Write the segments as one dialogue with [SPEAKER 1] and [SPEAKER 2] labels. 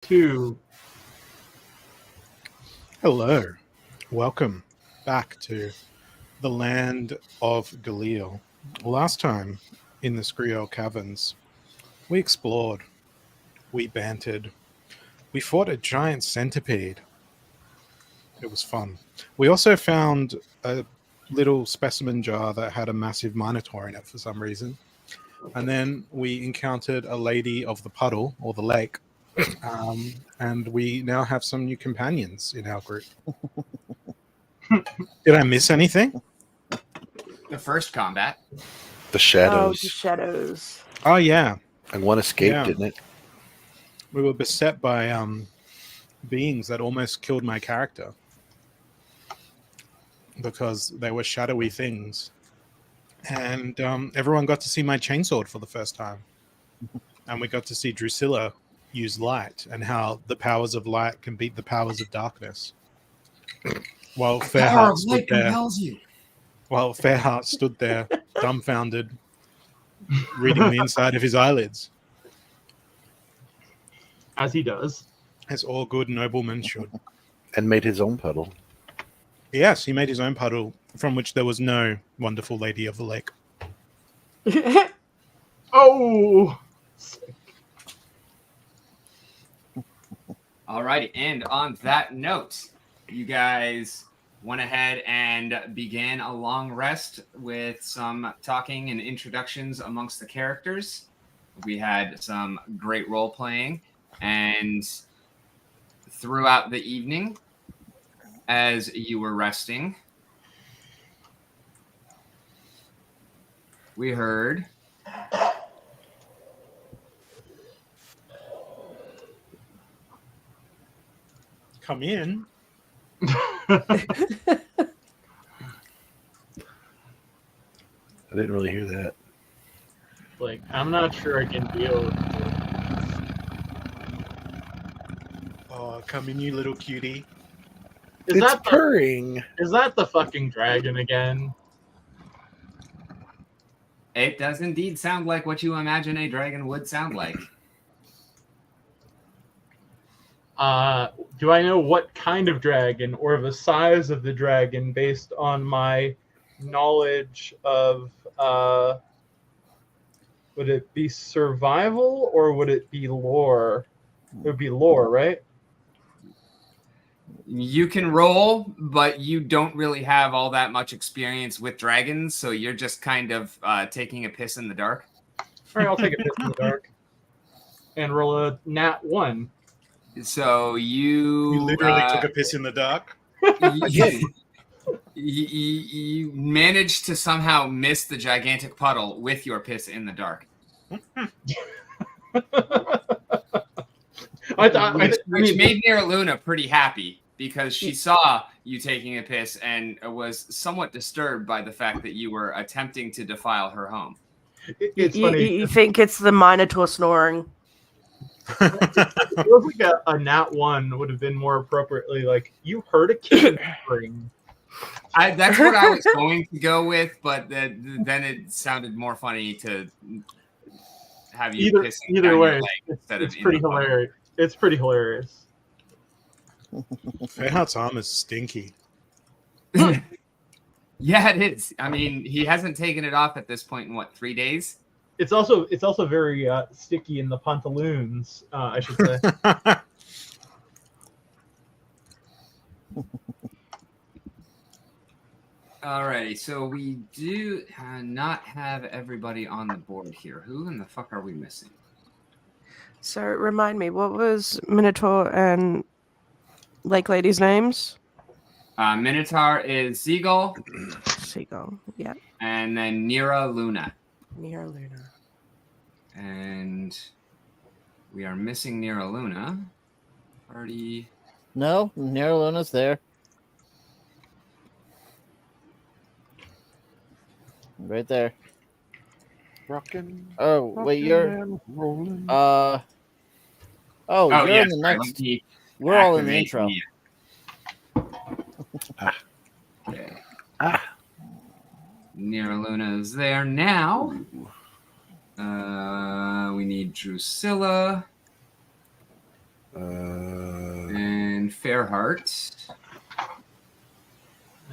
[SPEAKER 1] 2.
[SPEAKER 2] Hello, welcome back to the land of Skriel. Last time in the Skriel Caverns, we explored, we bantered, we fought a giant centipede. It was fun. We also found a little specimen jar that had a massive minotaur in it for some reason. And then we encountered a lady of the puddle, or the lake, and we now have some new companions in our group. Did I miss anything?
[SPEAKER 3] The first combat.
[SPEAKER 4] The shadows.
[SPEAKER 5] Oh, the shadows.
[SPEAKER 2] Oh, yeah.
[SPEAKER 4] And one escaped,
[SPEAKER 2] Yeah.
[SPEAKER 4] didn't it?
[SPEAKER 2] We were beset by beings that almost killed my character because they were shadowy things. And everyone got to see my chainsword for the first time. And we got to see Drusilla use light and how the powers of light can beat the powers of darkness. While Fairheart stood there. While Fairheart stood there, dumbfounded, reading the inside of his eyelids.
[SPEAKER 1] As he does.
[SPEAKER 2] As all good noblemen should.
[SPEAKER 4] And made his own puddle.
[SPEAKER 2] Yes, he made his own puddle, from which there was no wonderful lady of the lake.
[SPEAKER 1] Oh!
[SPEAKER 3] Alrighty, and on that note, you guys went ahead and began a long rest with some talking and introductions amongst the characters. We had some great role playing, and throughout the evening, as you were resting, we heard
[SPEAKER 2] Come in.
[SPEAKER 4] I didn't really hear that.
[SPEAKER 1] Like, I'm not sure I can deal with it.
[SPEAKER 2] Oh, come in, you little cutie.
[SPEAKER 4] It's purring.
[SPEAKER 1] Is that the fucking dragon again?
[SPEAKER 3] it does indeed sound like what you imagine a dragon would sound like.
[SPEAKER 1] Do I know what kind of dragon or the size of the dragon based on my knowledge of, would it be survival or would it be lore? It would be lore, right?
[SPEAKER 3] You can roll, but you don't really have all that much experience with dragons, so you're just kind of taking a piss in the dark.
[SPEAKER 1] All right, I'll take a piss in the dark and roll a nat 1.
[SPEAKER 3] So you
[SPEAKER 2] literally took a piss in the dark?
[SPEAKER 3] You managed to somehow miss the gigantic puddle with your piss in the dark. Which made Nera Luna pretty happy because she saw you taking a piss and was somewhat disturbed by the fact that you were attempting to defile her home.
[SPEAKER 1] It's funny.
[SPEAKER 5] You think it's the Minotaur snoring?
[SPEAKER 1] It feels like a nat 1 would have been more appropriately like, you heard a kid whispering.
[SPEAKER 3] That's what I was going to go with, but then it sounded more funny to have you pissing
[SPEAKER 1] either
[SPEAKER 3] down
[SPEAKER 1] way.
[SPEAKER 3] your leg instead
[SPEAKER 1] It's
[SPEAKER 3] of
[SPEAKER 1] pretty
[SPEAKER 3] in the puddle.
[SPEAKER 1] hilarious. It's pretty hilarious.
[SPEAKER 2] Fairheart's arm is stinky.
[SPEAKER 3] Yeah, it is. I mean, he hasn't taken it off at this point in what, 3 days?
[SPEAKER 1] It's also very sticky in the pantaloons, I should say.
[SPEAKER 3] Alrighty, so we do not have everybody on the board here. Who in the fuck are we missing?
[SPEAKER 5] So remind me, what was Minotaur and Lake Lady's names?
[SPEAKER 3] Minotaur is Seagull.
[SPEAKER 5] Seagull, yeah.
[SPEAKER 3] And then Nera Luna.
[SPEAKER 5] Nera Luna.
[SPEAKER 3] And we are missing Nera Luna. Party.
[SPEAKER 6] No, Nera Luna's there. Right there.
[SPEAKER 4] Rockin'.
[SPEAKER 6] Oh, wait, you're...
[SPEAKER 4] rolling.
[SPEAKER 6] Oh, you're
[SPEAKER 3] yes,
[SPEAKER 6] in the
[SPEAKER 3] right,
[SPEAKER 6] next...
[SPEAKER 3] let me
[SPEAKER 6] We're all in the
[SPEAKER 3] activate
[SPEAKER 6] intro.
[SPEAKER 3] Okay. Nera Luna is there now. We need Drusilla. Fairheart.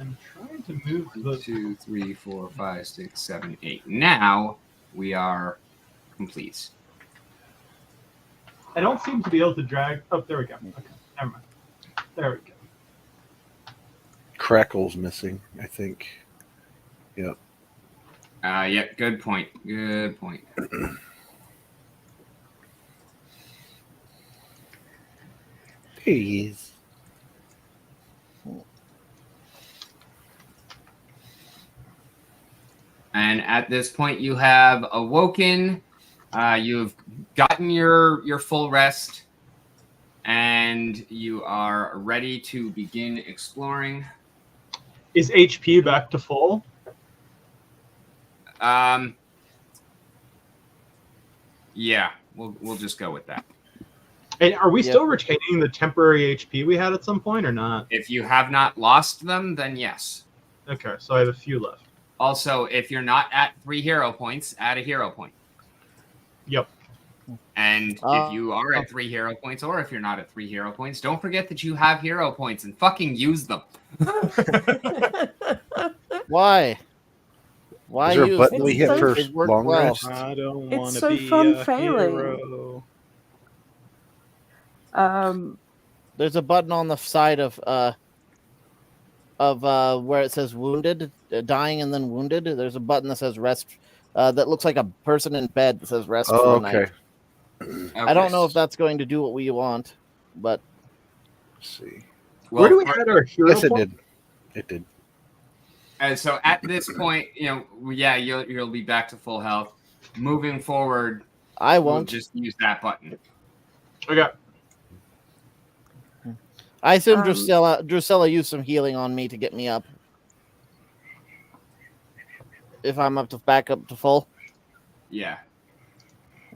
[SPEAKER 1] I'm trying to move
[SPEAKER 3] 1,
[SPEAKER 1] the.
[SPEAKER 3] 2, 3, 4, 5, 6, 7, 8. Now we are complete.
[SPEAKER 1] I don't seem to be able to drag. Oh, there we go. Okay, never mind. There we go.
[SPEAKER 4] Crackle's missing, I think. Yep.
[SPEAKER 3] Yeah, good point. Good point.
[SPEAKER 4] Please.
[SPEAKER 3] And at this point, you have awoken. You've gotten your full rest, and you are ready to begin exploring.
[SPEAKER 1] Is HP back to full?
[SPEAKER 3] Yeah, we'll just go with that.
[SPEAKER 1] And are we
[SPEAKER 6] Yep.
[SPEAKER 1] still retaining the temporary HP we had at some point or not?
[SPEAKER 3] If you have not lost them, then yes.
[SPEAKER 1] Okay, so I have a few left.
[SPEAKER 3] Also, if you're not at 3 hero points, add a hero point.
[SPEAKER 1] Yep.
[SPEAKER 3] And if you are at 3 hero points, or if you're not at 3 hero points, don't forget that you have hero points and fucking use them.
[SPEAKER 6] Why? Why
[SPEAKER 4] Is there a
[SPEAKER 6] use
[SPEAKER 4] button
[SPEAKER 6] them?
[SPEAKER 4] we hit
[SPEAKER 5] so-
[SPEAKER 4] for
[SPEAKER 6] They work
[SPEAKER 4] long
[SPEAKER 6] well.
[SPEAKER 4] rest?
[SPEAKER 2] I don't
[SPEAKER 5] It's
[SPEAKER 2] want to
[SPEAKER 5] so
[SPEAKER 2] be
[SPEAKER 5] fun
[SPEAKER 2] a
[SPEAKER 5] failing.
[SPEAKER 2] hero.
[SPEAKER 6] There's a button on the side of where it says wounded, dying and then wounded. There's a button that says rest. That looks like a person in bed that says rest
[SPEAKER 4] Oh,
[SPEAKER 6] for the night.
[SPEAKER 4] okay.
[SPEAKER 6] I don't know if that's going to do what we want, but
[SPEAKER 4] Let's see.
[SPEAKER 3] Well,
[SPEAKER 1] Where do we add our hero
[SPEAKER 4] Yes, it
[SPEAKER 1] point?
[SPEAKER 4] did. It did.
[SPEAKER 3] And so at this point, yeah, you'll be back to full health. Moving forward,
[SPEAKER 6] I
[SPEAKER 3] we'll
[SPEAKER 6] won't.
[SPEAKER 3] just use that button.
[SPEAKER 1] Okay.
[SPEAKER 6] I assume
[SPEAKER 5] Um,
[SPEAKER 6] Drusilla used some healing on me to get me up. If I'm back up to full.
[SPEAKER 3] Yeah.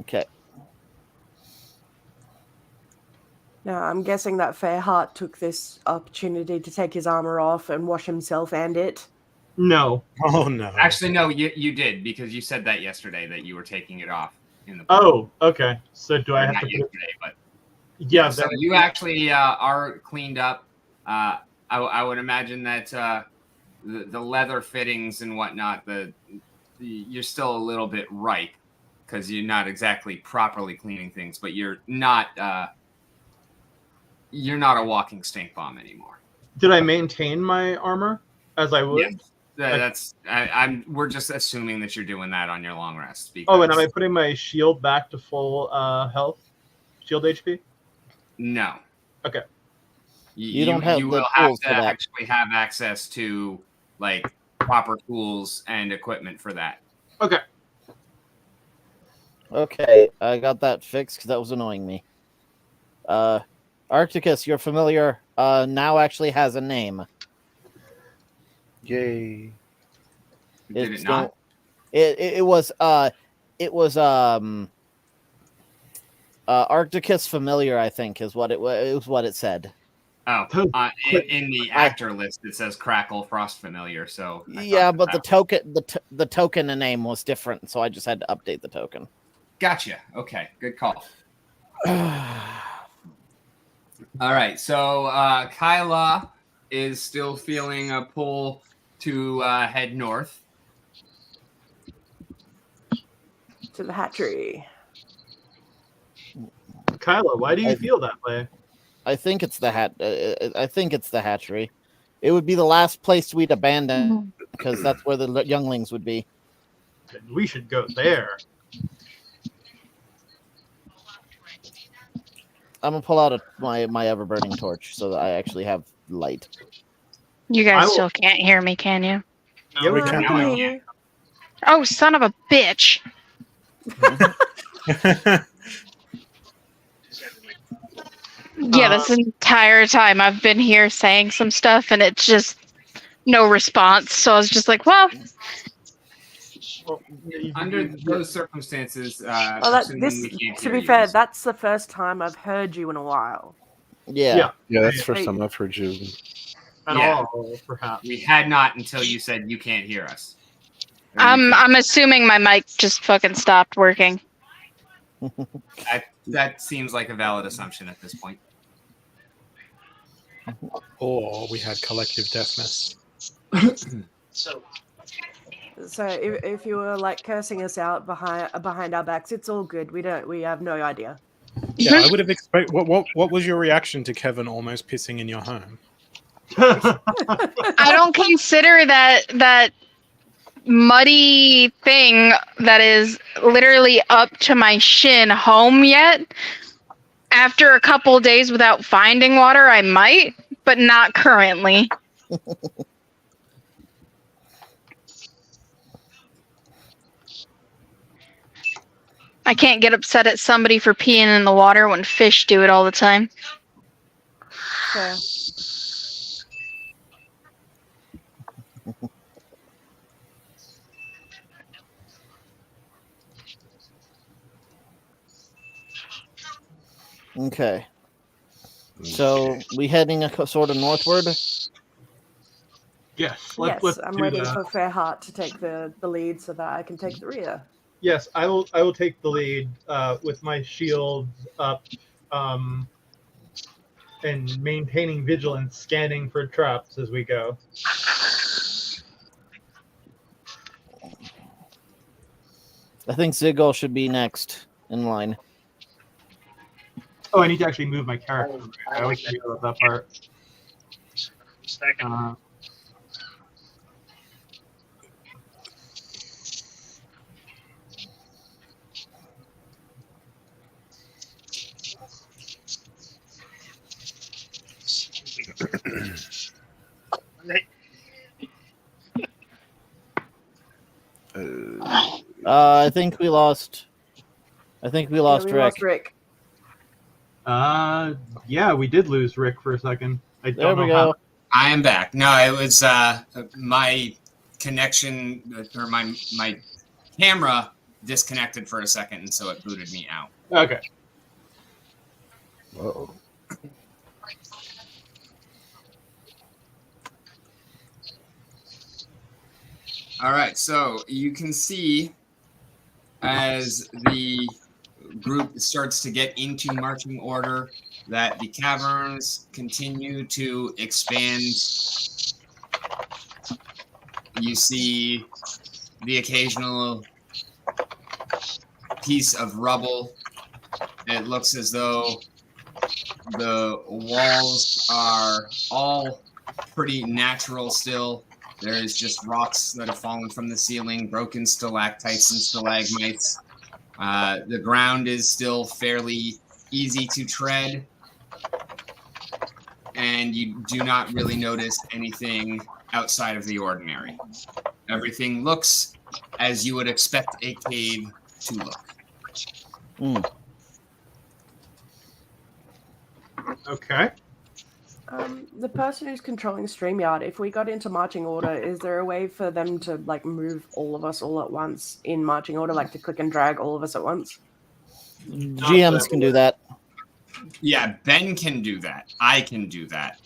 [SPEAKER 6] Okay.
[SPEAKER 5] Now, I'm guessing that Fairheart took this opportunity to take his armor off and wash himself and it.
[SPEAKER 1] No.
[SPEAKER 2] Oh no!
[SPEAKER 3] Actually, no, you did, because you said that yesterday that you were taking it off in the
[SPEAKER 1] Oh, okay. So do I have
[SPEAKER 3] not
[SPEAKER 1] to put it?
[SPEAKER 3] yesterday, but
[SPEAKER 1] Yeah.
[SPEAKER 3] so
[SPEAKER 1] that-
[SPEAKER 3] you actually are cleaned up. I would imagine that the leather fittings and whatnot, you're still a little bit ripe because you're not exactly properly cleaning things, but you're not a walking stink bomb anymore.
[SPEAKER 1] Did I maintain my armor as I would?
[SPEAKER 3] Yes. That's we're just assuming that you're doing that on your long rest.
[SPEAKER 1] Oh, and am I
[SPEAKER 3] because-
[SPEAKER 1] putting my shield back to full health? Shield HP?
[SPEAKER 3] No.
[SPEAKER 1] Okay.
[SPEAKER 6] You don't have
[SPEAKER 3] You
[SPEAKER 6] the
[SPEAKER 3] will have
[SPEAKER 6] tools
[SPEAKER 3] to
[SPEAKER 6] for that.
[SPEAKER 3] actually have access to like proper tools and equipment for that.
[SPEAKER 1] Okay.
[SPEAKER 6] Okay, I got that fixed because that was annoying me. Arcticus, your familiar, now actually has a name.
[SPEAKER 4] Yay.
[SPEAKER 3] Did
[SPEAKER 6] It's
[SPEAKER 3] it not?
[SPEAKER 6] no- It was Arcticus familiar, I think, is what it was. What it said.
[SPEAKER 3] Oh, in the actor list it says Crackle Frost Familiar. So I
[SPEAKER 6] Yeah,
[SPEAKER 3] thought
[SPEAKER 6] but the
[SPEAKER 3] that-
[SPEAKER 6] token, the token name was different, so I just had to update the token.
[SPEAKER 3] Gotcha. Okay, good call. All right, so Kyla is still feeling a pull to head north.
[SPEAKER 5] To the hatchery.
[SPEAKER 1] Kyla, why do you feel that way?
[SPEAKER 6] I think it's the I think it's the hatchery. It would be the last place we'd abandon because that's where the younglings would be.
[SPEAKER 1] Then we should go there.
[SPEAKER 6] I'm gonna pull out my ever burning torch so that I actually have light.
[SPEAKER 7] You
[SPEAKER 1] I
[SPEAKER 7] guys
[SPEAKER 1] will-
[SPEAKER 7] still can't hear me, can you?
[SPEAKER 1] Yeah, we
[SPEAKER 5] Oh,
[SPEAKER 1] can.
[SPEAKER 5] I
[SPEAKER 3] now
[SPEAKER 5] can
[SPEAKER 3] I
[SPEAKER 5] hear you.
[SPEAKER 7] Oh, son of a bitch. Yeah, this entire time I've been here saying some stuff and it's just no response. So I was just like, well,
[SPEAKER 3] Under those circumstances,
[SPEAKER 5] Well,
[SPEAKER 3] assuming we can't
[SPEAKER 5] to
[SPEAKER 3] hear
[SPEAKER 5] be
[SPEAKER 3] you,
[SPEAKER 5] fair, that's the first time I've heard you in a while.
[SPEAKER 6] Yeah.
[SPEAKER 1] Yeah.
[SPEAKER 4] Yeah, that's the first
[SPEAKER 5] Hey.
[SPEAKER 4] time I've heard you.
[SPEAKER 1] At
[SPEAKER 3] Yeah.
[SPEAKER 1] all, perhaps.
[SPEAKER 3] we had not until you said you can't hear us. Or you
[SPEAKER 7] I'm assuming my mic just fucking stopped working.
[SPEAKER 3] that seems like a valid assumption at this point.
[SPEAKER 2] Or we had collective deafness.
[SPEAKER 5] So if you were like cursing us out behind our backs, it's all good. We have no idea.
[SPEAKER 2] Yeah, I would have expected. What was your reaction to Kevin almost pissing in your home?
[SPEAKER 7] I don't consider that muddy thing that is literally up to my shin home yet. After a couple days without finding water, I might, but not currently. I can't get upset at somebody for peeing in the water when fish do it all the time.
[SPEAKER 5] Fair.
[SPEAKER 6] Okay. So we heading sort of northward.
[SPEAKER 1] Yes.
[SPEAKER 5] Yes, I'm
[SPEAKER 1] do
[SPEAKER 5] waiting
[SPEAKER 1] that.
[SPEAKER 5] for Fairheart to take the lead so that I can take the rear.
[SPEAKER 1] Yes, I will take the lead with my shield up, and maintaining vigilance, scanning for traps as we go.
[SPEAKER 6] I think Ziggle should be next in line.
[SPEAKER 1] Oh, I need to actually move my character. I always forget about that part.
[SPEAKER 6] I think we lost.
[SPEAKER 5] We
[SPEAKER 6] Rick.
[SPEAKER 5] lost Rick.
[SPEAKER 1] Yeah, we did lose Rick for a second. I
[SPEAKER 6] There
[SPEAKER 1] don't
[SPEAKER 6] we
[SPEAKER 1] know
[SPEAKER 6] go.
[SPEAKER 3] I am back. No, it was my connection or my camera disconnected for a second, and so it booted me out.
[SPEAKER 1] how. Okay.
[SPEAKER 4] Uh-oh.
[SPEAKER 3] All right, so you can see as the group starts to get into marching order that the caverns continue to expand. You see the occasional piece of rubble. It looks as though the walls are all pretty natural still. There's just rocks that have fallen from the ceiling, broken stalactites and stalagmites. The ground is still fairly easy to tread, and you do not really notice anything outside of the ordinary. Everything looks as you would expect a cave to look.
[SPEAKER 1] Okay.
[SPEAKER 5] The person who's controlling StreamYard, if we got into marching order, is there a way for them to like move all of us all at once in marching order, like to click and drag all of us at once?
[SPEAKER 6] GMs can do that.
[SPEAKER 3] Yeah, Ben can do that. I can do that.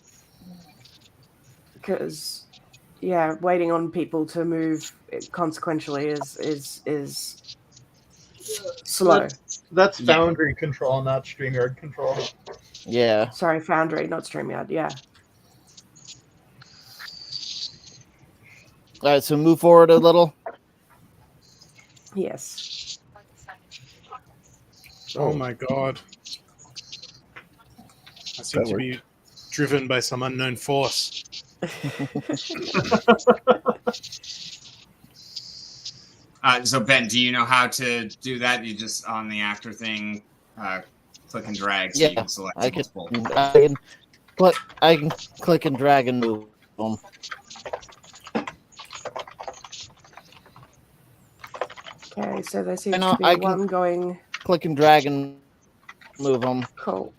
[SPEAKER 5] Because, yeah, waiting on people to move consequentially is slow.
[SPEAKER 1] That's Foundry control, not StreamYard control.
[SPEAKER 6] Yeah.
[SPEAKER 5] Sorry, Foundry, not StreamYard. Yeah.
[SPEAKER 6] All right, so move forward a little.
[SPEAKER 5] Yes.
[SPEAKER 2] Oh my god. I seem
[SPEAKER 4] That
[SPEAKER 2] to be driven by some unknown force.
[SPEAKER 3] So Ben, do you know how to do that? You just on the actor thing, click and drag. So you
[SPEAKER 6] Yeah,
[SPEAKER 3] can select
[SPEAKER 6] I can
[SPEAKER 3] multiple.
[SPEAKER 6] I can click and drag and move them.
[SPEAKER 5] Okay, so there seems
[SPEAKER 6] know,
[SPEAKER 5] to be
[SPEAKER 6] I can-
[SPEAKER 5] one going.
[SPEAKER 6] Click and drag and move them.
[SPEAKER 5] Cool.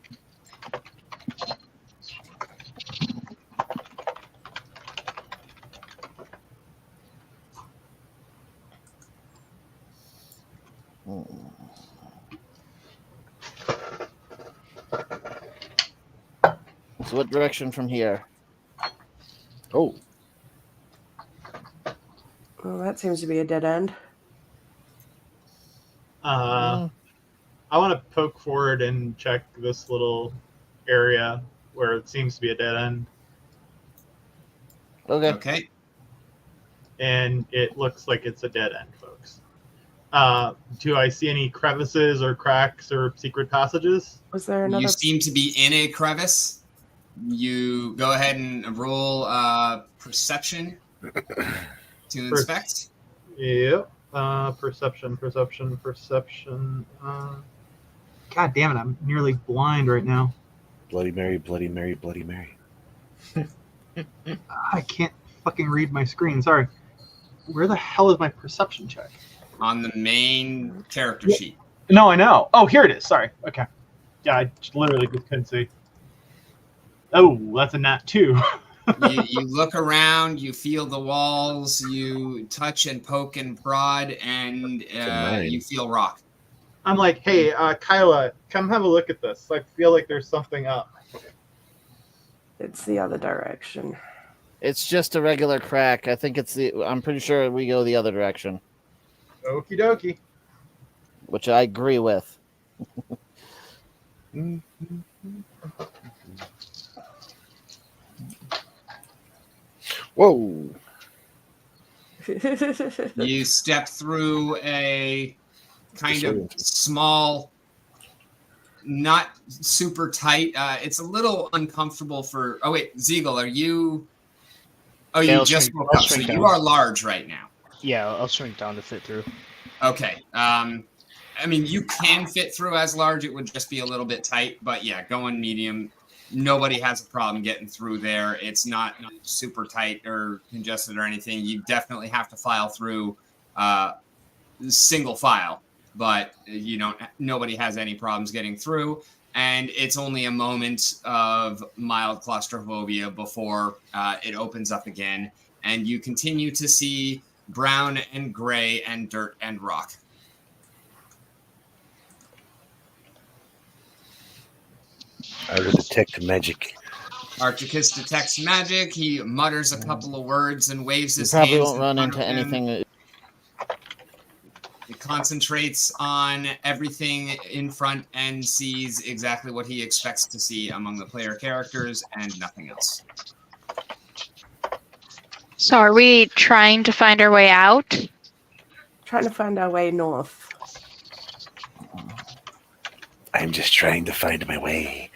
[SPEAKER 6] So what direction from here?
[SPEAKER 4] Oh,
[SPEAKER 5] Well, that seems to be a dead end.
[SPEAKER 1] I want to poke forward and check this little area where it seems to be a dead end.
[SPEAKER 6] Okay.
[SPEAKER 3] Okay.
[SPEAKER 1] And it looks like it's a dead end, folks. Do I see any crevices or cracks or secret passages?
[SPEAKER 5] Was there another?
[SPEAKER 3] You seem to be in a crevice. You go ahead and roll perception to inspect.
[SPEAKER 1] Yep. Perception. God damn it, I'm nearly blind right now.
[SPEAKER 4] Bloody Mary, Bloody Mary, Bloody Mary.
[SPEAKER 1] I can't fucking read my screen. Sorry. Where the hell is my perception check?
[SPEAKER 3] On the main character sheet.
[SPEAKER 1] No, I know. Oh, here it is. Sorry. Okay. Yeah, I literally just couldn't see. Oh, that's a nat 2.
[SPEAKER 3] You look around, you feel the walls, you touch and poke and prod, and you feel rock.
[SPEAKER 1] I'm like, hey, Kyla, come have a look at this. I feel like there's something up.
[SPEAKER 5] It's the other direction.
[SPEAKER 6] It's just a regular crack. I think it's the. I'm pretty sure we go the other direction,
[SPEAKER 1] Okie dokie.
[SPEAKER 6] which I agree with.
[SPEAKER 4] Whoa.
[SPEAKER 3] You step through a kind of small, not super tight. It's a little uncomfortable for. Oh wait, Ziegel, are you? Oh,
[SPEAKER 8] Yeah,
[SPEAKER 3] you
[SPEAKER 8] I'll
[SPEAKER 3] just
[SPEAKER 8] shrink-
[SPEAKER 3] woke
[SPEAKER 8] I'll
[SPEAKER 3] up, so
[SPEAKER 8] shrink
[SPEAKER 3] you
[SPEAKER 8] down.
[SPEAKER 3] are large right now.
[SPEAKER 8] Yeah, I'll shrink down to fit through.
[SPEAKER 3] Okay. I mean, you can fit through as large. It would just be a little bit tight. But yeah, going medium. Nobody has a problem getting through there. It's not super tight or congested or anything. You definitely have to file through single file, but you don't. Nobody has any problems getting through. And it's only a moment of mild claustrophobia before it opens up again, and you continue to see brown and gray and dirt and rock.
[SPEAKER 4] I will detect magic.
[SPEAKER 3] Arcticus detects magic. He mutters a couple of words and waves
[SPEAKER 6] You
[SPEAKER 3] his
[SPEAKER 6] probably
[SPEAKER 3] hands.
[SPEAKER 6] won't
[SPEAKER 3] in
[SPEAKER 6] run
[SPEAKER 3] front
[SPEAKER 6] into
[SPEAKER 3] of him.
[SPEAKER 6] anything.
[SPEAKER 3] He concentrates on everything in front and sees exactly what he expects to see among the player characters and nothing else.
[SPEAKER 7] So are we trying to find our way out?
[SPEAKER 5] Trying to find our way north.
[SPEAKER 4] I'm just trying to find my way.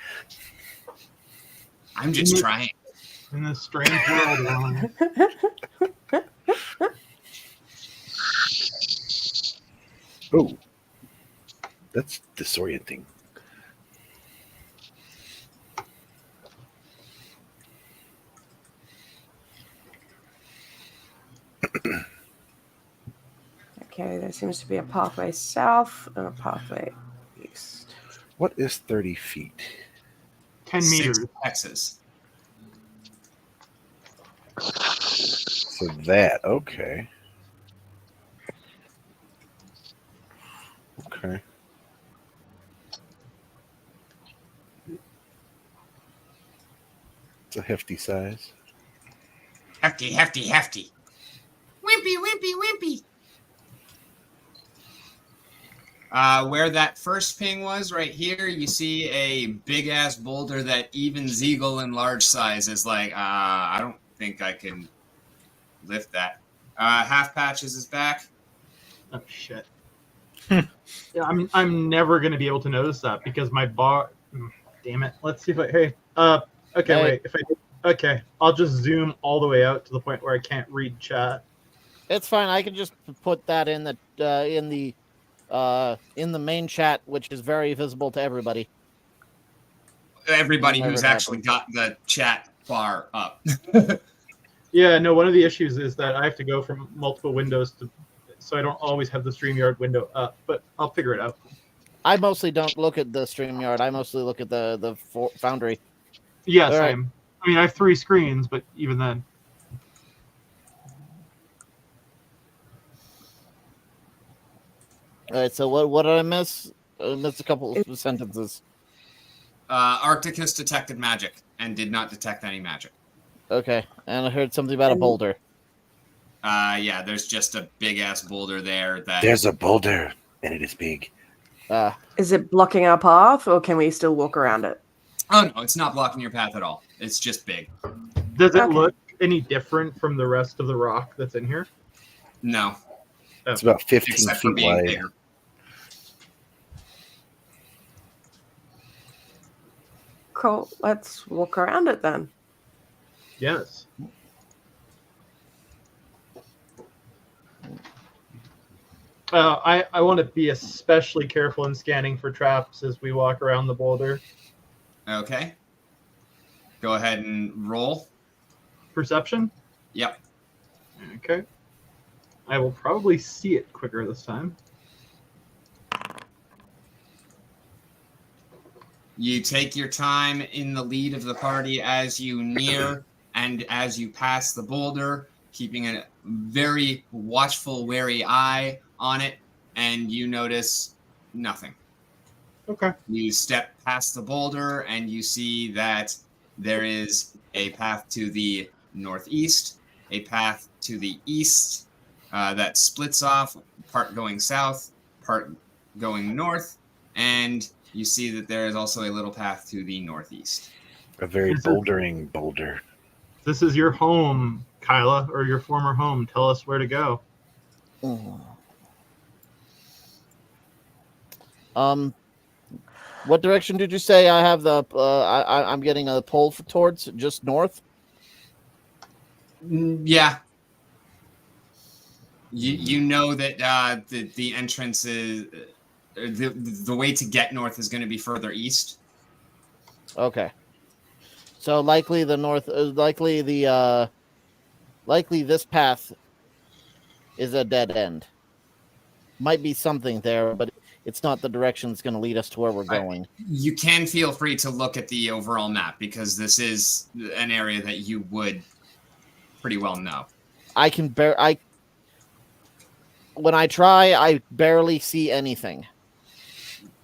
[SPEAKER 3] I'm just trying.
[SPEAKER 1] In this strange world, Ron.
[SPEAKER 4] Oh, that's disorienting.
[SPEAKER 5] Okay, there seems to be a pathway south and a pathway east.
[SPEAKER 4] What is 30 feet?
[SPEAKER 1] 10
[SPEAKER 3] 6
[SPEAKER 1] meters.
[SPEAKER 3] X's.
[SPEAKER 4] So that, okay. Okay. It's a hefty size.
[SPEAKER 3] Hefty, hefty, hefty. Wimpy, wimpy, wimpy. Where that first ping was, right here, you see a big-ass boulder that even Ziegel in large size is like, I don't think I can lift that. Half Patches is back.
[SPEAKER 1] Oh, shit. Yeah, I mean, I'm never going to be able to notice that because my bar... Damn it. Let's see if I... Hey. Okay,
[SPEAKER 6] Hey.
[SPEAKER 1] wait. If I... Okay. I'll just zoom all the way out to the point where I can't read chat.
[SPEAKER 6] It's fine. I can just put that in the main chat, which is very visible to everybody.
[SPEAKER 3] Everybody
[SPEAKER 6] Never
[SPEAKER 3] who's actually got the chat bar up.
[SPEAKER 1] Yeah, no, one of the issues is that I have to go from multiple windows so I don't always have the StreamYard window up, but I'll figure it out.
[SPEAKER 6] I mostly don't look at the StreamYard. I mostly look at the Foundry.
[SPEAKER 1] Yeah,
[SPEAKER 6] All right.
[SPEAKER 1] same. I mean, I have 3 screens, but even then.
[SPEAKER 6] All right. So what did I miss? I missed a couple of sentences.
[SPEAKER 3] Arcticus detected magic and did not detect any magic.
[SPEAKER 6] Okay, and I heard something about a boulder.
[SPEAKER 3] Yeah, there's just a big-ass boulder there that...
[SPEAKER 4] There's a boulder, and it is big.
[SPEAKER 5] Is it blocking our path, or can we still walk around it?
[SPEAKER 3] Oh no, it's not blocking your path at all. It's just big.
[SPEAKER 1] Does it
[SPEAKER 5] Okay.
[SPEAKER 1] look any different from the rest of the rock that's in here?
[SPEAKER 3] No,
[SPEAKER 4] It's about 15
[SPEAKER 3] except for
[SPEAKER 4] feet
[SPEAKER 3] being
[SPEAKER 4] wide.
[SPEAKER 3] bigger.
[SPEAKER 5] Cool. Let's walk around it then.
[SPEAKER 1] Yes. I want to be especially careful in scanning for traps as we walk around the boulder.
[SPEAKER 3] Okay. Go ahead and roll.
[SPEAKER 1] Perception?
[SPEAKER 3] Yep.
[SPEAKER 1] Okay. I will probably see it quicker this time.
[SPEAKER 3] You take your time in the lead of the party as you near and as you pass the boulder, keeping a very watchful, wary eye on it, and you notice nothing.
[SPEAKER 1] Okay.
[SPEAKER 3] You step past the boulder and you see that there is a path to the northeast, a path to the east that splits off, part going south, part going north, and you see that there is also a little path to the northeast.
[SPEAKER 4] A very
[SPEAKER 1] This is-
[SPEAKER 4] bouldering boulder.
[SPEAKER 1] This is your home, Kyla, or your former home. Tell us where to go.
[SPEAKER 6] What direction did you say I have the? I'm getting a pull towards just north.
[SPEAKER 3] Yeah. You know that the entrance is the way to get north is going to be further east.
[SPEAKER 6] Okay. So likely the north, likely this path is a dead end. Might be something there, but it's not the direction that's going to lead us to where we're going.
[SPEAKER 3] You can feel free to look at the overall map because this is an area that you would pretty well know.
[SPEAKER 6] When I try, I barely see anything.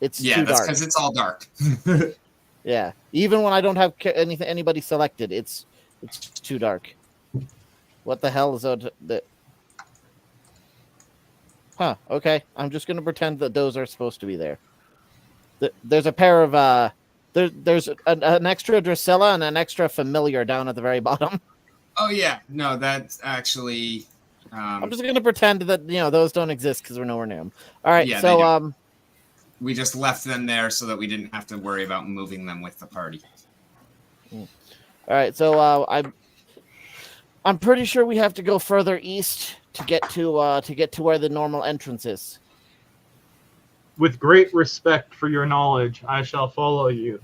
[SPEAKER 6] It's
[SPEAKER 3] Yeah,
[SPEAKER 6] too
[SPEAKER 3] that's
[SPEAKER 6] dark.
[SPEAKER 3] because it's all dark.
[SPEAKER 6] Yeah, even when I don't have anybody selected, it's too dark. What the hell is that? Huh? Okay, I'm just gonna pretend that those are supposed to be there. There's a pair of there's an extra Drusilla and an extra familiar down at the very bottom.
[SPEAKER 3] Oh yeah, no, that's actually.
[SPEAKER 6] I'm just gonna pretend that those don't exist because we're nowhere near them. All right,
[SPEAKER 3] Yeah,
[SPEAKER 6] so
[SPEAKER 3] we just left them there so that we didn't have to worry about moving them with the party.
[SPEAKER 6] all right, so I'm pretty sure we have to go further east to get to where the normal entrance is.
[SPEAKER 1] With great respect for your knowledge, I shall follow you.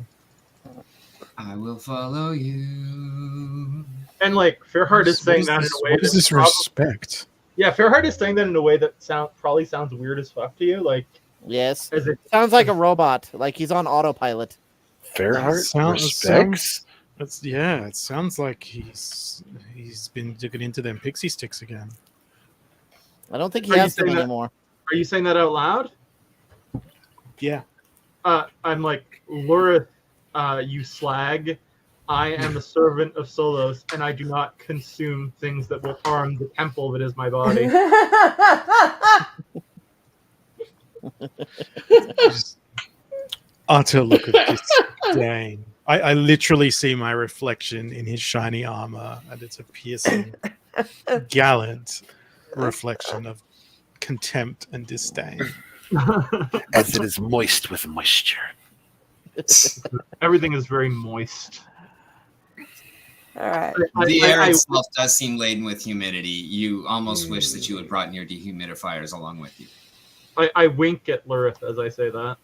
[SPEAKER 3] I will follow you.
[SPEAKER 1] And Fairheart is saying that in a way
[SPEAKER 2] What is
[SPEAKER 1] that's
[SPEAKER 2] this respect?
[SPEAKER 1] Yeah, Fairheart is saying that in a way that probably sounds weird as fuck to you.
[SPEAKER 6] Yes,
[SPEAKER 1] As it
[SPEAKER 6] sounds like a robot, like he's on autopilot.
[SPEAKER 4] Fairheart respects.
[SPEAKER 2] It sounds like he's been digging into them pixie sticks again.
[SPEAKER 6] I don't think he
[SPEAKER 1] Are you
[SPEAKER 6] has them
[SPEAKER 1] saying that-
[SPEAKER 6] anymore.
[SPEAKER 1] Are you saying that out loud?
[SPEAKER 2] Yeah.
[SPEAKER 1] I'm like, Lurith, you slag. I am a servant of Solos, and I do not consume things that will harm the temple that is my body.
[SPEAKER 2] Just utter look of disdain. I literally see my reflection in his shiny armor, and it's a piercing, gallant reflection of contempt and disdain.
[SPEAKER 4] As it is moist with moisture.
[SPEAKER 1] Everything is very moist.
[SPEAKER 5] All right.
[SPEAKER 3] The air itself does seem laden with humidity. You almost wish that you had brought your dehumidifiers along with you.
[SPEAKER 1] I wink at Lurith as I say that.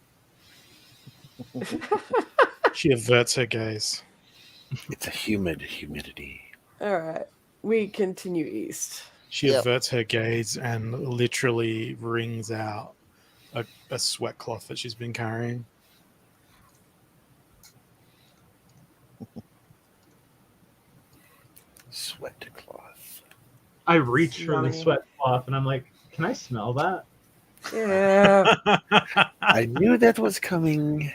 [SPEAKER 2] She averts her gaze.
[SPEAKER 4] It's a humid humidity.
[SPEAKER 5] All right. We continue east.
[SPEAKER 2] She
[SPEAKER 6] Yep.
[SPEAKER 2] averts her gaze and literally wrings out a sweat cloth that she's been carrying.
[SPEAKER 4] Sweat cloth.
[SPEAKER 1] I reach for the
[SPEAKER 5] Yummy.
[SPEAKER 1] sweat cloth and I'm like, can I smell that?
[SPEAKER 5] Yeah.
[SPEAKER 4] I knew that was coming.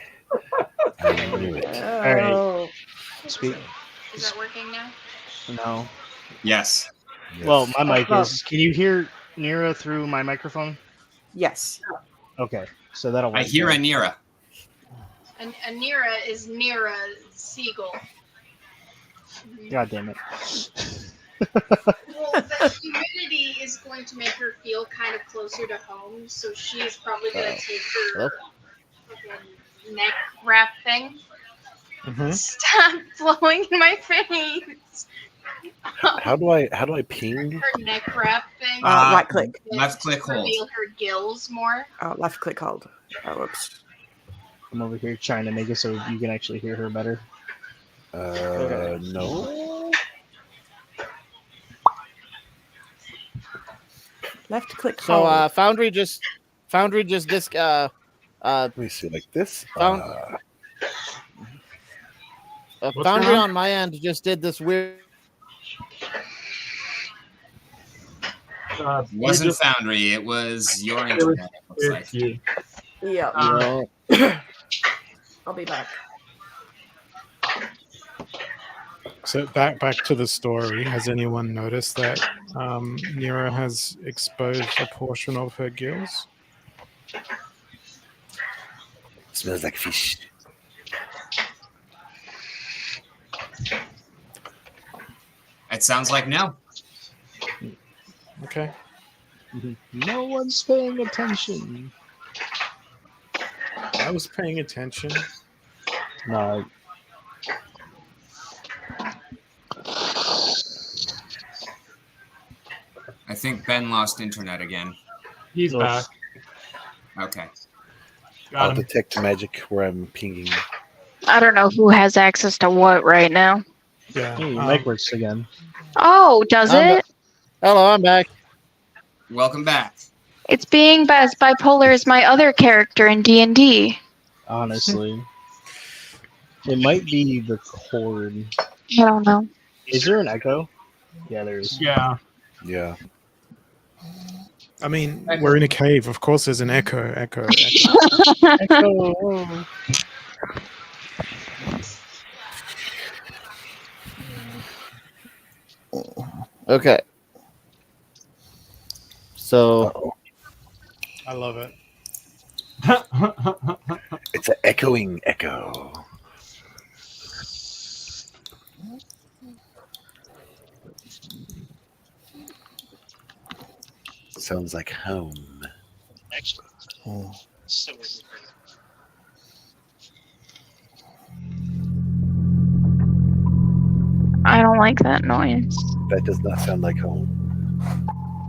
[SPEAKER 4] I knew it.
[SPEAKER 5] Oh.
[SPEAKER 8] Speak.
[SPEAKER 7] Is that working now?
[SPEAKER 8] No.
[SPEAKER 3] Yes.
[SPEAKER 4] Yes.
[SPEAKER 8] Well, my mic
[SPEAKER 5] Oh.
[SPEAKER 8] is. Can you hear Nira through my microphone?
[SPEAKER 5] Yes.
[SPEAKER 8] Okay, so that'll work.
[SPEAKER 3] I hear Anira.
[SPEAKER 7] And Anira is Nira Seagull.
[SPEAKER 8] God damn it.
[SPEAKER 7] Well, the humidity is going to make her feel kind of closer to home, so she's probably going to take her fucking neck wrap thing.
[SPEAKER 2] Mhm.
[SPEAKER 7] Stop blowing in my face.
[SPEAKER 4] How do I ping?
[SPEAKER 7] Her neck wrap thing.
[SPEAKER 5] Right click.
[SPEAKER 3] Left click hold.
[SPEAKER 7] Reveal her gills more.
[SPEAKER 5] Left click hold. Oh, whoops.
[SPEAKER 8] I'm over here trying to make it so you can actually hear her better.
[SPEAKER 4] No.
[SPEAKER 5] Left click
[SPEAKER 6] So
[SPEAKER 5] hold.
[SPEAKER 6] Foundry just
[SPEAKER 4] Let me see, like this.
[SPEAKER 6] Found-
[SPEAKER 1] What's
[SPEAKER 6] Foundry
[SPEAKER 1] wrong?
[SPEAKER 6] on my end just did this weird.
[SPEAKER 3] It wasn't Foundry. It was your internet. It looks like.
[SPEAKER 1] It's you.
[SPEAKER 5] Yeah. I'll be back.
[SPEAKER 2] So back to the story. Has anyone noticed that Nira has exposed a portion of her gills?
[SPEAKER 4] Smells like fish.
[SPEAKER 3] It sounds like no.
[SPEAKER 2] Okay.
[SPEAKER 8] No one's paying attention.
[SPEAKER 2] I was paying attention.
[SPEAKER 8] No.
[SPEAKER 3] I think Ben lost internet again.
[SPEAKER 1] He's
[SPEAKER 8] Oof.
[SPEAKER 1] back.
[SPEAKER 3] Okay.
[SPEAKER 4] I'll
[SPEAKER 1] Got him.
[SPEAKER 4] detect magic where I'm pinging.
[SPEAKER 7] I don't know who has access to what right now.
[SPEAKER 2] Yeah.
[SPEAKER 8] Hey, your mic works again.
[SPEAKER 7] Oh, does
[SPEAKER 6] I'm
[SPEAKER 7] it?
[SPEAKER 6] Hello, I'm back.
[SPEAKER 3] Welcome back.
[SPEAKER 7] It's being as bipolar as my other character in D&D.
[SPEAKER 8] Honestly. It might be the cord.
[SPEAKER 7] I don't know.
[SPEAKER 8] Is there an echo? Yeah, there is.
[SPEAKER 1] Yeah.
[SPEAKER 4] Yeah.
[SPEAKER 2] I mean, we're in a cave. Of course, there's an echo. Echo.
[SPEAKER 8] Echo.
[SPEAKER 6] Okay. So
[SPEAKER 4] Uh-oh.
[SPEAKER 2] I love it.
[SPEAKER 4] It's an echoing echo. Sounds like home.
[SPEAKER 2] Oh.
[SPEAKER 7] I don't like that noise.
[SPEAKER 4] That does not sound like home.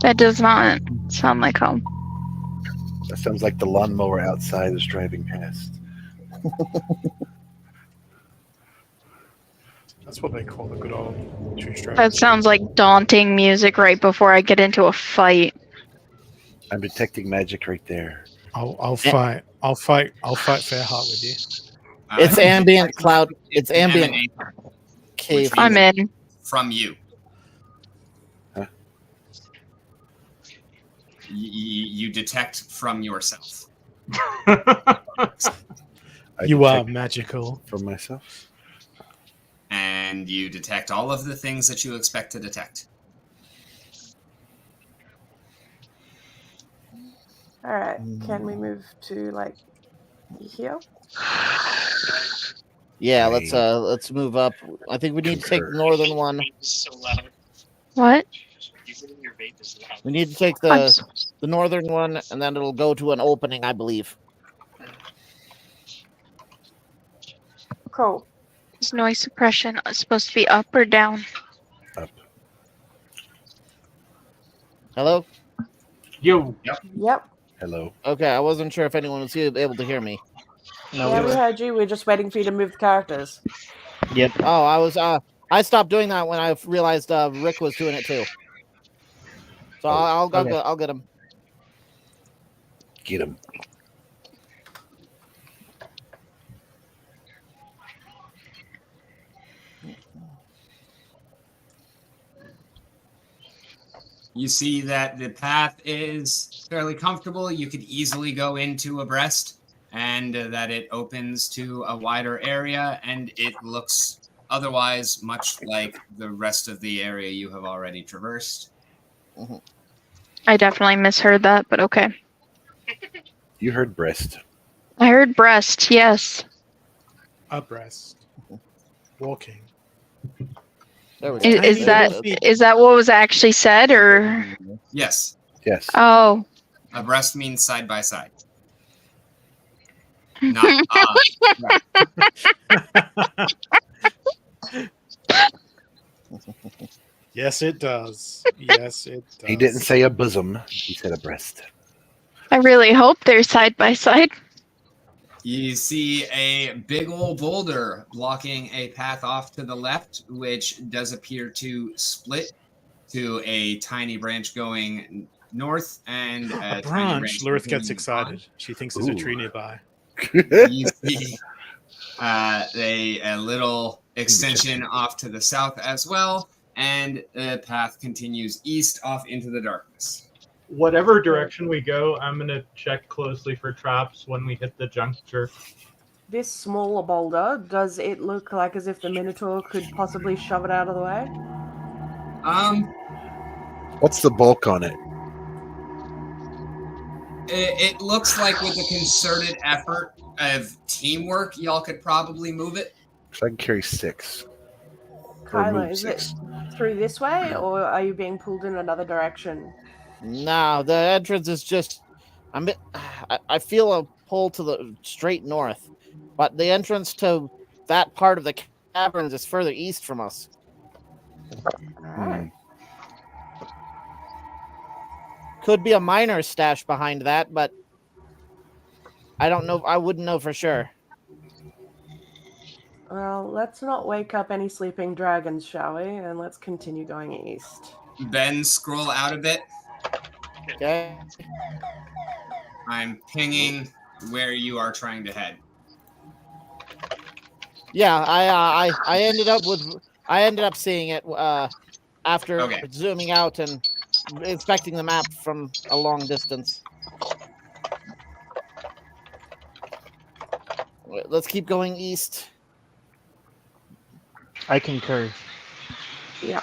[SPEAKER 7] That does not sound like home.
[SPEAKER 4] That sounds like the lawnmower outside is driving past.
[SPEAKER 2] That's what they call the good old two strokes.
[SPEAKER 7] That sounds like daunting music right before I get into a fight.
[SPEAKER 4] I'm detecting magic right there.
[SPEAKER 2] I'll fight. I'll fight Fairheart with you.
[SPEAKER 6] it's ambient cloud. It's ambient
[SPEAKER 3] Emanate
[SPEAKER 6] cave.
[SPEAKER 7] I'm in.
[SPEAKER 3] from you.
[SPEAKER 4] Huh?
[SPEAKER 3] You detect from yourself.
[SPEAKER 4] I
[SPEAKER 2] You are
[SPEAKER 4] detect
[SPEAKER 2] magical.
[SPEAKER 4] from myself.
[SPEAKER 3] And you detect all of the things that you expect to detect.
[SPEAKER 5] All right. Can we move to like here?
[SPEAKER 6] Yeah,
[SPEAKER 4] Right.
[SPEAKER 6] let's move up. I think we need to take the northern one.
[SPEAKER 7] What?
[SPEAKER 6] We need to take the northern one, and then it'll go to an opening, I believe.
[SPEAKER 5] Cool.
[SPEAKER 7] Is noise suppression supposed to be up or down?
[SPEAKER 4] Up.
[SPEAKER 6] Hello?
[SPEAKER 1] Yo.
[SPEAKER 5] Yep.
[SPEAKER 4] Hello.
[SPEAKER 6] Okay, I wasn't sure if anyone was able to hear me.
[SPEAKER 8] No,
[SPEAKER 5] Yeah,
[SPEAKER 8] we
[SPEAKER 5] we
[SPEAKER 8] were.
[SPEAKER 5] heard you. We're just waiting for you to move the characters.
[SPEAKER 8] Yep.
[SPEAKER 6] Oh, I stopped doing that when I realized Rick was doing it too. So I'll
[SPEAKER 8] okay.
[SPEAKER 6] I'll get him.
[SPEAKER 4] Get him.
[SPEAKER 3] You see that the path is fairly comfortable. You could easily go into abreast, and that it opens to a wider area, and it looks otherwise much like the rest of the area you have already traversed.
[SPEAKER 7] I definitely misheard that, but okay.
[SPEAKER 4] You heard breast.
[SPEAKER 7] I heard breast, yes.
[SPEAKER 2] abreast, walking.
[SPEAKER 6] There we go.
[SPEAKER 7] Is that what was actually said, or?
[SPEAKER 3] Yes.
[SPEAKER 4] Yes.
[SPEAKER 7] Oh.
[SPEAKER 3] Abreast means side by side. Not
[SPEAKER 2] Yes, it does. Yes, it does.
[SPEAKER 4] He didn't say a bosom. He said a breast.
[SPEAKER 7] I really hope they're side by side.
[SPEAKER 3] You see a big old boulder blocking a path off to the left, which does appear to split to a tiny branch going north and
[SPEAKER 2] a branch. Lurith gets excited. She thinks there's a tree nearby.
[SPEAKER 3] You see a little extension off to the south as well, and the path continues east off into the darkness.
[SPEAKER 1] Whatever direction we go, I'm going to check closely for traps when we hit the juncture.
[SPEAKER 5] This smaller boulder, does it look like as if the Minotaur could possibly shove it out of the way?
[SPEAKER 4] What's the bulk on it?
[SPEAKER 3] It looks like with a concerted effort of teamwork, y'all could probably move it.
[SPEAKER 4] So I can carry 6.
[SPEAKER 5] Kyla, is it through this way, or are you being pulled in another direction?
[SPEAKER 6] No, the entrance is just. I feel a pull to the straight north, but the entrance to that part of the caverns is further east from us.
[SPEAKER 5] Alright.
[SPEAKER 6] Could be a miner's stash behind that, but I don't know. I wouldn't know for sure.
[SPEAKER 5] Well, let's not wake up any sleeping dragons, shall we? And let's continue going east.
[SPEAKER 3] Ben, scroll out a bit.
[SPEAKER 6] Okay.
[SPEAKER 3] I'm pinging where you are trying to head.
[SPEAKER 6] Yeah, I ended up seeing it after zooming out and inspecting the map from a long distance. Let's keep going east.
[SPEAKER 8] I concur.
[SPEAKER 5] Yeah.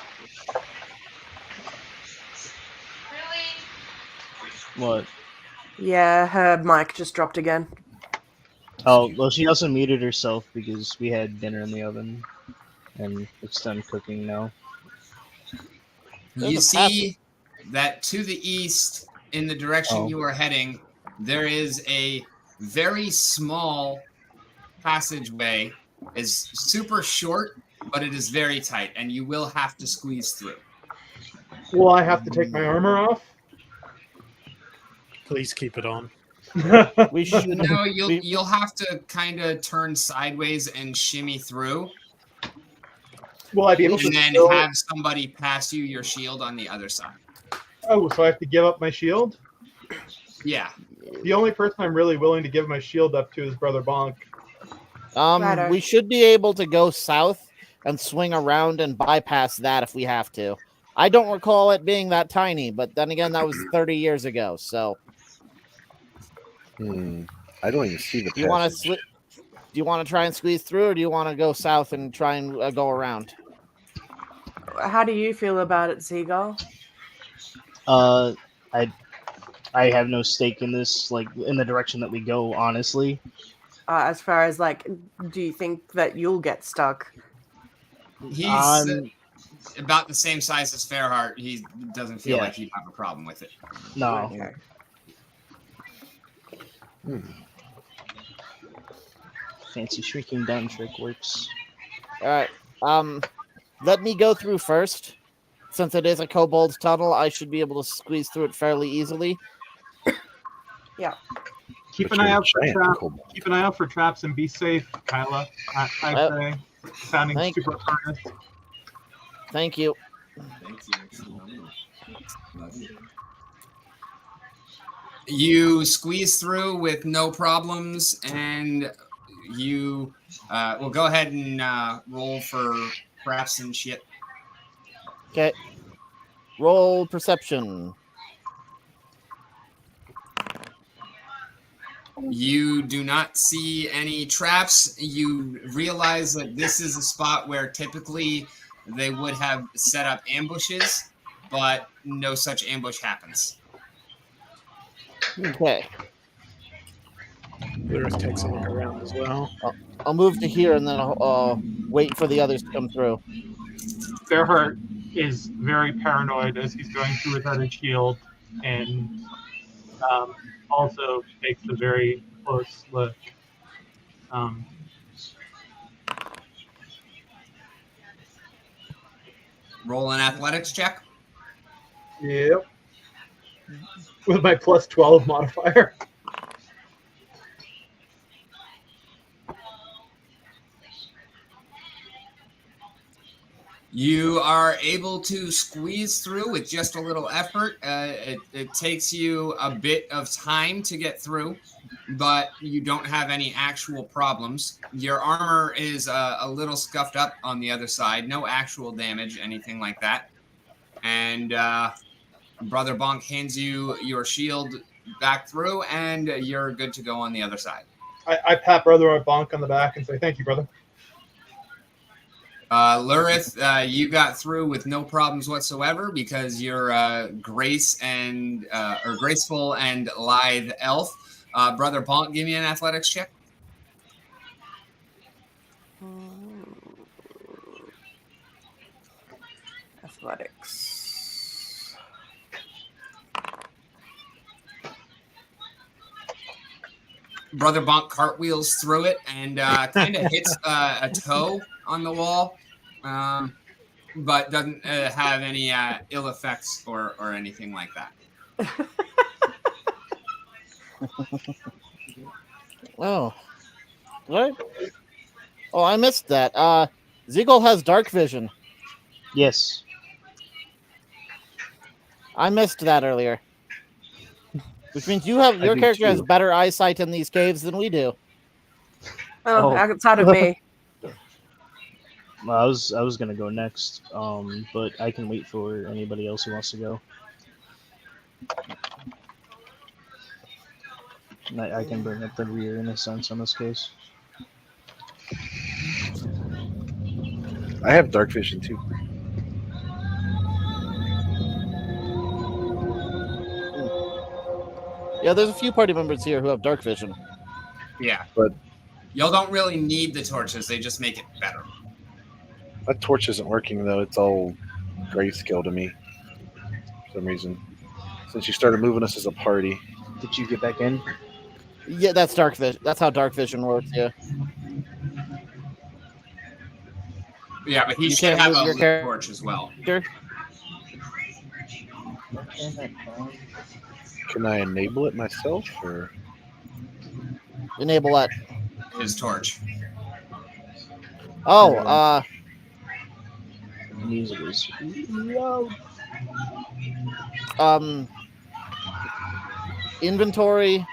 [SPEAKER 8] What?
[SPEAKER 5] Yeah, her mic just dropped again.
[SPEAKER 8] Oh, well, she also muted herself because we had dinner in the oven, and it's done cooking now.
[SPEAKER 3] You see that to the east, in the direction you are heading, there is a very small passageway. It's super short, but it is very tight, and you will have to squeeze through.
[SPEAKER 1] Will I have to take my armor off?
[SPEAKER 2] Please keep it on.
[SPEAKER 6] We should.
[SPEAKER 3] No, you'll have to kind of turn sideways and shimmy through.
[SPEAKER 1] Will I be able to
[SPEAKER 3] and then
[SPEAKER 1] still...
[SPEAKER 3] have somebody pass you your shield on the other side?
[SPEAKER 1] Oh, so I have to give up my shield?
[SPEAKER 3] Yeah.
[SPEAKER 1] The only person I'm really willing to give my shield up to is Brother Bonk.
[SPEAKER 6] We should be able to go south and swing around and bypass that if we have to. I don't recall it being that tiny, but then again, that was 30 years ago. So,
[SPEAKER 4] I don't even see the.
[SPEAKER 6] Do you want to try and squeeze through, or do you want to go south and try and go around?
[SPEAKER 5] How do you feel about it, Seagull?
[SPEAKER 8] I have no stake in this, like in the direction that we go. Honestly,
[SPEAKER 5] as far as like, do you think that you'll get stuck?
[SPEAKER 3] He's about the same size as Fairheart. He doesn't feel like he'd have a problem with it.
[SPEAKER 8] No.
[SPEAKER 5] Okay.
[SPEAKER 8] Fancy shrinking down trick works.
[SPEAKER 6] All right. Let me go through first. Since it is a kobold tunnel, I should be able to squeeze through it fairly easily.
[SPEAKER 5] Yeah.
[SPEAKER 1] Keep an eye out for traps. Keep an eye out for traps and be safe, Kyla. I say, sounding super earnest.
[SPEAKER 6] Thank you.
[SPEAKER 3] You squeeze through with no problems, and you will go ahead and roll for traps and shit.
[SPEAKER 6] Okay. Roll perception.
[SPEAKER 3] You do not see any traps. You realize that this is a spot where typically they would have set up ambushes, but no such ambush happens.
[SPEAKER 6] Okay.
[SPEAKER 2] Lurith takes a look around as well.
[SPEAKER 6] I'll move to here and then I'll wait for the others to come through.
[SPEAKER 1] Bearheart is very paranoid as he's going through without a shield, and also takes a very close look.
[SPEAKER 3] Roll an athletics check.
[SPEAKER 1] Yep. With my plus 12 modifier.
[SPEAKER 3] You are able to squeeze through with just a little effort. It takes you a bit of time to get through, but you don't have any actual problems. Your armor is a little scuffed up on the other side. No actual damage, anything like that. And Brother Bonk hands you your shield back through, and you're good to go on the other side.
[SPEAKER 1] I pat Brother Bonk on the back and say, "Thank you, brother."
[SPEAKER 3] Lurith, you got through with no problems whatsoever because you're graceful and lithe elf. Brother Bonk, give me an athletics check.
[SPEAKER 5] Athletics.
[SPEAKER 3] Brother Bonk cartwheels through it and kind of hits a toe on the wall, but doesn't have any ill effects or anything like that.
[SPEAKER 6] Oh. What? Oh, I missed that. Zeagle has dark vision.
[SPEAKER 8] Yes.
[SPEAKER 6] I missed that earlier. Which means your character has better eyesight in these caves than we do.
[SPEAKER 5] Oh, outside of me.
[SPEAKER 8] Well, I was gonna go next, but I can wait for anybody else who wants to go. I can bring up the rear in a sense on this case.
[SPEAKER 4] I have dark vision too.
[SPEAKER 6] Yeah, there's a few party members here who have dark vision.
[SPEAKER 3] Yeah,
[SPEAKER 4] but
[SPEAKER 3] y'all don't really need the torches; they just make it better.
[SPEAKER 4] That torch isn't working though. It's all grayscale to me for some reason. Since you started moving us as a party.
[SPEAKER 8] Did you get back in?
[SPEAKER 6] Yeah, that's dark vision. That's how dark vision works. Yeah.
[SPEAKER 3] Yeah, but he
[SPEAKER 6] You
[SPEAKER 3] should
[SPEAKER 6] can't
[SPEAKER 3] have
[SPEAKER 6] move
[SPEAKER 3] a
[SPEAKER 6] your
[SPEAKER 3] lit torch as well.
[SPEAKER 6] Sure.
[SPEAKER 4] Can I enable it myself or
[SPEAKER 6] Enable what?
[SPEAKER 3] His torch.
[SPEAKER 6] Oh,
[SPEAKER 8] Music is
[SPEAKER 6] inventory,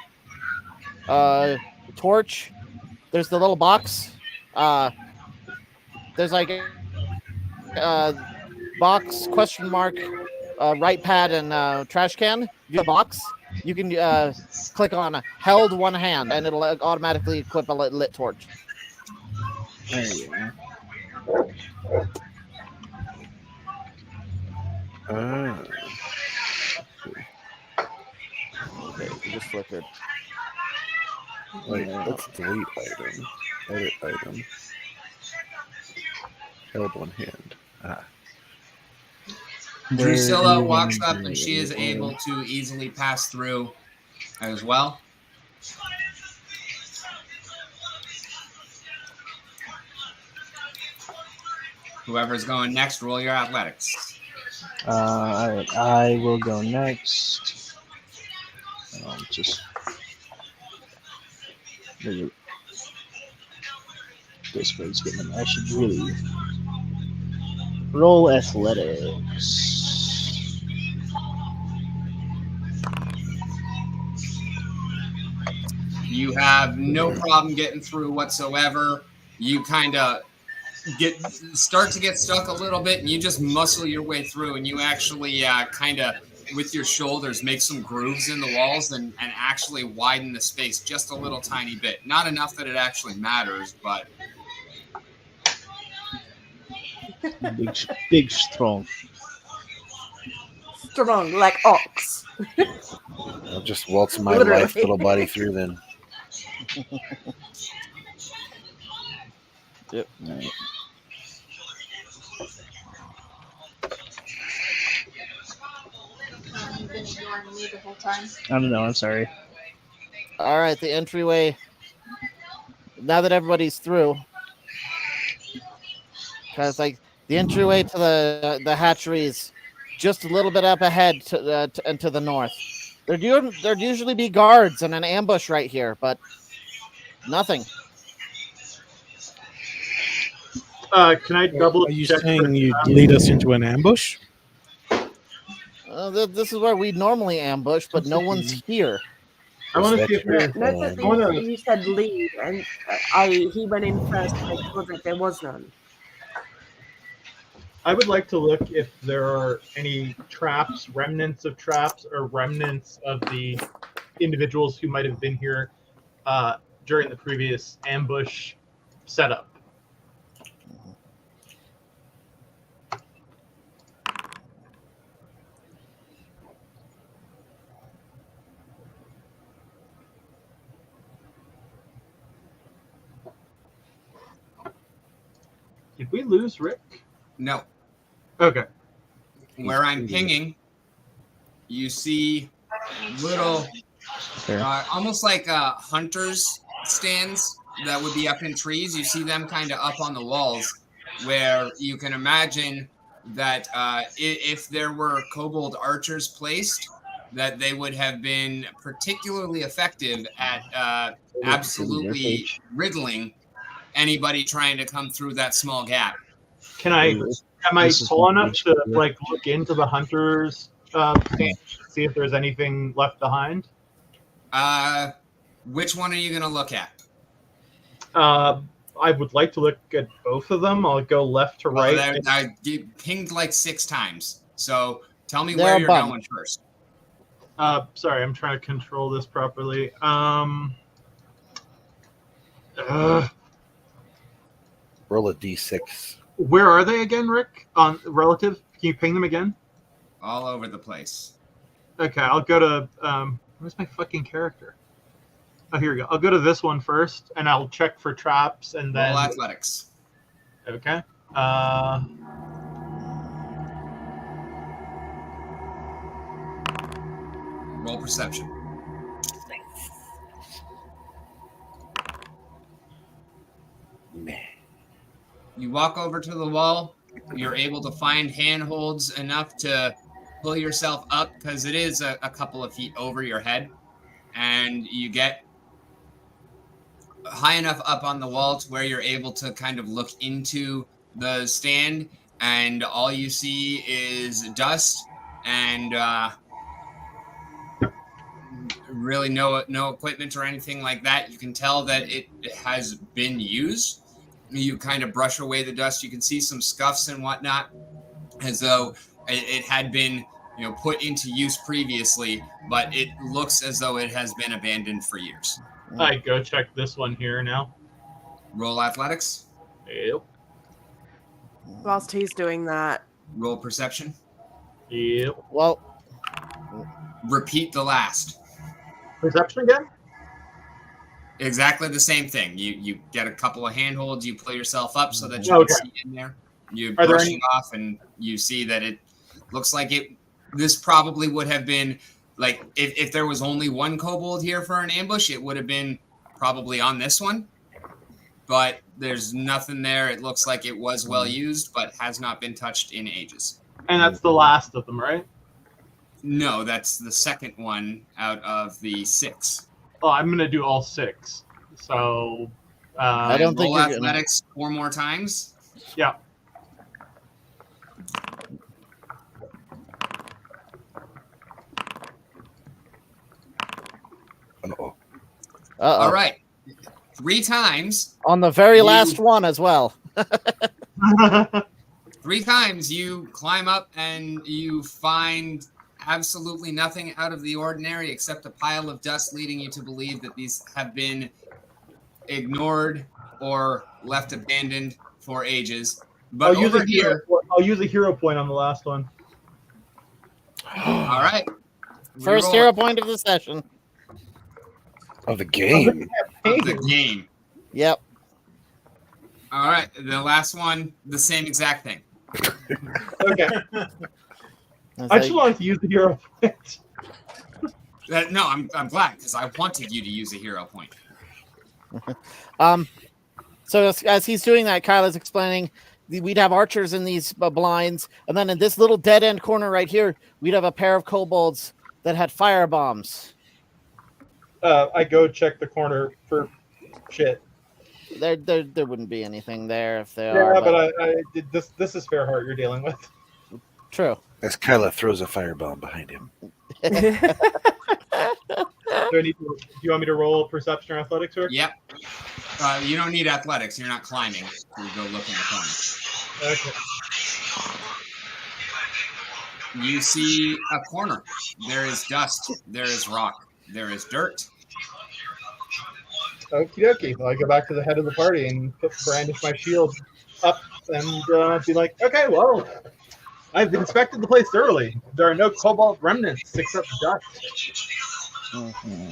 [SPEAKER 6] torch. There's the little box. There's like box, question mark, right pad, and trash can. You have a box. You can click on held one hand, and it'll automatically equip a lit torch.
[SPEAKER 8] there you go.
[SPEAKER 6] Okay, it just flickered.
[SPEAKER 4] Wait, let's delete item. Edit item. Held one hand.
[SPEAKER 3] Drusilla walks up and she is able to easily pass through as well. Whoever's going next, roll your athletics.
[SPEAKER 8] Alright, I will go next. Just maybe this play's getting. I should really roll athletics.
[SPEAKER 3] You have no problem getting through whatsoever. You kind of start to get stuck a little bit, and you just muscle your way through, and you actually kind of with your shoulders make some grooves in the walls and actually widen the space just a little tiny bit. Not enough that it actually matters, but
[SPEAKER 8] Big, strong.
[SPEAKER 5] Strong like ox.
[SPEAKER 4] I'll just waltz my
[SPEAKER 5] Literally.
[SPEAKER 4] life little body through then.
[SPEAKER 6] Yep.
[SPEAKER 7] You've been ignoring me the whole time.
[SPEAKER 8] I don't know. I'm sorry.
[SPEAKER 6] All right, the entryway. Now that everybody's through, because like the entryway to the hatcheries, just a little bit up ahead and to the north. There'd usually be guards and an ambush right here, but nothing.
[SPEAKER 1] Can I double
[SPEAKER 2] Are you
[SPEAKER 1] check?
[SPEAKER 2] saying you'd lead us into an ambush?
[SPEAKER 6] This is where we normally ambush, but no one's here.
[SPEAKER 1] I want to see if there's.
[SPEAKER 5] Note that
[SPEAKER 1] I wanna-
[SPEAKER 5] you said lead, and he went in first to make sure that there was none.
[SPEAKER 1] I would like to look if there are any traps, remnants of traps, or remnants of the individuals who might have been here during the previous ambush setup. Did we lose Rick?
[SPEAKER 3] No.
[SPEAKER 1] Okay.
[SPEAKER 3] Where I'm pinging, you see little, almost like hunters stands that would be up in trees. You see them kind of up on the walls, where you can imagine that if there were kobold archers placed, that they would have been particularly effective at absolutely riddling anybody trying to come through that small gap.
[SPEAKER 1] Am I tall enough to like look into the hunters stand to see if there's anything left behind?
[SPEAKER 3] Which one are you going to look at?
[SPEAKER 1] I would like to look at both of them. I'll go left to right.
[SPEAKER 3] I pinged like 6 times. So tell me
[SPEAKER 6] They're
[SPEAKER 3] where you're
[SPEAKER 6] above.
[SPEAKER 3] going first.
[SPEAKER 1] Sorry, I'm trying to control this properly.
[SPEAKER 4] Roll a d6.
[SPEAKER 1] Where are they again, Rick? On relative? Can you ping them again?
[SPEAKER 3] All over the place.
[SPEAKER 1] Okay, I'll go to where's my fucking character? Oh, here we go. I'll go to this one first, and I'll check for traps, and then
[SPEAKER 3] Roll athletics.
[SPEAKER 1] okay.
[SPEAKER 3] Roll perception. You walk over to the wall. You're able to find handholds enough to pull yourself up because it is a couple of feet over your head. And you get high enough up on the wall to where you're able to kind of look into the stand. And all you see is dust and really no equipment or anything like that. You can tell that it has been used. You kind of brush away the dust. You can see some scuffs and whatnot, as though it had been, put into use previously, but it looks as though it has been abandoned for years.
[SPEAKER 1] I go check this one here now.
[SPEAKER 3] Roll athletics.
[SPEAKER 1] Yep.
[SPEAKER 5] Whilst he's doing that,
[SPEAKER 3] Roll perception.
[SPEAKER 1] Yep.
[SPEAKER 6] Well,
[SPEAKER 3] Repeat the last.
[SPEAKER 1] Perception again?
[SPEAKER 3] Exactly the same thing. You get a couple of handholds, you pull yourself up so that you
[SPEAKER 1] Okay.
[SPEAKER 3] can see in there. You
[SPEAKER 1] Are there
[SPEAKER 3] brush
[SPEAKER 1] any-
[SPEAKER 3] it off, and you see that it looks like it. This probably would have been like if there was only one kobold here for an ambush, it would have been probably on this one. But there's nothing there. It looks like it was well used, but has not been touched in ages.
[SPEAKER 1] And that's the last of them, right?
[SPEAKER 3] No, that's the second one out of the 6.
[SPEAKER 1] Oh, I'm gonna do all 6. So
[SPEAKER 6] I don't think
[SPEAKER 3] roll
[SPEAKER 6] you're gonna-
[SPEAKER 3] athletics 4 more times.
[SPEAKER 1] yeah.
[SPEAKER 4] Uh-oh.
[SPEAKER 3] All right. 3 times.
[SPEAKER 6] On the very last one as well.
[SPEAKER 3] 3 times you climb up and you find absolutely nothing out of the ordinary except a pile of dust, leading you to believe that these have been ignored or left abandoned for ages. But
[SPEAKER 1] I'll use
[SPEAKER 3] over here,
[SPEAKER 1] I'll use a hero point on the last one.
[SPEAKER 3] all right.
[SPEAKER 6] First
[SPEAKER 3] Reroll.
[SPEAKER 6] hero point of the session.
[SPEAKER 4] Of the game.
[SPEAKER 3] of the game.
[SPEAKER 6] Yep.
[SPEAKER 3] All right, the last one, the same exact thing.
[SPEAKER 1] Okay.
[SPEAKER 6] It's
[SPEAKER 1] I just
[SPEAKER 6] like-
[SPEAKER 1] wanted to use the hero point.
[SPEAKER 3] No, I'm glad because I wanted you to use a hero point.
[SPEAKER 6] So as he's doing that, Kyle is explaining we'd have archers in these blinds, and then in this little dead end corner right here, we'd have a pair of kobolds that had fire bombs.
[SPEAKER 1] I go check the corner for shit.
[SPEAKER 6] There wouldn't be anything there if they
[SPEAKER 1] Yeah,
[SPEAKER 6] are.
[SPEAKER 1] but this is Fairheart you're dealing with.
[SPEAKER 6] True.
[SPEAKER 4] As Kyla throws a firebomb behind him.
[SPEAKER 1] Do you want me to roll perception or athletics here?
[SPEAKER 3] Yep. You don't need athletics. You're not climbing. So you go look in the corner.
[SPEAKER 1] Okay.
[SPEAKER 3] You see a corner. There is dust. There is rock. There is dirt.
[SPEAKER 1] Okie dokie. Well, I go back to the head of the party and brandish my shield up and be like, okay, well, I've inspected the place thoroughly. There are no cobalt remnants except dust.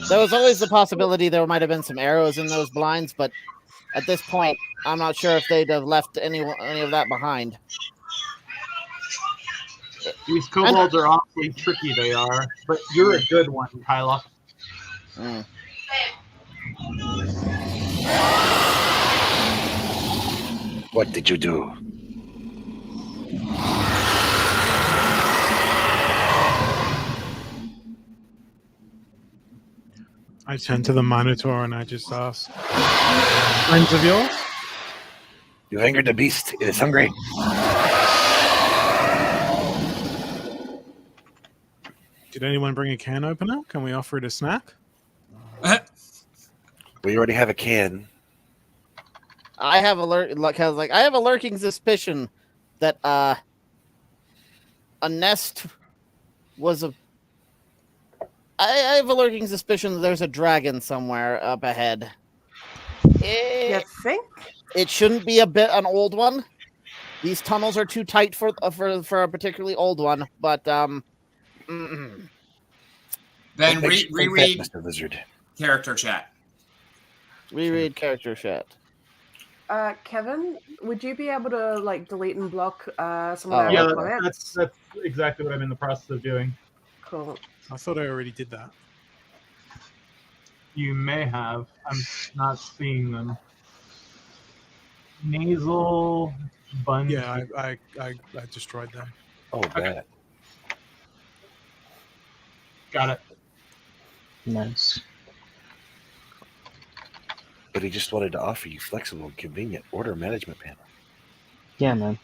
[SPEAKER 6] There was always the possibility there might have been some arrows in those blinds, but at this point, I'm not sure if they'd have left any of that behind.
[SPEAKER 1] These kobolds are awfully tricky, they are. But you're a good one, Kyla.
[SPEAKER 6] Mm.
[SPEAKER 4] What did you do?
[SPEAKER 2] I turn to the Minotaur and I just ask, friends of yours?
[SPEAKER 4] You angered the beast. It is hungry.
[SPEAKER 2] Did anyone bring a can opener? Can we offer it a snack?
[SPEAKER 4] We already have a can.
[SPEAKER 6] I have a lurking suspicion that a nest was a. I have a lurking suspicion that there's a dragon somewhere up ahead.
[SPEAKER 5] You think?
[SPEAKER 6] It shouldn't be an old one. These tunnels are too tight for a particularly old one. But
[SPEAKER 3] Then reread
[SPEAKER 4] Mr. Lizard.
[SPEAKER 3] character chat.
[SPEAKER 6] Reread character chat.
[SPEAKER 5] Kevin, would you be able to delete and block some
[SPEAKER 6] Oh,
[SPEAKER 5] of
[SPEAKER 1] Yeah,
[SPEAKER 5] their comments?
[SPEAKER 1] that's exactly what I'm in the process of doing.
[SPEAKER 5] Cool.
[SPEAKER 2] I thought I already did that.
[SPEAKER 1] You may have. I'm not seeing them. Nasal bun.
[SPEAKER 2] Yeah, I destroyed them.
[SPEAKER 4] Oh, bad.
[SPEAKER 1] Got it.
[SPEAKER 8] Nice.
[SPEAKER 4] But he just wanted to offer you flexible and convenient order management panel.
[SPEAKER 8] Yeah, man.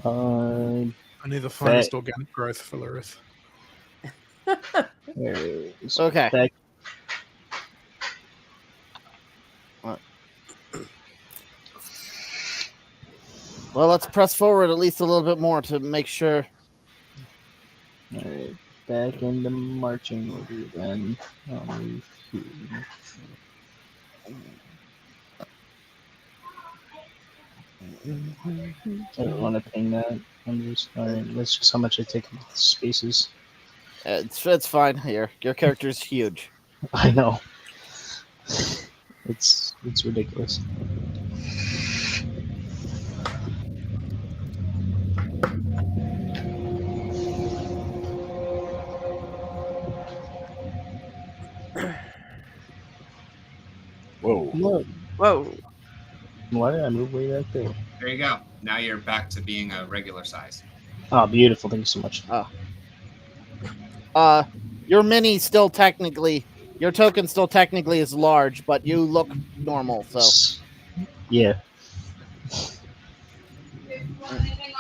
[SPEAKER 2] I need the finest organic growth for Lurith.
[SPEAKER 6] Okay.
[SPEAKER 8] Back.
[SPEAKER 6] Well, let's press forward at least a little bit more to make sure.
[SPEAKER 8] Alright, back in the marching order then. I don't want to ping that. Alright, that's just how much I take up the spaces.
[SPEAKER 6] It's fine. Your character's huge.
[SPEAKER 8] I know. It's ridiculous.
[SPEAKER 4] Whoa.
[SPEAKER 8] Look,
[SPEAKER 5] Whoa.
[SPEAKER 8] why did I move way back there?
[SPEAKER 3] There you go. Now you're back to being a regular size.
[SPEAKER 8] Oh, beautiful. Thank you so much.
[SPEAKER 6] Your mini still technically, your token still technically is large, but you look normal. So
[SPEAKER 8] Yeah.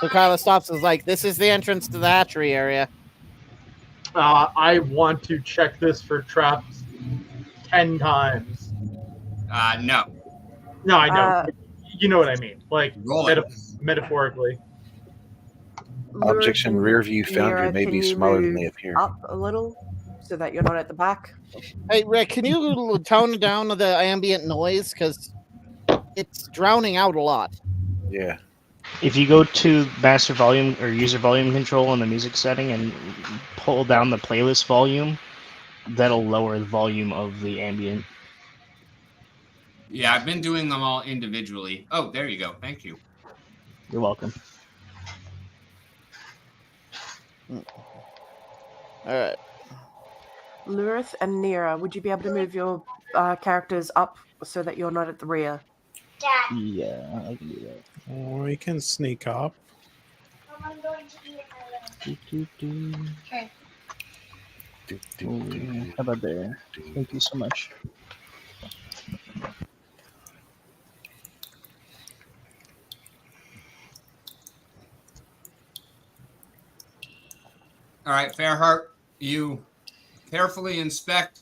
[SPEAKER 6] Kyla stops and is like, "This is the entrance to the hatchery area."
[SPEAKER 1] I want to check this for traps 10 times.
[SPEAKER 3] No.
[SPEAKER 1] No, I know. You know what I mean. Like,
[SPEAKER 3] Roll it.
[SPEAKER 1] metaphorically.
[SPEAKER 4] Objects in rear view
[SPEAKER 5] Mira,
[SPEAKER 4] foundry may
[SPEAKER 5] can
[SPEAKER 4] be
[SPEAKER 5] you
[SPEAKER 4] smaller than
[SPEAKER 5] move
[SPEAKER 4] they appear.
[SPEAKER 5] up a little so that you're not at the back?
[SPEAKER 6] Hey Rick, can you tone down the ambient noise because it's drowning out a lot?
[SPEAKER 4] Yeah.
[SPEAKER 8] If you go to master volume or user volume control in the music setting and pull down the playlist volume, that'll lower the volume of the ambient.
[SPEAKER 3] Yeah, I've been doing them all individually. Oh, there you go. Thank you.
[SPEAKER 8] You're welcome.
[SPEAKER 6] All right.
[SPEAKER 5] Lurith and Nira, would you be able to move your characters up so that you're not at the rear?
[SPEAKER 8] Yeah, I can do that.
[SPEAKER 2] We can sneak up.
[SPEAKER 7] Okay.
[SPEAKER 8] How about there? Thank you so much.
[SPEAKER 3] All right, Fairheart, you carefully inspect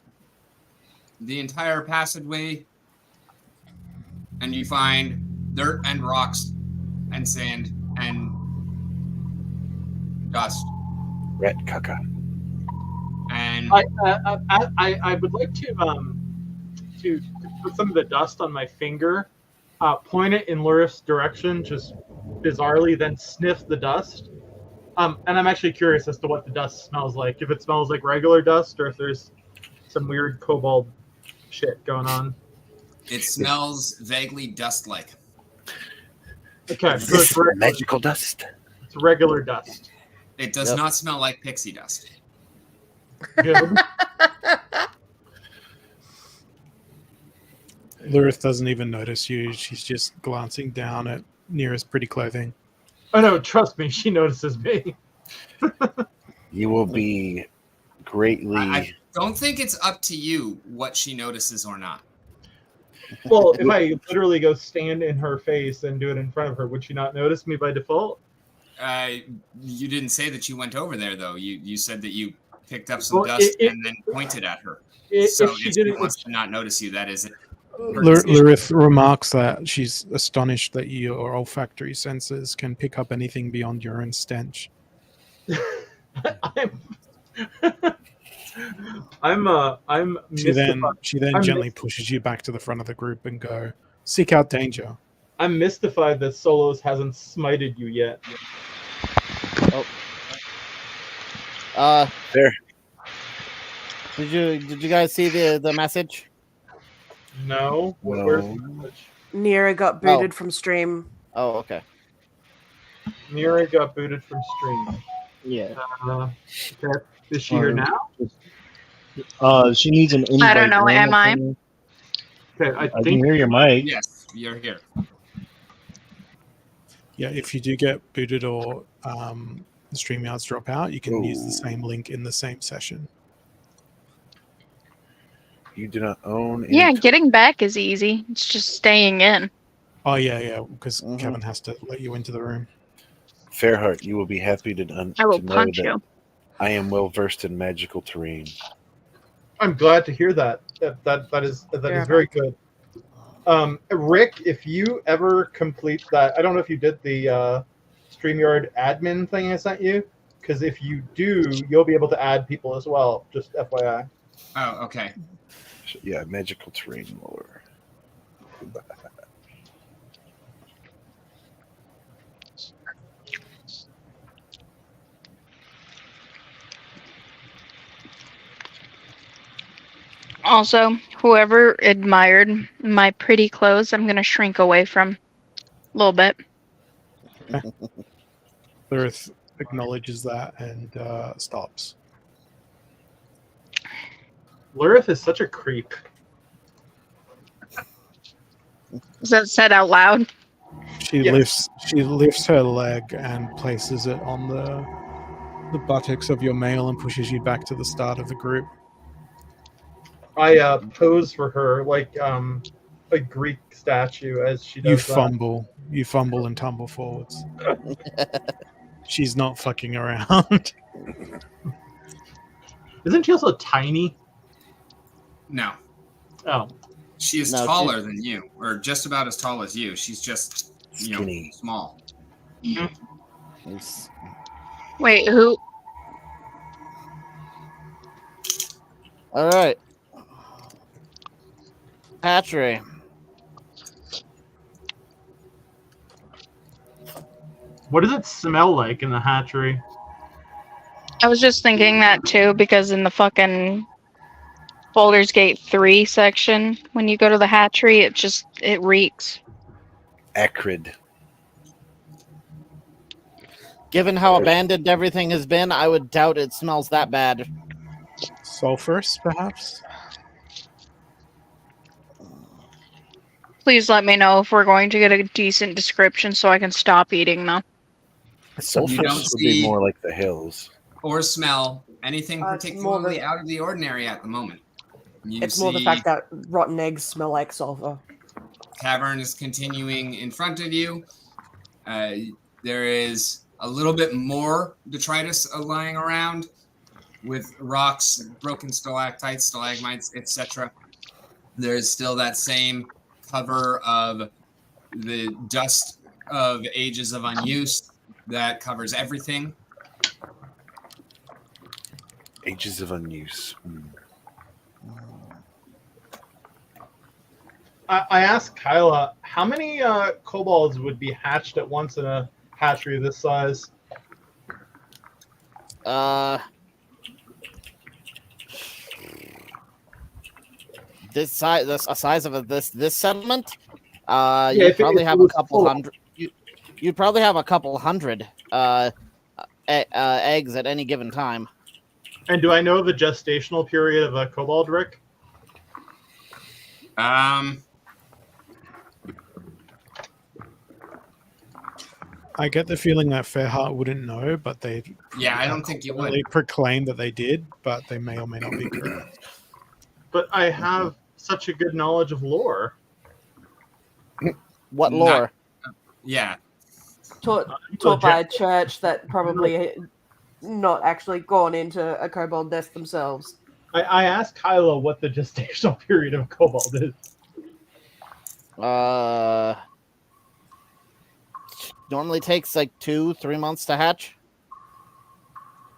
[SPEAKER 3] the entire passageway, and you find dirt and rocks and sand and dust.
[SPEAKER 4] Rat caca.
[SPEAKER 3] And
[SPEAKER 1] I would like to put some of the dust on my finger, point it in Lurith's direction, just bizarrely, then sniff the dust. And I'm actually curious as to what the dust smells like. If it smells like regular dust, or if there's some weird kobold shit going on.
[SPEAKER 3] it smells vaguely dust-like.
[SPEAKER 1] Okay, so it's regular,
[SPEAKER 4] Magical dust.
[SPEAKER 1] it's regular dust.
[SPEAKER 3] It does
[SPEAKER 6] Yep.
[SPEAKER 3] not smell like pixie dust.
[SPEAKER 1] Good.
[SPEAKER 2] Lurith doesn't even notice you. She's just glancing down at Nearest pretty clothing.
[SPEAKER 1] Oh no, trust me, she notices me.
[SPEAKER 4] You will be greatly.
[SPEAKER 3] I don't think it's up to you what she notices or not.
[SPEAKER 1] Well, if I literally go stand in her face and do it in front of her, would she not notice me by default?
[SPEAKER 3] You didn't say that you went over there, though. You said that you picked up some
[SPEAKER 1] Well,
[SPEAKER 3] dust and then pointed at her. So
[SPEAKER 1] If she
[SPEAKER 3] if she
[SPEAKER 1] didn't,
[SPEAKER 3] wants to not notice you, that is it.
[SPEAKER 2] Lurith remarks that she's astonished that your olfactory senses can pick up anything beyond your own stench.
[SPEAKER 1] I'm
[SPEAKER 2] She then
[SPEAKER 1] mystified. I'm
[SPEAKER 2] gently pushes you back to the front of the group and go, seek out danger.
[SPEAKER 1] I'm mystified that Solos hasn't smited you yet.
[SPEAKER 4] There.
[SPEAKER 6] Did you guys see the message?
[SPEAKER 1] No.
[SPEAKER 4] No.
[SPEAKER 1] Where's the message?
[SPEAKER 5] Nira got booted from stream.
[SPEAKER 6] Oh, okay.
[SPEAKER 1] Mira got booted from stream.
[SPEAKER 8] Yeah.
[SPEAKER 1] Okay. Is she here now?
[SPEAKER 8] She needs an invite.
[SPEAKER 7] I don't know,
[SPEAKER 8] room,
[SPEAKER 7] am I?
[SPEAKER 8] think.
[SPEAKER 1] Okay, I
[SPEAKER 8] I can
[SPEAKER 1] think
[SPEAKER 8] hear your mic.
[SPEAKER 3] Yes, you're here.
[SPEAKER 2] Yeah, if you do get booted or the StreamYards drop out, you can use the same link in the same session.
[SPEAKER 4] You do not own. any
[SPEAKER 7] Yeah, getting back is easy. It's just staying in.
[SPEAKER 2] Oh, yeah, because
[SPEAKER 6] Mhm.
[SPEAKER 2] Kevin has to let you into the room.
[SPEAKER 4] Fairheart, you will be happy to
[SPEAKER 7] I will
[SPEAKER 4] to know
[SPEAKER 7] punch
[SPEAKER 4] that
[SPEAKER 7] you.
[SPEAKER 4] I am well versed in magical terrain.
[SPEAKER 1] I'm glad to hear that. That is very good. Rick, if you ever complete that, I don't know if you did the StreamYard admin thing I sent you, because if you do, you'll be able to add people as well. Just FYI.
[SPEAKER 3] Oh, okay.
[SPEAKER 4] Yeah, magical terrain lore.
[SPEAKER 7] Also, whoever admired my pretty clothes, I'm going to shrink away from a little bit.
[SPEAKER 2] Lurith acknowledges that and stops.
[SPEAKER 1] Lurith is such a creep.
[SPEAKER 7] Is that said out loud?
[SPEAKER 2] She
[SPEAKER 1] Yes.
[SPEAKER 2] lifts her leg and places it on the buttocks of your mail and pushes you back to the start of the group.
[SPEAKER 1] I pose for her like a Greek statue as she does
[SPEAKER 2] You
[SPEAKER 1] that.
[SPEAKER 2] fumble and tumble forwards. She's not fucking around.
[SPEAKER 1] Isn't she also tiny?
[SPEAKER 3] No,
[SPEAKER 1] Oh,
[SPEAKER 3] she is
[SPEAKER 6] No,
[SPEAKER 3] taller than you, or just about as tall as you. She's just,
[SPEAKER 4] Skinny.
[SPEAKER 3] small.
[SPEAKER 6] It's-
[SPEAKER 7] Wait, who?
[SPEAKER 6] All right. Hatchery.
[SPEAKER 1] what does it smell like in the hatchery?
[SPEAKER 7] I was just thinking that too, because in the fucking Baldur's Gate 3 section. When you go to the hatchery, it reeks.
[SPEAKER 4] Acrid.
[SPEAKER 6] Given how abandoned everything has been, I would doubt it smells that bad.
[SPEAKER 2] Sulfurous, perhaps?
[SPEAKER 7] Please let me know if we're going to get a decent description so I can stop eating them.
[SPEAKER 6] Sulfurous.
[SPEAKER 3] You don't
[SPEAKER 4] Would be
[SPEAKER 3] see
[SPEAKER 4] more like the hills.
[SPEAKER 3] or smell anything
[SPEAKER 5] It's more
[SPEAKER 3] particularly
[SPEAKER 5] the-
[SPEAKER 3] out of the ordinary at the moment. You
[SPEAKER 5] It's more the
[SPEAKER 3] see
[SPEAKER 5] fact that rotten eggs smell like sulfur.
[SPEAKER 3] cavern is continuing in front of you. There is a little bit more detritus lying around with rocks, broken stalactites, stalagmites, etc. There's still that same cover of the dust of ages of unuse that covers everything.
[SPEAKER 4] Ages of unuse.
[SPEAKER 1] I asked Kyla, how many kobolds would be hatched at once in a hatchery this size?
[SPEAKER 6] This size, the size of this settlement,
[SPEAKER 1] if
[SPEAKER 6] you'd probably
[SPEAKER 1] it
[SPEAKER 6] have a
[SPEAKER 1] was
[SPEAKER 6] couple
[SPEAKER 1] full.
[SPEAKER 6] hundred. You'd probably have a couple hundred eggs at any given time.
[SPEAKER 1] And do I know the gestational period of a kobold, Rick?
[SPEAKER 2] I get the feeling that Fairheart wouldn't know, but they
[SPEAKER 3] Yeah, I don't think you would.
[SPEAKER 2] really proclaim that they did, but they may or may not be correct.
[SPEAKER 1] But I have such a good knowledge of lore.
[SPEAKER 6] What
[SPEAKER 3] Not-
[SPEAKER 6] lore?
[SPEAKER 3] Yeah.
[SPEAKER 5] Taught by a church that probably not actually gone into a kobold nest themselves.
[SPEAKER 1] I asked Kyla what the gestational period of a kobold is.
[SPEAKER 6] Normally takes like 2-3 months to hatch.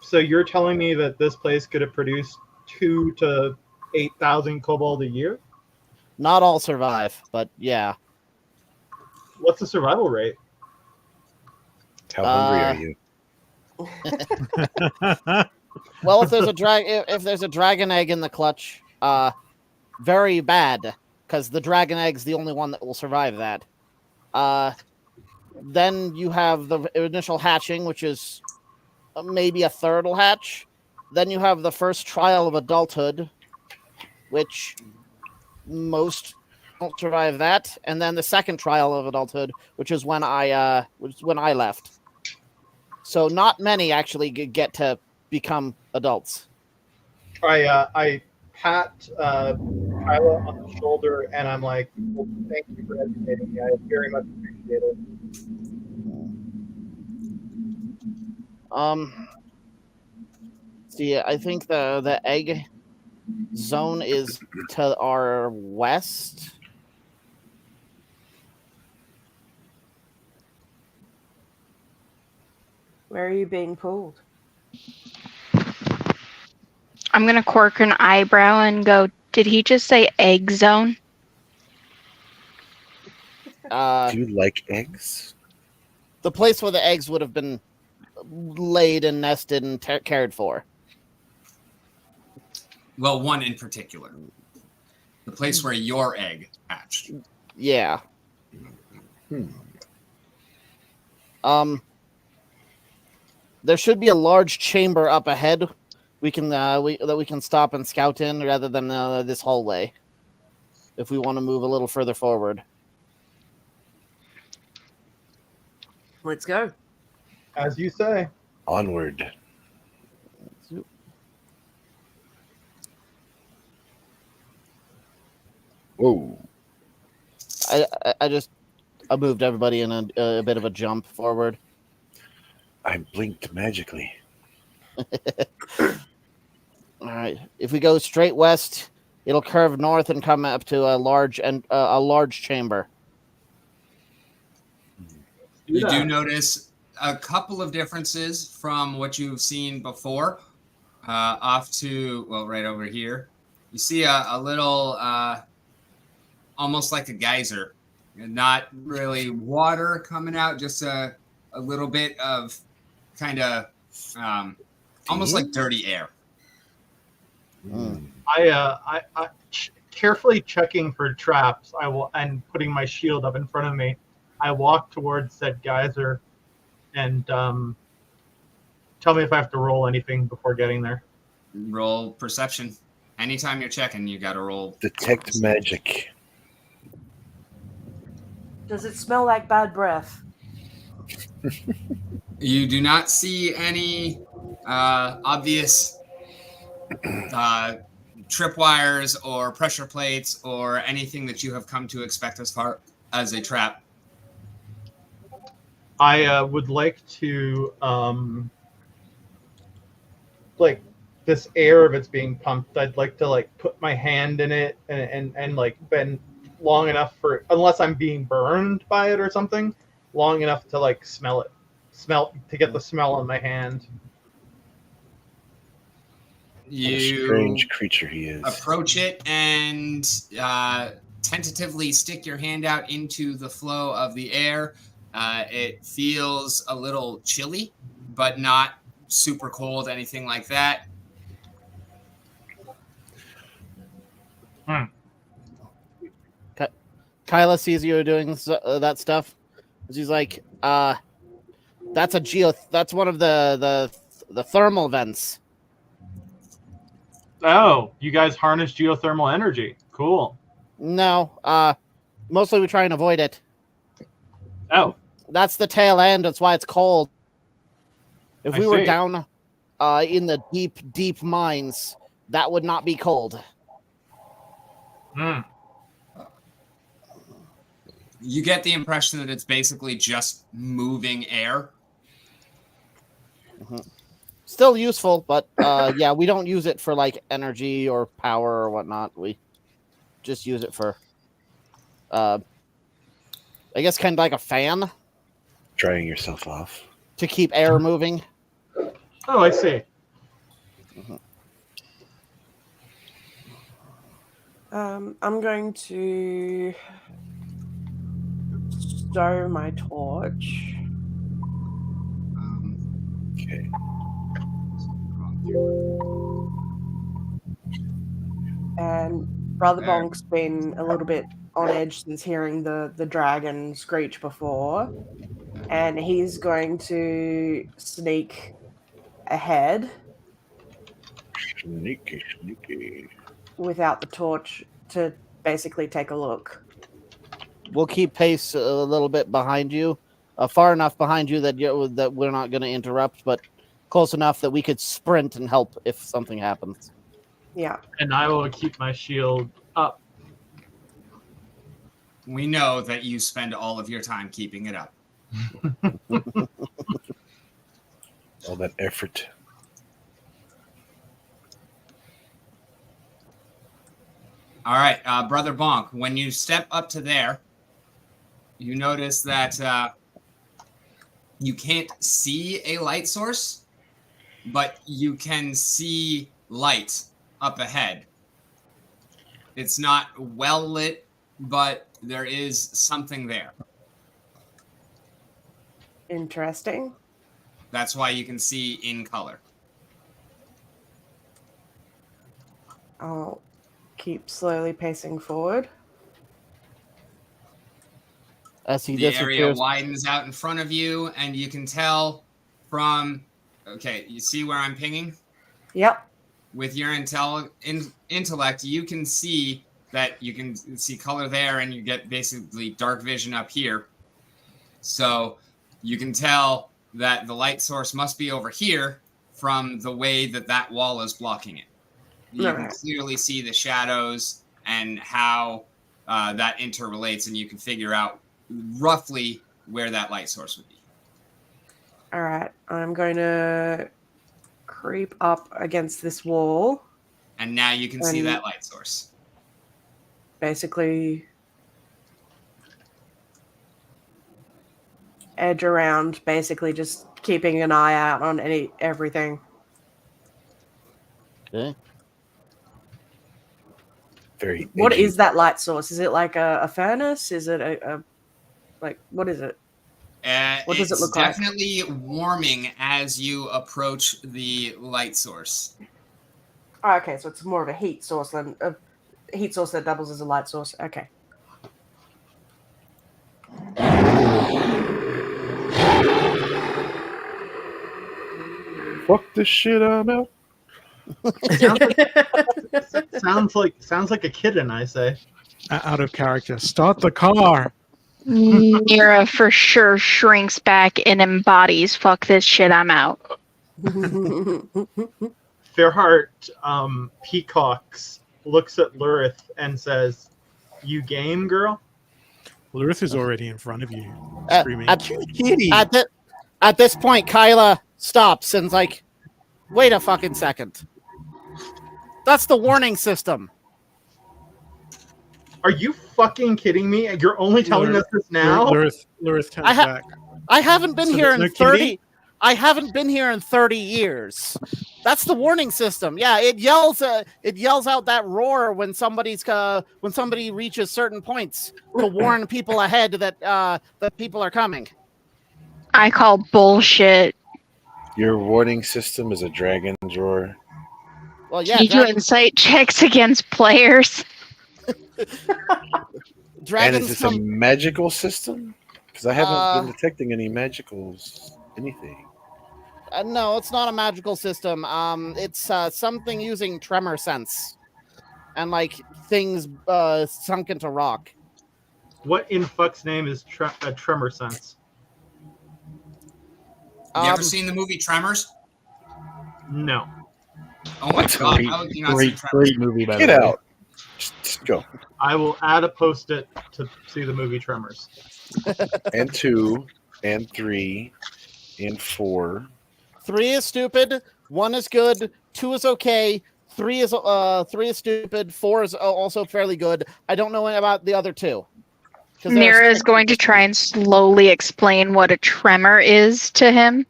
[SPEAKER 1] So you're telling me that this place could have produced 2,000 to 8,000 kobold a year?
[SPEAKER 6] Not all survive, but yeah.
[SPEAKER 1] What's the survival rate?
[SPEAKER 4] How hungry are you?
[SPEAKER 6] Well, if there's a dragon egg in the clutch, very bad, because the dragon egg's the only one that will survive that. Then you have the initial hatching, which is maybe a third will hatch. Then you have the first trial of adulthood, which most don't survive that, and then the second trial of adulthood, which is when I left. So not many actually get to become adults.
[SPEAKER 1] I pat Kyla on the shoulder and I'm like, well, thank you for educating me. I very much appreciate it.
[SPEAKER 6] See, I think the egg zone is to our west.
[SPEAKER 5] Where are you being pulled?
[SPEAKER 7] I'm going to quirk an eyebrow and go, did he just say egg zone?
[SPEAKER 4] Do you like eggs?
[SPEAKER 6] The place where the eggs would have been laid and nested and cared for.
[SPEAKER 3] Well, one in particular. The place where your egg hatched.
[SPEAKER 6] Yeah. There should be a large chamber up ahead. We can stop and scout in rather than this hallway. If we want to move a little further forward.
[SPEAKER 5] Let's go.
[SPEAKER 1] As you say.
[SPEAKER 4] Onward. Whoa.
[SPEAKER 6] I moved everybody in a bit of a jump forward.
[SPEAKER 4] I blinked magically.
[SPEAKER 6] All right. If we go straight west, it'll curve north and come up to a large chamber.
[SPEAKER 3] You do notice a couple of differences from what you've seen before. Off to, well, right over here. You see a little, almost like a geyser. Not really water coming out, just a little bit of kind of almost like dirty air.
[SPEAKER 6] Mm.
[SPEAKER 1] I carefully checking for traps. I will and putting my shield up in front of me. I walk towards said geyser, and tell me if I have to roll anything before getting there.
[SPEAKER 3] Roll perception. Anytime you're checking, you got to roll.
[SPEAKER 4] Detect magic.
[SPEAKER 5] Does it smell like bad breath?
[SPEAKER 3] You do not see any obvious tripwires or pressure plates or anything that you have come to expect as far as a trap.
[SPEAKER 1] I would like to like this air of it's being pumped. I'd like to like put my hand in it and like bend long enough for, unless I'm being burned by it or something, long enough to like smell to get the smell in my hand.
[SPEAKER 4] What a
[SPEAKER 3] You
[SPEAKER 4] strange creature he is.
[SPEAKER 3] approach it and tentatively stick your hand out into the flow of the air. It feels a little chilly, but not super cold, anything like that.
[SPEAKER 6] Kyla sees you doing that stuff. She's like, that's one of the thermal vents.
[SPEAKER 1] Oh, you guys harness geothermal energy. Cool.
[SPEAKER 6] No, mostly we try and avoid it.
[SPEAKER 1] Oh,
[SPEAKER 6] That's the tail end. That's why it's cold. If
[SPEAKER 1] I
[SPEAKER 6] we were
[SPEAKER 1] see.
[SPEAKER 6] down in the deep mines, that would not be cold.
[SPEAKER 1] hmm.
[SPEAKER 3] You get the impression that it's basically just moving air.
[SPEAKER 6] Still useful, but yeah, we don't use it for like energy or power or whatnot. We just use it for, I guess, kind of like a fan
[SPEAKER 4] Drying yourself off.
[SPEAKER 6] to keep air moving.
[SPEAKER 1] Oh, I see.
[SPEAKER 5] I'm going to stow my torch.
[SPEAKER 4] Okay.
[SPEAKER 5] And Brother
[SPEAKER 3] There.
[SPEAKER 5] Bonk's been a little bit on edge since hearing the dragon screech before. And he's going to sneak ahead
[SPEAKER 4] Sneaky.
[SPEAKER 6] without
[SPEAKER 5] the torch to basically take a look.
[SPEAKER 6] We'll keep pace a little bit behind you, far enough behind you that that we're not going to interrupt, but close enough that we could sprint and help if something happens.
[SPEAKER 5] Yeah.
[SPEAKER 1] And I will keep my shield up.
[SPEAKER 3] We know that you spend all of your time keeping it up.
[SPEAKER 4] All that effort.
[SPEAKER 3] All right, Brother Bonk, when you step up to there, you notice that you can't see a light source, but you can see light up ahead. It's not well lit, but there is something there.
[SPEAKER 5] Interesting.
[SPEAKER 3] That's why you can see in color.
[SPEAKER 5] I'll keep slowly pacing forward.
[SPEAKER 6] As he
[SPEAKER 3] The area
[SPEAKER 6] disappears,
[SPEAKER 3] widens out in front of you, and you can tell from, okay, you see where I'm pinging?
[SPEAKER 5] Yep.
[SPEAKER 3] With your intellect, you can see that you can see color there, and you get basically dark vision up here. So you can tell that the light source must be over here from the way that that wall is blocking it. You can
[SPEAKER 5] Alright.
[SPEAKER 3] clearly see the shadows and how that interrelates, and you can figure out roughly where that light source would be.
[SPEAKER 5] All right. I'm going to creep up against this wall.
[SPEAKER 3] And now you can see
[SPEAKER 5] And-
[SPEAKER 3] that light source.
[SPEAKER 5] Basically edge around, basically just keeping an eye out on everything.
[SPEAKER 6] okay.
[SPEAKER 4] Very.
[SPEAKER 5] What
[SPEAKER 4] edgy.
[SPEAKER 5] is that light source? Is it like a furnace? Is it a like, what is it? What does it
[SPEAKER 3] It's
[SPEAKER 5] look like?
[SPEAKER 3] definitely warming as you approach the light source.
[SPEAKER 5] Oh, okay, so it's more of a heat source than a heat source that doubles as a light source. Okay.
[SPEAKER 4] Fuck this shit, I'm out.
[SPEAKER 1] Sounds like a kid, and I say.
[SPEAKER 2] Out of character. Start the car.
[SPEAKER 7] Nira for sure shrinks back and embodies "fuck this shit, I'm out."
[SPEAKER 1] Fairheart peacocks, looks at Lurith and says, "You game, girl?"
[SPEAKER 2] Lurith is already in front of you,
[SPEAKER 6] Uh,
[SPEAKER 2] screaming,
[SPEAKER 6] at-
[SPEAKER 2] "Kitty!"
[SPEAKER 6] At this point, Kyla stops and's like, "Wait a fucking second. That's the warning system."
[SPEAKER 1] Are you fucking kidding me? You're only telling us this now?
[SPEAKER 2] Lurith turns back.
[SPEAKER 6] I haven't been
[SPEAKER 2] So
[SPEAKER 6] here
[SPEAKER 2] there's
[SPEAKER 6] in
[SPEAKER 2] no
[SPEAKER 6] 30.
[SPEAKER 2] kitty?
[SPEAKER 6] I haven't been here in 30 years. That's the warning system. Yeah, it yells out that roar when somebody reaches certain points to warn people ahead that people are coming.
[SPEAKER 7] I call bullshit.
[SPEAKER 4] Your warning system is a dragon's roar.
[SPEAKER 6] Well, yeah,
[SPEAKER 7] Can you do insight checks against players?
[SPEAKER 4] And
[SPEAKER 6] dragons
[SPEAKER 4] is this a
[SPEAKER 6] come.
[SPEAKER 4] magical system? Because I haven't been detecting any magicals, anything.
[SPEAKER 6] No, it's not a magical system. It's something using tremor sense, and like things sunk into rock.
[SPEAKER 1] What in fuck's name is a tremor sense?
[SPEAKER 3] You ever seen the movie Tremors?
[SPEAKER 1] No.
[SPEAKER 3] Oh my god! How have you not seen Tremors?
[SPEAKER 8] Great movie, by
[SPEAKER 4] Get
[SPEAKER 8] the way.
[SPEAKER 4] out. Just go.
[SPEAKER 1] I will add a post-it to see the movie Tremors.
[SPEAKER 4] And 2, and 3, and 4.
[SPEAKER 6] 3 is stupid. 1 is good. 2 is okay. 3 is stupid. 4 is also fairly good. I don't know about the other 2.
[SPEAKER 7] Nira is going to try and slowly explain what a tremor is to him.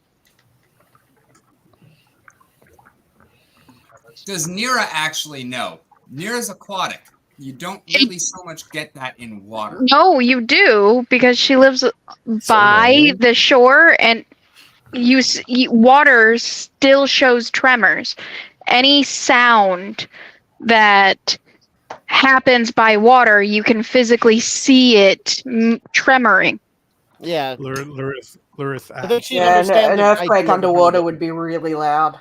[SPEAKER 3] Does Nira actually know? Nira's aquatic. You don't really so much get that in water.
[SPEAKER 7] No, you do, because she lives by the shore, and water still shows tremors. Any sound that happens by water, you can physically see it tremoring.
[SPEAKER 6] Yeah.
[SPEAKER 2] Lurith
[SPEAKER 6] I think
[SPEAKER 2] adds,
[SPEAKER 6] she'd
[SPEAKER 5] Yeah,
[SPEAKER 6] understand
[SPEAKER 5] an
[SPEAKER 6] the
[SPEAKER 5] earthquake
[SPEAKER 6] idea
[SPEAKER 5] underwater
[SPEAKER 6] behind
[SPEAKER 5] would be really loud.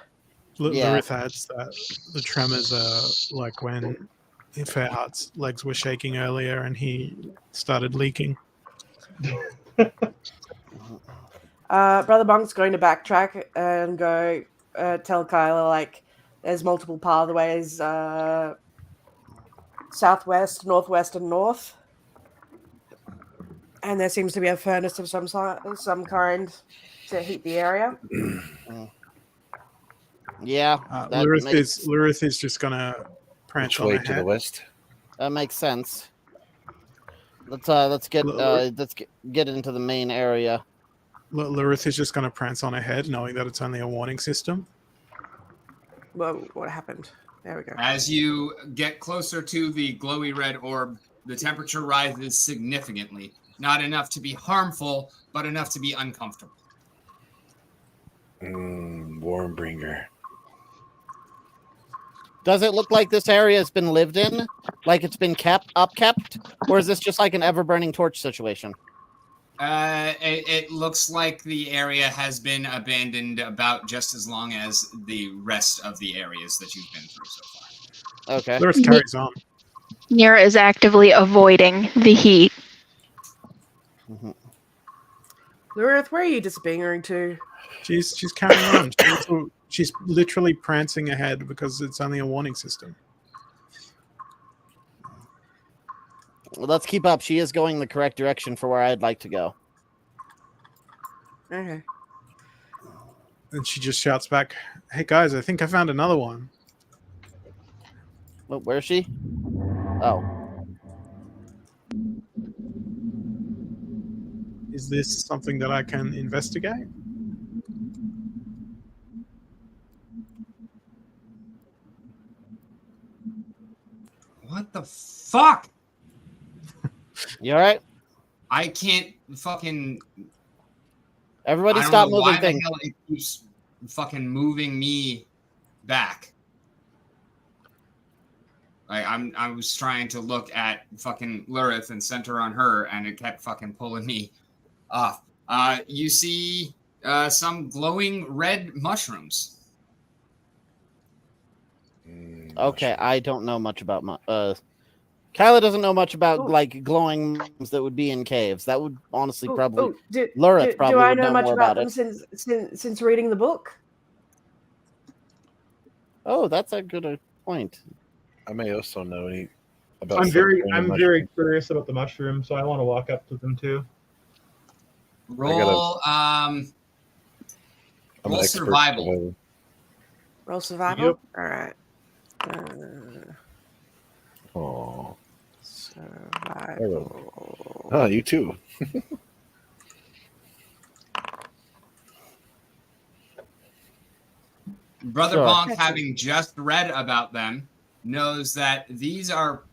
[SPEAKER 6] Yeah.
[SPEAKER 2] Lurith adds that the tremors are like when Fairheart's legs were shaking earlier and he started leaking.
[SPEAKER 5] Brother Monk's going to backtrack and go tell Kyla, like, there's multiple pathways, southwest, northwest, and north. And there seems to be a furnace of some kind to heat the area.
[SPEAKER 6] it. Yeah, that
[SPEAKER 2] Lurith is just gonna prance
[SPEAKER 4] Which
[SPEAKER 2] on
[SPEAKER 4] way
[SPEAKER 2] ahead.
[SPEAKER 4] to the west?
[SPEAKER 6] that makes sense. Let's get into the main area.
[SPEAKER 2] Lurith is just gonna prance on ahead, knowing that it's only a warning system.
[SPEAKER 5] Well, what happened? There we go.
[SPEAKER 3] As you get closer to the glowy red orb, the temperature rises significantly. Not enough to be harmful, but enough to be uncomfortable.
[SPEAKER 4] Warmbringer.
[SPEAKER 6] Does it look like this area has been lived in? Like it's been kept? Or is this just like an ever-burning torch situation?
[SPEAKER 3] It looks like the area has been abandoned about just as long as the rest of the areas that you've been through so far.
[SPEAKER 6] Okay.
[SPEAKER 2] Lurith carries on.
[SPEAKER 7] Nira is actively avoiding the heat.
[SPEAKER 6] Mm-hmm.
[SPEAKER 5] Lurith, where are you disappearing to?
[SPEAKER 2] She's carrying on. She's literally prancing ahead because it's only a warning system.
[SPEAKER 6] Well, let's keep up. She is going the correct direction for where I'd like to go.
[SPEAKER 5] Okay.
[SPEAKER 2] And she just shouts back, "Hey guys, I think I found another one."
[SPEAKER 6] Well, where's she? Oh.
[SPEAKER 2] Is this something that I can investigate?
[SPEAKER 3] What the fuck?
[SPEAKER 6] You all right?
[SPEAKER 3] I can't fucking.
[SPEAKER 6] Everybody
[SPEAKER 3] I don't
[SPEAKER 6] stop
[SPEAKER 3] know
[SPEAKER 6] moving
[SPEAKER 3] why
[SPEAKER 6] things.
[SPEAKER 3] the hell it keeps fucking moving me back. Like I was trying to look at fucking Lurith and center on her, and it kept fucking pulling me off. You see some glowing red mushrooms.
[SPEAKER 6] Okay, I don't know much about Kyla doesn't know much about
[SPEAKER 5] Ooh.
[SPEAKER 6] like glowing mushrooms that would be in caves. That would honestly probably
[SPEAKER 5] do
[SPEAKER 6] Lurith probably
[SPEAKER 5] I
[SPEAKER 6] would
[SPEAKER 5] know
[SPEAKER 6] know
[SPEAKER 5] much
[SPEAKER 6] more
[SPEAKER 5] about
[SPEAKER 6] about
[SPEAKER 5] them
[SPEAKER 6] it.
[SPEAKER 5] since reading the book?
[SPEAKER 6] Oh, that's a good point.
[SPEAKER 4] I may also know any about.
[SPEAKER 1] I'm very
[SPEAKER 4] mushrooms.
[SPEAKER 1] curious about the mushrooms, so I want to walk up to them too.
[SPEAKER 3] Roll
[SPEAKER 4] I'm
[SPEAKER 3] roll
[SPEAKER 4] an expert
[SPEAKER 3] survival.
[SPEAKER 5] Roll survival.
[SPEAKER 1] Yep.
[SPEAKER 5] All right.
[SPEAKER 4] Oh,
[SPEAKER 5] Survival.
[SPEAKER 4] oh, you too.
[SPEAKER 3] Brother
[SPEAKER 6] Sure.
[SPEAKER 3] Bonk, having just read about them, knows that these are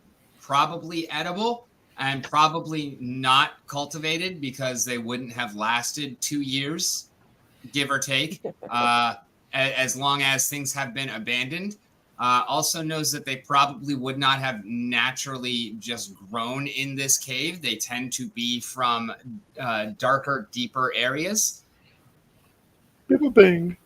[SPEAKER 3] probably edible and probably not cultivated because they wouldn't have lasted 2 years, give or take, as long as things have been abandoned. Also knows that they probably would not have naturally just grown in this cave. They tend to be from darker, deeper areas.
[SPEAKER 4] Bing.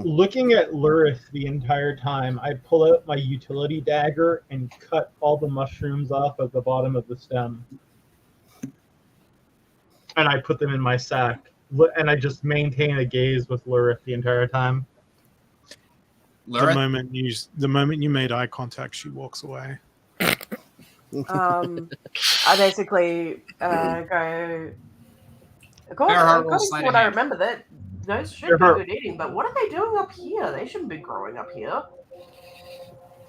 [SPEAKER 1] Looking at Lurith the entire time, I pull out my utility dagger and cut all the mushrooms off at the bottom of the stem. And I put them in my sack. And I just maintain a gaze with Lurith the entire time.
[SPEAKER 3] Lurith?
[SPEAKER 2] The moment you made eye contact, she walks away.
[SPEAKER 5] I basically go. According
[SPEAKER 3] Fairheart will
[SPEAKER 5] to
[SPEAKER 3] sleight
[SPEAKER 5] what
[SPEAKER 3] of
[SPEAKER 5] I
[SPEAKER 3] hand.
[SPEAKER 5] remember, that those should
[SPEAKER 1] Fairheart.
[SPEAKER 5] be good eating. But what are they doing up here? They shouldn't be growing up here.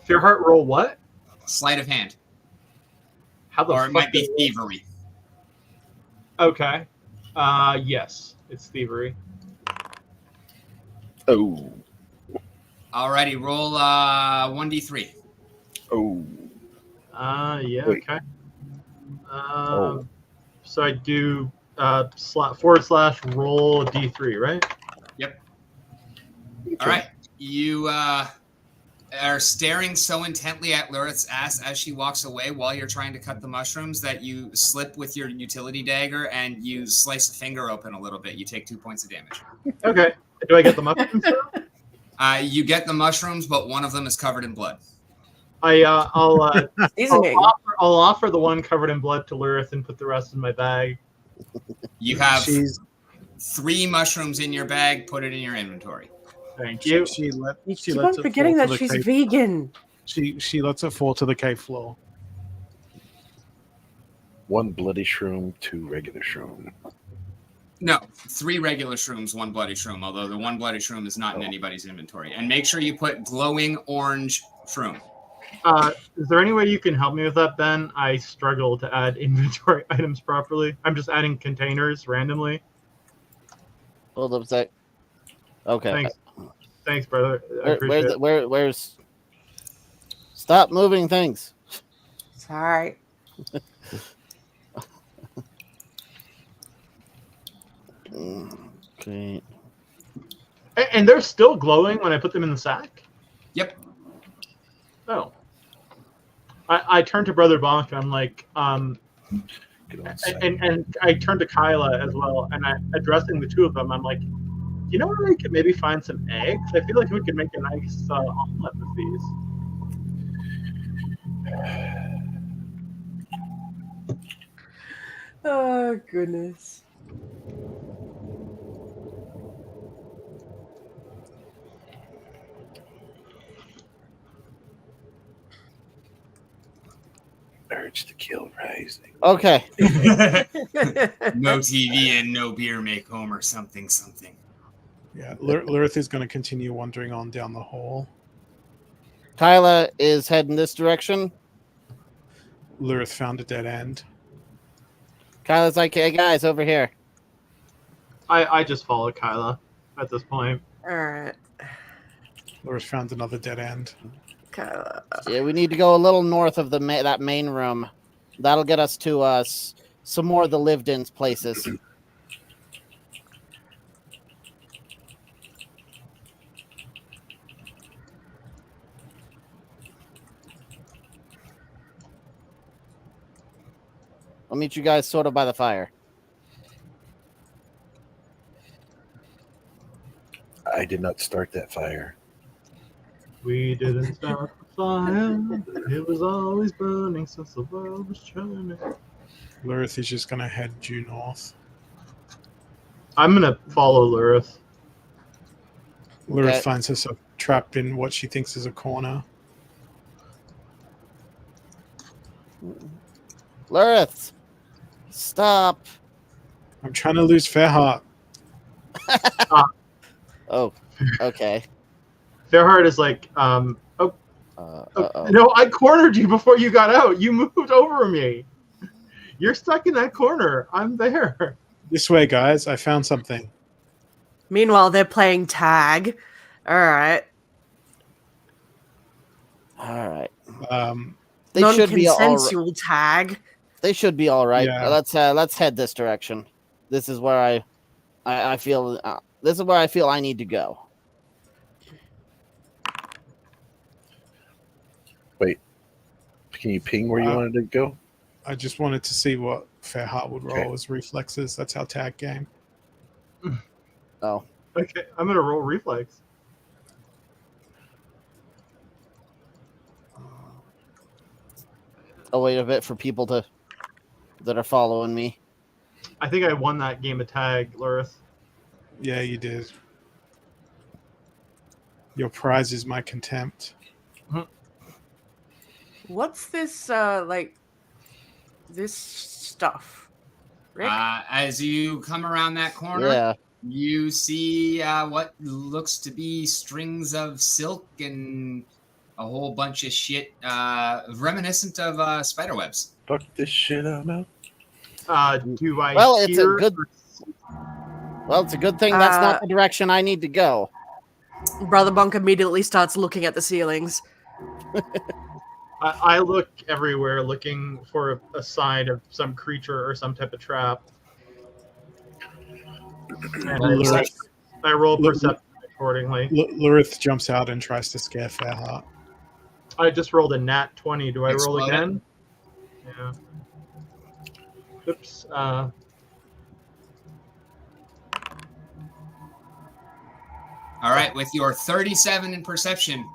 [SPEAKER 1] Fairheart roll what?
[SPEAKER 3] Sleight of hand.
[SPEAKER 1] How the
[SPEAKER 3] Or
[SPEAKER 1] fuck
[SPEAKER 3] it might be
[SPEAKER 1] did-
[SPEAKER 3] thievery.
[SPEAKER 1] Okay. Yes, it's thievery.
[SPEAKER 4] Oh,
[SPEAKER 3] Alrighty, roll 1d3.
[SPEAKER 4] oh.
[SPEAKER 1] Yeah,
[SPEAKER 4] Wait.
[SPEAKER 1] okay.
[SPEAKER 4] Oh.
[SPEAKER 1] So I do / roll d3, right?
[SPEAKER 3] Yep. All right. You are staring so intently at Lurith's ass as she walks away while you're trying to cut the mushrooms that you slip with your utility dagger and you slice a finger open a little bit. You take 2 points of damage.
[SPEAKER 1] Okay. Do I get the mushrooms?
[SPEAKER 3] You get the mushrooms, but one of them is covered in blood.
[SPEAKER 1] I'll
[SPEAKER 5] Seasoning.
[SPEAKER 1] offer the one covered in blood to Lurith and put the rest in my bag.
[SPEAKER 3] You have
[SPEAKER 2] She's
[SPEAKER 3] 3 mushrooms in your bag. Put it in your inventory.
[SPEAKER 1] Thank you.
[SPEAKER 2] she let
[SPEAKER 5] You
[SPEAKER 2] she
[SPEAKER 5] keep
[SPEAKER 2] lets
[SPEAKER 5] on
[SPEAKER 2] it
[SPEAKER 5] forgetting
[SPEAKER 2] fall
[SPEAKER 5] that
[SPEAKER 2] to the
[SPEAKER 5] she's
[SPEAKER 2] cave.
[SPEAKER 5] vegan.
[SPEAKER 2] She lets it fall to the cave floor.
[SPEAKER 4] 1 bloody shroom, 2 regular shroom.
[SPEAKER 3] No, 3 regular shrooms, 1 bloody shroom, although the 1 bloody shroom is not in anybody's inventory. And make sure you put glowing orange shroom.
[SPEAKER 1] Is there any way you can help me with that, Ben? I struggle to add inventory items properly. I'm just adding containers randomly.
[SPEAKER 6] Hold up a sec. Okay.
[SPEAKER 1] Thanks, brother. I appreciate it.
[SPEAKER 6] Where's Stop moving things.
[SPEAKER 5] Sorry.
[SPEAKER 6] Okay.
[SPEAKER 1] And they're still glowing when I put them in the sack?
[SPEAKER 3] Yep.
[SPEAKER 1] Oh. I turn to Brother Bonk and I'm like,
[SPEAKER 4] Get on site.
[SPEAKER 1] and I turn to Kyla as well, and addressing the two of them, I'm like, you know where we could maybe find some eggs? I feel like we could make a nice omelet with these.
[SPEAKER 5] Oh, goodness.
[SPEAKER 4] Urge to kill rising.
[SPEAKER 6] Okay.
[SPEAKER 3] No TV and no beer make Homer something something.
[SPEAKER 2] Yeah, Lurith is going to continue wandering on down the hall.
[SPEAKER 6] Kyla is heading this direction.
[SPEAKER 2] Lurith found a dead end.
[SPEAKER 6] Kyla's like, hey guys, over here.
[SPEAKER 1] I just follow Kyla at this point.
[SPEAKER 5] All right.
[SPEAKER 2] Lurith found another dead end.
[SPEAKER 6] Yeah, we need to go a little north of that main room. That'll get us to some more of the lived-in places. I'll meet you guys sort of by the fire.
[SPEAKER 4] I did not start that fire.
[SPEAKER 1] We didn't start the fire. It was always burning since the world was turning.
[SPEAKER 2] Lurith is just going to head due north.
[SPEAKER 1] I'm gonna follow Lurith.
[SPEAKER 2] Lurith
[SPEAKER 6] Okay.
[SPEAKER 2] finds herself trapped in what she thinks is a corner.
[SPEAKER 6] Lurith, stop.
[SPEAKER 2] I'm trying to lose Fairheart.
[SPEAKER 6] Oh, okay.
[SPEAKER 1] Fairheart is like,
[SPEAKER 6] Uh-oh.
[SPEAKER 1] no, I cornered you before you got out. You moved over me. You're stuck in that corner. I'm there.
[SPEAKER 2] This way, guys. I found something.
[SPEAKER 5] Meanwhile, they're playing tag. All right.
[SPEAKER 6] All right.
[SPEAKER 2] They
[SPEAKER 6] They should be all right.
[SPEAKER 5] Non-consensual tag.
[SPEAKER 6] They should be all right.
[SPEAKER 2] Yeah.
[SPEAKER 6] Let's head this direction. This is where I feel. This is where I feel I need to go.
[SPEAKER 4] Wait, can you ping where you wanted to go?
[SPEAKER 2] I just wanted to see what Fairheart would roll
[SPEAKER 4] Okay.
[SPEAKER 2] as reflexes. That's our tag game.
[SPEAKER 6] Oh,
[SPEAKER 1] Okay, I'm gonna roll reflex.
[SPEAKER 6] I'll wait a bit for people that are following me.
[SPEAKER 1] I think I won that game of tag, Lurith.
[SPEAKER 2] Yeah, you did. Your prize is my contempt.
[SPEAKER 5] What's this, this stuff? Rick?
[SPEAKER 3] As you come around that corner,
[SPEAKER 6] Yeah.
[SPEAKER 3] you see what looks to be strings of silk and a whole bunch of shit reminiscent of spider webs.
[SPEAKER 4] Fuck this shit out now.
[SPEAKER 1] Do I
[SPEAKER 6] Well, it's a
[SPEAKER 1] hear
[SPEAKER 6] good- Well, it's a good thing that's not the direction I need to go.
[SPEAKER 5] Brother Bonk immediately starts looking at the ceilings.
[SPEAKER 1] I look everywhere looking for a sign of some creature or some type of trap. And
[SPEAKER 2] Lurith,
[SPEAKER 1] I roll perception accordingly.
[SPEAKER 2] Lurith jumps out and tries to scare Fairheart.
[SPEAKER 1] I just rolled a nat 20. Do I roll
[SPEAKER 3] Explode it?
[SPEAKER 1] again? Yeah. Oops.
[SPEAKER 3] All right, with your 37 in perception,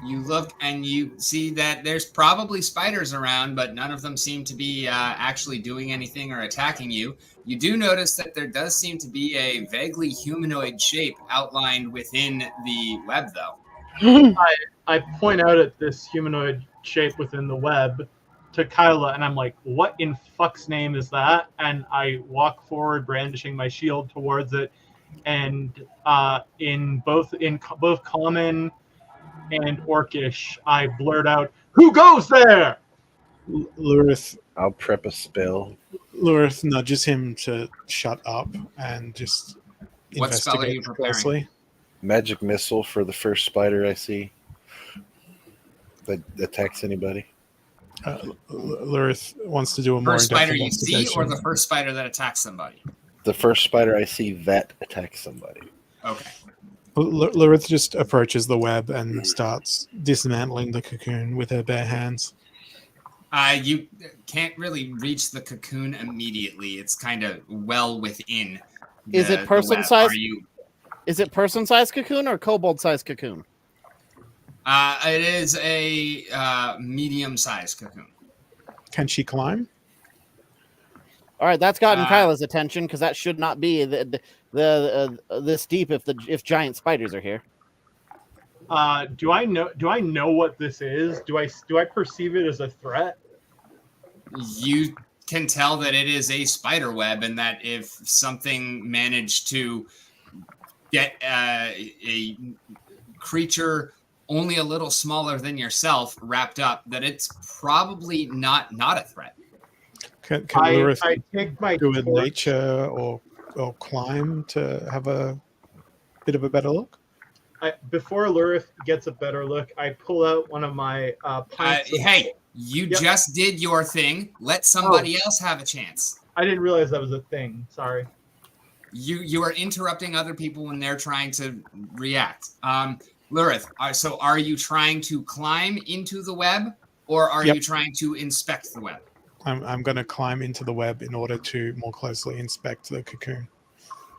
[SPEAKER 3] you look and you see that there's probably spiders around, but none of them seem to be actually doing anything or attacking you. You do notice that there does seem to be a vaguely humanoid shape outlined within the web, though.
[SPEAKER 1] I point out at this humanoid shape within the web to Kyla, and I'm like, what in fuck's name is that? And I walk forward, brandishing my shield towards it, and in both common and orcish, I blurt out, "Who goes there?"
[SPEAKER 2] Lurith
[SPEAKER 4] I'll prep a spell.
[SPEAKER 2] nudges him to shut up and just
[SPEAKER 3] What spell are you
[SPEAKER 2] investigate
[SPEAKER 3] preparing?
[SPEAKER 2] closely.
[SPEAKER 4] Magic missile for the first spider I see that attacks anybody.
[SPEAKER 2] Lurith wants to do a more
[SPEAKER 3] First
[SPEAKER 2] in-depth
[SPEAKER 3] spider you see, or
[SPEAKER 2] investigation.
[SPEAKER 3] the first spider that attacks somebody?
[SPEAKER 4] The first spider I see that attacks somebody.
[SPEAKER 3] Okay.
[SPEAKER 2] Lurith just approaches the web and starts dismantling the cocoon with her bare hands.
[SPEAKER 3] You can't really reach the cocoon immediately. It's kind of well within.
[SPEAKER 6] Is it
[SPEAKER 3] the
[SPEAKER 6] person
[SPEAKER 3] web.
[SPEAKER 6] size?
[SPEAKER 3] Are you?
[SPEAKER 6] Is it person-sized cocoon or kobold-sized cocoon?
[SPEAKER 3] It is a medium-sized cocoon.
[SPEAKER 2] Can she climb?
[SPEAKER 6] All right, that's gotten
[SPEAKER 3] Uh,
[SPEAKER 6] Kyla's attention because that should not be this deep if giant spiders are here.
[SPEAKER 1] Do I know what this is? Do I perceive it as a threat?
[SPEAKER 3] You can tell that it is a spider web, and that if something managed to get a creature only a little smaller than yourself wrapped up, that it's probably not a threat.
[SPEAKER 2] Can Lurith
[SPEAKER 1] I take my
[SPEAKER 2] do a
[SPEAKER 1] torch.
[SPEAKER 2] nature or climb to have a bit of a better look?
[SPEAKER 1] Before Lurith gets a better look, I pull out one of my pints.
[SPEAKER 3] Hey, you
[SPEAKER 1] Yep.
[SPEAKER 3] just did your thing. Let somebody else have a chance.
[SPEAKER 1] I didn't realize that was a thing. Sorry.
[SPEAKER 3] You are interrupting other people when they're trying to react. Lurith, so are you trying to climb into the web, or are
[SPEAKER 2] Yep.
[SPEAKER 3] you trying to inspect the web?
[SPEAKER 2] I'm going to climb into the web in order to more closely inspect the cocoon.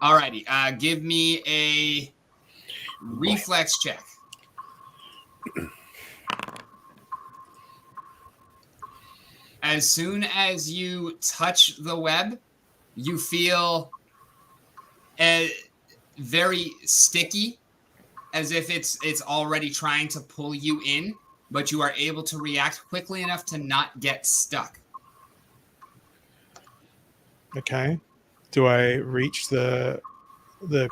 [SPEAKER 3] Alrighty. Give me a reflex check. As soon as you touch the web, you feel very sticky, as if it's already trying to pull you in, but you are able to react quickly enough to not get stuck.
[SPEAKER 2] Okay. Do I reach the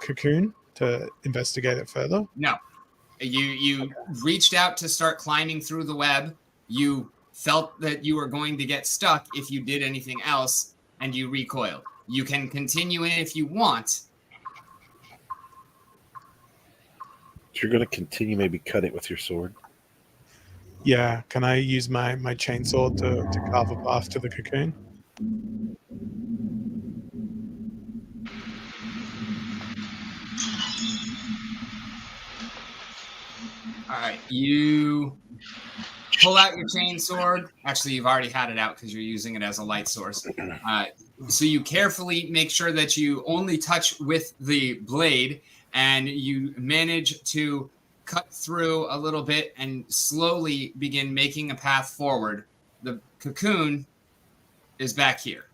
[SPEAKER 2] cocoon to investigate it further?
[SPEAKER 3] No. You reached out to start climbing through the web. You felt that you were going to get stuck if you did anything else, and you recoiled. You can continue in if you want.
[SPEAKER 4] If you're going to continue, maybe cut it with your sword.
[SPEAKER 2] Yeah. Can I use my chainsaw to carve a path to the cocoon?
[SPEAKER 3] All right, you pull out your chain sword. Actually, you've already had it out because you're using it as a light source. So you carefully make sure that you only touch with the blade, and you manage to cut through a little bit and slowly begin making a path forward. The cocoon is back here.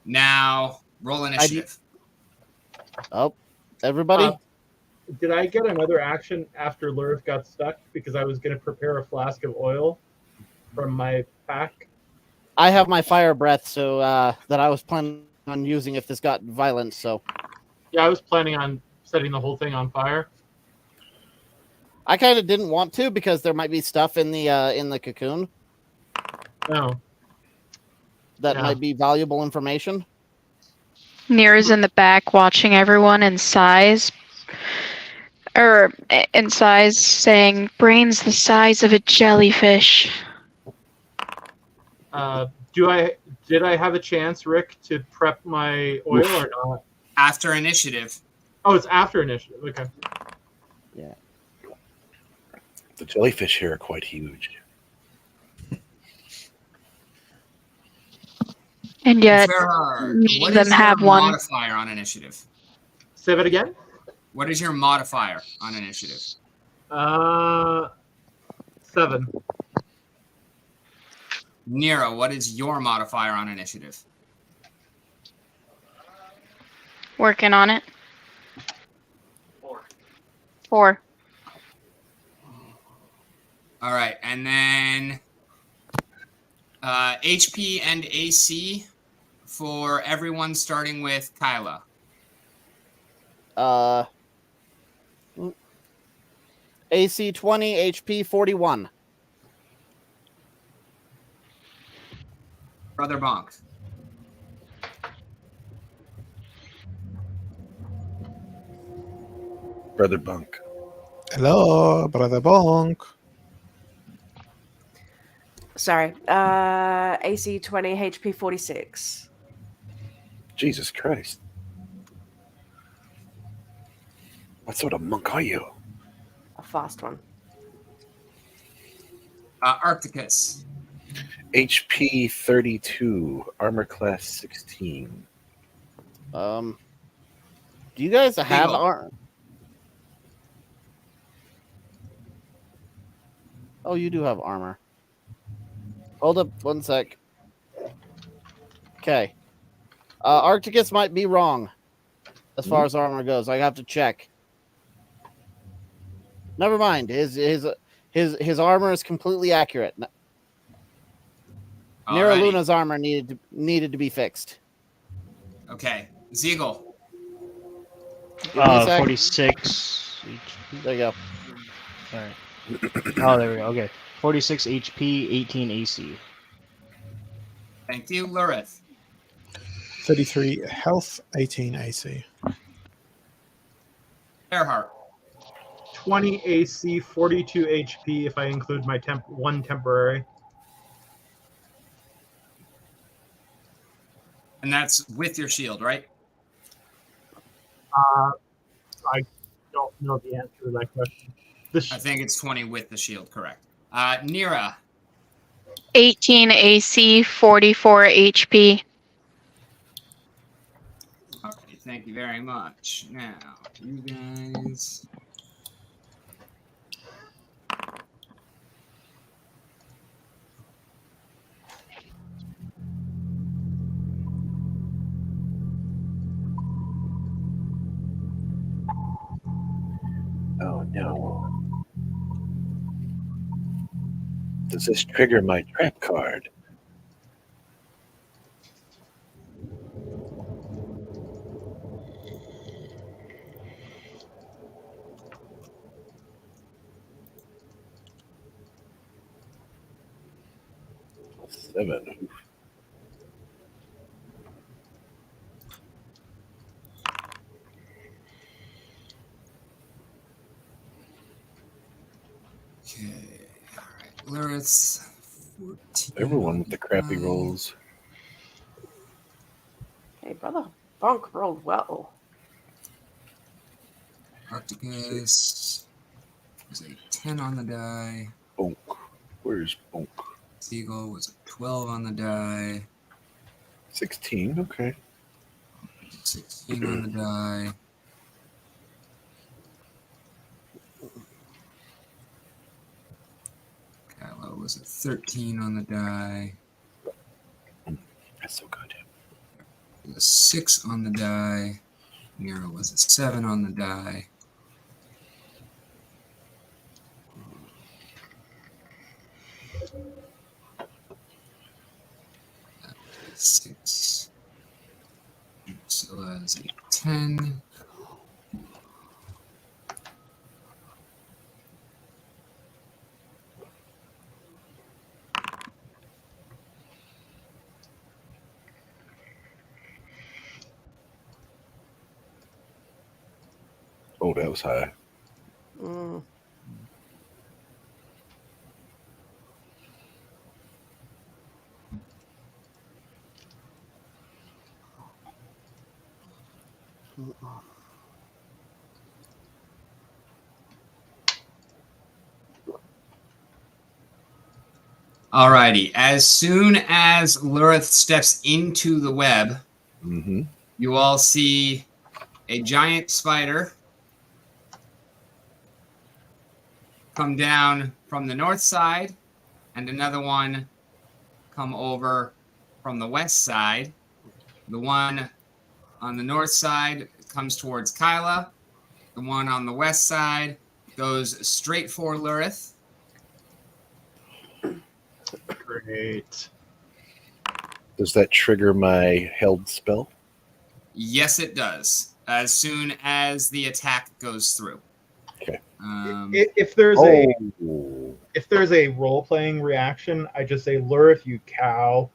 [SPEAKER 3] Now, roll initiative.
[SPEAKER 6] Oh, everybody.
[SPEAKER 1] Did I get another action after Lurith got stuck? Because I was going to prepare a flask of oil from my pack.
[SPEAKER 6] I have my fire breath, so that I was planning on using if this got violent. So
[SPEAKER 1] Yeah, I was planning on setting the whole thing on fire.
[SPEAKER 6] I kind of didn't want to because there might be stuff in the cocoon
[SPEAKER 1] No.
[SPEAKER 6] that
[SPEAKER 1] Yeah.
[SPEAKER 6] might be valuable information.
[SPEAKER 7] Nira's in the back watching everyone and sighs. In size, saying, brains the size of a jellyfish.
[SPEAKER 1] Did I have a chance, Rick, to prep my oil or not?
[SPEAKER 3] After initiative.
[SPEAKER 1] Oh, it's after initiative. Okay.
[SPEAKER 6] Yeah.
[SPEAKER 4] The jellyfish here are quite huge.
[SPEAKER 7] And yet,
[SPEAKER 3] Gerard,
[SPEAKER 7] many
[SPEAKER 3] what
[SPEAKER 7] of them
[SPEAKER 3] is your
[SPEAKER 7] have one.
[SPEAKER 3] modifier on initiative?
[SPEAKER 1] Say that again?
[SPEAKER 3] What is your modifier on initiative?
[SPEAKER 1] 7.
[SPEAKER 3] Nero, what is your modifier on initiative?
[SPEAKER 7] Working on it. 4.
[SPEAKER 3] All right, and then HP and AC for everyone, starting with Kyla.
[SPEAKER 6] AC 20, HP 41.
[SPEAKER 3] Brother Bonk.
[SPEAKER 4] Brother Bunk.
[SPEAKER 2] Hello, Brother Bonk.
[SPEAKER 5] Sorry. AC 20, HP 46.
[SPEAKER 4] Jesus Christ. What sort of monk are you?
[SPEAKER 5] A fast one.
[SPEAKER 3] Arcticus.
[SPEAKER 4] HP 32, armor class 16.
[SPEAKER 6] Do you guys have
[SPEAKER 3] Eagle.
[SPEAKER 6] armor? Oh, you do have armor. Hold up 1 sec. Okay. Arcticus might be wrong as far as armor goes. I have to check. Never mind. His armor is completely accurate. Nero
[SPEAKER 3] Alrighty.
[SPEAKER 6] Luna's armor needed to be fixed.
[SPEAKER 3] Okay. Zeagle.
[SPEAKER 6] Give me a sec.
[SPEAKER 8] 46 HP.
[SPEAKER 6] There you go.
[SPEAKER 8] All right. Oh, there we go. Okay. 46 HP, 18 AC.
[SPEAKER 3] Thank you, Lurith.
[SPEAKER 2] 33 health, 18 AC.
[SPEAKER 3] Earhart.
[SPEAKER 1] 20 AC, 42 HP if I include my one temporary.
[SPEAKER 3] And that's with your shield, right?
[SPEAKER 1] I don't know the answer to that question.
[SPEAKER 3] I think it's 20 with the shield, correct. Nira.
[SPEAKER 7] 18 AC, 44 HP.
[SPEAKER 3] Alrighty, thank you very much. Now, you guys.
[SPEAKER 4] Oh no. Does this trigger my trap card? Seven.
[SPEAKER 3] Okay. Alright. Lurith's 14.
[SPEAKER 4] Everyone with the crappy rolls.
[SPEAKER 5] Hey, brother. Bonk rolled well.
[SPEAKER 3] Arcticus was a 10 on the die.
[SPEAKER 4] Bonk. Where's Bonk?
[SPEAKER 3] Seagull was a 12 on the die.
[SPEAKER 4] 16. Okay.
[SPEAKER 3] 16 on the die. Kylo was a 13 on the die.
[SPEAKER 4] That's so good.
[SPEAKER 3] It was a 6 on the die. Nero was a 7 on the die. Six. So that's a 10.
[SPEAKER 4] Oh, that was high.
[SPEAKER 5] Mm.
[SPEAKER 3] Alrighty. As soon as Lurith steps into the web,
[SPEAKER 4] Mm-hmm.
[SPEAKER 3] you all see a giant spider come down from the north side and another one come over from the west side. The one on the north side comes towards Kyla. The one on the west side goes straight for Lurith.
[SPEAKER 1] Great.
[SPEAKER 4] Does that trigger my held spell?
[SPEAKER 3] Yes, it does. As soon as the attack goes through.
[SPEAKER 4] Okay.
[SPEAKER 1] If there's
[SPEAKER 4] Oh.
[SPEAKER 1] if there's a role playing reaction, I just say, "Lurith, you cow."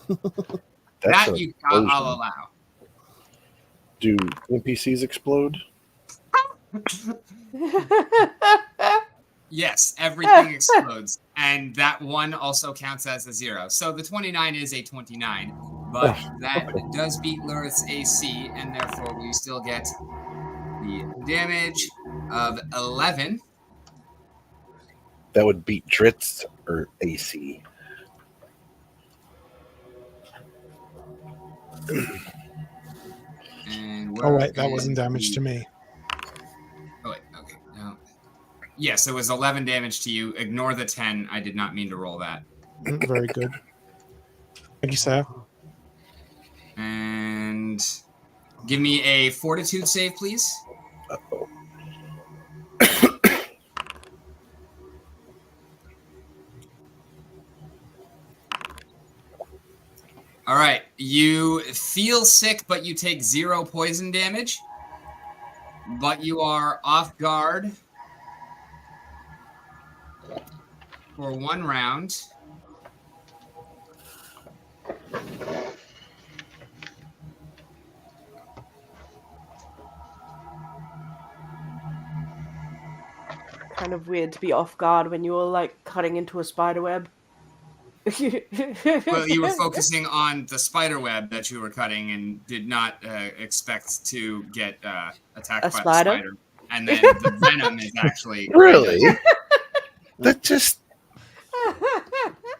[SPEAKER 4] That's
[SPEAKER 3] That
[SPEAKER 4] an
[SPEAKER 3] I'll
[SPEAKER 4] explosion.
[SPEAKER 3] allow.
[SPEAKER 4] Do NPCs explode?
[SPEAKER 3] Yes, everything explodes. And that one also counts as a 0. So the 29 is a 29. But that does beat Lurith's AC, and therefore we still get the damage of 11.
[SPEAKER 4] That would beat Dritz or AC.
[SPEAKER 3] And
[SPEAKER 2] Oh wait, that wasn't damage to me.
[SPEAKER 3] Oh, wait, okay. No. Yes, it was 11 damage to you. Ignore the 10. I did not mean to roll that.
[SPEAKER 2] Very good. Thank you, sir.
[SPEAKER 3] And give me a fortitude save, please.
[SPEAKER 4] Uh-oh.
[SPEAKER 3] All right. You feel sick, but you take 0 poison damage. But you are off guard for 1 round.
[SPEAKER 5] Kind of weird to be off guard when you were like cutting into a spider web.
[SPEAKER 3] Well, you were focusing on the spider web that you were cutting and did not expect to get attacked by
[SPEAKER 5] spider?
[SPEAKER 3] the spider. And then the venom is actually
[SPEAKER 4] Really? That just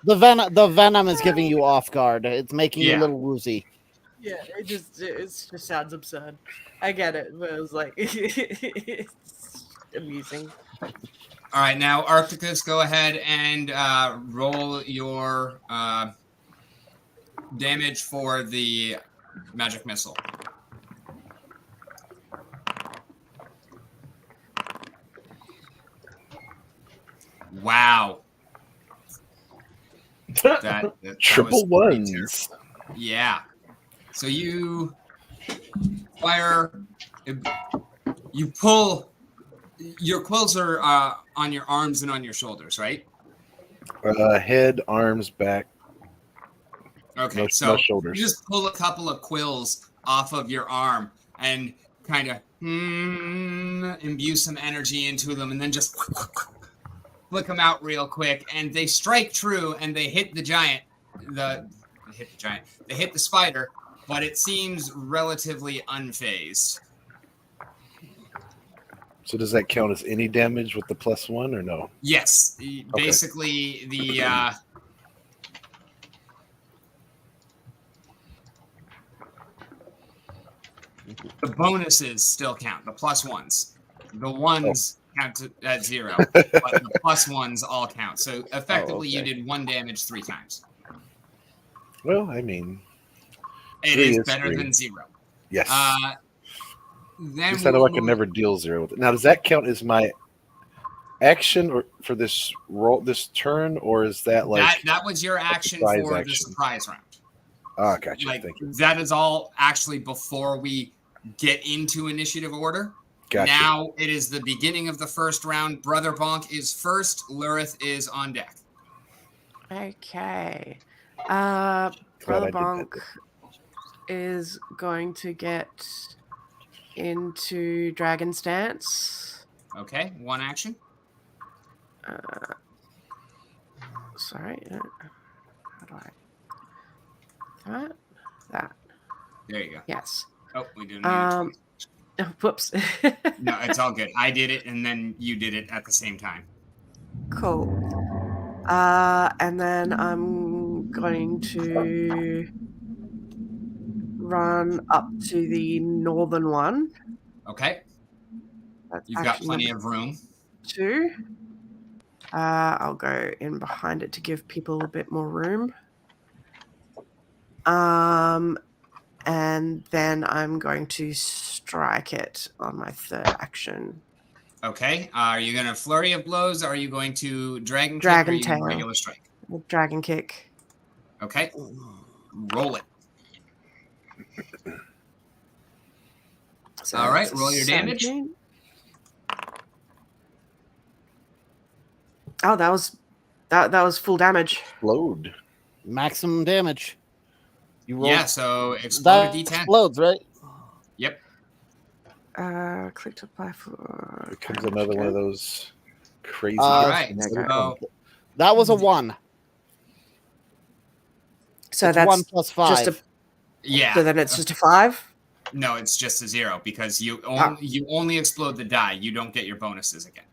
[SPEAKER 6] The venom is giving you off guard. It's making you a
[SPEAKER 3] Yeah.
[SPEAKER 6] little woozy.
[SPEAKER 5] Yeah, it just sounds absurd. I get it, but it was like it's amusing.
[SPEAKER 3] All right, now Arcticus, go ahead and roll your damage for the magic missile. Wow. That
[SPEAKER 4] Triple
[SPEAKER 3] was pretty
[SPEAKER 4] ones.
[SPEAKER 3] terrible. Yeah. So you fire, you pull, your quills are on your arms and on your shoulders, right?
[SPEAKER 4] Head, arms, back.
[SPEAKER 3] Okay,
[SPEAKER 4] No
[SPEAKER 3] so
[SPEAKER 4] shoulders.
[SPEAKER 3] you just pull a couple of quills off of your arm and kind of imbue some energy into them, and then just flick them out real quick, and they strike true, and they hit the giant. They hit the spider, but it seems relatively unfazed.
[SPEAKER 4] So does that count as any damage with the +1 or no?
[SPEAKER 3] Yes, basically the bonuses still count. The +1s, the ones count at 0, but the +1s all count. So effectively, you did 1 damage 3 times.
[SPEAKER 4] Well, I mean,
[SPEAKER 3] It
[SPEAKER 4] 3
[SPEAKER 3] is
[SPEAKER 4] is
[SPEAKER 3] better
[SPEAKER 4] 3.
[SPEAKER 3] than 0.
[SPEAKER 4] Yes.
[SPEAKER 3] Then
[SPEAKER 4] At least I know
[SPEAKER 3] we'll
[SPEAKER 4] I can
[SPEAKER 3] move-
[SPEAKER 4] never deal 0 with it. Now, does that count as my action or for this roll, this turn, or is that like
[SPEAKER 3] that was your action
[SPEAKER 4] surprise
[SPEAKER 3] for the
[SPEAKER 4] action?
[SPEAKER 3] surprise round.
[SPEAKER 4] Ah, gotcha.
[SPEAKER 3] Like
[SPEAKER 4] Thank you.
[SPEAKER 3] that is all actually before we get into initiative order.
[SPEAKER 4] Gotcha.
[SPEAKER 3] Now it is the beginning of the first round. Brother Bonk is first. Lurith is on deck.
[SPEAKER 5] Okay.
[SPEAKER 4] Glad I
[SPEAKER 5] Brother
[SPEAKER 4] did that.
[SPEAKER 5] Bonk is going to get into Dragon Stance.
[SPEAKER 3] Okay, 1 action.
[SPEAKER 5] Sorry. How do I? That.
[SPEAKER 3] There you go.
[SPEAKER 5] Yes.
[SPEAKER 3] Oh, we didn't. Need it.
[SPEAKER 5] Whoops.
[SPEAKER 3] No, it's all good. I did it, and then you did it at the same time.
[SPEAKER 5] Cool. And then I'm going to run up to the northern one.
[SPEAKER 3] Okay,
[SPEAKER 5] That's
[SPEAKER 3] you've got
[SPEAKER 5] action
[SPEAKER 3] plenty
[SPEAKER 5] number
[SPEAKER 3] of room.
[SPEAKER 5] 2. I'll go in behind it to give people a bit more room. And then I'm going to strike it on my 3rd action.
[SPEAKER 3] Okay, are you going to flurry of blows? Or are you going to dragon kick?
[SPEAKER 5] Dragon
[SPEAKER 3] or are you gonna
[SPEAKER 5] tail.
[SPEAKER 3] regular strike?
[SPEAKER 5] With Dragon Kick.
[SPEAKER 3] Okay, roll it.
[SPEAKER 5] So
[SPEAKER 3] All right,
[SPEAKER 5] that's a
[SPEAKER 3] roll your damage.
[SPEAKER 5] 17. Oh, that was full damage.
[SPEAKER 4] Explode.
[SPEAKER 6] Maximum damage. You roll.
[SPEAKER 3] Yeah, so explode a
[SPEAKER 6] That
[SPEAKER 3] D10.
[SPEAKER 6] explodes, right?
[SPEAKER 3] Yep.
[SPEAKER 5] Click to apply for.
[SPEAKER 4] Here comes another one of those crazy.
[SPEAKER 3] All
[SPEAKER 6] Uh,
[SPEAKER 3] right.
[SPEAKER 5] Okay.
[SPEAKER 3] So
[SPEAKER 6] That was a 1.
[SPEAKER 5] So
[SPEAKER 6] It's
[SPEAKER 5] that's
[SPEAKER 6] 1 plus 5.
[SPEAKER 5] just a.
[SPEAKER 3] yeah.
[SPEAKER 5] So then it's just a 5.
[SPEAKER 3] No, it's just a 0 because you only explode the die. You don't get your bonuses again.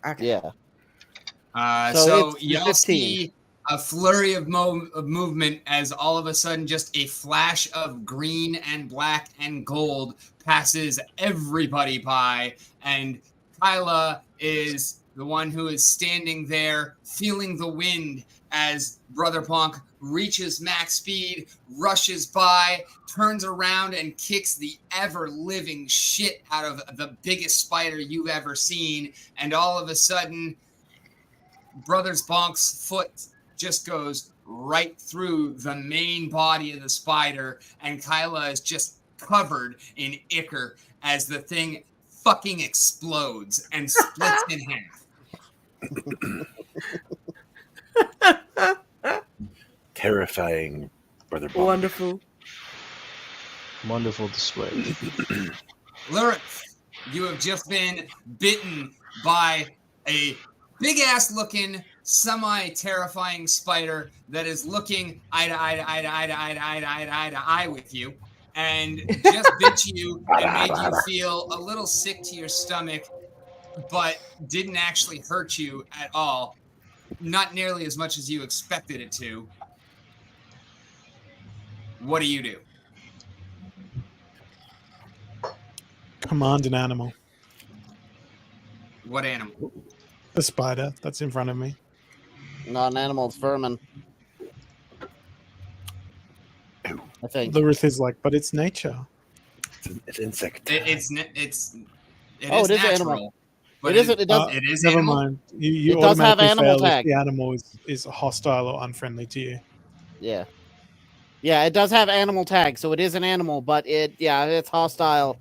[SPEAKER 5] Okay.
[SPEAKER 6] Yeah.
[SPEAKER 3] So
[SPEAKER 6] So it's
[SPEAKER 3] y'all
[SPEAKER 6] 15.
[SPEAKER 3] see a flurry of movement as all of a sudden just a flash of green and black and gold passes everybody by, and Kyla is the one who is standing there feeling the wind as Brother Bonk reaches max speed, rushes by, turns around and kicks the ever-living shit out of the biggest spider you've ever seen, and all of a sudden Brothers Bonk's foot just goes right through the main body of the spider, and Kyla is just covered in ichor as the thing fucking explodes and splits in half.
[SPEAKER 4] Terrifying, Brother Bonk.
[SPEAKER 5] Wonderful.
[SPEAKER 8] Wonderful display.
[SPEAKER 3] Lurith, you have just been bitten by a big-ass looking, semi-terrifying spider that is looking eye to eye with you, and just bit you and made you feel a little sick to your stomach, but didn't actually hurt you at all. not nearly as much as you expected it to. What do you do?
[SPEAKER 2] Command an animal.
[SPEAKER 3] What animal?
[SPEAKER 2] The spider that's in front of me.
[SPEAKER 6] Not an animal, it's vermin. I think.
[SPEAKER 2] Lurith is like, but it's nature.
[SPEAKER 4] It's insect.
[SPEAKER 3] It
[SPEAKER 6] Oh,
[SPEAKER 3] is
[SPEAKER 6] it is
[SPEAKER 3] natural.
[SPEAKER 6] an animal.
[SPEAKER 3] But
[SPEAKER 6] It isn't. It does.
[SPEAKER 3] It is
[SPEAKER 2] Never
[SPEAKER 3] animal?
[SPEAKER 2] mind. You
[SPEAKER 6] It does have
[SPEAKER 2] automatically
[SPEAKER 6] animal
[SPEAKER 2] fail if
[SPEAKER 6] tag.
[SPEAKER 2] the animal is hostile or unfriendly to you.
[SPEAKER 6] Yeah. Yeah, it does have animal tag, so it is an animal, but it's hostile.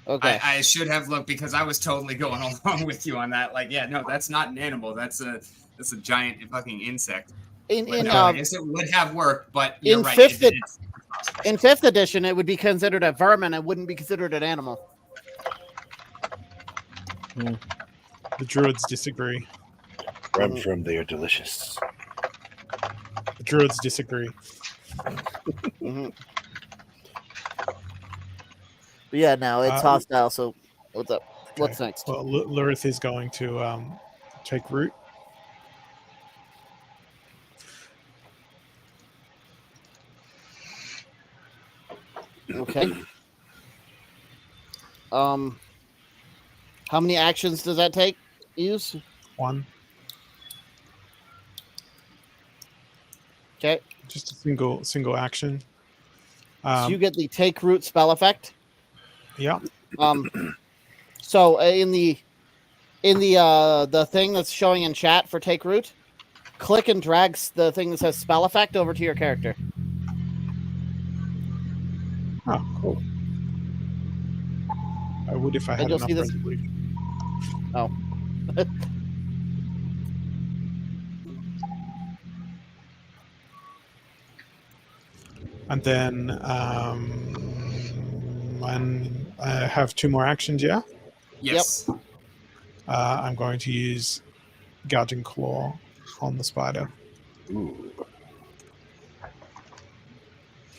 [SPEAKER 6] Okay.
[SPEAKER 3] I should have looked because I was totally going along with you on that. Like, yeah, no, that's not an animal. That's a giant fucking insect.
[SPEAKER 6] In
[SPEAKER 3] I guess it would have worked, but you're
[SPEAKER 6] in
[SPEAKER 3] right.
[SPEAKER 6] in 5th edition, it would be considered a vermin. It wouldn't be considered an animal.
[SPEAKER 2] The druids disagree.
[SPEAKER 4] Run from, they are delicious.
[SPEAKER 2] The druids disagree.
[SPEAKER 6] Mhm. But yeah, no, it's hostile. So what's up? What's next?
[SPEAKER 2] Well, Lurith is going to take root.
[SPEAKER 6] Okay. How many actions does that take? Use?
[SPEAKER 2] 1.
[SPEAKER 6] Okay.
[SPEAKER 2] Just a single action.
[SPEAKER 6] So you get the take root spell effect.
[SPEAKER 2] Yeah.
[SPEAKER 6] So in the thing that's showing in chat for take root, click and drag the thing that says spell effect over to your character.
[SPEAKER 2] Oh, cool. I would if I had
[SPEAKER 6] And you'll
[SPEAKER 2] enough
[SPEAKER 6] see this-
[SPEAKER 2] resolution.
[SPEAKER 6] Oh.
[SPEAKER 2] And then when I have 2 more actions, yeah?
[SPEAKER 3] Yes.
[SPEAKER 2] I'm going to use Gouging Claw on the spider.
[SPEAKER 4] Ooh.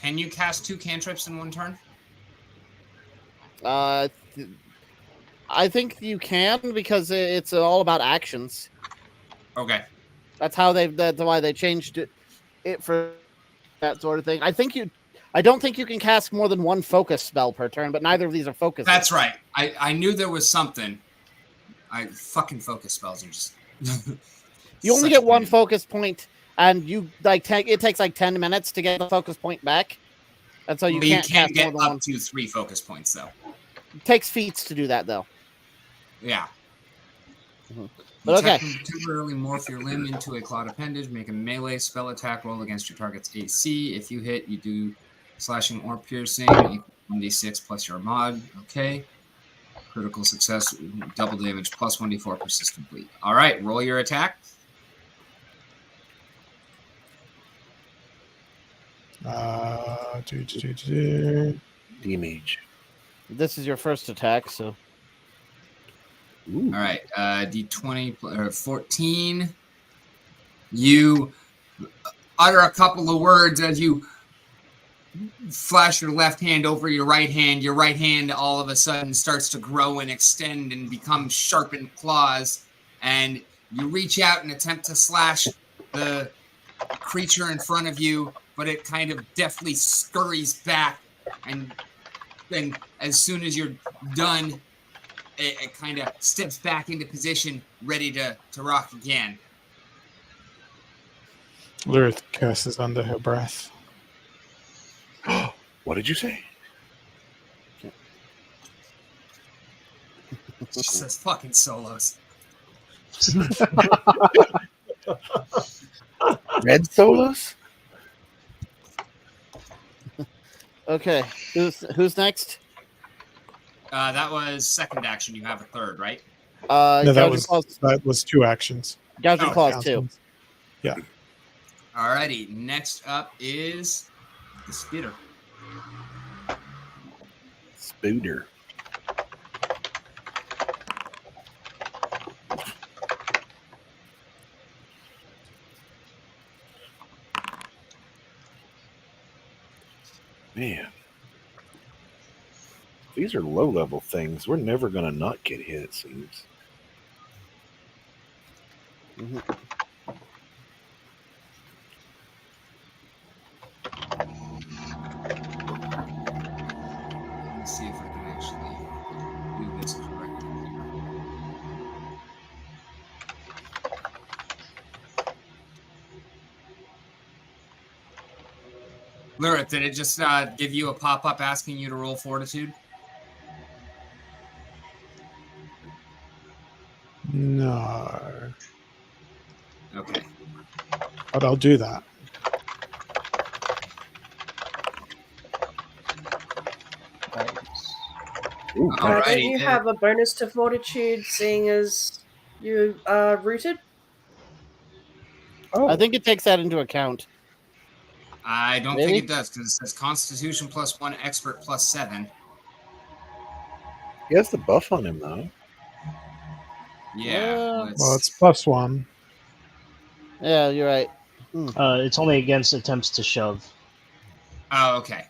[SPEAKER 3] Can you cast 2 cantrips in one turn?
[SPEAKER 6] I think you can because it's all about actions.
[SPEAKER 3] Okay.
[SPEAKER 6] That's why they changed it for that sort of thing. I don't think you can cast more than 1 focus spell per turn, but neither of these are focuses.
[SPEAKER 3] That's right. I knew there was something. Fucking focus spells are just.
[SPEAKER 6] You only
[SPEAKER 3] such
[SPEAKER 6] get 1
[SPEAKER 3] pain.
[SPEAKER 6] focus point, and you it takes like 10 minutes to get the focus point back, and so you
[SPEAKER 3] But
[SPEAKER 6] can't
[SPEAKER 3] you can
[SPEAKER 6] cast
[SPEAKER 3] get
[SPEAKER 6] more than
[SPEAKER 3] up
[SPEAKER 6] 1.
[SPEAKER 3] to 3 focus points, though.
[SPEAKER 6] It takes feats to do that, though.
[SPEAKER 3] Yeah.
[SPEAKER 6] But okay.
[SPEAKER 3] You temporarily morph your limb into a clawed appendage. Make a melee spell attack roll against your target's AC. If you hit, you do slashing or piercing. 1d6 plus your mod. Okay. Critical success, double damage, plus 1d4 persist complete. All right, roll your attack.
[SPEAKER 4] Damage.
[SPEAKER 6] This is your first attack, so
[SPEAKER 4] Ooh.
[SPEAKER 3] All right, d20 or 14. You utter a couple of words as you flash your left hand over your right hand. Your right hand all of a sudden starts to grow and extend and become sharpened claws. And you reach out and attempt to slash the creature in front of you, but it kind of deftly scurries back. And then as soon as you're done, it kind of steps back into position, ready to rock again.
[SPEAKER 2] Lurith curses under her breath.
[SPEAKER 4] What did you say?
[SPEAKER 3] She says fucking solos.
[SPEAKER 4] Red solos?
[SPEAKER 6] okay. Who's next?
[SPEAKER 3] That was second action. You have a third, right?
[SPEAKER 2] No,
[SPEAKER 6] Gouging Claws,
[SPEAKER 2] that was 2 actions.
[SPEAKER 6] Gouging
[SPEAKER 3] Oh,
[SPEAKER 6] Claws 2.
[SPEAKER 2] Yeah.
[SPEAKER 3] Alrighty. Next up is the spitter.
[SPEAKER 4] Spooder. Man. These are low-level things. We're never going to not get hit, it seems.
[SPEAKER 6] Mhm.
[SPEAKER 3] Lilith, did it just give you a pop-up asking you to roll fortitude?
[SPEAKER 2] No.
[SPEAKER 3] Okay.
[SPEAKER 2] But I'll do that.
[SPEAKER 8] Nice.
[SPEAKER 4] Ooh,
[SPEAKER 3] All
[SPEAKER 4] nice.
[SPEAKER 3] right.
[SPEAKER 5] Don't you have a bonus to fortitude, seeing as you are rooted?
[SPEAKER 4] Oh,
[SPEAKER 6] I think it takes that into account.
[SPEAKER 3] I don't
[SPEAKER 6] Maybe?
[SPEAKER 3] think it does because it says Constitution +1, Expert +7.
[SPEAKER 4] he has the buff on him though.
[SPEAKER 3] Yeah.
[SPEAKER 2] Well, it's +1.
[SPEAKER 6] Yeah, you're right.
[SPEAKER 8] It's only against attempts to shove.
[SPEAKER 3] Oh, okay.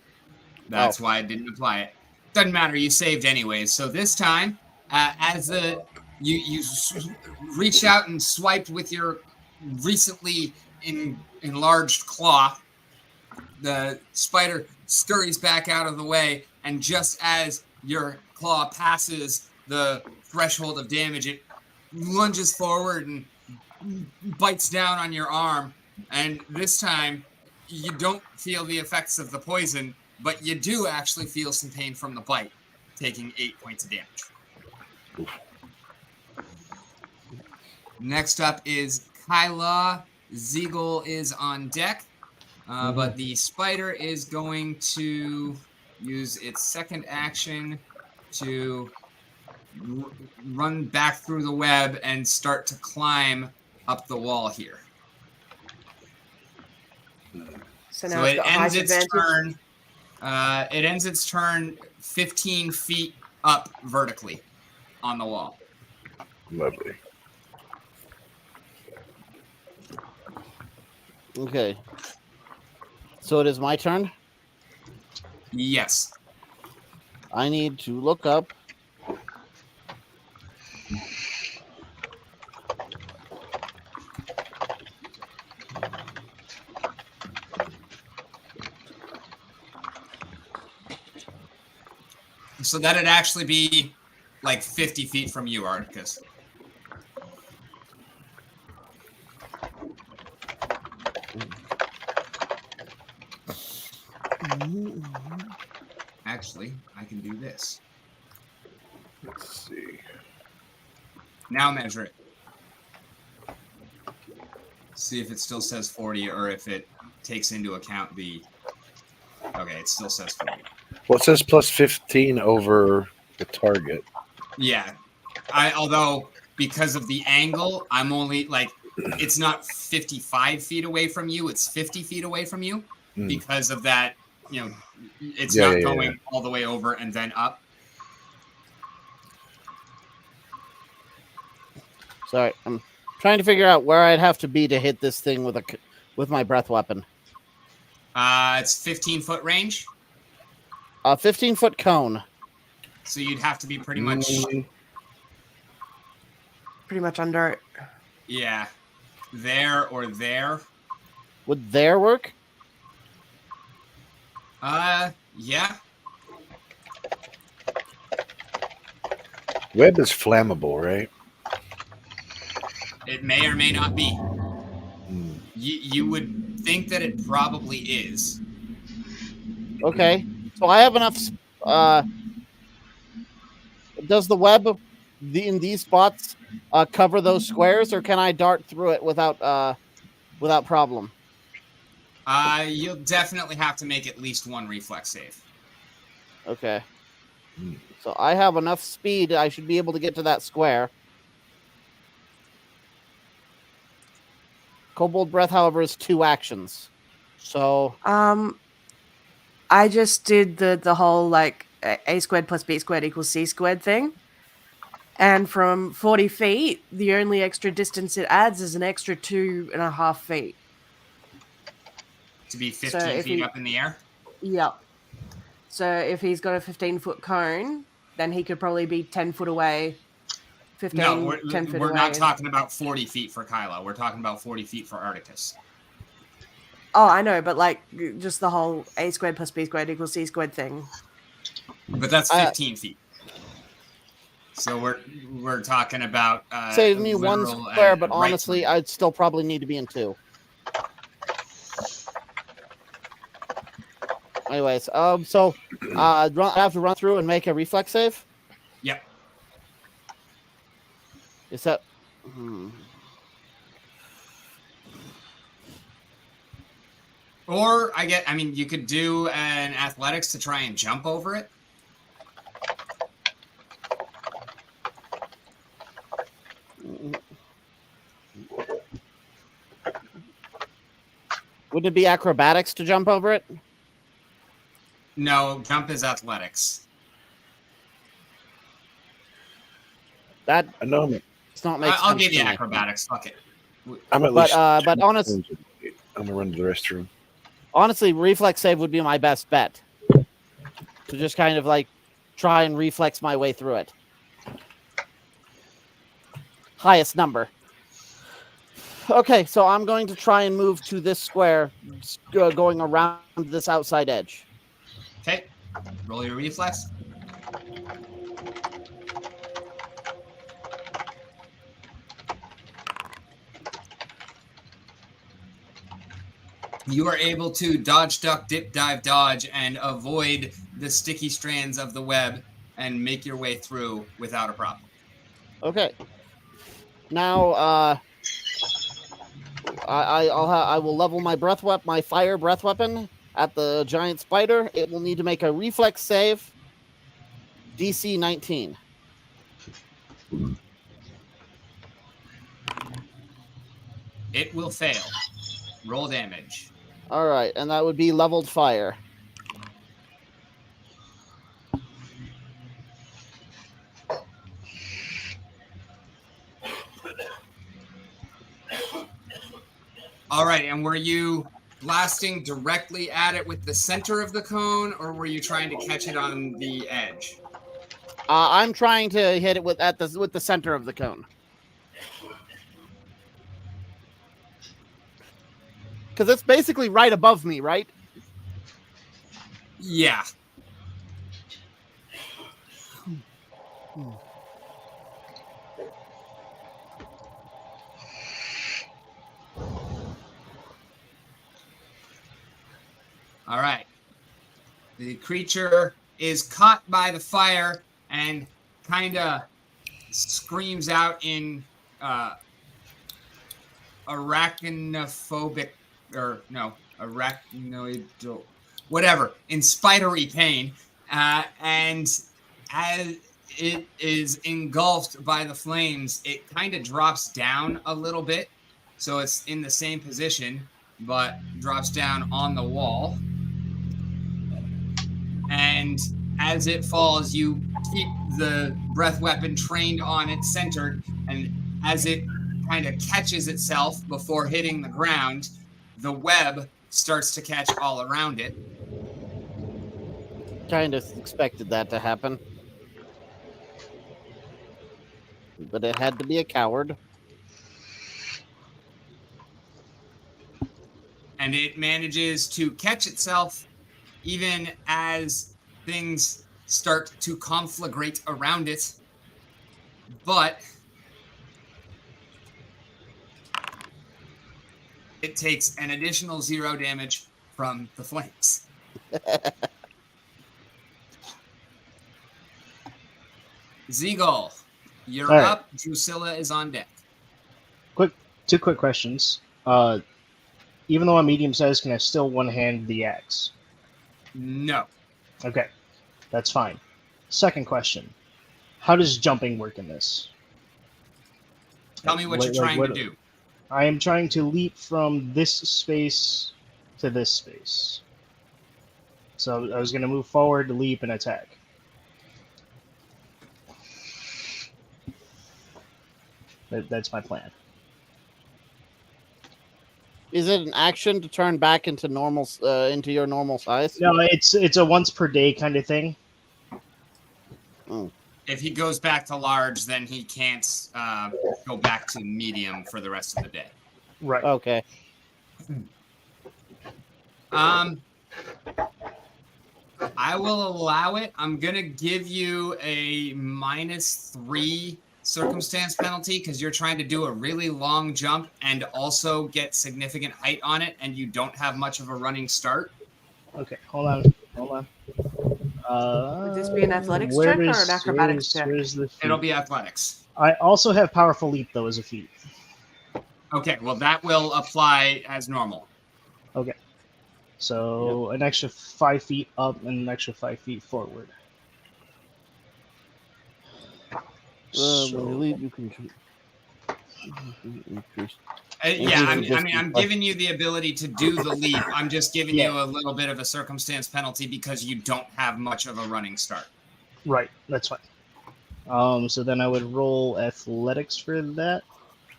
[SPEAKER 3] That's why I didn't apply it. Doesn't matter. You saved anyways. So this time, as you reach out and swiped with your recently enlarged claw, the spider scurries back out of the way, and just as your claw passes the threshold of damage, it lunges forward and bites down on your arm. And this time, you don't feel the effects of the poison, but you do actually feel some pain from the bite, taking 8 points of damage. Next up is Kyla. Ziegel is on deck. But the spider is going to use its second action to run back through the web and start to climb up the wall here.
[SPEAKER 5] So now
[SPEAKER 3] So
[SPEAKER 5] it's
[SPEAKER 3] it
[SPEAKER 5] got
[SPEAKER 3] ends
[SPEAKER 5] height
[SPEAKER 3] its
[SPEAKER 5] advantage.
[SPEAKER 3] turn. It ends its turn 15 feet up vertically on the wall.
[SPEAKER 4] Lovely.
[SPEAKER 6] Okay. So it is my turn.
[SPEAKER 3] Yes.
[SPEAKER 6] I need to look up.
[SPEAKER 3] So that'd actually be like 50 feet from you, Articus. Actually, I can do this.
[SPEAKER 4] Let's see.
[SPEAKER 3] Now measure it. See if it still says 40 or if it takes into account the... Okay, it still says 40.
[SPEAKER 4] Well, it says +15 over the target.
[SPEAKER 3] Yeah. Although, because of the angle, I'm only, like, it's not 55 feet away from you, it's 50 feet away from you. Because of that, you know, it's not going all the way over and then up.
[SPEAKER 6] Sorry, I'm trying to figure out where I'd have to be to hit this thing with my breath weapon.
[SPEAKER 3] It's 15-foot range.
[SPEAKER 6] A 15-foot cone.
[SPEAKER 3] So you'd have to be pretty much...
[SPEAKER 5] Pretty much under it.
[SPEAKER 3] Yeah. There or there.
[SPEAKER 6] Would there work?
[SPEAKER 3] Yeah.
[SPEAKER 4] Web is flammable, right?
[SPEAKER 3] It may or may not be. You would think that it probably is.
[SPEAKER 6] Okay. So I have enough. Does the web in these spots cover those squares, or can I dart through it without problem?
[SPEAKER 3] You'll definitely have to make at least one reflex save.
[SPEAKER 6] Okay. So I have enough speed. I should be able to get to that square. Kobold Breath, however, is 2 actions. So
[SPEAKER 5] I just did the whole like a squared plus b squared equals c squared thing. And from 40 feet, the only extra distance it adds is an extra 2.5 feet.
[SPEAKER 3] To be 15 feet up in the air?
[SPEAKER 5] Yep. So if he's got a 15-foot cone, then he could probably be 10 foot away. 10 foot away.
[SPEAKER 3] We're not talking about 40 feet for Kyla. We're talking about 40 feet for Articus.
[SPEAKER 5] Oh, I know, but like just the whole a squared plus b squared equals c squared thing.
[SPEAKER 3] But that's 15 feet. So we're talking about
[SPEAKER 6] save me 1 square, but honestly,
[SPEAKER 3] right.
[SPEAKER 6] I'd still probably need to be in 2. Anyways, I have to run through and make a reflex save.
[SPEAKER 3] Yep.
[SPEAKER 6] Is that?
[SPEAKER 3] Or you could do an athletics to try and jump over it.
[SPEAKER 6] Would it be acrobatics to jump over it?
[SPEAKER 3] No, jump is athletics.
[SPEAKER 4] I know
[SPEAKER 6] It's not make
[SPEAKER 3] I'll
[SPEAKER 6] sense
[SPEAKER 3] give you
[SPEAKER 6] to me.
[SPEAKER 3] acrobatics. Fuck it.
[SPEAKER 4] I'm at
[SPEAKER 6] But
[SPEAKER 4] least.
[SPEAKER 6] but honest,
[SPEAKER 4] I'm gonna run to the restroom.
[SPEAKER 6] honestly, reflex save would be my best bet. To just kind of like try and reflex my way through it. Highest number. Okay, so I'm going to try and move to this square, going around this outside edge.
[SPEAKER 3] Okay. Roll your reflex. You are able to dodge, duck, dip, dive, dodge, and avoid the sticky strands of the web and make your way through without a problem.
[SPEAKER 6] Okay. Now, I will level my my fire breath weapon at the giant spider. It will need to make a reflex save. DC 19.
[SPEAKER 3] It will fail. Roll damage.
[SPEAKER 6] All right, and that would be leveled fire.
[SPEAKER 3] All right, and were you blasting directly at it with the center of the cone, or were you trying to catch it on the edge?
[SPEAKER 6] I'm trying to hit it with the center of the cone. Because it's basically right above me, right?
[SPEAKER 3] Yeah. All right. The creature is caught by the fire and kind of screams out in arachnophobic, or no, arachnoid, whatever, in spidery pain. And as it is engulfed by the flames, it kind of drops down a little bit. So it's in the same position, but drops down on the wall. And as it falls, you keep the breath weapon trained on it, centered, and as it kind of catches itself before hitting the ground, the web starts to catch all around it.
[SPEAKER 6] Kind of expected that to happen. But it had to be a coward.
[SPEAKER 3] And it manages to catch itself even as things start to conflagrate around it. But it takes an additional 0 damage from the flames. Zeagle, you're
[SPEAKER 8] All right.
[SPEAKER 3] up. Drusilla is on deck.
[SPEAKER 8] Two quick questions. Even though I'm medium sized, can I still one hand the axe?
[SPEAKER 3] No.
[SPEAKER 8] Okay, that's fine. Second question: how does jumping work in this?
[SPEAKER 3] Tell me what you're trying to do.
[SPEAKER 8] I am trying to leap from this space to this space. So I was going to move forward to leap and attack. That's my plan.
[SPEAKER 6] Is it an action to turn back into normal, into your normal size?
[SPEAKER 8] No, it's a once per day kind of thing.
[SPEAKER 6] Oh.
[SPEAKER 3] If he goes back to large, then he can't go back to medium for the rest of the day.
[SPEAKER 8] Right.
[SPEAKER 6] Okay.
[SPEAKER 3] I will allow it. I'm gonna give you a -3 circumstance penalty because you're trying to do a really long jump and also get significant height on it, and you don't have much of a running start.
[SPEAKER 8] Okay, hold on. Hold on.
[SPEAKER 5] Would this be an athletics check or an acrobatics check?
[SPEAKER 8] Where's the feat?
[SPEAKER 3] It'll be athletics.
[SPEAKER 8] I also have powerful leap though as a feat.
[SPEAKER 3] Okay, well that will apply as normal.
[SPEAKER 8] Okay. So an extra 5 feet up and an extra 5 feet forward.
[SPEAKER 6] When you leave, you can increase.
[SPEAKER 3] Yeah, I'm giving you the ability to do the leap. I'm just giving you a little bit of a circumstance penalty because you don't have much of a running start.
[SPEAKER 8] Right, that's fine. So then I would roll athletics for that.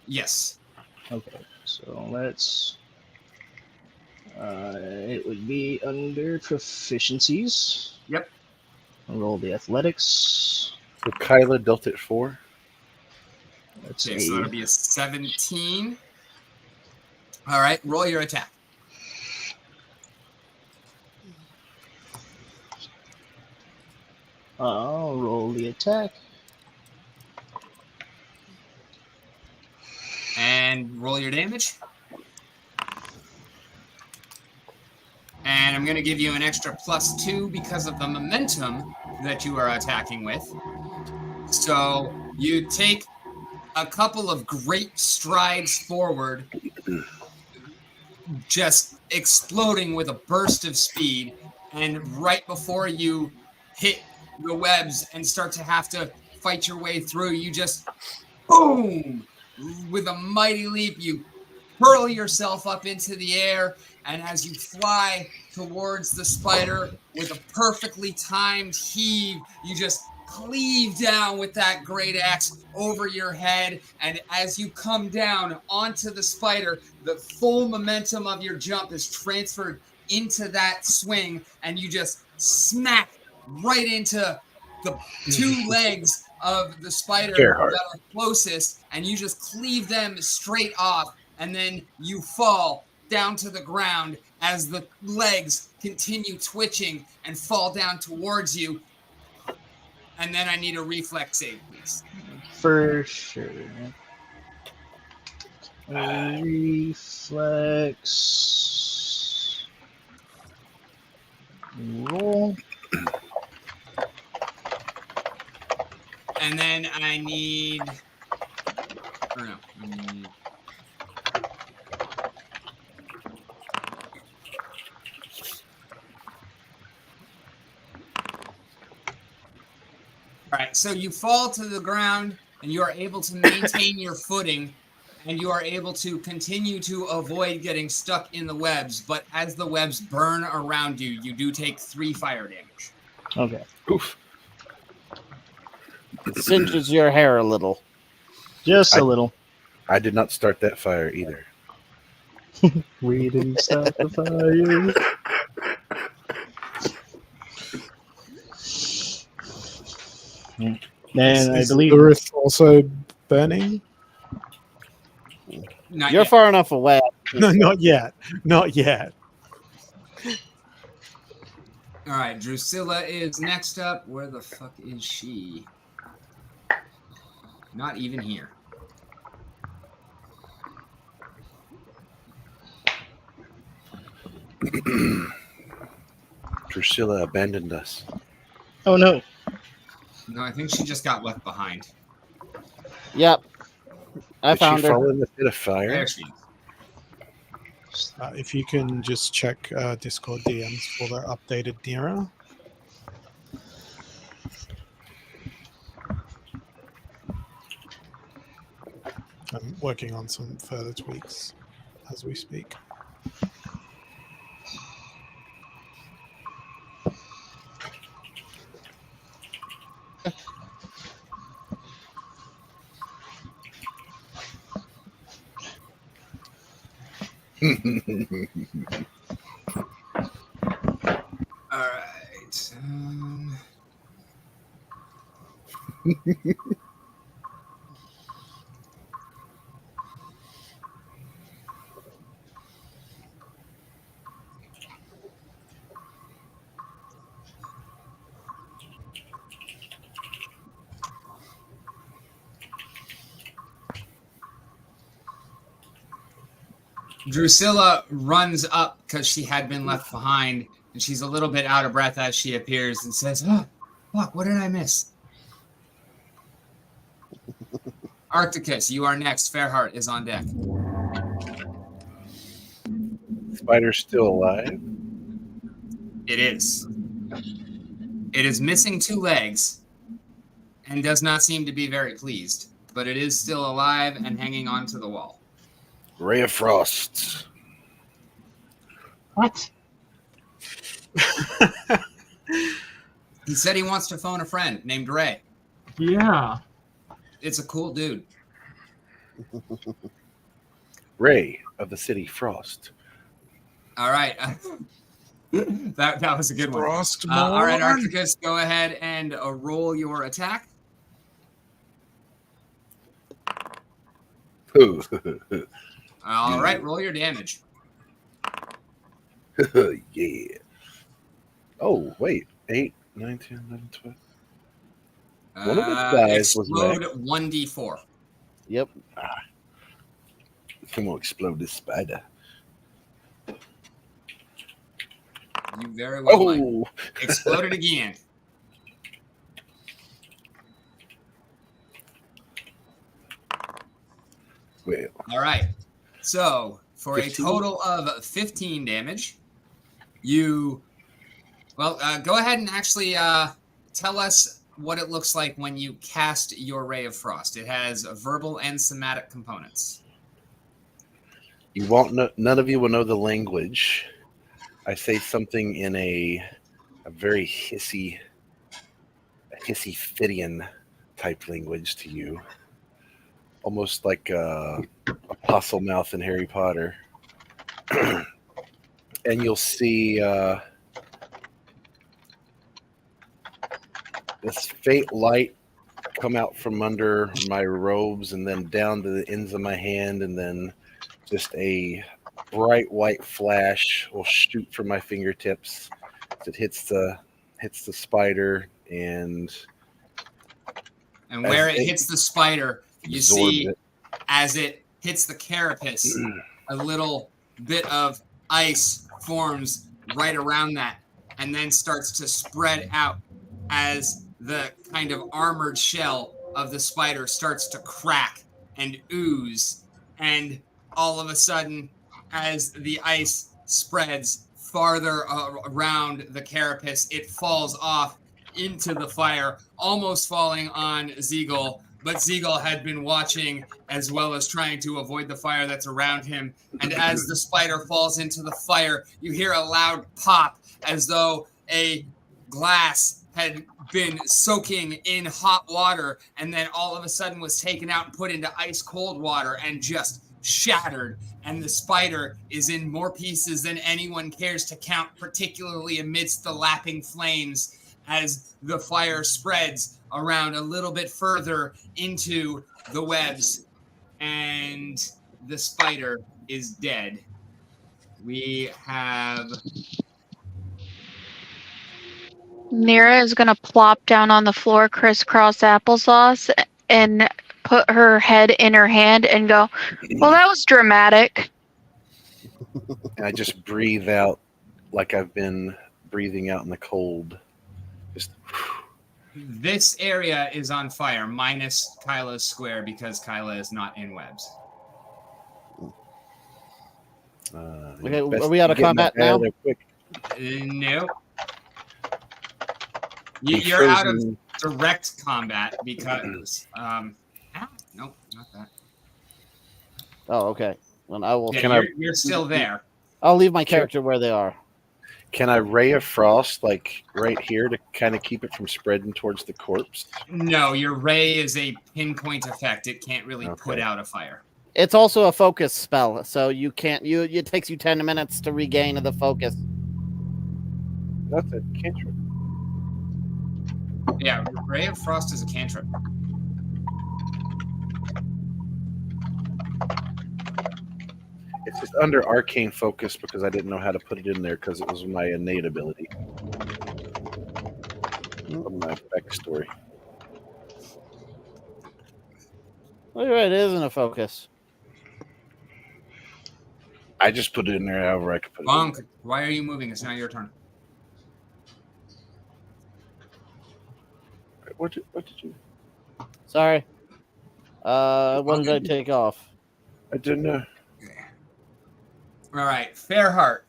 [SPEAKER 3] Yes.
[SPEAKER 8] Okay, so let's. It would be under proficiencies.
[SPEAKER 3] Yep.
[SPEAKER 8] I'll roll the athletics.
[SPEAKER 4] So Kyla dealt it 4.
[SPEAKER 8] That's
[SPEAKER 3] Okay, so that'll be a 17. All right, roll your attack.
[SPEAKER 8] I'll roll the attack.
[SPEAKER 3] And roll your damage. And I'm going to give you an extra +2 because of the momentum that you are attacking with. So you take a couple of great strides forward, just exploding with a burst of speed. And right before you hit the webs and start to have to fight your way through, you just boom! With a mighty leap, you hurl yourself up into the air, and as you fly towards the spider with a perfectly timed heave, you just cleave down with that great axe over your head, and as you come down onto the spider, the full momentum of your jump is transferred into that swing, and you just smack right into the 2 legs of the spider
[SPEAKER 4] Gerhard.
[SPEAKER 3] that are closest, and you just cleave them straight off, and then you fall down to the ground as the legs continue twitching and fall down towards you. And then I need a reflex save, please.
[SPEAKER 8] For sure. Reflex. Roll.
[SPEAKER 3] And then I need... Or no. I need... All right, so you fall to the ground, and you are able to maintain your footing, and you are able to continue to avoid getting stuck in the webs. But as the webs burn around you, you do take 3 fire damage.
[SPEAKER 8] Okay.
[SPEAKER 4] Oof.
[SPEAKER 6] It singes your hair a little.
[SPEAKER 8] Just a little.
[SPEAKER 4] I did not start that fire either.
[SPEAKER 8] We didn't start the fire. And I
[SPEAKER 2] Is
[SPEAKER 8] believe
[SPEAKER 2] the earth also burning?
[SPEAKER 3] Not
[SPEAKER 6] You're
[SPEAKER 3] yet.
[SPEAKER 6] far enough away.
[SPEAKER 2] No, not yet. Not yet.
[SPEAKER 3] All right, Drusilla is next up. Where the fuck is she? Not even here.
[SPEAKER 4] Drusilla abandoned us.
[SPEAKER 8] Oh no.
[SPEAKER 3] No, I think she just got left behind.
[SPEAKER 6] Yep. I
[SPEAKER 4] Did she
[SPEAKER 6] found her.
[SPEAKER 4] fall in the pit of fire?
[SPEAKER 3] There she is.
[SPEAKER 2] If you can just check Discord DMs for the updated Dira. I'm working on some further tweaks as we speak.
[SPEAKER 3] All right. Drusilla runs up because she had been left behind And she's a little bit out of breath as she appears and says, "Oh, fuck, what did I miss?" Arcticus, you are next. Fairheart is on deck.
[SPEAKER 4] Spider's still alive.
[SPEAKER 3] It is. It is missing 2 legs and does not seem to be very pleased, but it is still alive and hanging onto the wall.
[SPEAKER 4] Ray of Frost.
[SPEAKER 1] What?
[SPEAKER 3] He said he wants to phone a friend named Ray.
[SPEAKER 1] Yeah.
[SPEAKER 3] It's a cool dude.
[SPEAKER 4] Ray of the city Frost.
[SPEAKER 3] All right. That was a good one.
[SPEAKER 2] Frost
[SPEAKER 3] All right,
[SPEAKER 2] Morn.
[SPEAKER 3] Arcticus, go ahead and roll your attack. All right, roll your damage.
[SPEAKER 4] Yeah. Oh, wait. 8, 9, 10, 11, 12. One of the guys was
[SPEAKER 3] explode
[SPEAKER 4] wrecked.
[SPEAKER 3] 1d4.
[SPEAKER 6] Yep.
[SPEAKER 4] Come on, explode this spider.
[SPEAKER 3] You very well might.
[SPEAKER 4] Oh!
[SPEAKER 3] Explode it again.
[SPEAKER 4] Well,
[SPEAKER 3] All right. So for
[SPEAKER 4] 15?
[SPEAKER 3] a total of 15 damage, you. Well, go ahead and actually tell us what it looks like when you cast your Ray of Frost. It has verbal and somatic components.
[SPEAKER 4] you won't know, none of you will know the language. I say something in a very hissy Fittian type language to you. Almost like Apostle Mouth in Harry Potter. And you'll see this faint light come out from under my robes and then down to the ends of my hand, and then just a bright white flash will shoot from my fingertips. It hits the spider, and
[SPEAKER 3] Where
[SPEAKER 4] as
[SPEAKER 3] it hits the spider, you
[SPEAKER 4] absorbs
[SPEAKER 3] see
[SPEAKER 4] it.
[SPEAKER 3] as it hits the carapace, a little bit of ice forms right around that and then starts to spread out as the kind of armored shell of the spider starts to crack and ooze. And all of a sudden, as the ice spreads farther around the carapace, it falls off into the fire, almost falling on Zeagle. But Zeagle had been watching as well as trying to avoid the fire that's around him. And as the spider falls into the fire, you hear a loud pop as though a glass had been soaking in hot water and then all of a sudden was taken out and put into ice cold water and just shattered. And the spider is in more pieces than anyone cares to count, particularly amidst the lapping flames as the fire spreads around a little bit further into the webs, and the spider is dead. We have...
[SPEAKER 7] Nira is going to plop down on the floor, crisscross applesauce, and put her head in her hand and go, "Well, that was dramatic."
[SPEAKER 4] And I just breathe out like I've been breathing out in the cold. Just
[SPEAKER 3] This area is on fire, minus Kyla's square, because Kyla is not in webs.
[SPEAKER 6] Okay,
[SPEAKER 4] best
[SPEAKER 6] are we out of
[SPEAKER 4] to get
[SPEAKER 6] combat
[SPEAKER 4] my guy out
[SPEAKER 6] now?
[SPEAKER 4] of there quick.
[SPEAKER 3] No.
[SPEAKER 4] He's
[SPEAKER 3] You're out of
[SPEAKER 4] frozen.
[SPEAKER 3] direct combat because... nope, not that.
[SPEAKER 6] Oh, okay. Well, I will.
[SPEAKER 3] Yeah, you're still there.
[SPEAKER 6] I'll leave my character where they are.
[SPEAKER 4] Can I ray of frost like right here to kind of keep it from spreading towards the corpse?
[SPEAKER 3] No, your ray is a pinpoint effect. It can't really put
[SPEAKER 4] Okay.
[SPEAKER 3] out a fire.
[SPEAKER 6] It's also a focus spell, so you can't. It takes you 10 minutes to regain the focus.
[SPEAKER 4] That's a cantrip.
[SPEAKER 3] Yeah, Ray of Frost is a cantrip.
[SPEAKER 4] It's just under arcane focus because I didn't know how to put it in there because it was my innate ability. From my backstory.
[SPEAKER 6] Oh, you're right. It isn't a focus.
[SPEAKER 4] I just put it in there however I could put it in
[SPEAKER 3] Bonk,
[SPEAKER 4] there.
[SPEAKER 3] why are you moving? It's now your turn.
[SPEAKER 4] What did you?
[SPEAKER 6] Sorry. What did I take off?
[SPEAKER 4] I didn't know.
[SPEAKER 3] All right, Fairheart.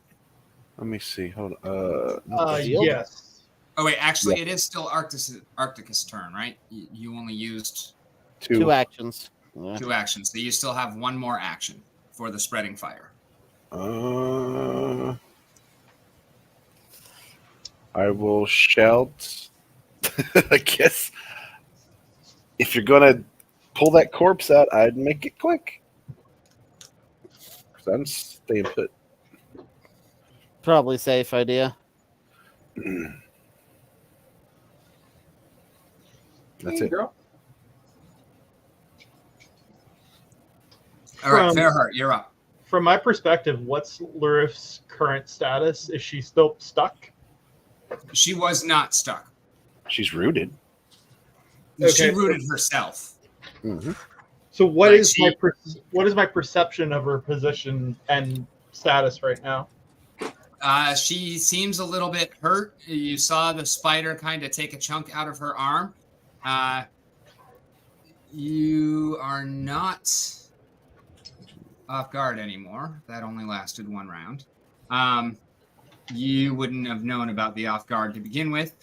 [SPEAKER 4] Let me see. Hold on.
[SPEAKER 6] Shield?
[SPEAKER 1] Yes.
[SPEAKER 3] Oh wait, actually, it is still Arcticus' turn, right? You only used
[SPEAKER 6] 2 actions. Yeah.
[SPEAKER 3] 2 actions, so you still have 1 more action for the spreading fire.
[SPEAKER 4] I will shout. I guess if you're gonna pull that corpse out, I'd make it quick. 'Cause I'm staying put.
[SPEAKER 6] Probably safe idea.
[SPEAKER 4] That's
[SPEAKER 1] Hey,
[SPEAKER 4] it.
[SPEAKER 1] girl.
[SPEAKER 3] All right,
[SPEAKER 1] From-
[SPEAKER 3] Fairheart, you're up.
[SPEAKER 1] From my perspective, what's Lurith's current status? Is she still stuck?
[SPEAKER 3] She was not stuck.
[SPEAKER 4] She's rooted.
[SPEAKER 3] She
[SPEAKER 1] Okay.
[SPEAKER 3] rooted herself.
[SPEAKER 4] Mm-hmm.
[SPEAKER 1] So what
[SPEAKER 3] Like
[SPEAKER 1] is
[SPEAKER 3] she-
[SPEAKER 1] what is my perception of her position and status right now?
[SPEAKER 3] She seems a little bit hurt. You saw the spider kind of take a chunk out of her arm. You are not off guard anymore. That only lasted 1 round. You wouldn't have known about the off guard to begin with.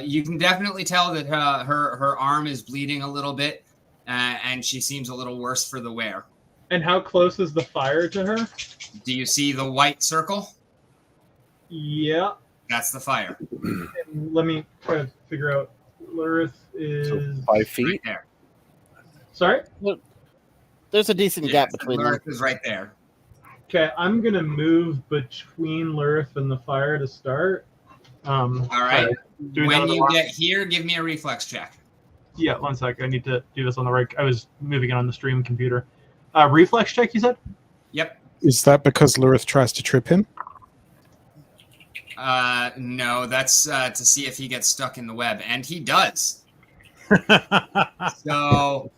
[SPEAKER 3] You can definitely tell that her arm is bleeding a little bit, and she seems a little worse for the wear.
[SPEAKER 1] And how close is the fire to her?
[SPEAKER 3] Do you see the white circle?
[SPEAKER 1] Yeah.
[SPEAKER 3] That's the fire.
[SPEAKER 1] And let me try to figure out. Lurith is
[SPEAKER 4] So 5 feet.
[SPEAKER 3] Right there.
[SPEAKER 1] sorry.
[SPEAKER 6] There's a decent
[SPEAKER 3] Yeah,
[SPEAKER 6] gap
[SPEAKER 3] so
[SPEAKER 6] between them.
[SPEAKER 3] Lurith is right there.
[SPEAKER 1] Okay, I'm gonna move between Lurith and the fire to start.
[SPEAKER 3] All right.
[SPEAKER 1] doing that
[SPEAKER 3] When
[SPEAKER 1] on the
[SPEAKER 3] you
[SPEAKER 1] wrong-
[SPEAKER 3] get here, give me a reflex check.
[SPEAKER 1] Yeah, 1 sec. I need to do this on the right. I was moving it on the stream computer. Reflex check, you said?
[SPEAKER 3] Yep.
[SPEAKER 2] Is that because Lurith tries to trip him?
[SPEAKER 3] No, that's to see if he gets stuck in the web, and he does. So,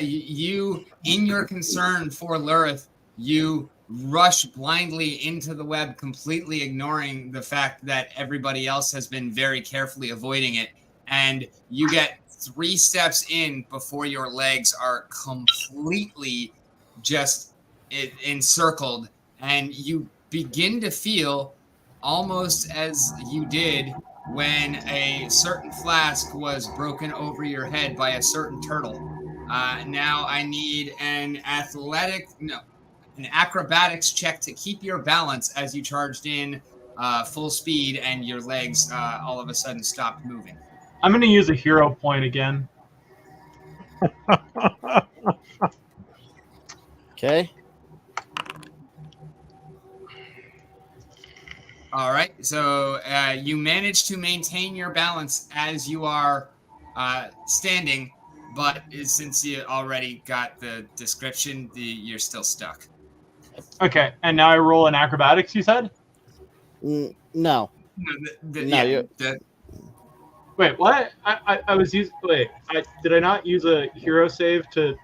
[SPEAKER 3] you, in your concern for Lurith, you rush blindly into the web, completely ignoring the fact that everybody else has been very carefully avoiding it, and you get 3 steps in before your legs are completely just encircled, and you begin to feel almost as you did when a certain flask was broken over your head by a certain turtle. Now I need an acrobatics check to keep your balance as you charged in full speed and your legs all of a sudden stopped moving.
[SPEAKER 1] I'm gonna use a hero point again.
[SPEAKER 6] Okay.
[SPEAKER 3] All right, so you manage to maintain your balance as you are standing, but since you already got the description, you're still stuck.
[SPEAKER 1] Okay, and now I roll an acrobatics, you said?
[SPEAKER 6] No.
[SPEAKER 3] No,
[SPEAKER 6] No,
[SPEAKER 1] Wait, what? I was using. Wait, did I not use a hero save to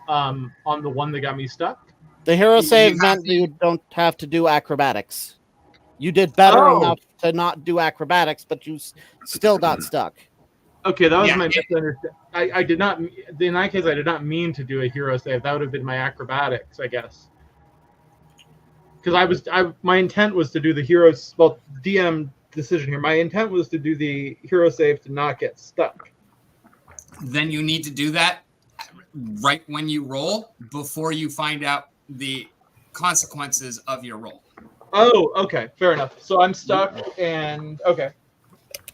[SPEAKER 1] on the one that got me stuck?
[SPEAKER 6] The hero
[SPEAKER 3] You
[SPEAKER 6] save
[SPEAKER 3] have
[SPEAKER 6] meant
[SPEAKER 3] to-
[SPEAKER 6] that you don't have to do acrobatics. You did better
[SPEAKER 1] Oh.
[SPEAKER 6] enough to not do acrobatics, but you still got stuck.
[SPEAKER 1] Okay, that was
[SPEAKER 3] Yeah,
[SPEAKER 1] my
[SPEAKER 3] it-
[SPEAKER 1] misunderstanding. I did not. In that case, I did not mean to do a hero save. That would have been my acrobatics, I guess. Because my intent was to do the heroes. Well, DM decision here. My intent was to do the hero save to not get stuck.
[SPEAKER 3] Then you need to do that right when you roll before you find out the consequences of your roll.
[SPEAKER 1] Oh, okay, fair enough. So I'm stuck, and okay.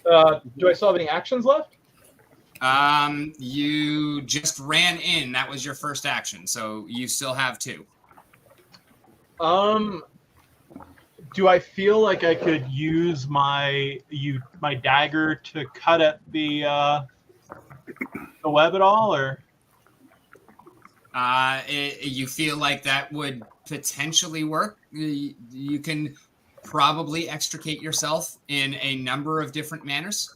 [SPEAKER 1] Do I still have any actions left?
[SPEAKER 3] You just ran in. That was your first action, so you still have 2.
[SPEAKER 1] Do I feel like I could use my dagger to cut at the web at all, or?
[SPEAKER 3] You feel like that would potentially work. You can probably extricate yourself in a number of different manners.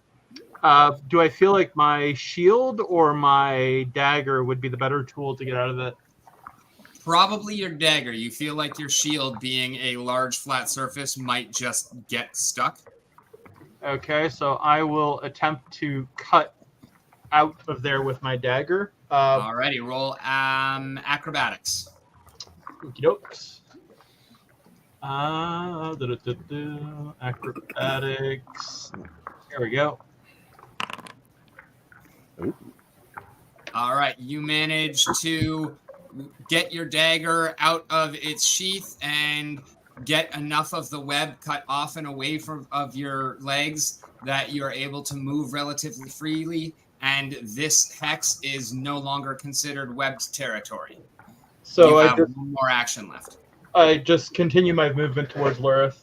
[SPEAKER 1] Do I feel like my shield or my dagger would be the better tool to get out of it?
[SPEAKER 3] Probably your dagger. You feel like your shield, being a large flat surface, might just get stuck.
[SPEAKER 1] Okay, so I will attempt to cut out of there with my dagger.
[SPEAKER 3] Alrighty, roll acrobatics.
[SPEAKER 1] Okie dokes. Acrobatics. Here we go.
[SPEAKER 4] Ooh.
[SPEAKER 3] All right, you manage to get your dagger out of its sheath and get enough of the web cut off and away from of your legs that you're able to move relatively freely, and this hex is no longer considered webbed territory.
[SPEAKER 1] So
[SPEAKER 3] you
[SPEAKER 1] I
[SPEAKER 3] have
[SPEAKER 1] just,
[SPEAKER 3] one more action left.
[SPEAKER 1] I just continue my movement towards Lurith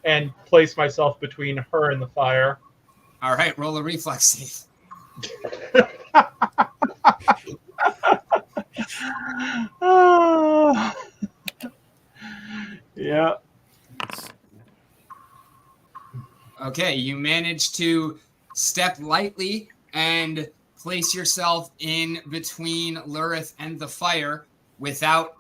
[SPEAKER 1] and place myself between her and the fire.
[SPEAKER 3] All right, roll a reflex save.
[SPEAKER 1] Yeah.
[SPEAKER 3] Okay, you manage to step lightly and place yourself in between Lurith and the fire without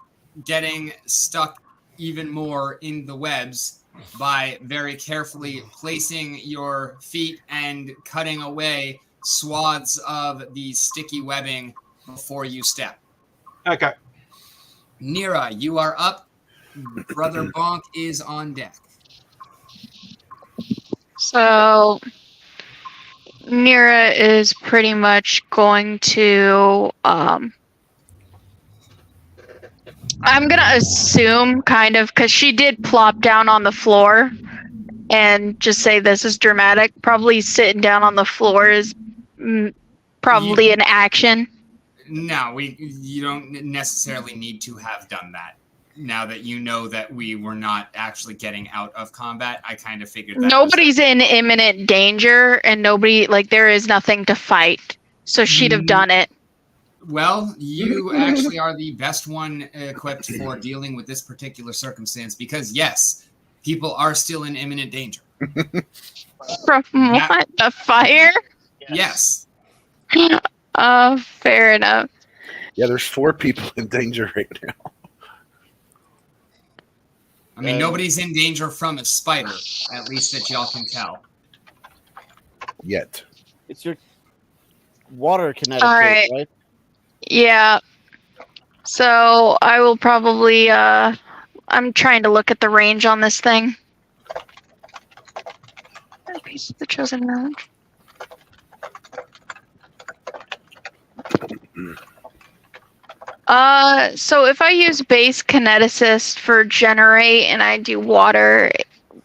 [SPEAKER 3] getting stuck even more in the webs by very carefully placing your feet and cutting away swaths of the sticky webbing before you step.
[SPEAKER 1] Okay.
[SPEAKER 3] Nira, you are up. Brother Bonk is on deck.
[SPEAKER 7] So Nira is pretty much going to I'm gonna assume kind of because she did plop down on the floor and just say this is dramatic. Probably sitting down on the floor is probably an action.
[SPEAKER 3] No, you don't necessarily need to have done that. Now that you know that we were not actually getting out of combat, I kind of figured that
[SPEAKER 7] Nobody's in imminent danger, and there is nothing to fight. So she'd have done it.
[SPEAKER 3] Well, you actually are the best one equipped for dealing with this particular circumstance because, yes, people are still in imminent danger.
[SPEAKER 7] From what? The fire?
[SPEAKER 3] Yes.
[SPEAKER 7] Fair enough.
[SPEAKER 4] Yeah, there's 4 people in danger right now.
[SPEAKER 3] I mean, nobody's in danger from a spider, at least that y'all can tell.
[SPEAKER 4] Yet.
[SPEAKER 6] It's your water kinetic,
[SPEAKER 7] All right.
[SPEAKER 6] right?
[SPEAKER 7] Yeah. So I will probably I'm trying to look at the range on this thing. Piece of the chosen round. So if I use base kineticist for generate and I do water,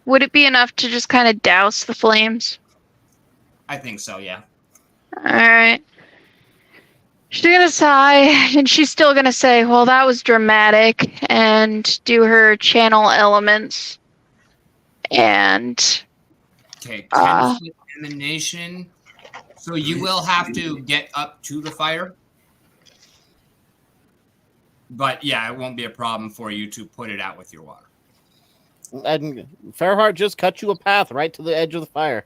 [SPEAKER 7] would it be enough to just kind of douse the flames?
[SPEAKER 3] I think so, yeah.
[SPEAKER 7] Alright. She's gonna sigh, and she's still gonna say, well, that was dramatic, and do her channel elements. And
[SPEAKER 3] Okay, 10-foot emanation. So you will have to get up to the fire. But yeah, it won't be a problem for you to put it out with your water.
[SPEAKER 6] And Fairheart just cut you a path right to the edge of the fire.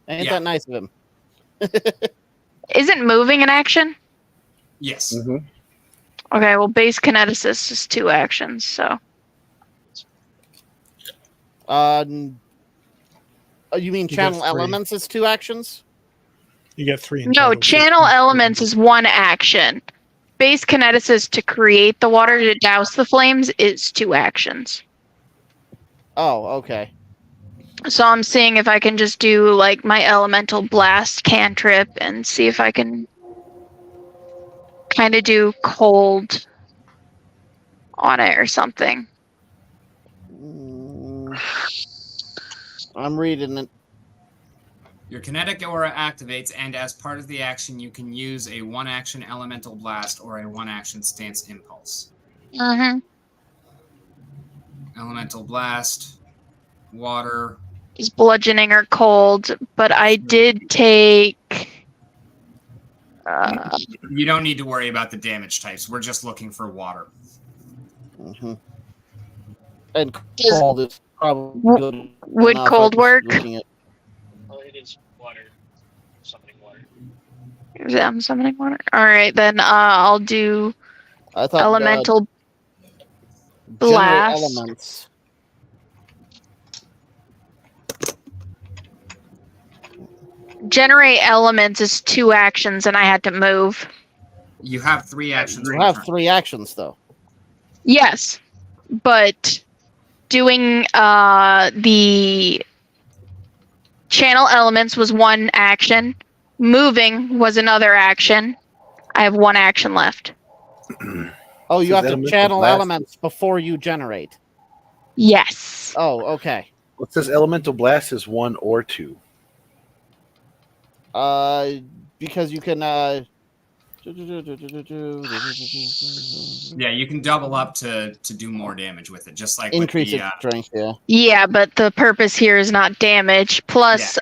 [SPEAKER 6] Ain't that nice of him?
[SPEAKER 7] isn't moving an action?
[SPEAKER 3] Yes.
[SPEAKER 4] Mm-hmm.
[SPEAKER 7] Okay, well, base kineticist is 2 actions, so.
[SPEAKER 6] You mean
[SPEAKER 2] You
[SPEAKER 6] channel
[SPEAKER 2] get 3.
[SPEAKER 6] elements is 2 actions?
[SPEAKER 2] You get 3 in
[SPEAKER 7] No,
[SPEAKER 2] total.
[SPEAKER 7] channel elements is 1 action. Base kineticist to create the water to douse the flames is 2 actions.
[SPEAKER 6] Oh, okay.
[SPEAKER 7] So I'm seeing if I can just do like my elemental blast cantrip and see if I can kind of do cold on it or something.
[SPEAKER 6] I'm reading it.
[SPEAKER 3] Your kinetic aura activates, and as part of the action, you can use a 1-action elemental blast or a 1-action stance impulse.
[SPEAKER 7] Mm-hmm.
[SPEAKER 3] Elemental blast, water.
[SPEAKER 7] Is bludgeoning or cold, but I did take.
[SPEAKER 3] You don't need to worry about the damage types. We're just looking for water.
[SPEAKER 6] Mm-hmm. And cold is probably good.
[SPEAKER 7] Would
[SPEAKER 6] enough.
[SPEAKER 7] cold
[SPEAKER 6] I was
[SPEAKER 7] work?
[SPEAKER 6] looking at-
[SPEAKER 8] Well, it is water. Summoning water.
[SPEAKER 7] I'm summoning water. All right, then I'll do
[SPEAKER 6] I thought
[SPEAKER 7] elemental
[SPEAKER 6] generate
[SPEAKER 7] blast.
[SPEAKER 6] elements.
[SPEAKER 7] generate elements is 2 actions, and I had to move.
[SPEAKER 3] You have 3 actions.
[SPEAKER 6] You
[SPEAKER 3] in your
[SPEAKER 6] have
[SPEAKER 3] turn.
[SPEAKER 6] 3 actions though.
[SPEAKER 7] Yes, but doing the channel elements was 1 action. Moving was another action. I have 1 action left.
[SPEAKER 6] Oh, you
[SPEAKER 4] Says
[SPEAKER 6] have to
[SPEAKER 4] elemental
[SPEAKER 6] channel
[SPEAKER 4] blast.
[SPEAKER 6] elements before you generate.
[SPEAKER 7] Yes.
[SPEAKER 6] Oh, okay.
[SPEAKER 4] What says elemental blast is 1 or 2?
[SPEAKER 6] Because you can
[SPEAKER 3] Yeah, you can double up to do more damage with it, just like
[SPEAKER 6] increase
[SPEAKER 3] with
[SPEAKER 6] its
[SPEAKER 3] the,
[SPEAKER 6] strength. Yeah.
[SPEAKER 7] Yeah, but the purpose here is not damage. Plus,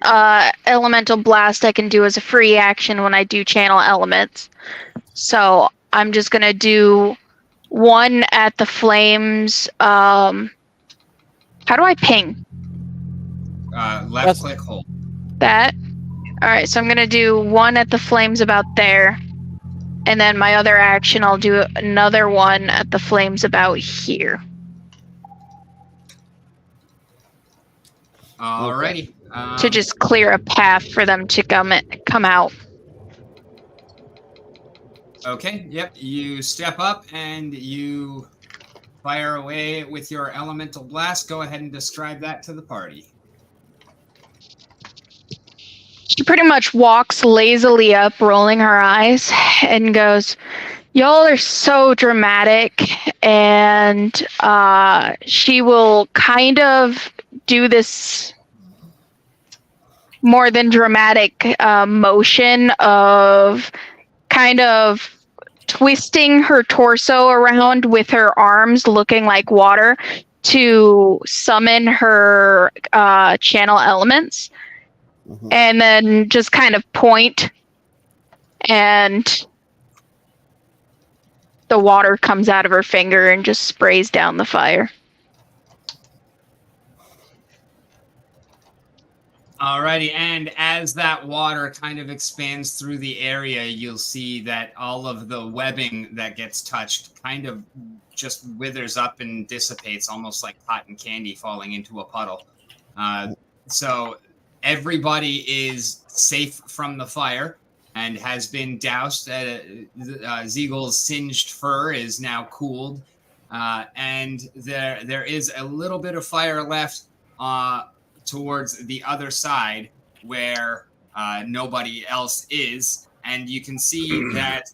[SPEAKER 7] elemental blast I can do as a free action when I do channel elements. So I'm just gonna do 1 at the flames. How do I ping
[SPEAKER 3] left click hold.
[SPEAKER 7] that? All right, so I'm gonna do 1 at the flames about there, and then my other action I'll do another 1 at the flames about here.
[SPEAKER 3] Alrighty.
[SPEAKER 7] To just clear a path for them to come out.
[SPEAKER 3] Okay, yep. You step up and you fire away with your elemental blast. Go ahead and describe that to the party.
[SPEAKER 7] She pretty much walks lazily up, rolling her eyes, and goes, "Y'all are so dramatic." And she will kind of do this more than dramatic motion of kind of twisting her torso around with her arms looking like water to summon her channel elements, and then just kind of point, and the water comes out of her finger and just sprays down the fire.
[SPEAKER 3] Alrighty, and as that water kind of expands through the area, you'll see that all of the webbing that gets touched kind of just withers up and dissipates, almost like cotton candy falling into a puddle. So everybody is safe from the fire and has been doused. Zeagle's singed fur is now cooled, and there is a little bit of fire left towards the other side where nobody else is. And you can see that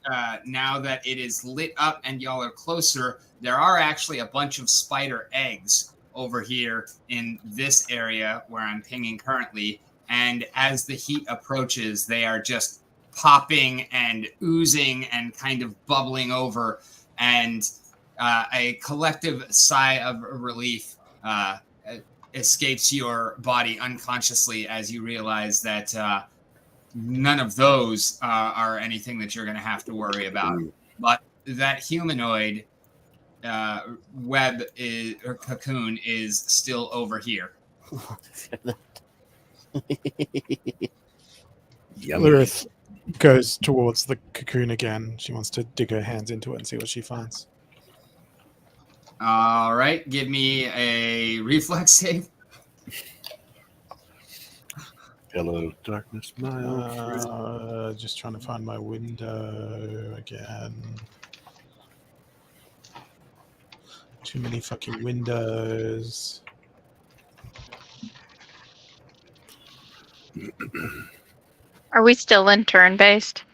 [SPEAKER 3] now that it is lit up and y'all are closer, there are actually a bunch of spider eggs over here in this area where I'm pinging currently. And as the heat approaches, they are just popping and oozing and kind of bubbling over. And a collective sigh of relief escapes your body unconsciously as you realize that none of those are anything that you're going to have to worry about. But that humanoid web or cocoon is still over here.
[SPEAKER 2] Lilith goes towards the cocoon again. She wants to dig her hands into it and see what she finds.
[SPEAKER 3] All right, give me a reflex save.
[SPEAKER 4] Hello, darkness, my old friend.
[SPEAKER 2] Just trying to find my window again. Too many fucking windows.
[SPEAKER 7] Are we still in turn-based?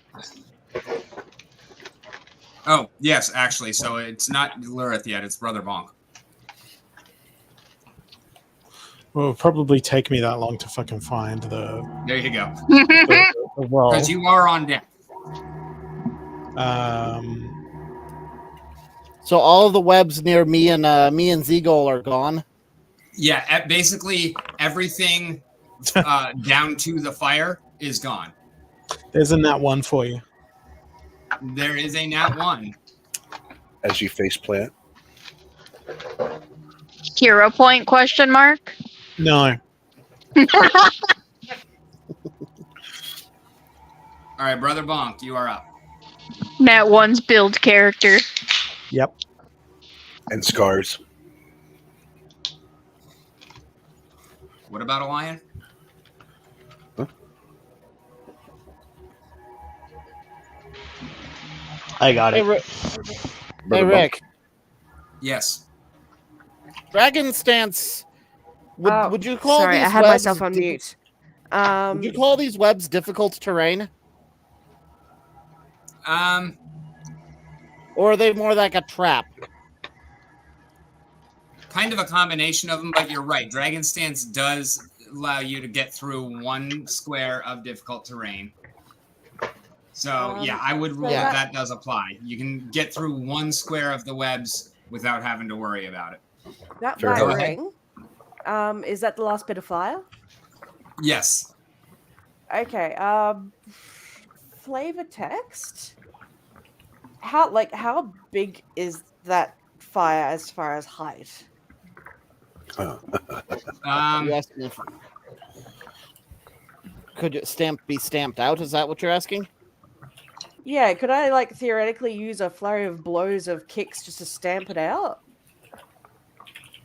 [SPEAKER 3] Oh, yes, actually. So it's not Lurith yet. It's Brother Bonk.
[SPEAKER 2] Well, it'll probably take me that long to fucking find the
[SPEAKER 3] There you go.
[SPEAKER 2] roll.
[SPEAKER 3] Because you are on deck.
[SPEAKER 6] So all of the webs near me and Zeagle are gone.
[SPEAKER 3] Yeah, basically everything down to the fire is gone.
[SPEAKER 2] There's a nat 1 for you.
[SPEAKER 3] There is a nat 1.
[SPEAKER 4] As you face plant.
[SPEAKER 7] Hero point question mark?
[SPEAKER 2] No.
[SPEAKER 3] All right, Brother Bonk, you are up.
[SPEAKER 7] Nat 1's build character.
[SPEAKER 2] Yep.
[SPEAKER 4] And scars.
[SPEAKER 3] What about a lion?
[SPEAKER 4] Huh?
[SPEAKER 8] I got
[SPEAKER 6] Hey,
[SPEAKER 8] it.
[SPEAKER 4] Brother
[SPEAKER 6] Rick.
[SPEAKER 3] Yes.
[SPEAKER 6] Dragon stance. Would you call
[SPEAKER 5] Sorry,
[SPEAKER 6] these
[SPEAKER 5] I had
[SPEAKER 6] webs
[SPEAKER 5] myself on mute.
[SPEAKER 6] Would you call these webs difficult terrain,
[SPEAKER 3] Um,
[SPEAKER 6] or are they more like a trap?
[SPEAKER 3] kind of a combination of them, but you're right. Dragon Stance does allow you to get through one square of difficult terrain. So yeah, I would rule
[SPEAKER 6] Yeah.
[SPEAKER 3] that does apply. You can get through one square of the webs without having to worry about it.
[SPEAKER 5] That
[SPEAKER 4] Fair
[SPEAKER 3] enough.
[SPEAKER 5] ring. Is that the last bit of fire?
[SPEAKER 3] Yes.
[SPEAKER 5] Okay. Flavor text. How big is that fire as far as height?
[SPEAKER 6] You asking if could it be stamped out? Is that what you're asking?
[SPEAKER 5] Yeah, could I theoretically use a flurry of blows of kicks just to stamp it out?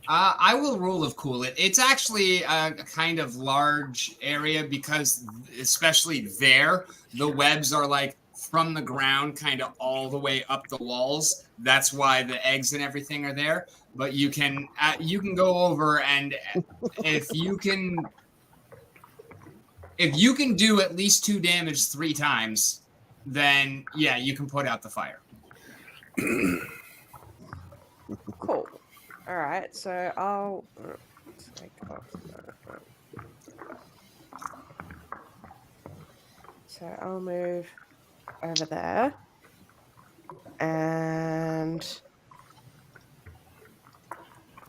[SPEAKER 3] I will rule of cool it. It's actually a kind of large area because, especially there, the webs are from the ground, kind of all the way up the walls. That's why the eggs and everything are there. But you can go over, and if you can do at least 2 damage 3 times, then yeah, you can put out the fire.
[SPEAKER 5] Cool. All right, so I'll take off. So I'll move over there, and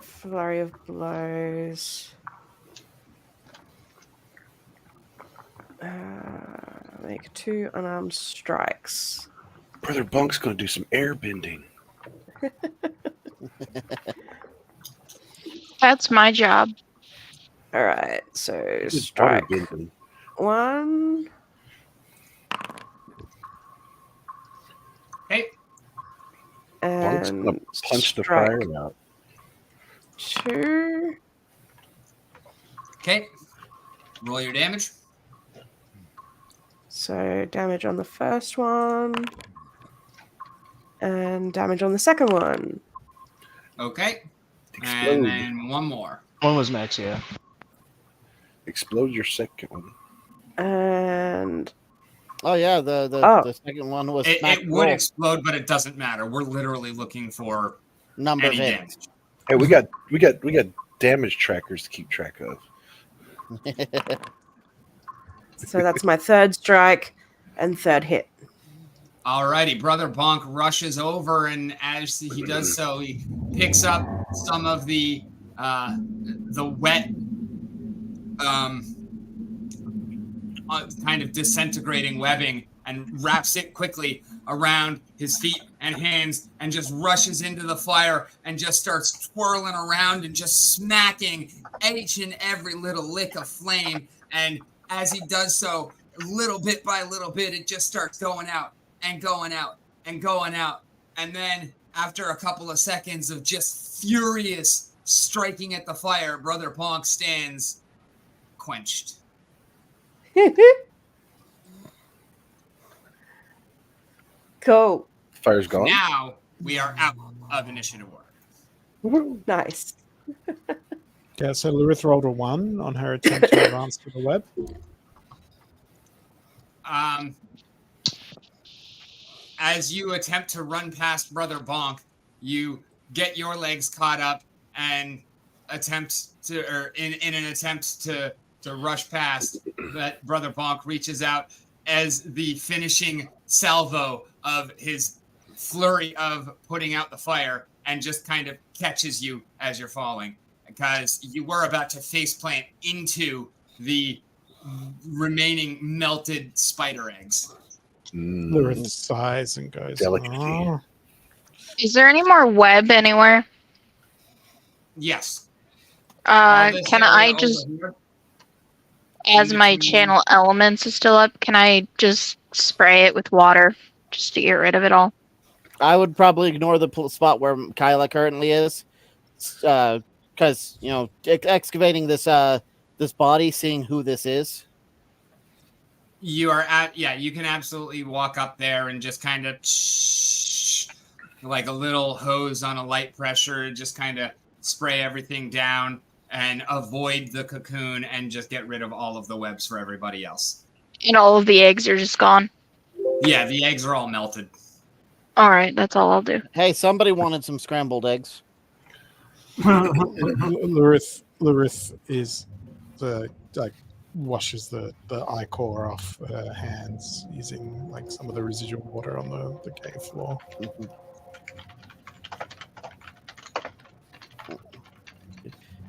[SPEAKER 5] flurry of blows. Make 2 unarmed strikes.
[SPEAKER 4] Brother Bunk's gonna do some air bending.
[SPEAKER 7] That's my job.
[SPEAKER 5] All right, so
[SPEAKER 4] He's
[SPEAKER 5] strike
[SPEAKER 4] water bending.
[SPEAKER 5] 1.
[SPEAKER 3] Hey,
[SPEAKER 4] Bunk's
[SPEAKER 5] And
[SPEAKER 4] gonna punch the
[SPEAKER 5] strike
[SPEAKER 4] fire out.
[SPEAKER 5] 2.
[SPEAKER 3] okay. Roll your damage.
[SPEAKER 5] So damage on the first one, and damage on the second one.
[SPEAKER 3] Okay.
[SPEAKER 4] Explode.
[SPEAKER 3] And then one more.
[SPEAKER 8] One was max, yeah.
[SPEAKER 4] Explode your second one.
[SPEAKER 5] And
[SPEAKER 6] Oh yeah, the second one was
[SPEAKER 3] It would explode, but it doesn't matter. We're literally looking for
[SPEAKER 6] number of
[SPEAKER 3] any
[SPEAKER 6] hits.
[SPEAKER 3] damage.
[SPEAKER 4] Hey, we got damage trackers to keep track of.
[SPEAKER 5] so that's my third strike and third hit.
[SPEAKER 3] Alrighty, Brother Bonk rushes over, and as he does so, he picks up some of the wet, kind of disintegrating webbing and wraps it quickly around his feet and hands and just rushes into the fire and just starts twirling around and just smacking each and every little lick of flame. And as he does so, little bit by little bit, it just starts going out and going out and going out. And then after a couple of seconds of just furious striking at the fire, Brother Bonk stands quenched.
[SPEAKER 5] Cool.
[SPEAKER 4] Fire's gone.
[SPEAKER 3] Now we are out of initiative order.
[SPEAKER 5] Nice.
[SPEAKER 2] Yeah, so Lilith rolled a 1 on her attempt to advance to the web.
[SPEAKER 3] As you attempt to run past Brother Bonk, you get your legs caught up and in an attempt to rush past, that Brother Bonk reaches out as the finishing salvo of his flurry of putting out the fire and just kind of catches you as you're falling, because you were about to faceplant into the remaining melted spider eggs.
[SPEAKER 2] Lilith sighs and goes,
[SPEAKER 4] Delicacy.
[SPEAKER 2] "Oh."
[SPEAKER 7] Is there any more web anywhere?
[SPEAKER 3] Yes.
[SPEAKER 7] Can I just, as my channel elements is still up, can I just spray it with water just to get rid of it all?
[SPEAKER 6] I would probably ignore the spot where Kyla currently is, because excavating this body, seeing who this is.
[SPEAKER 3] You are you can absolutely walk up there and just kind of like a little hose on a light pressure, just kind of spray everything down and avoid the cocoon and just get rid of all of the webs for everybody else.
[SPEAKER 7] And all of the eggs are just gone.
[SPEAKER 3] Yeah, the eggs are all melted.
[SPEAKER 7] All right, that's all I'll do.
[SPEAKER 6] Hey, somebody wanted some scrambled eggs.
[SPEAKER 2] Larith is washes the ichor off her hands using like some of the residual water on the cave floor.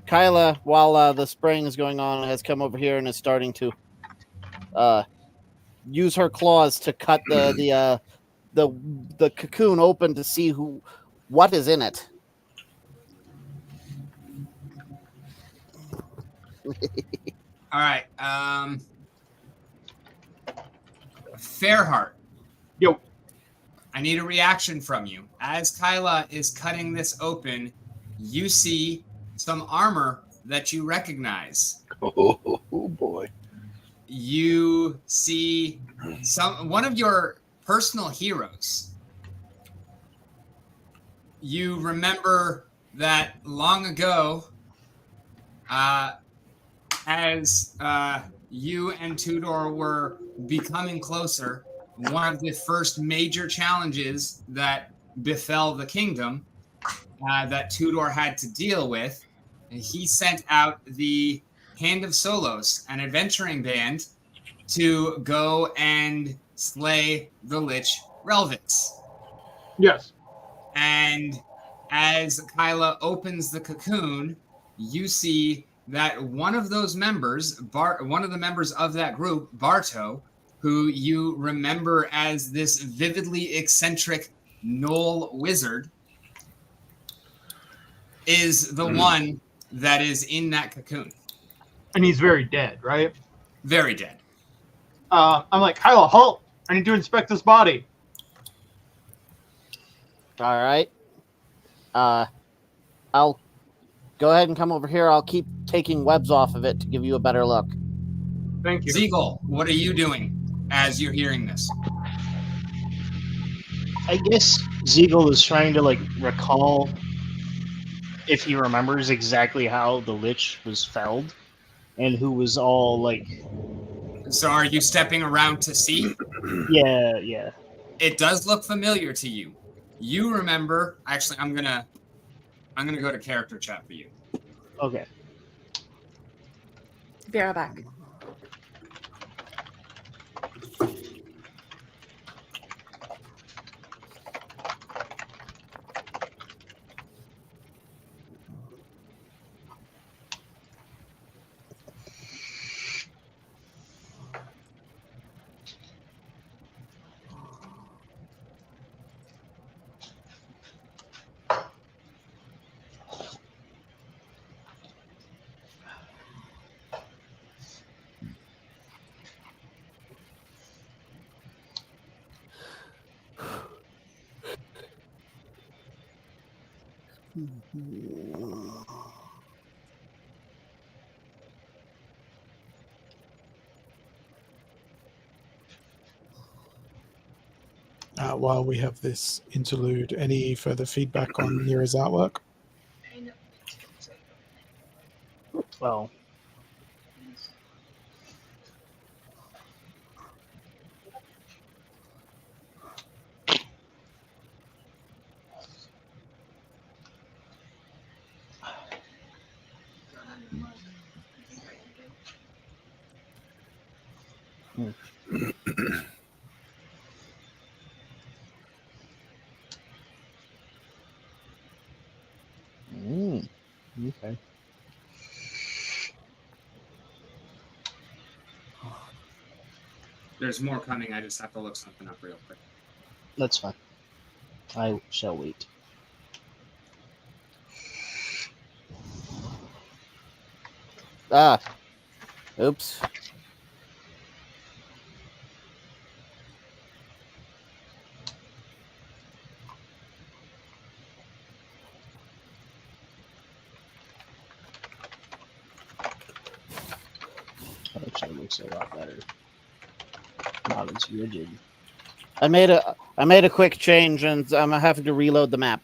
[SPEAKER 6] Kyla, while the spraying is going on, has come over here and is starting to use her claws to cut the cocoon open to see what is in it.
[SPEAKER 3] All right. Fairheart.
[SPEAKER 1] Yo.
[SPEAKER 3] I need a reaction from you. As Kyla is cutting this open, you see some armor that you recognize.
[SPEAKER 4] Oh boy.
[SPEAKER 3] You see one of your personal heroes. You remember that long ago, as you and Tudor were becoming closer, one of the first major challenges that befell the kingdom that Tudor had to deal with, he sent out the Hand of Solos, an adventuring band, to go and slay the Lich Relvix.
[SPEAKER 1] Yes.
[SPEAKER 3] And as Kyla opens the cocoon, you see that one of those members, one of the members of that group, Barto, who you remember as this vividly eccentric gnoll wizard, is the one that is in that cocoon.
[SPEAKER 1] And he's very dead, right?
[SPEAKER 3] Very dead.
[SPEAKER 1] I'm like, Kyla, halt! I need to inspect this body.
[SPEAKER 6] All right. I'll go ahead and come over here. I'll keep taking webs off of it to give you a better look.
[SPEAKER 1] Thank you.
[SPEAKER 3] Ziegel, what are you doing as you're hearing this?
[SPEAKER 8] I guess Ziegel is trying to recall if he remembers exactly how the Lich was felled and who was all
[SPEAKER 3] So are you stepping around to see?
[SPEAKER 8] Yeah.
[SPEAKER 3] It does look familiar to you. You remember, actually, I'm gonna go to character chat for you.
[SPEAKER 8] Okay.
[SPEAKER 5] Be right back.
[SPEAKER 2] While we have this interlude, any further feedback on Nira's artwork?
[SPEAKER 8] Well, okay.
[SPEAKER 3] There's more coming. I just have to look something up real quick.
[SPEAKER 8] That's fine. I shall wait.
[SPEAKER 6] Oops.
[SPEAKER 8] Actually looks a lot better. Not as rigid.
[SPEAKER 6] I made I made a quick change, and I'm having to reload the map.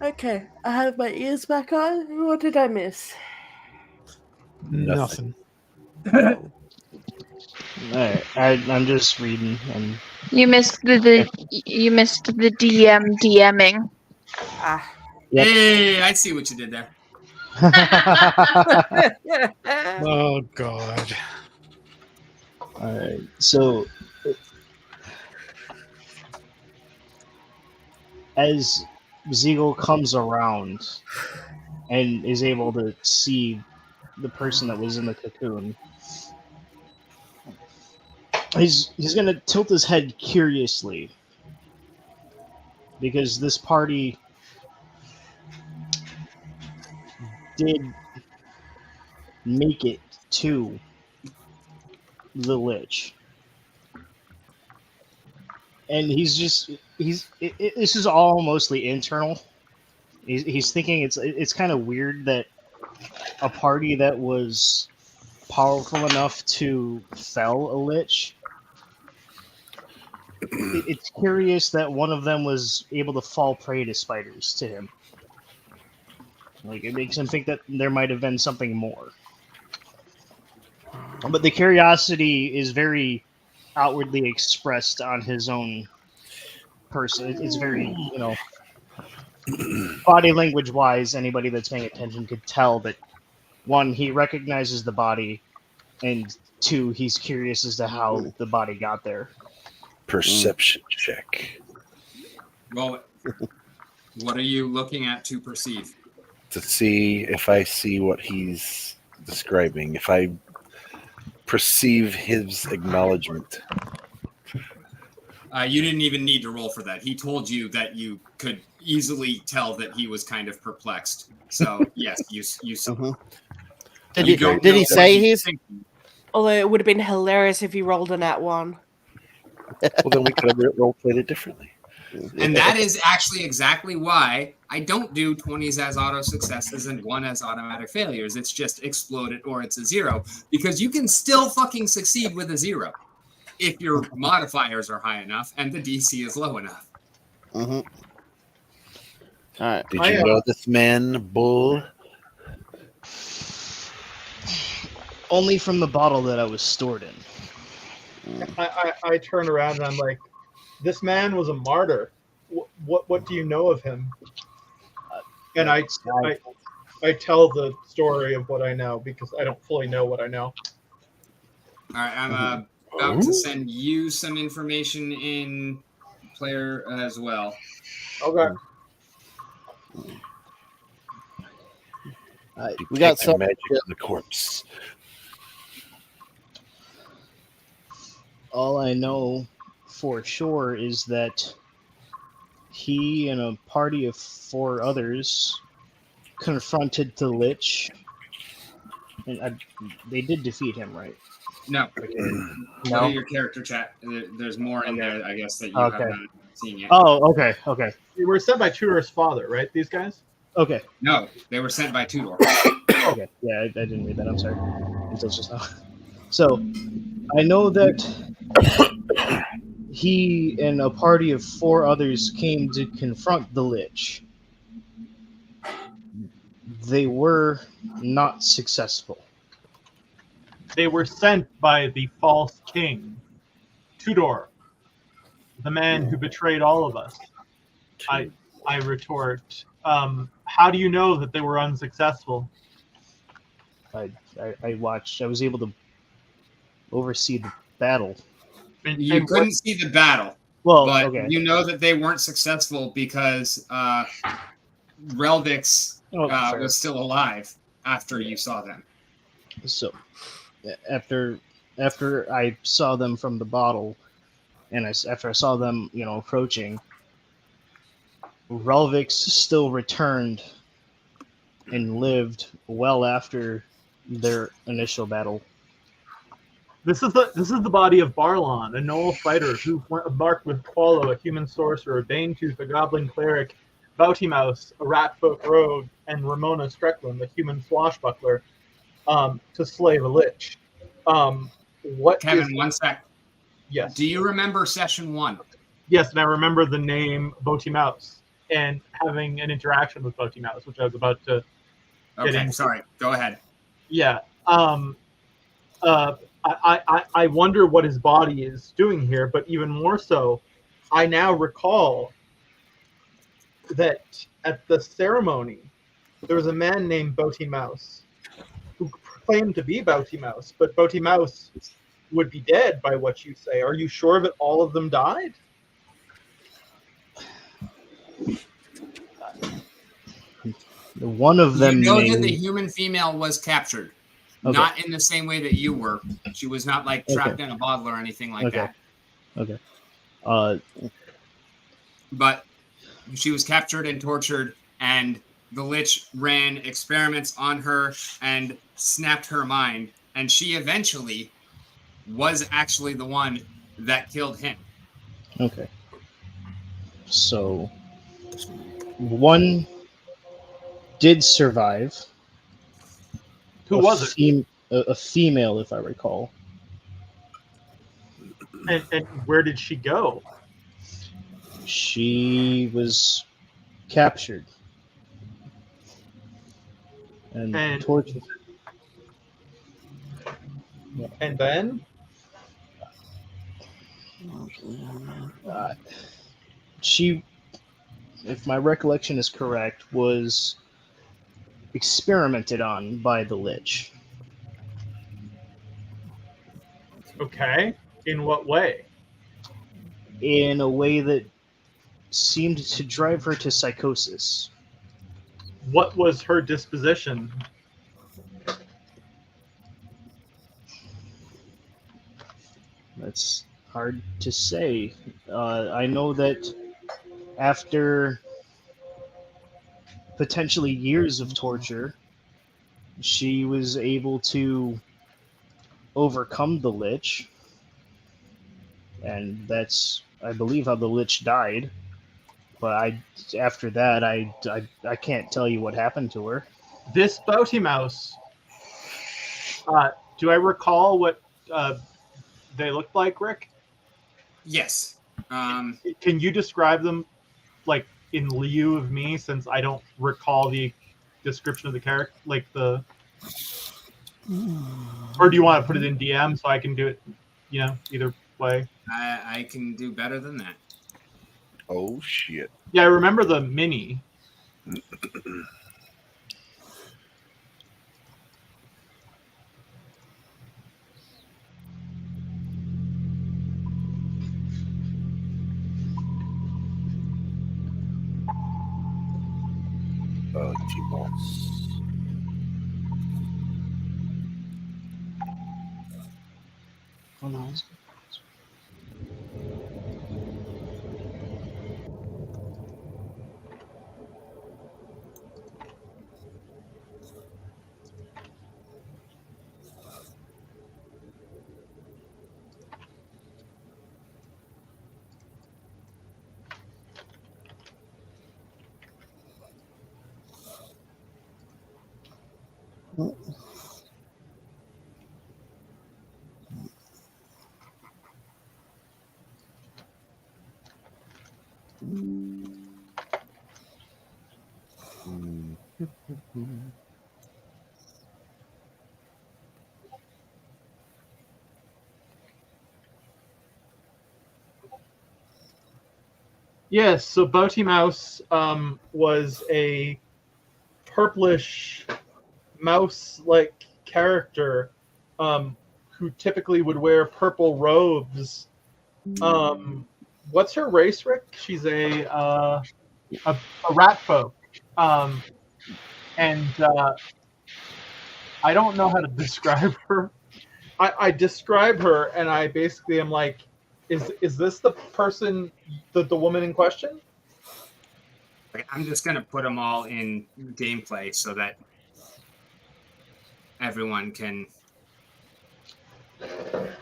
[SPEAKER 5] Okay, I have my ears back on. What did I miss?
[SPEAKER 2] Nothing.
[SPEAKER 8] Alright, I'm just reading. And
[SPEAKER 7] You missed the DM DMing.
[SPEAKER 5] Ah.
[SPEAKER 8] Yep.
[SPEAKER 3] Hey, I see what you did there.
[SPEAKER 2] Oh God.
[SPEAKER 8] Alright, so as Ziegel comes around and is able to see the person that was in the cocoon, he's gonna tilt his head curiously because this party did make it to the Lich. And this is all mostly internal. He's thinking it's kind of weird that a party that was powerful enough to fell a Lich. It's curious that one of them was able to fall prey to spiders to him. Like, it makes him think that there might have been something more. But the curiosity is very outwardly expressed on his own person. It's very, body language wise, anybody that's paying attention could tell that, one, he recognizes the body, and two, he's curious as to how the body got there.
[SPEAKER 4] Perception check
[SPEAKER 3] Well, what are you looking at to perceive?
[SPEAKER 4] to see if I see what he's describing. If I perceive his acknowledgement.
[SPEAKER 3] You didn't even need to roll for that. He told you that you could easily tell that he was kind of perplexed. So yes, you saw.
[SPEAKER 6] Did
[SPEAKER 3] You
[SPEAKER 6] he?
[SPEAKER 3] don't
[SPEAKER 6] Did
[SPEAKER 3] know
[SPEAKER 6] he
[SPEAKER 3] what
[SPEAKER 6] say
[SPEAKER 3] he's
[SPEAKER 6] he's?
[SPEAKER 3] thinking.
[SPEAKER 5] Although it would have been hilarious if he rolled a nat 1.
[SPEAKER 4] Well, then we could have role played it differently.
[SPEAKER 3] And that is actually exactly why I don't do 20s as auto successes and 1 as automatic failures. It's just exploded or it's a 0. Because you can still fucking succeed with a 0 if your modifiers are high enough and the DC is low enough.
[SPEAKER 6] All right.
[SPEAKER 4] Did you know this man, Bull?
[SPEAKER 8] Only from the bottle that I was stored in.
[SPEAKER 1] I turn around and I'm like, this man was a martyr. What do you know of him? And I tell the story of what I know because I don't fully know what I know.
[SPEAKER 3] All right, I'm about to send you some information in player as well.
[SPEAKER 1] Okay.
[SPEAKER 6] We got
[SPEAKER 4] Detect
[SPEAKER 6] some
[SPEAKER 4] magic on the corpse.
[SPEAKER 8] All I know for sure is that he and a party of 4 others confronted the Lich, and they did defeat him, right?
[SPEAKER 3] No.
[SPEAKER 8] No?
[SPEAKER 3] Go to your character chat. There's more in there, I guess, that you have not seen yet.
[SPEAKER 8] Oh, okay.
[SPEAKER 1] They were sent by Tudor's father, right? These guys?
[SPEAKER 8] Okay.
[SPEAKER 3] No, they were sent by Tudor.
[SPEAKER 8] Okay. Yeah, I didn't read that. I'm sorry. Until just now. So, I know that he and a party of 4 others came to confront the Lich. They were not successful.
[SPEAKER 1] They were sent by the false king, Tudor, the man who betrayed all of us. I retort, How do you know that they were unsuccessful?
[SPEAKER 8] I watched. I was able to oversee the battle.
[SPEAKER 3] You
[SPEAKER 1] And
[SPEAKER 3] couldn't see the battle,
[SPEAKER 8] Well,
[SPEAKER 3] but
[SPEAKER 8] okay.
[SPEAKER 3] you know that they weren't successful because Relvix
[SPEAKER 8] Fair.
[SPEAKER 3] was still alive after you saw them.
[SPEAKER 8] So after I saw them from the bottle, and after I saw them, approaching, Relvix still returned and lived well after their initial battle.
[SPEAKER 1] This is the body of Barlon, a Knoll fighter who embarked with Qualo, a human sorcerer, Banetooth, a goblin cleric, Bouty-Mouse, a rat-folk rogue, and Ramona Strickland, a human swashbuckler, to slay the Lich. What
[SPEAKER 3] Kevin,
[SPEAKER 1] is...
[SPEAKER 3] one sec.
[SPEAKER 1] Yes.
[SPEAKER 3] Do you remember session 1?
[SPEAKER 1] Yes, and I remember the name Bouty-Mouse and having an interaction with Bouty-Mouse, which I was about to get
[SPEAKER 3] Okay,
[SPEAKER 1] into.
[SPEAKER 3] sorry. Go ahead.
[SPEAKER 1] Yeah. I wonder what his body is doing here, but even more so, I now recall that at the ceremony, there was a man named Bouty-Mouse who claimed to be Bouty-Mouse, but Bouty-Mouse would be dead by what you say. Are you sure that all of them died?
[SPEAKER 8] One of them
[SPEAKER 3] You know
[SPEAKER 8] named...
[SPEAKER 3] that the human female was captured.
[SPEAKER 8] Okay.
[SPEAKER 3] Not in the same way that you were. She was not like trapped in a bottle or anything like that.
[SPEAKER 8] Okay.
[SPEAKER 3] But she was captured and tortured, and the Lich ran experiments on her and snapped her mind, and she eventually was actually the one that killed him.
[SPEAKER 8] Okay. So one did survive.
[SPEAKER 1] Who was it?
[SPEAKER 8] A female, if I recall.
[SPEAKER 1] And where did she go?
[SPEAKER 8] She was captured and tortured.
[SPEAKER 1] And then?
[SPEAKER 8] She, if my recollection is correct, was experimented on by the Lich.
[SPEAKER 1] Okay. In what way?
[SPEAKER 8] In a way that seemed to drive her to psychosis.
[SPEAKER 1] What was her disposition?
[SPEAKER 8] That's hard to say. I know that after potentially years of torture, she was able to overcome the Lich. And that's, I believe, how the Lich died. But after that, I can't tell you what happened to her.
[SPEAKER 1] This Bouty-Mouse, do I recall what they looked like, Rick?
[SPEAKER 3] Yes.
[SPEAKER 1] Can you describe them, like, in lieu of me, since I don't recall the description of the character, like the... Or do you want to put it in DM so I can do it, either way?
[SPEAKER 3] I can do better than that.
[SPEAKER 4] Oh, shit.
[SPEAKER 1] Yeah, I remember the mini.
[SPEAKER 8] Oh, no.
[SPEAKER 1] Yes, so Bouty-Mouse was a purplish mouse-like character who typically would wear purple robes. What's her race, Rick? She's a rat folk. And I don't know how to describe her. I describe her, and I basically am like, is this the person, the woman in question?
[SPEAKER 3] I'm just going to put them all in gameplay so that everyone can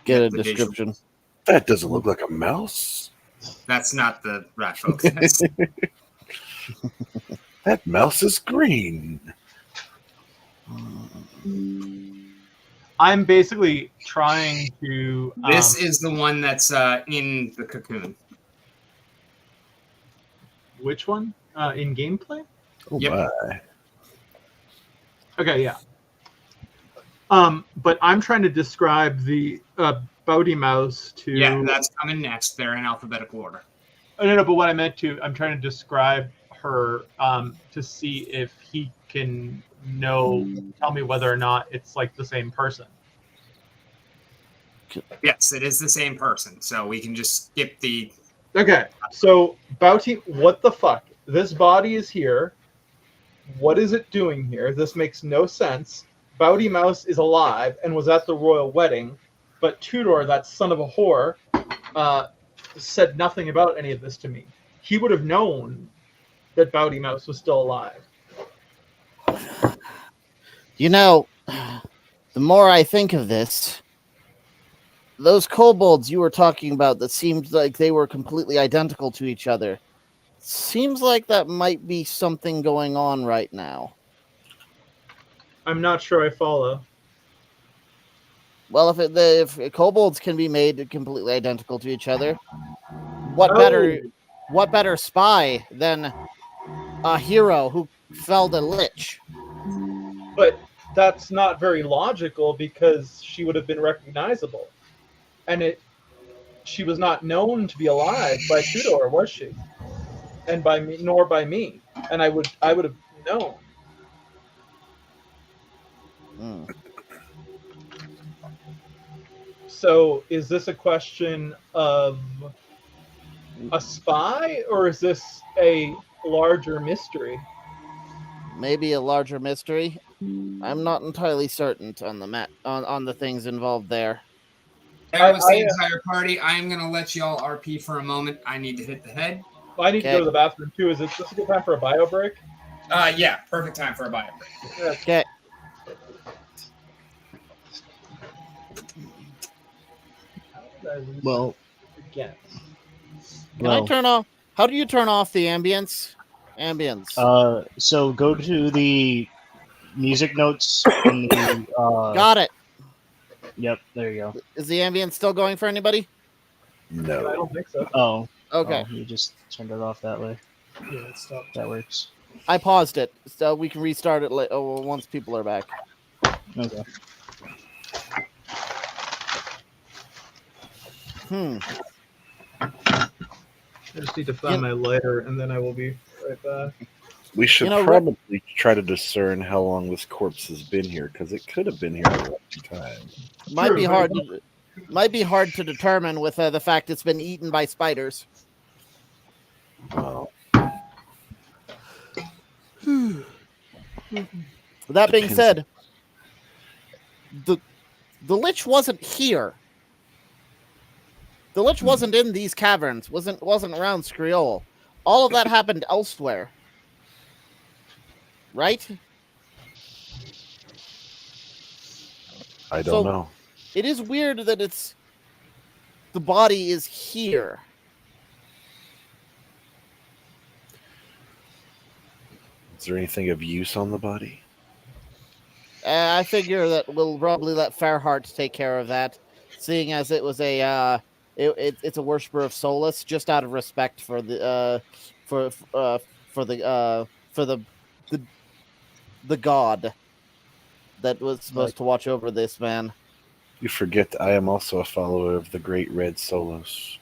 [SPEAKER 6] Get a
[SPEAKER 3] the
[SPEAKER 6] description.
[SPEAKER 3] visuals.
[SPEAKER 4] That doesn't look like a mouse.
[SPEAKER 3] That's not the rat folk. That's,
[SPEAKER 4] That mouse is green.
[SPEAKER 1] I'm basically trying to.
[SPEAKER 3] this is the one that's in the cocoon.
[SPEAKER 1] Which one? In gameplay?
[SPEAKER 4] Oh
[SPEAKER 3] Yep.
[SPEAKER 4] my.
[SPEAKER 1] Okay, yeah. But I'm trying to describe the Bowdy mouse to.
[SPEAKER 3] Yeah, that's coming next. They're in alphabetical order.
[SPEAKER 1] Oh, no, but what I meant to, I'm trying to describe her to see if he can tell me whether or not it's like the same person.
[SPEAKER 3] Yes, it is the same person. So we can just skip the.
[SPEAKER 1] Okay, so Bowty, what the fuck? This body is here. What is it doing here? This makes no sense. Bowdy Mouse is alive and was at the royal wedding, but Tudor, that son of a whore, said nothing about any of this to me. He would have known that Bowdy Mouse was still alive.
[SPEAKER 6] You know, the more I think of this, those kobolds you were talking about that seemed like they were completely identical to each other, seems like that might be something going on right now.
[SPEAKER 1] I'm not sure I follow.
[SPEAKER 6] Well, if kobolds can be made completely identical to each other, what better spy than a hero who felled a lich?
[SPEAKER 1] But that's not very logical because she would have been recognizable. And she was not known to be alive by Tudor, was she? And by me, nor by me. And I would have known.
[SPEAKER 6] Hmm.
[SPEAKER 1] So is this a question of a spy, or is this a larger mystery?
[SPEAKER 6] Maybe a larger mystery. I'm not entirely certain on the things involved there.
[SPEAKER 3] There was the entire party. I am going to let y'all RP for a moment. I need to hit the head.
[SPEAKER 1] I need to go to the bathroom too. Is this a good time for a bio break?
[SPEAKER 3] Yeah, perfect time for a bio break.
[SPEAKER 6] Okay.
[SPEAKER 8] Well,
[SPEAKER 1] Again.
[SPEAKER 6] Can I turn off? How do you turn off the ambience?
[SPEAKER 8] So go to the music notes in the.
[SPEAKER 6] Got it.
[SPEAKER 8] Yep, there you go.
[SPEAKER 6] Is the ambience still going for anybody?
[SPEAKER 1] I
[SPEAKER 4] No.
[SPEAKER 1] don't think so.
[SPEAKER 8] Oh,
[SPEAKER 6] Okay.
[SPEAKER 8] you just turned it off that way.
[SPEAKER 1] Yeah, it stopped.
[SPEAKER 8] That works.
[SPEAKER 6] I paused it, so we can restart it once people are back.
[SPEAKER 8] Okay.
[SPEAKER 1] I just need to find my lighter, and then I will be right back.
[SPEAKER 4] We should
[SPEAKER 6] You know,
[SPEAKER 4] probably try to discern how long this corpse has been here, because it could have been here a long time.
[SPEAKER 6] Might
[SPEAKER 1] True,
[SPEAKER 6] be
[SPEAKER 1] but-
[SPEAKER 6] hard. Might be hard to determine with the fact it's been eaten by spiders.
[SPEAKER 4] Well,
[SPEAKER 6] That being
[SPEAKER 4] Depends.
[SPEAKER 6] said, the lich wasn't here. The lich wasn't in these caverns. wasn't around Skriel. All of that happened elsewhere. Right?
[SPEAKER 4] I don't
[SPEAKER 6] So-
[SPEAKER 4] know.
[SPEAKER 6] It is weird that the body is here.
[SPEAKER 4] Is there anything of use on the body?
[SPEAKER 6] I figure that we'll probably let Fairheart take care of that, seeing as it was it's a worshiper of Solus, just out of respect for the god that was supposed to watch over this man.
[SPEAKER 4] You forget that I am also a follower of the great red Solos.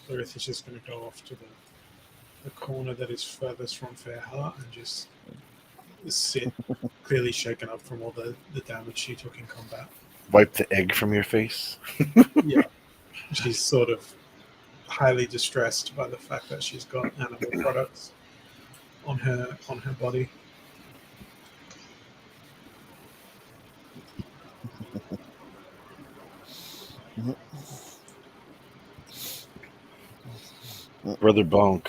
[SPEAKER 2] Lilith is just going to go off to the corner that is furthest from Fairheart and just sit, clearly shaken up from all the damage she took in combat.
[SPEAKER 4] Wipe the egg from your face.
[SPEAKER 2] Yeah. She's sort of highly distressed by the fact that she's got animal products on her body.
[SPEAKER 4] Brother Bonk.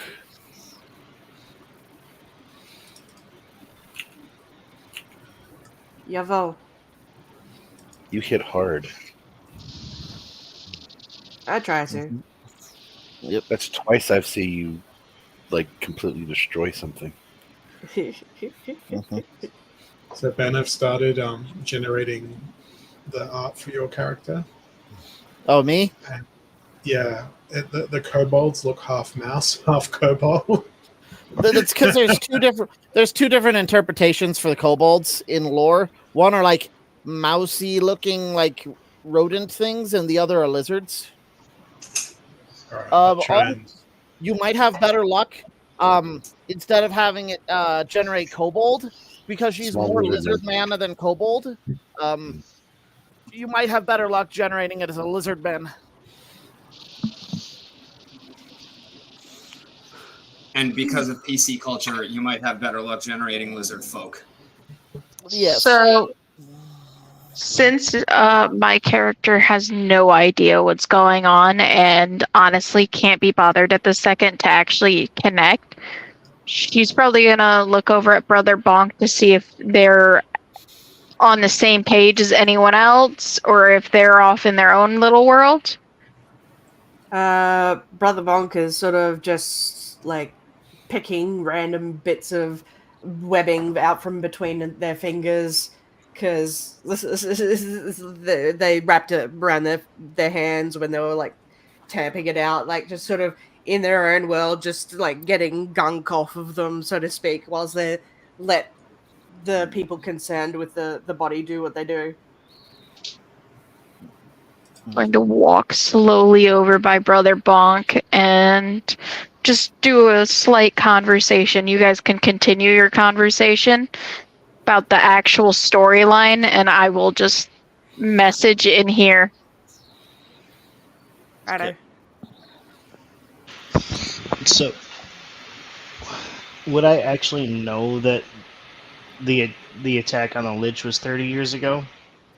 [SPEAKER 5] Yavo,
[SPEAKER 4] You hit hard.
[SPEAKER 5] I try to.
[SPEAKER 6] Yep.
[SPEAKER 4] That's twice I've seen you like completely destroy something.
[SPEAKER 2] So Ben, I've started generating the art for your character.
[SPEAKER 6] Oh, me?
[SPEAKER 2] Yeah, the kobolds look half mouse, half kobold.
[SPEAKER 6] That's because there's two different interpretations for the kobolds in lore. One are like mousy looking like rodent things, and the other are lizards.
[SPEAKER 2] All right, I'll try and-
[SPEAKER 6] You might have better luck instead of having it generate kobold, because she's
[SPEAKER 4] Small
[SPEAKER 6] more
[SPEAKER 4] lizard
[SPEAKER 6] lizard man than kobold. You might have better luck generating it as a lizard man.
[SPEAKER 3] And because of PC culture, you might have better luck generating lizard folk.
[SPEAKER 6] Yes.
[SPEAKER 7] So, since my character has no idea what's going on and honestly can't be bothered at the second to actually connect, she's probably gonna look over at Brother Bonk to see if they're on the same page as anyone else or if they're off in their own little world.
[SPEAKER 5] Brother Bonk is sort of just like picking random bits of webbing out from between their fingers because they wrapped it around their hands when they were like tamping it out, like just sort of in their own world, just like getting gunk off of them, so to speak, whilst they let the people concerned with the body do what they do.
[SPEAKER 7] Going to walk slowly over by Brother Bonk and just do a slight conversation. You guys can continue your conversation about the actual storyline, and I will just message in here.
[SPEAKER 5] Righto.
[SPEAKER 8] So, would I actually know that the attack on the Lich was 30 years ago?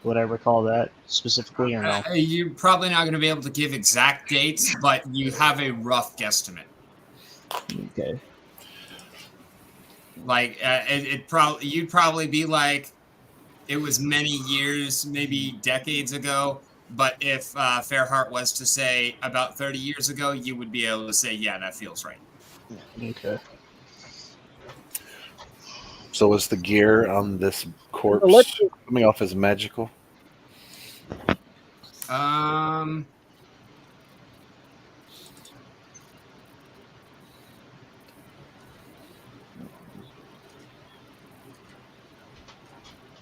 [SPEAKER 8] Would I recall that specifically or no?
[SPEAKER 3] You're probably not going to be able to give exact dates, but you have a rough guesstimate.
[SPEAKER 8] Okay.
[SPEAKER 3] Like you'd probably be like, it was many years, maybe decades ago. But if Fairheart was to say about 30 years ago, you would be able to say, yeah, that feels right.
[SPEAKER 8] Okay.
[SPEAKER 4] So was the gear on this corpse coming off as magical?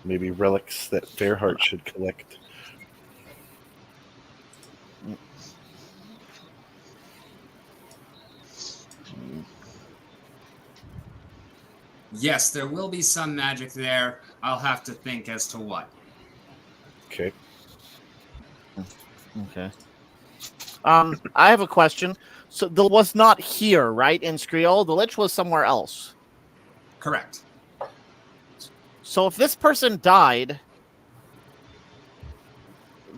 [SPEAKER 4] Maybe relics that Fairheart should collect.
[SPEAKER 3] Yes, there will be some magic there. I'll have to think as to what.
[SPEAKER 4] Okay.
[SPEAKER 6] Okay. I have a question. So the was not here, right? In Skriel, the Lich was somewhere else.
[SPEAKER 3] Correct.
[SPEAKER 6] So if this person died,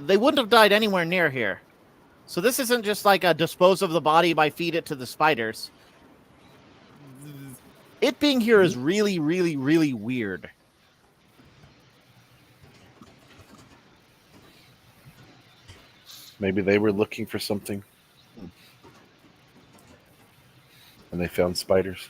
[SPEAKER 6] they wouldn't have died anywhere near here. So this isn't just like a dispose of the body by feed it to the spiders. It being here is really, really, really weird.
[SPEAKER 4] Maybe they were looking for something. And they found spiders.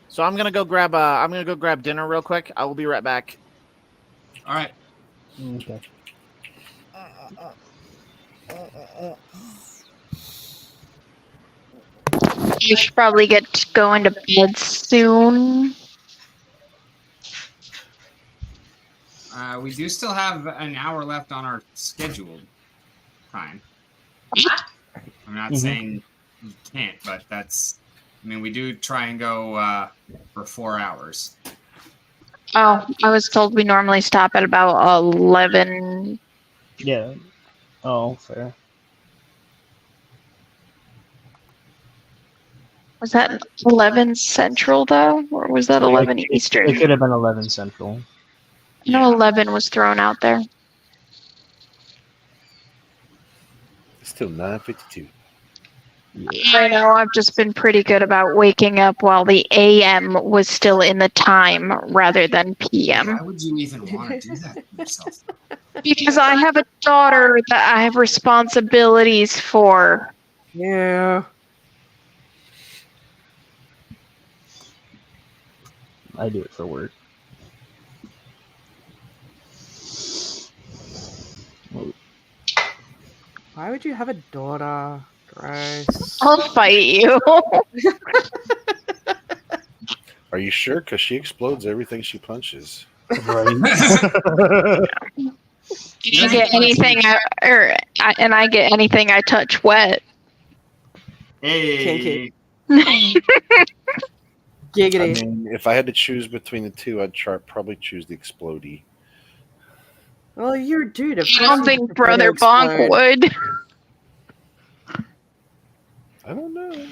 [SPEAKER 6] So I'm gonna go grab dinner real quick. I will be right back.
[SPEAKER 3] All right.
[SPEAKER 8] Okay.
[SPEAKER 7] You should probably get going to bed soon.
[SPEAKER 3] We do still have an hour left on our scheduled time. I'm not
[SPEAKER 8] Mhm.
[SPEAKER 3] saying you can't, but that's. I mean, we do try and go for 4 hours.
[SPEAKER 7] Oh, I was told we normally stop at about 11.
[SPEAKER 8] Yeah. Oh, fair.
[SPEAKER 7] Was that 11 Central, though? Or was that 11 Eastern?
[SPEAKER 8] It could have been 11 Central.
[SPEAKER 7] No, 11 was thrown out there.
[SPEAKER 4] It's still 9:52.
[SPEAKER 7] I know, I've just been pretty good about waking up while the AM was still in the time rather than PM.
[SPEAKER 3] Why would you even want to do that to yourself?
[SPEAKER 7] Because I have a daughter that I have responsibilities for.
[SPEAKER 5] Yeah.
[SPEAKER 8] I do it for work.
[SPEAKER 5] Why would you have a daughter? Gross.
[SPEAKER 7] I'll fight you.
[SPEAKER 4] Are you sure? Because she explodes everything she punches.
[SPEAKER 8] Right.
[SPEAKER 7] I get anything I get anything I touch wet.
[SPEAKER 3] Hey.
[SPEAKER 5] Giggity.
[SPEAKER 4] I mean, if I had to choose between the two, I'd probably choose the explodey.
[SPEAKER 5] Well, you're a dude. Of
[SPEAKER 7] I
[SPEAKER 5] course
[SPEAKER 7] don't
[SPEAKER 5] you
[SPEAKER 7] think
[SPEAKER 5] prefer to
[SPEAKER 7] Brother Bonk
[SPEAKER 5] explode.
[SPEAKER 7] would.
[SPEAKER 4] I don't know.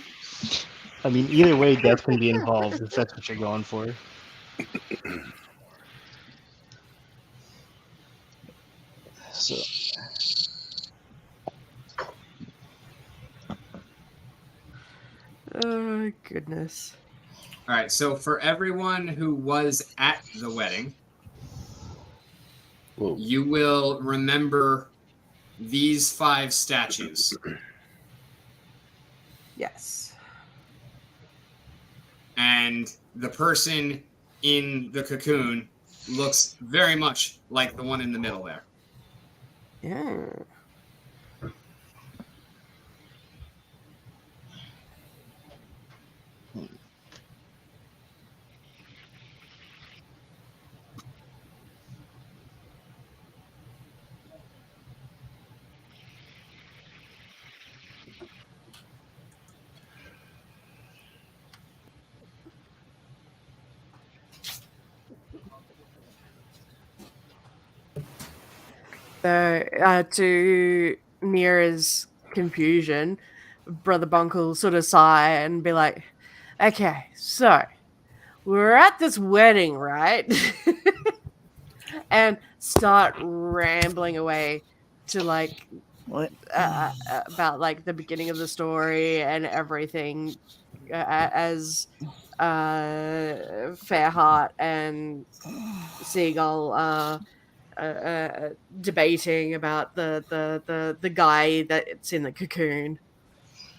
[SPEAKER 8] I mean, either way, death can be involved if that's what you're going for. So,
[SPEAKER 5] Oh, goodness.
[SPEAKER 3] All right. So for everyone who was at the wedding,
[SPEAKER 4] Whoa.
[SPEAKER 3] you will remember these 5 statues.
[SPEAKER 5] Yes.
[SPEAKER 3] And the person in the cocoon looks very much like the one in the middle there.
[SPEAKER 5] Yeah. So, to Mira's confusion, Brother Bonk will sort of sigh and be like, okay, so we're at this wedding, right? And start rambling away to like
[SPEAKER 6] What?
[SPEAKER 5] about like the beginning of the story and everything as Fairheart and Seagull debating about the guy that's in the cocoon.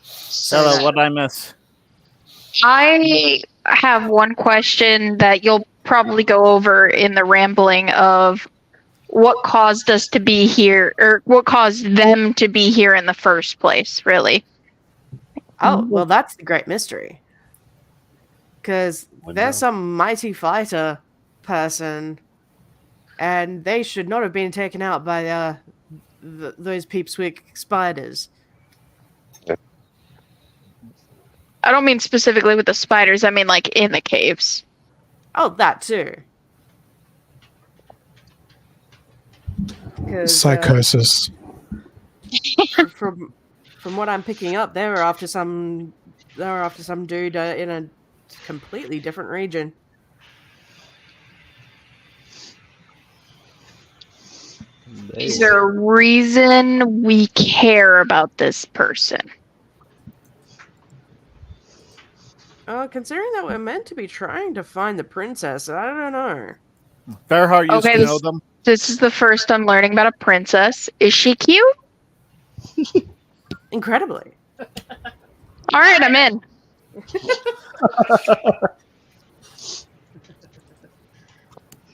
[SPEAKER 6] Sarah, what I miss?
[SPEAKER 7] I have one question that you'll probably go over in the rambling of what caused us to be here, or what caused them to be here in the first place, really.
[SPEAKER 5] Oh, well, that's the great mystery. Because
[SPEAKER 4] Window.
[SPEAKER 5] there's some mighty fighter person, and they should not have been taken out by those peepswick spiders.
[SPEAKER 7] I don't mean specifically with the spiders, I mean like in the caves.
[SPEAKER 5] Oh, that too. 'Cause,
[SPEAKER 2] Psychosis.
[SPEAKER 5] from what I'm picking up, they were after some dude in a completely different region.
[SPEAKER 7] Is there a reason we care about this person?
[SPEAKER 5] Considering that we're meant to be trying to find the princess, I don't know.
[SPEAKER 6] Fairheart used
[SPEAKER 7] Okay,
[SPEAKER 6] to know them.
[SPEAKER 7] This is the first I'm learning about a princess. Is she cute?
[SPEAKER 5] Incredibly.
[SPEAKER 7] All right, I'm in.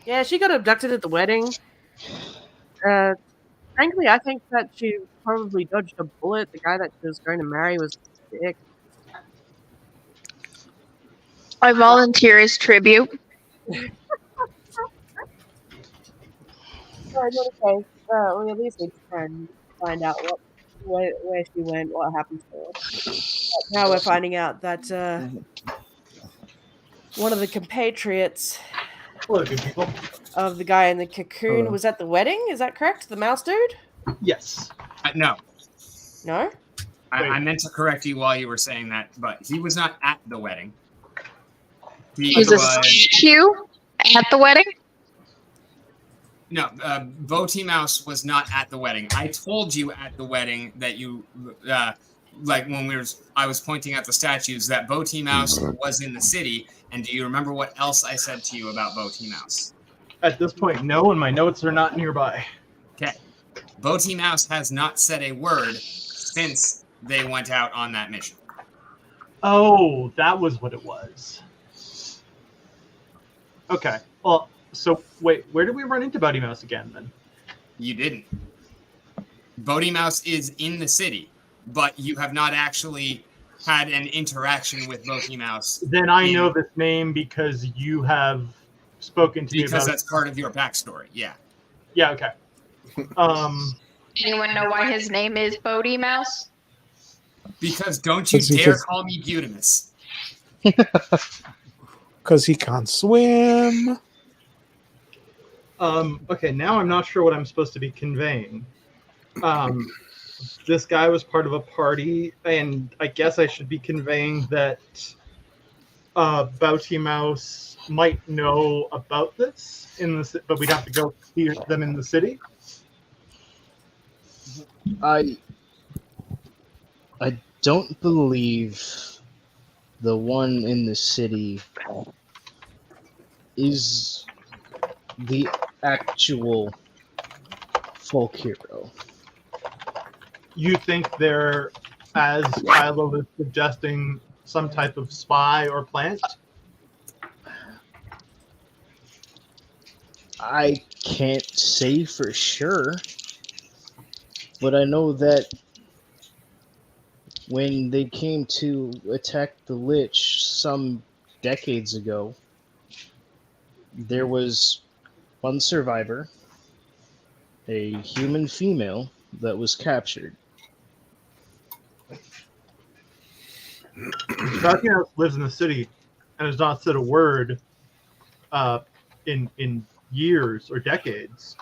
[SPEAKER 5] Yeah, she got abducted at the wedding. Frankly, I think that she probably dodged a bullet. The guy that she was going to marry was sick.
[SPEAKER 7] I volunteer as tribute.
[SPEAKER 5] So in any case, we at least need to try and find out where she went, what happened to her. But now we're finding out that one of the compatriots
[SPEAKER 1] Hello, good people.
[SPEAKER 5] of the guy in the cocoon
[SPEAKER 2] Hello.
[SPEAKER 5] was at the wedding. Is that correct? The mouse dude?
[SPEAKER 1] Yes.
[SPEAKER 3] No,
[SPEAKER 5] No.
[SPEAKER 3] I meant to correct you while you were saying that, but he was not at the wedding. He
[SPEAKER 7] He's a statue at the wedding.
[SPEAKER 3] No, Bo-T Mouse was not at the wedding. I told you at the wedding that you, like when I was pointing at the statues, that Bo-T Mouse was in the city. And do you remember what else I said to you about Bo-T Mouse?
[SPEAKER 1] At this point, no, and my notes are not nearby.
[SPEAKER 3] Okay. Bo-T Mouse has not said a word since they went out on that mission.
[SPEAKER 1] Oh, that was what it was. Okay. Well, so wait, where did we run into Buddy Mouse again then?
[SPEAKER 3] You didn't. Bo-T Mouse is in the city, but you have not actually had an interaction with Bo-T Mouse.
[SPEAKER 1] Then I know this name because you have spoken to me about
[SPEAKER 3] because that's part of your backstory. Yeah.
[SPEAKER 1] Yeah, okay.
[SPEAKER 7] Anyone know why his name is Bodie Mouse?
[SPEAKER 3] Because don't you
[SPEAKER 2] Because he
[SPEAKER 3] dare
[SPEAKER 2] just-
[SPEAKER 3] call me Butimus.
[SPEAKER 2] Because he can't swim.
[SPEAKER 1] Okay, now I'm not sure what I'm supposed to be conveying. This guy was part of a party, and I guess I should be conveying that Bouty Mouse might know about this but we'd have to go see them in the city.
[SPEAKER 8] I don't believe the one in the city is the actual folk hero.
[SPEAKER 1] You think they're, as Philo is suggesting, some type of spy or plant?
[SPEAKER 8] I can't say for sure, but I know that when they came to attack the Lich some decades ago, there was one survivor, a human female, that was captured.
[SPEAKER 1] Bouty Mouse lives in the city and has not said a word in years or decades.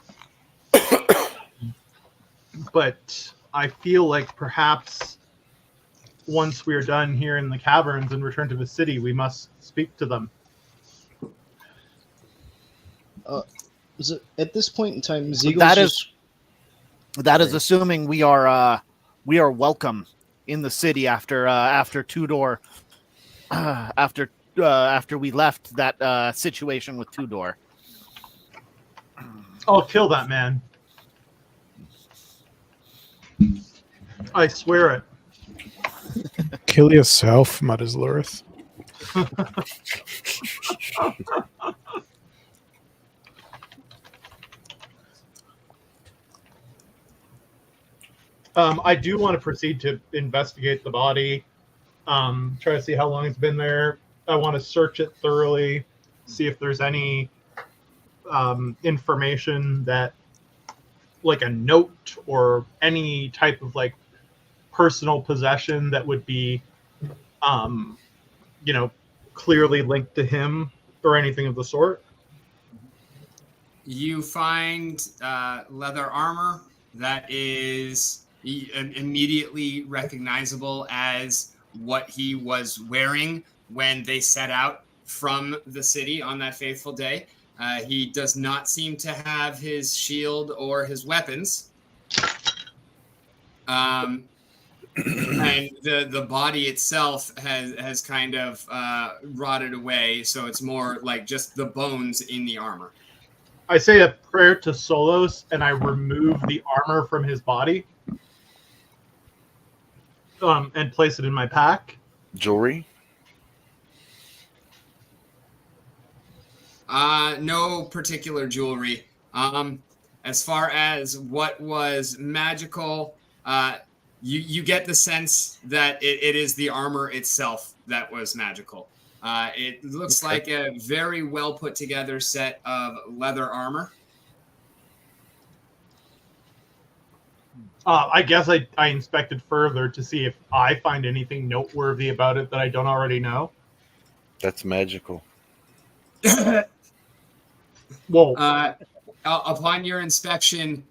[SPEAKER 1] But I feel like perhaps once we are done here in the caverns and return to the city, we must speak to them.
[SPEAKER 8] So at this point in time,
[SPEAKER 6] So
[SPEAKER 8] Zeagle's
[SPEAKER 6] that is assuming we are welcome in the city after Tudor after we left that situation with Tudor.
[SPEAKER 1] I'll kill that man. I swear it.
[SPEAKER 2] Kill yourself, mutters Lurith.
[SPEAKER 1] I do want to proceed to investigate the body, try to see how long it's been there. I want to search it thoroughly, see if there's any information that, like a note or any type of like personal possession that would be, clearly linked to him or anything of the sort.
[SPEAKER 3] You find leather armor that is immediately recognizable as what he was wearing when they set out from the city on that fateful day. He does not seem to have his shield or his weapons. And the body itself has kind of rotted away, so it's more like just the bones in the armor.
[SPEAKER 1] I say a prayer to Solos and I remove the armor from his body and place it in my pack.
[SPEAKER 4] Jewelry?
[SPEAKER 3] No particular jewelry. As far as what was magical, you get the sense that it is the armor itself that was magical. It looks like a very well put together set of leather armor.
[SPEAKER 1] I guess I inspected further to see if I find anything noteworthy about it that I don't already know.
[SPEAKER 4] That's magical.
[SPEAKER 1] Well,
[SPEAKER 3] Upon your inspection,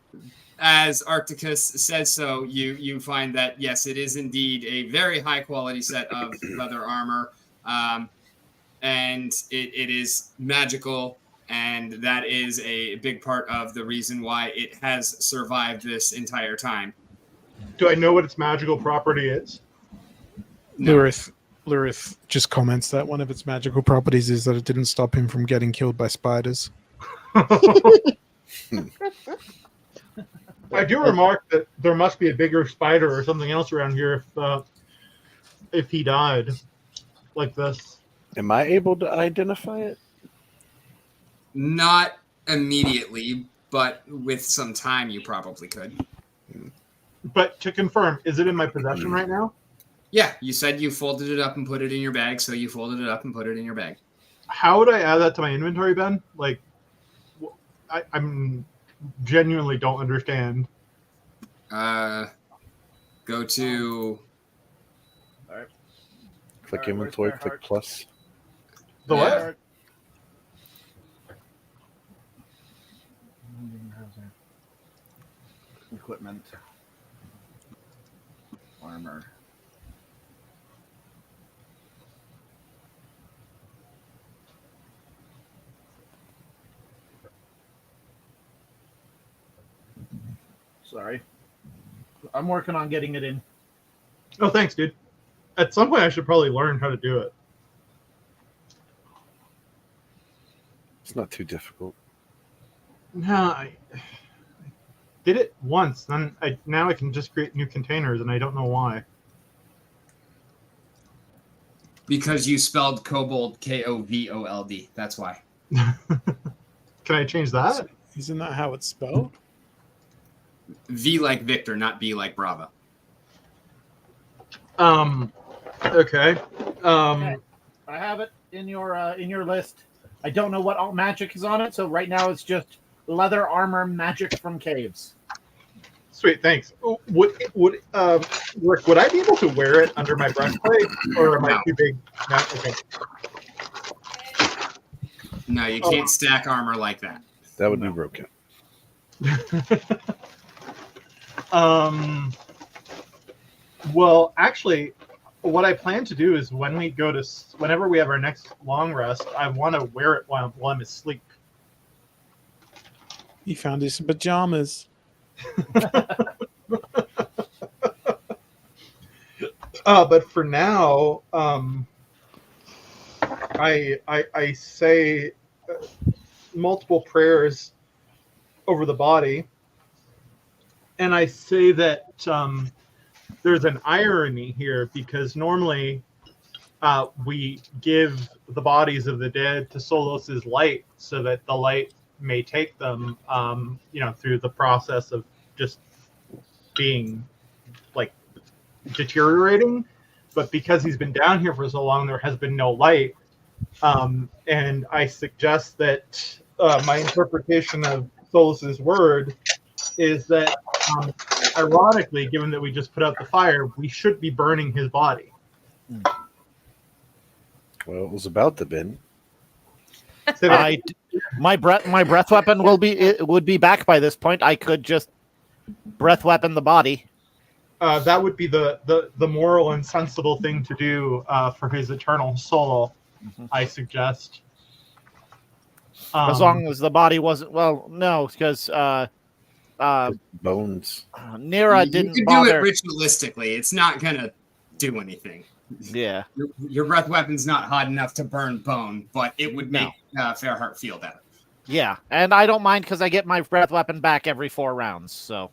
[SPEAKER 3] as Arcticus says so, you find that, yes, it is indeed a very high quality set of leather armor. And it is magical, and that is a big part of the reason why it has survived this entire time.
[SPEAKER 1] do I know what its magical property is?
[SPEAKER 3] No.
[SPEAKER 2] Lurith just comments that one of its magical properties is that it didn't stop him from getting killed by spiders.
[SPEAKER 1] I do remark that there must be a bigger spider or something else around here if he died like this.
[SPEAKER 4] Am I able to identify it?
[SPEAKER 3] Not immediately, but with some time you probably could.
[SPEAKER 1] But to confirm, is it in my possession right now?
[SPEAKER 3] Yeah, you said you folded it up and put it in your bag, so you folded it up and put it in your bag.
[SPEAKER 1] How would I add that to my inventory, Ben? Like, I'm genuinely don't understand.
[SPEAKER 3] Go to...
[SPEAKER 4] Click inventory, click plus.
[SPEAKER 1] The what?
[SPEAKER 6] Equipment. Armor. Sorry. I'm working on getting it in.
[SPEAKER 1] Oh, thanks, dude. At some point, I should probably learn how to do it.
[SPEAKER 4] It's not too difficult.
[SPEAKER 1] No, I did it once. Then now I can just create new containers, and I don't know why.
[SPEAKER 3] Because you spelled kobold Kovold. That's why.
[SPEAKER 1] Can I change that?
[SPEAKER 2] Isn't that how it's spelled?
[SPEAKER 3] V like Victor, not B like Bravo.
[SPEAKER 1] Okay.
[SPEAKER 6] Okay. I have it in your list. I don't know what all magic is on it, so right now it's just leather armor magic from caves.
[SPEAKER 1] Sweet, thanks. Rick, would I be able to wear it under my breastplate, or am I too big? No? Okay.
[SPEAKER 3] No, you can't stack armor like that.
[SPEAKER 4] That would be broken.
[SPEAKER 1] Well, actually, what I plan to do is whenever we have our next long rest, I want to wear it while I'm asleep.
[SPEAKER 2] He found his pajamas.
[SPEAKER 1] But for now, I say multiple prayers over the body, and I say that there's an irony here, because normally we give the bodies of the dead to Solos's light so that the light may take them through the process of just being like deteriorating. But because he's been down here for so long, there has been no light, and I suggest that my interpretation of Solos's word is that ironically, given that we just put out the fire, we should be burning his body.
[SPEAKER 4] Well, it was about to bin.
[SPEAKER 6] My breath weapon would be back by this point. I could just breath weapon the body.
[SPEAKER 1] That would be the moral and sensible thing to do for his eternal soul. I suggest.
[SPEAKER 6] As long as the body wasn't because
[SPEAKER 4] Bones.
[SPEAKER 6] Nira didn't
[SPEAKER 3] You can
[SPEAKER 6] bother.
[SPEAKER 3] do it ritualistically. It's not gonna do anything.
[SPEAKER 6] Yeah.
[SPEAKER 3] Your breath weapon's not hot enough to burn bone, but it would make Fairheart feel better.
[SPEAKER 6] Yeah, and I don't mind because I get my breath weapon back every 4 rounds. So.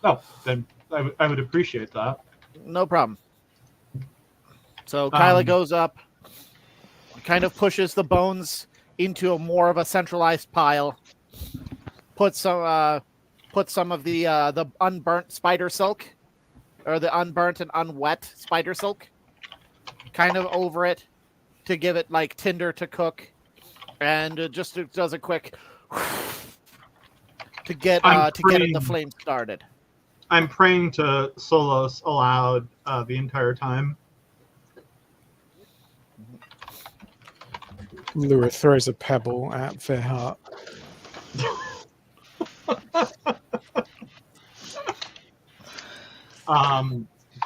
[SPEAKER 1] Oh, then I would appreciate that.
[SPEAKER 6] No problem. So Kyla goes up, kind of pushes the bones into more of a centralized pile, puts some put some of the unburnt spider silk, or the unburnt and unwet spider silk, kind of over it to give it like tinder to cook, and it does a quick to get the flame started.
[SPEAKER 1] I'm praying to Solos aloud the entire time.
[SPEAKER 2] Lura throws a pebble at Fairheart.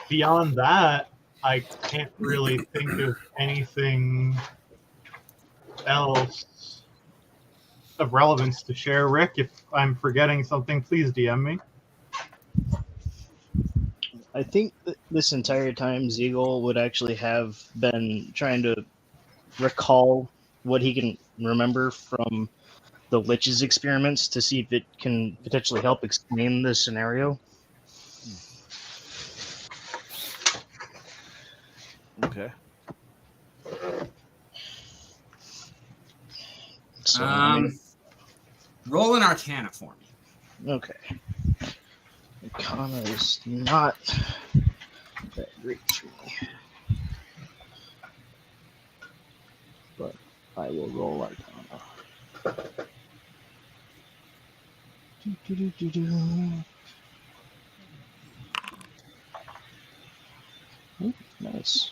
[SPEAKER 1] Beyond that, I can't really think of anything else of relevance to share. Rick, if I'm forgetting something, please DM me.
[SPEAKER 8] I think that this entire time Ziegel would actually have been trying to recall what he can remember from the Lich's experiments to see if it can potentially help explain the scenario.
[SPEAKER 6] Okay.
[SPEAKER 8] So, I mean,
[SPEAKER 3] roll an Arcana for me.
[SPEAKER 8] okay. Arcana is not that great for me. But I will roll Arcana. Ooh, nice.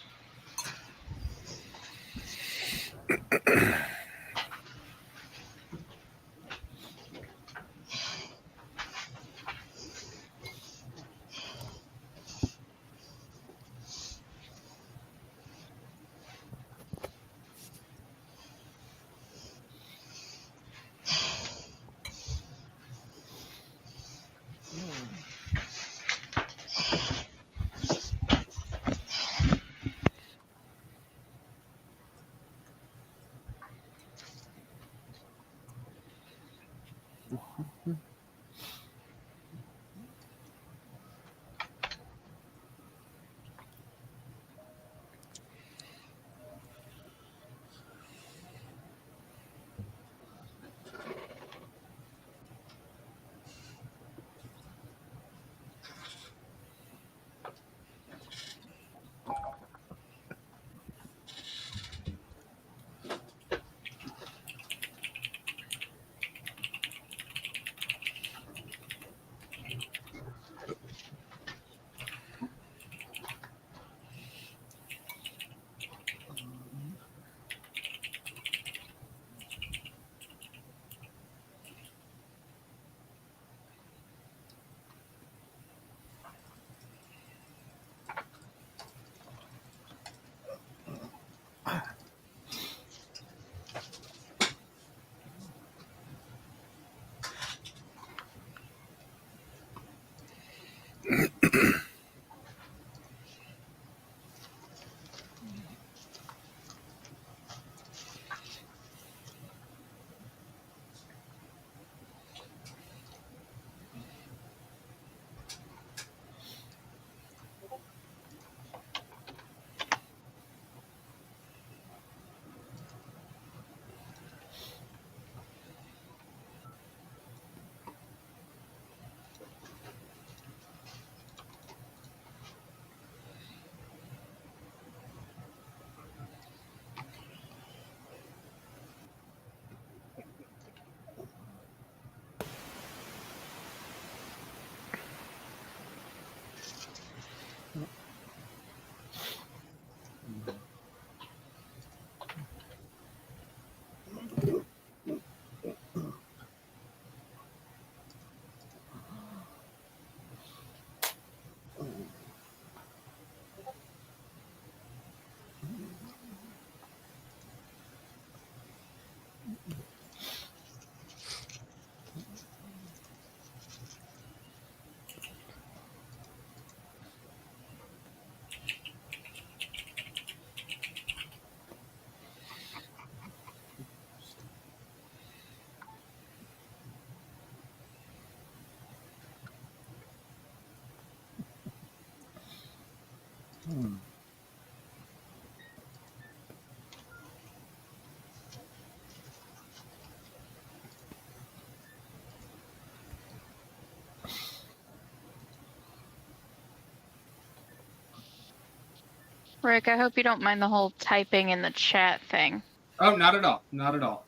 [SPEAKER 7] Rick, I hope you don't mind the whole typing in the chat thing.
[SPEAKER 3] Oh, not at all. Not at all.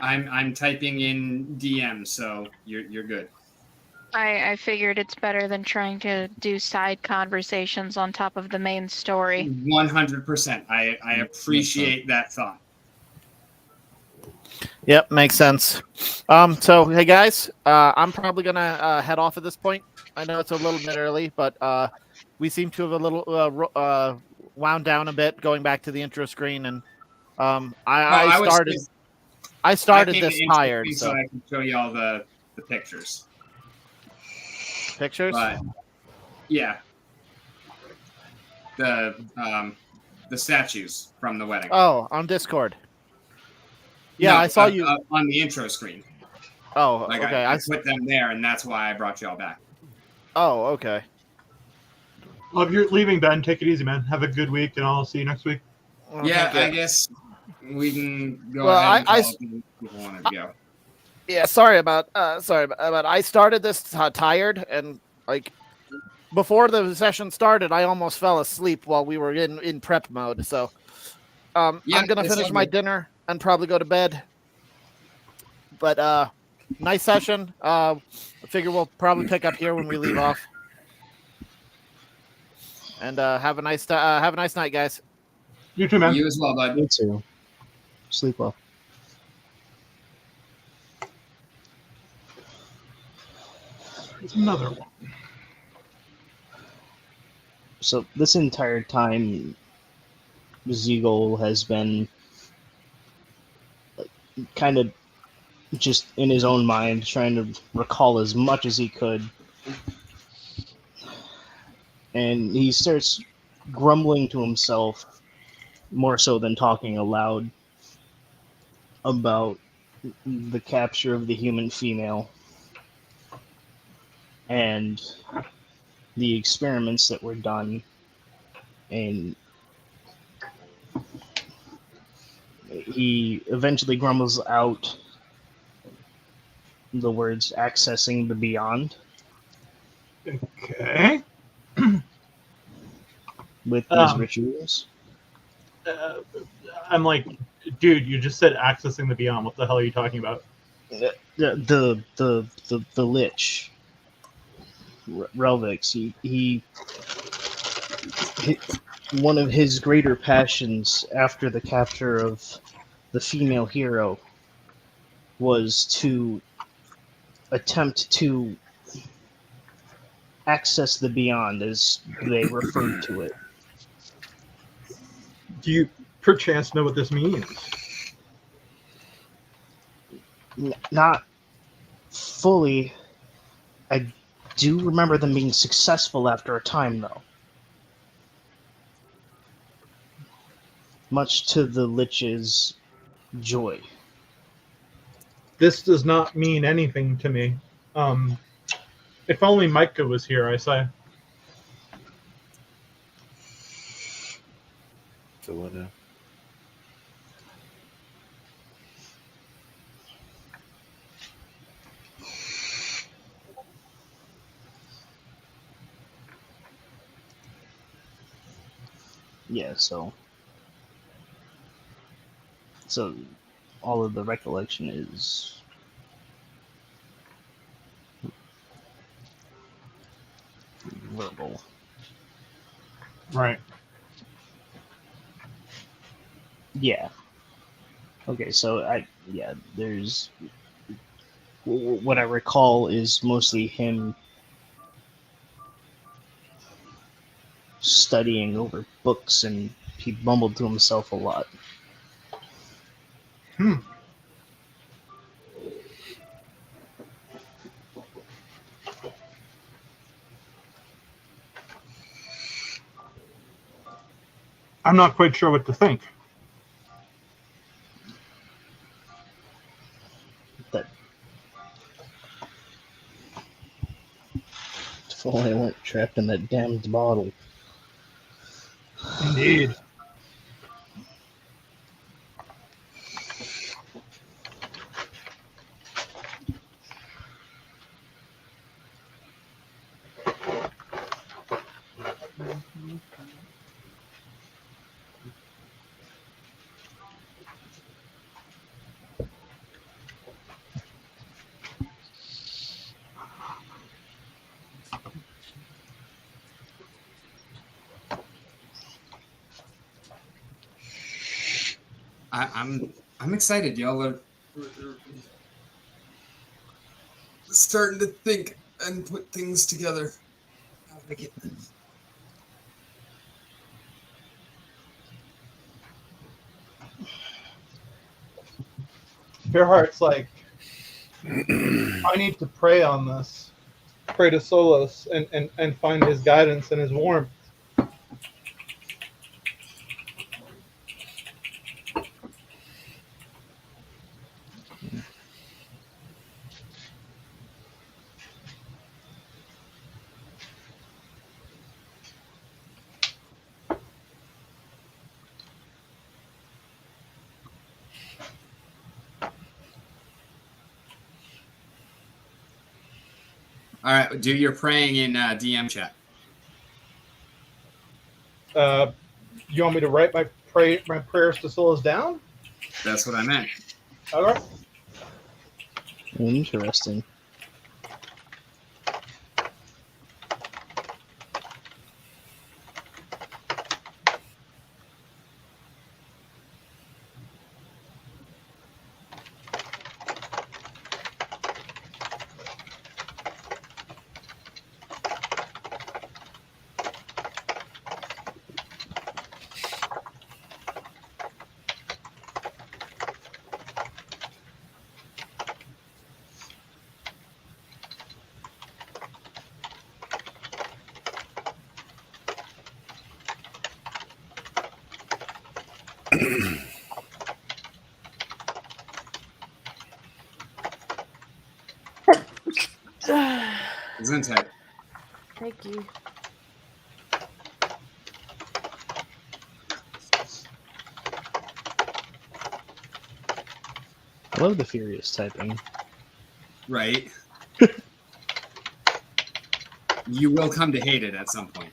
[SPEAKER 3] I'm typing in DM, so you're good.
[SPEAKER 7] I figured it's better than trying to do side conversations on top of the main story.
[SPEAKER 3] 100%. I appreciate that thought.
[SPEAKER 6] Yep, makes sense. So hey guys, I'm probably gonna head off at this point. I know it's a little bit early, but we seem to have a little wound down a bit, going back to the intro screen, and I started
[SPEAKER 3] came
[SPEAKER 6] this
[SPEAKER 3] to
[SPEAKER 6] tired,
[SPEAKER 3] so I can show you all the pictures.
[SPEAKER 6] Pictures.
[SPEAKER 3] But yeah, the statues from the wedding.
[SPEAKER 6] Oh, on Discord. Yeah,
[SPEAKER 3] No,
[SPEAKER 6] I saw you
[SPEAKER 3] on the intro screen.
[SPEAKER 6] Oh,
[SPEAKER 3] Like
[SPEAKER 6] okay.
[SPEAKER 3] I put them there, and that's why I brought y'all back.
[SPEAKER 6] Oh, okay.
[SPEAKER 1] Well, if you're leaving, Ben, take it easy, man. Have a good week, and I'll see you next week.
[SPEAKER 6] Well,
[SPEAKER 3] Yeah,
[SPEAKER 6] thank you.
[SPEAKER 3] I guess we can go
[SPEAKER 6] Well,
[SPEAKER 3] ahead and call it if people want to go.
[SPEAKER 6] Yeah, sorry about I started this tired, and like before the session started, I almost fell asleep while we were in prep mode. So I'm gonna finish my dinner and probably go to bed. But nice session. I figure we'll probably pick up here when we leave off. And have a nice night, guys.
[SPEAKER 1] You too, man.
[SPEAKER 3] You as well, bud.
[SPEAKER 8] Me too. Sleep well.
[SPEAKER 1] There's another one.
[SPEAKER 8] So this entire time, Ziegel has been kind of just in his own mind, trying to recall as much as he could. And he starts grumbling to himself, more so than talking aloud, about the capture of the human female and the experiments that were done. And he eventually grumbles out the words accessing the beyond
[SPEAKER 1] Okay.
[SPEAKER 8] with these rituals.
[SPEAKER 1] I'm like, dude, you just said accessing the beyond. What the hell are you talking about?
[SPEAKER 8] The lich, Relvix, he one of his greater passions after the capture of the female hero was to attempt to access the beyond, as they referred to it.
[SPEAKER 1] Do you perchance know what this means?
[SPEAKER 8] Not fully. I do remember them being successful after a time, though. Much to the Lich's joy.
[SPEAKER 1] This does not mean anything to me. If only Micah was here, I say.
[SPEAKER 4] So what?
[SPEAKER 8] Yeah, so all of the recollection is verbal.
[SPEAKER 1] Right.
[SPEAKER 8] Yeah. Okay, so there's what I recall is mostly him studying over books, and he mumbled to himself a lot.
[SPEAKER 1] I'm not quite sure what to think.
[SPEAKER 8] That if only I weren't trapped in that damned bottle.
[SPEAKER 1] Indeed.
[SPEAKER 3] I'm excited. Y'all are starting to think and put things together. I like it.
[SPEAKER 1] Fairheart's like, I need to pray on this. Pray to Solos and find his guidance and his warmth.
[SPEAKER 3] All right, do your praying in DM chat.
[SPEAKER 1] You want me to write my prayers to Solos down?
[SPEAKER 3] That's what I meant.
[SPEAKER 1] Okay.
[SPEAKER 8] Interesting.
[SPEAKER 3] Zentek.
[SPEAKER 5] Thank you.
[SPEAKER 8] I love the furious typing.
[SPEAKER 3] Right. You will come to hate it at some point.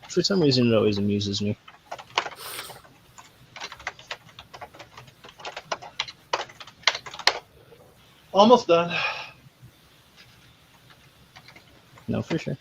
[SPEAKER 8] For some reason, it always amuses me.
[SPEAKER 1] Almost done.
[SPEAKER 8] No, for sure.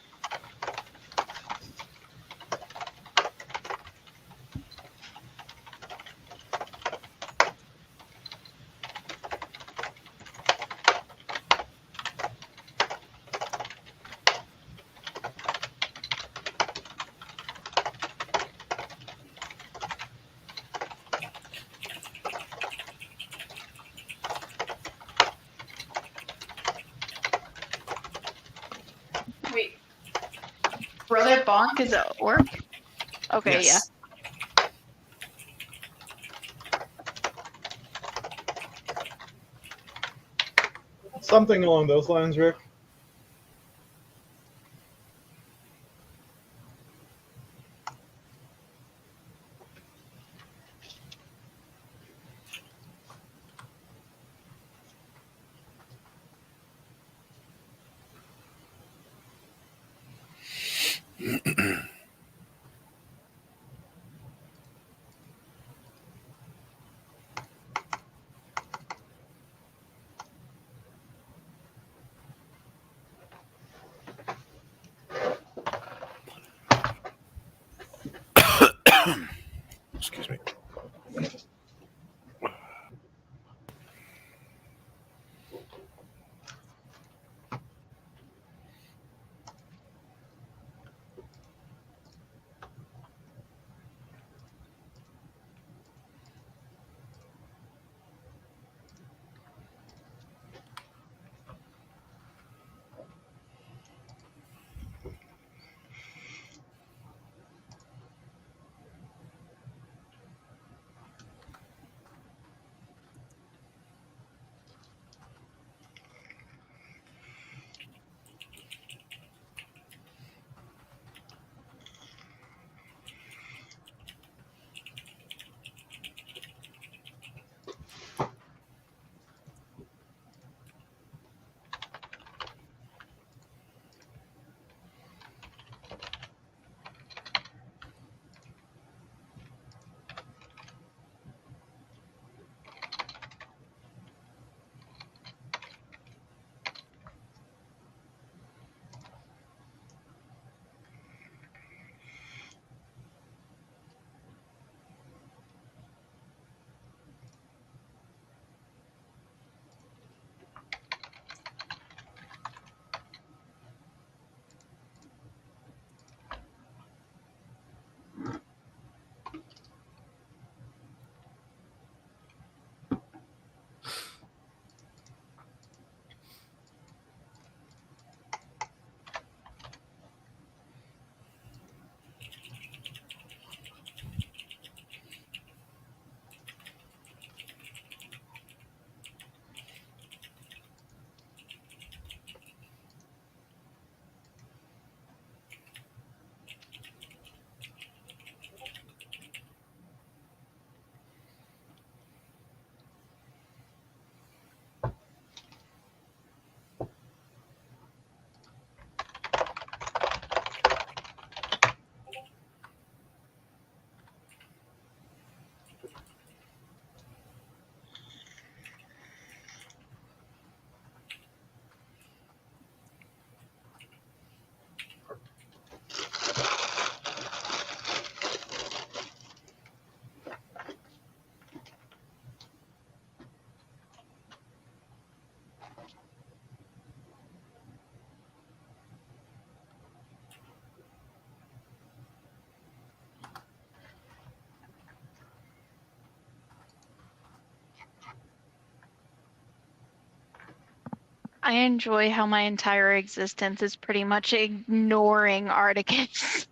[SPEAKER 7] Wait. Brother Bonk is at work? Okay,
[SPEAKER 3] Yes.
[SPEAKER 1] Something along those lines, Rick.
[SPEAKER 4] Excuse me.
[SPEAKER 7] I enjoy how my entire existence is pretty much ignoring Articus.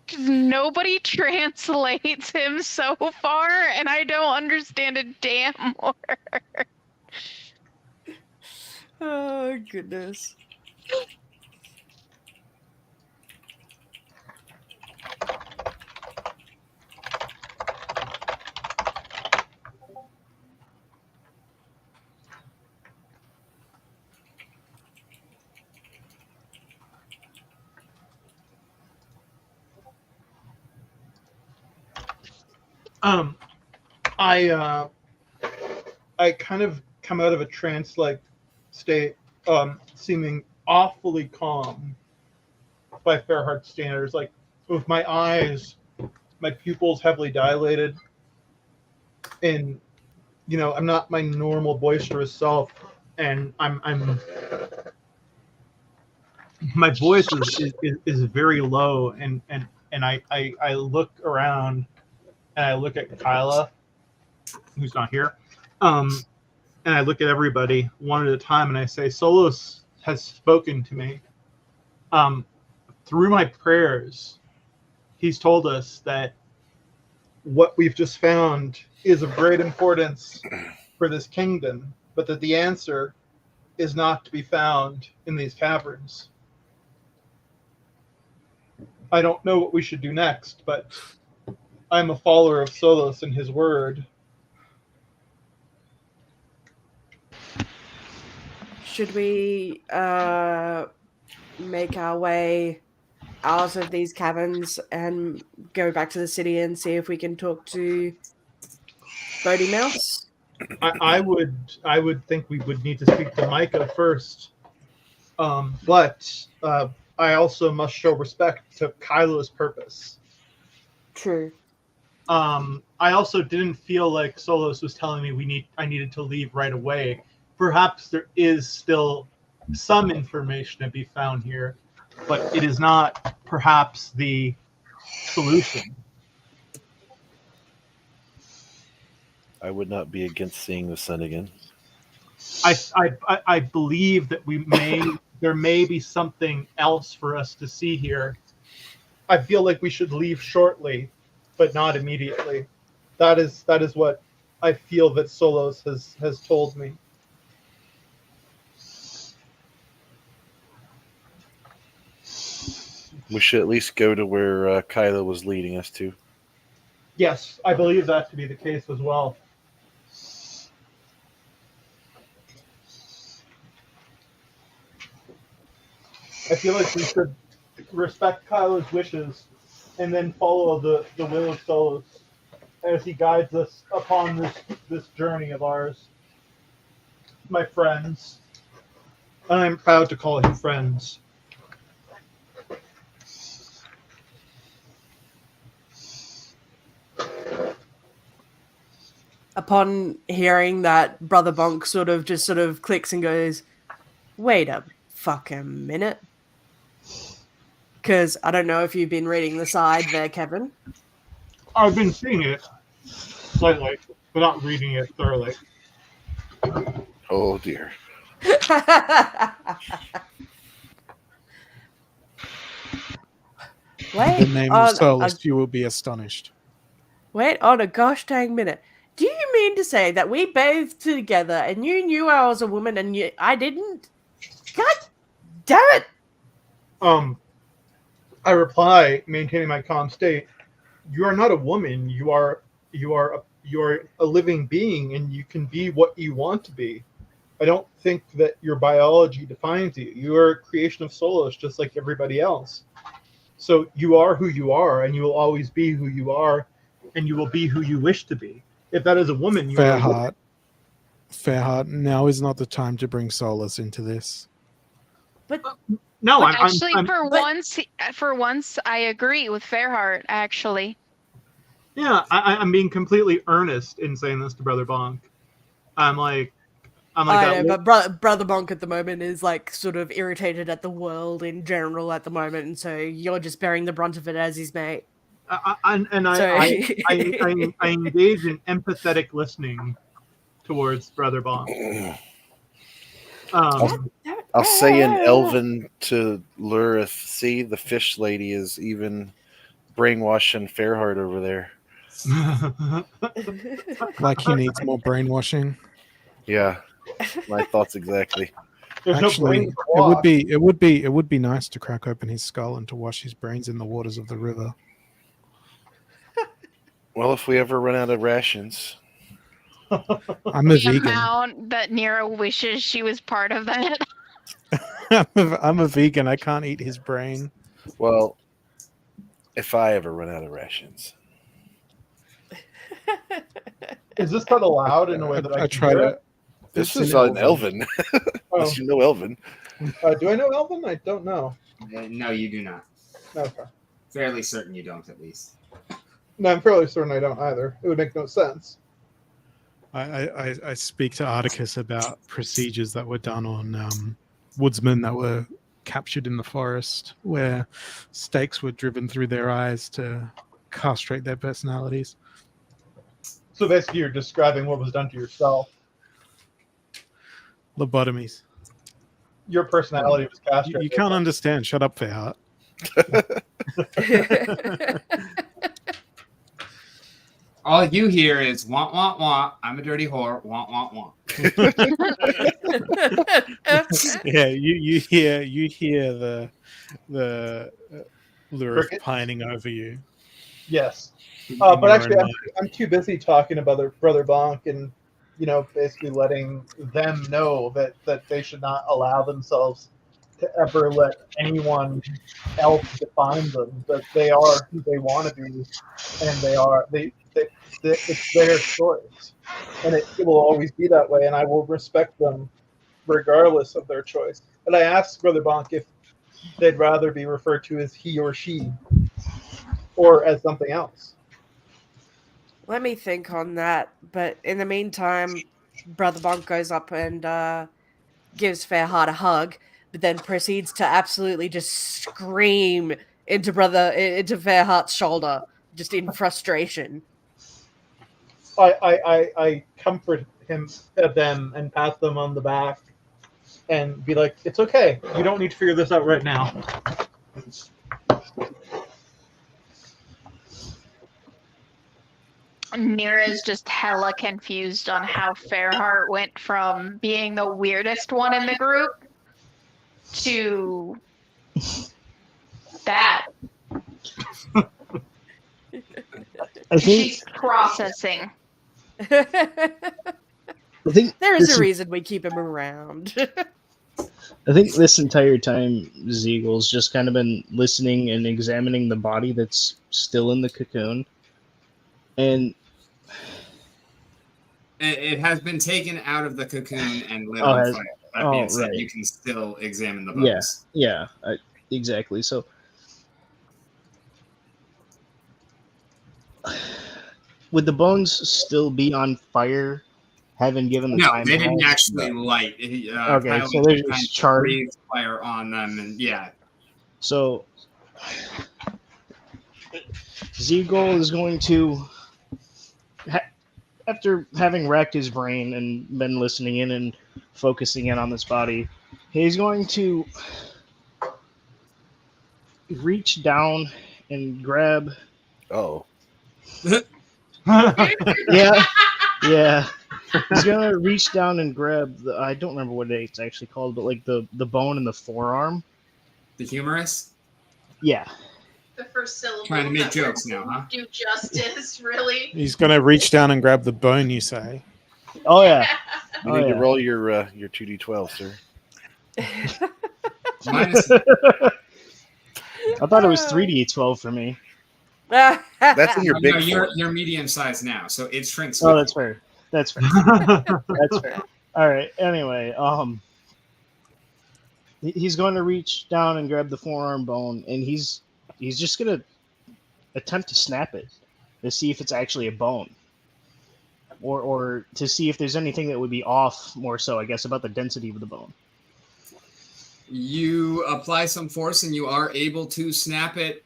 [SPEAKER 7] Because nobody translates him so far, and I don't understand a damn word.
[SPEAKER 5] Oh, goodness.
[SPEAKER 1] I kind of come out of a trance-like state, seeming awfully calm by Fairheart's standards. Like with my eyes, my pupils heavily dilated, and I'm not my normal boisterous self, and I'm my voice is very low, and I look around and I look at Kyla, who's not here, and I look at everybody one at a time, and I say, Solos has spoken to me. Through my prayers, he's told us that what we've just found is of great importance for this kingdom, but that the answer is not to be found in these caverns. I don't know what we should do next, but I'm a follower of Solos and his word.
[SPEAKER 5] Should we make our way out of these caverns and go back to the city and see if we can talk to Bodie Mouse?
[SPEAKER 1] I would think we would need to speak to Micah first, but I also must show respect to Kylo's purpose.
[SPEAKER 5] True.
[SPEAKER 1] I also didn't feel like Solos was telling me I needed to leave right away. Perhaps there is still some information to be found here, but it is not perhaps the solution.
[SPEAKER 4] I would not be against seeing the sun again.
[SPEAKER 1] I believe that there may be something else for us to see here. I feel like we should leave shortly, but not immediately. That is what I feel that Solos has told me.
[SPEAKER 4] We should at least go to where Kyla was leading us to.
[SPEAKER 1] Yes, I believe that to be the case as well. I feel like we should respect Kyla's wishes and then follow the will of Solos as he guides us upon this journey of ours. My friends. And I'm proud to call him friends.
[SPEAKER 5] Upon hearing that, Brother Bonk sort of clicks and goes, wait a fucking minute. Because I don't know if you've been reading the side there, Kevin.
[SPEAKER 1] I've been seeing it slightly, but not reading it thoroughly.
[SPEAKER 4] Oh dear.
[SPEAKER 5] Wait,
[SPEAKER 2] The name of Solus, you will be astonished.
[SPEAKER 5] Wait on a gosh dang minute. Do you mean to say that we bathed together and you knew I was a woman and I didn't? God damn it!
[SPEAKER 1] I reply, maintaining my calm state. You are not a woman. You are a living being, and you can be what you want to be. I don't think that your biology defines you. You are a creation of Solos, just like everybody else. So you are who you are, and you will always be who you are, and you will be who you wish to be. If that is a woman, you are a woman.
[SPEAKER 2] Fairheart, now is not the time to bring Solus into this.
[SPEAKER 5] But
[SPEAKER 1] No,
[SPEAKER 7] But
[SPEAKER 1] I'm
[SPEAKER 7] actually,
[SPEAKER 1] I'm-
[SPEAKER 7] for once, I agree with Fairheart. Actually,
[SPEAKER 1] yeah, I'm being completely earnest in saying this to Brother Bonk. I'm like
[SPEAKER 5] I
[SPEAKER 1] that.
[SPEAKER 5] know, but Brother Bonk at the moment is like sort of irritated at the world in general at the moment, and so you're just bearing the brunt of it as his mate.
[SPEAKER 1] I engage in empathetic listening towards Brother Bonk.
[SPEAKER 4] I'll say in Elven to Lurith, see, the fish lady is even brainwashing Fairheart over there.
[SPEAKER 2] Like he needs more brainwashing.
[SPEAKER 4] Yeah, my thoughts exactly.
[SPEAKER 1] There's
[SPEAKER 2] Actually,
[SPEAKER 1] no brain to wash.
[SPEAKER 2] it would be nice to crack open his skull and to wash his brains in the waters of the river.
[SPEAKER 4] Well, if we ever run out of rations,
[SPEAKER 2] I'm a
[SPEAKER 7] The
[SPEAKER 2] vegan.
[SPEAKER 7] amount that Nero wishes she was part of that.
[SPEAKER 2] I'm a vegan. I can't eat his brain.
[SPEAKER 4] well, if I ever run out of rations,
[SPEAKER 1] Is this part allowed in a way that I
[SPEAKER 2] I
[SPEAKER 1] can
[SPEAKER 2] try
[SPEAKER 1] hear
[SPEAKER 2] to.
[SPEAKER 1] it?
[SPEAKER 4] this
[SPEAKER 2] It's
[SPEAKER 4] is
[SPEAKER 2] in
[SPEAKER 4] on Elven. Unless you know Elven.
[SPEAKER 1] Do I know Elven? I don't know.
[SPEAKER 3] No, you do not.
[SPEAKER 1] Okay.
[SPEAKER 3] Fairly certain you don't, at least.
[SPEAKER 1] No, I'm fairly certain I don't either. It would make no sense.
[SPEAKER 2] I speak to Articus about procedures that were done on woodsmen that were captured in the forest, where stakes were driven through their eyes to castrate their personalities.
[SPEAKER 1] So basically, you're describing what was done to yourself.
[SPEAKER 2] Lobotomies.
[SPEAKER 1] Your personality was
[SPEAKER 2] You
[SPEAKER 1] castrated.
[SPEAKER 2] can't understand. Shut up, Fairheart.
[SPEAKER 3] All you hear is want, want, want. I'm a dirty whore. Want, want, want.
[SPEAKER 2] Yeah, you hear the Lurith
[SPEAKER 1] Cricket?
[SPEAKER 2] pining over you.
[SPEAKER 1] Yes.
[SPEAKER 2] in
[SPEAKER 1] But
[SPEAKER 2] your
[SPEAKER 1] actually,
[SPEAKER 2] own mind.
[SPEAKER 1] I'm too busy talking about Brother Bonk and, basically letting them know that they should not allow themselves to ever let anyone else define them. That they are who they want to be, and it's their choice, and it will always be that way. And I will respect them regardless of their choice. And I asked Brother Bonk if they'd rather be referred to as he or she, or as something else.
[SPEAKER 5] Let me think on that. But in the meantime, Brother Bonk goes up and gives Fairheart a hug, but then proceeds to absolutely just scream into Fairheart's shoulder, just in frustration.
[SPEAKER 1] I comfort them and pat them on the back and be like, it's okay. You don't need to figure this out right now.
[SPEAKER 7] Nira's just hella confused on how Fairheart went from being the weirdest one in the group to that.
[SPEAKER 8] I think
[SPEAKER 7] She's processing.
[SPEAKER 8] I think
[SPEAKER 5] There is
[SPEAKER 8] this
[SPEAKER 5] a reason we keep him around.
[SPEAKER 8] I think this entire time Zeagle's just kind of been listening and examining the body that's still in the cocoon. And
[SPEAKER 3] It has been taken out of the cocoon and lit on fire. That being said,
[SPEAKER 8] right.
[SPEAKER 3] you can still examine the bones.
[SPEAKER 8] Yeah, exactly. So would the bones still be on fire? Haven't given the
[SPEAKER 3] No,
[SPEAKER 8] time.
[SPEAKER 3] they didn't
[SPEAKER 8] passed?
[SPEAKER 3] actually light.
[SPEAKER 8] Okay,
[SPEAKER 3] Kyle
[SPEAKER 8] so they're
[SPEAKER 3] kind
[SPEAKER 8] just
[SPEAKER 3] of
[SPEAKER 8] charred.
[SPEAKER 3] breathed fire on them, and yeah.
[SPEAKER 8] So Zeagle is going to, after having racked his brain and been listening in and focusing in on this body, he's going to reach down and grab.
[SPEAKER 4] Oh,
[SPEAKER 8] Yeah, yeah. He's gonna reach down and grab. I don't remember what it's actually called, but like the bone in the forearm.
[SPEAKER 3] The humorous?
[SPEAKER 8] Yeah.
[SPEAKER 9] The first syllable.
[SPEAKER 3] Trying to make
[SPEAKER 9] that
[SPEAKER 3] jokes
[SPEAKER 9] word
[SPEAKER 3] now, huh?
[SPEAKER 9] Do justice, really?
[SPEAKER 2] He's going to reach down and grab the bone, you say.
[SPEAKER 8] Oh yeah.
[SPEAKER 4] you
[SPEAKER 8] Oh,
[SPEAKER 4] need
[SPEAKER 8] yeah.
[SPEAKER 4] to roll your 2d12, sir.
[SPEAKER 3] Minus,
[SPEAKER 8] I thought it was 3d12 for me.
[SPEAKER 4] That's in your
[SPEAKER 3] no,
[SPEAKER 4] big
[SPEAKER 3] you're
[SPEAKER 4] form.
[SPEAKER 3] medium sized now, so it shrinks.
[SPEAKER 8] Oh,
[SPEAKER 3] with
[SPEAKER 8] that's fair. That's fair. That's fair. All right. Anyway, he's going to reach down and grab the forearm bone, and he's just gonna attempt to snap it to see if it's actually a bone, or to see if there's anything that would be off. More so, I guess, about the density of the bone.
[SPEAKER 3] You apply some force and you are able to snap it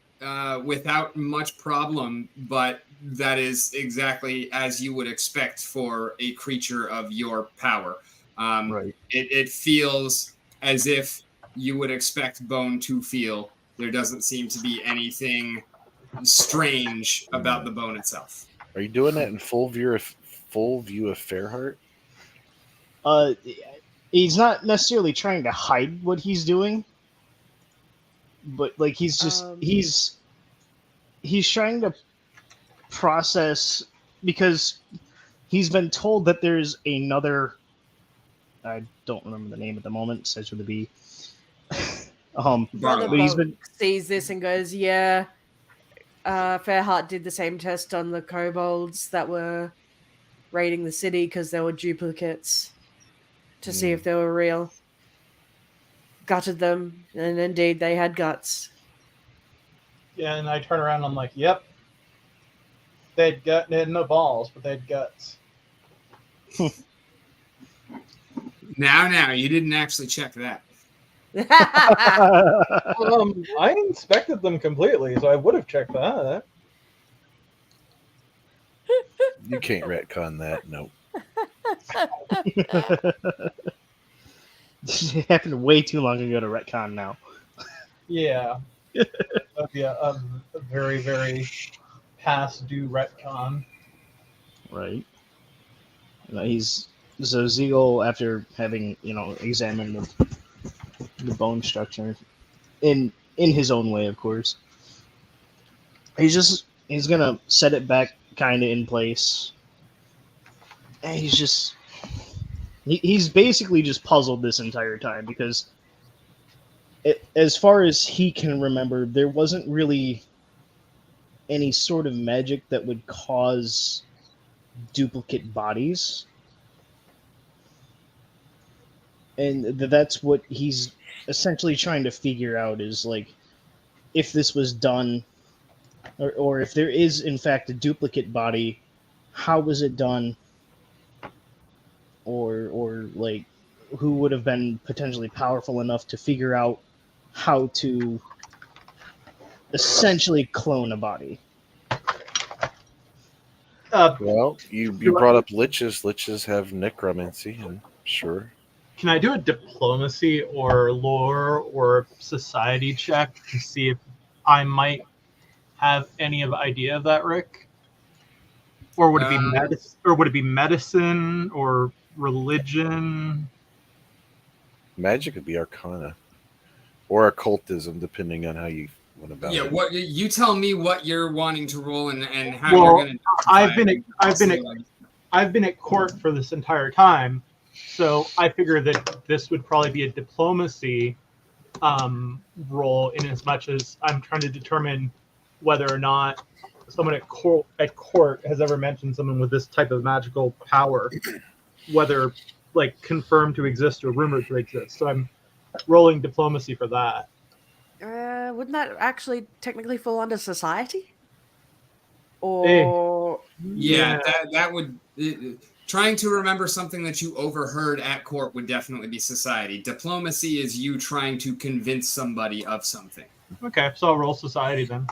[SPEAKER 3] without much problem, but that is exactly as you would expect for a creature of your power.
[SPEAKER 8] Right.
[SPEAKER 3] It feels as if you would expect bone to feel. There doesn't seem to be anything strange about the bone itself.
[SPEAKER 4] Are you doing that in full view of Fairheart?
[SPEAKER 8] He's not necessarily trying to hide what he's doing, but like he's just he's trying to process because he's been told that there's another. I don't remember the name at the moment. Starts with a B.
[SPEAKER 5] Brother
[SPEAKER 8] but he's
[SPEAKER 5] Boat
[SPEAKER 8] been
[SPEAKER 5] sees this and goes, "Yeah, Fairheart did the same test on the kobolds that were raiding the city because there were duplicates to see if they were real. Gutted them, and indeed they had guts."
[SPEAKER 1] Yeah, and I turn around and I'm like, yep. They had no balls, but they had guts.
[SPEAKER 3] Now, you didn't actually check that.
[SPEAKER 1] I inspected them completely, so I would have checked that.
[SPEAKER 4] You can't retcon that. Nope.
[SPEAKER 8] it happened way too long ago to retcon now.
[SPEAKER 1] Yeah. That'd be a very, very past due retcon.
[SPEAKER 8] Right. He's so Zeagle, after having examined the bone structure in his own way, of course. He's gonna set it back kind of in place, and he's basically just puzzled this entire time because, as far as he can remember, there wasn't really any sort of magic that would cause duplicate bodies. And that's what he's essentially trying to figure out is like if this was done or if there is in fact a duplicate body, how was it done? Or like who would have been potentially powerful enough to figure out how to essentially clone a body.
[SPEAKER 4] Well, you brought up liches. Liches have necromancy, and sure.
[SPEAKER 1] Can I do a diplomacy or lore or society check to see if I might have any idea of that, Rick? Or would it be medicine? Or would it be medicine or religion?
[SPEAKER 4] Magic would be arcana or occultism, depending on how you went about it.
[SPEAKER 3] Yeah, what you tell me what you're wanting to roll and how
[SPEAKER 1] Well,
[SPEAKER 3] you're going
[SPEAKER 1] to. I've been at court for this entire time, so I figure that this would probably be a diplomacy role, in as much as I'm trying to determine whether or not someone at court has ever mentioned someone with this type of magical power, whether like confirmed to exist or rumored to exist. So I'm rolling diplomacy for that.
[SPEAKER 5] Wouldn't that actually technically fall under society? Or
[SPEAKER 3] yeah, that would trying to remember something that you overheard at court would definitely be society. Diplomacy is you trying to convince somebody of something.
[SPEAKER 1] Okay, so I'll roll society then.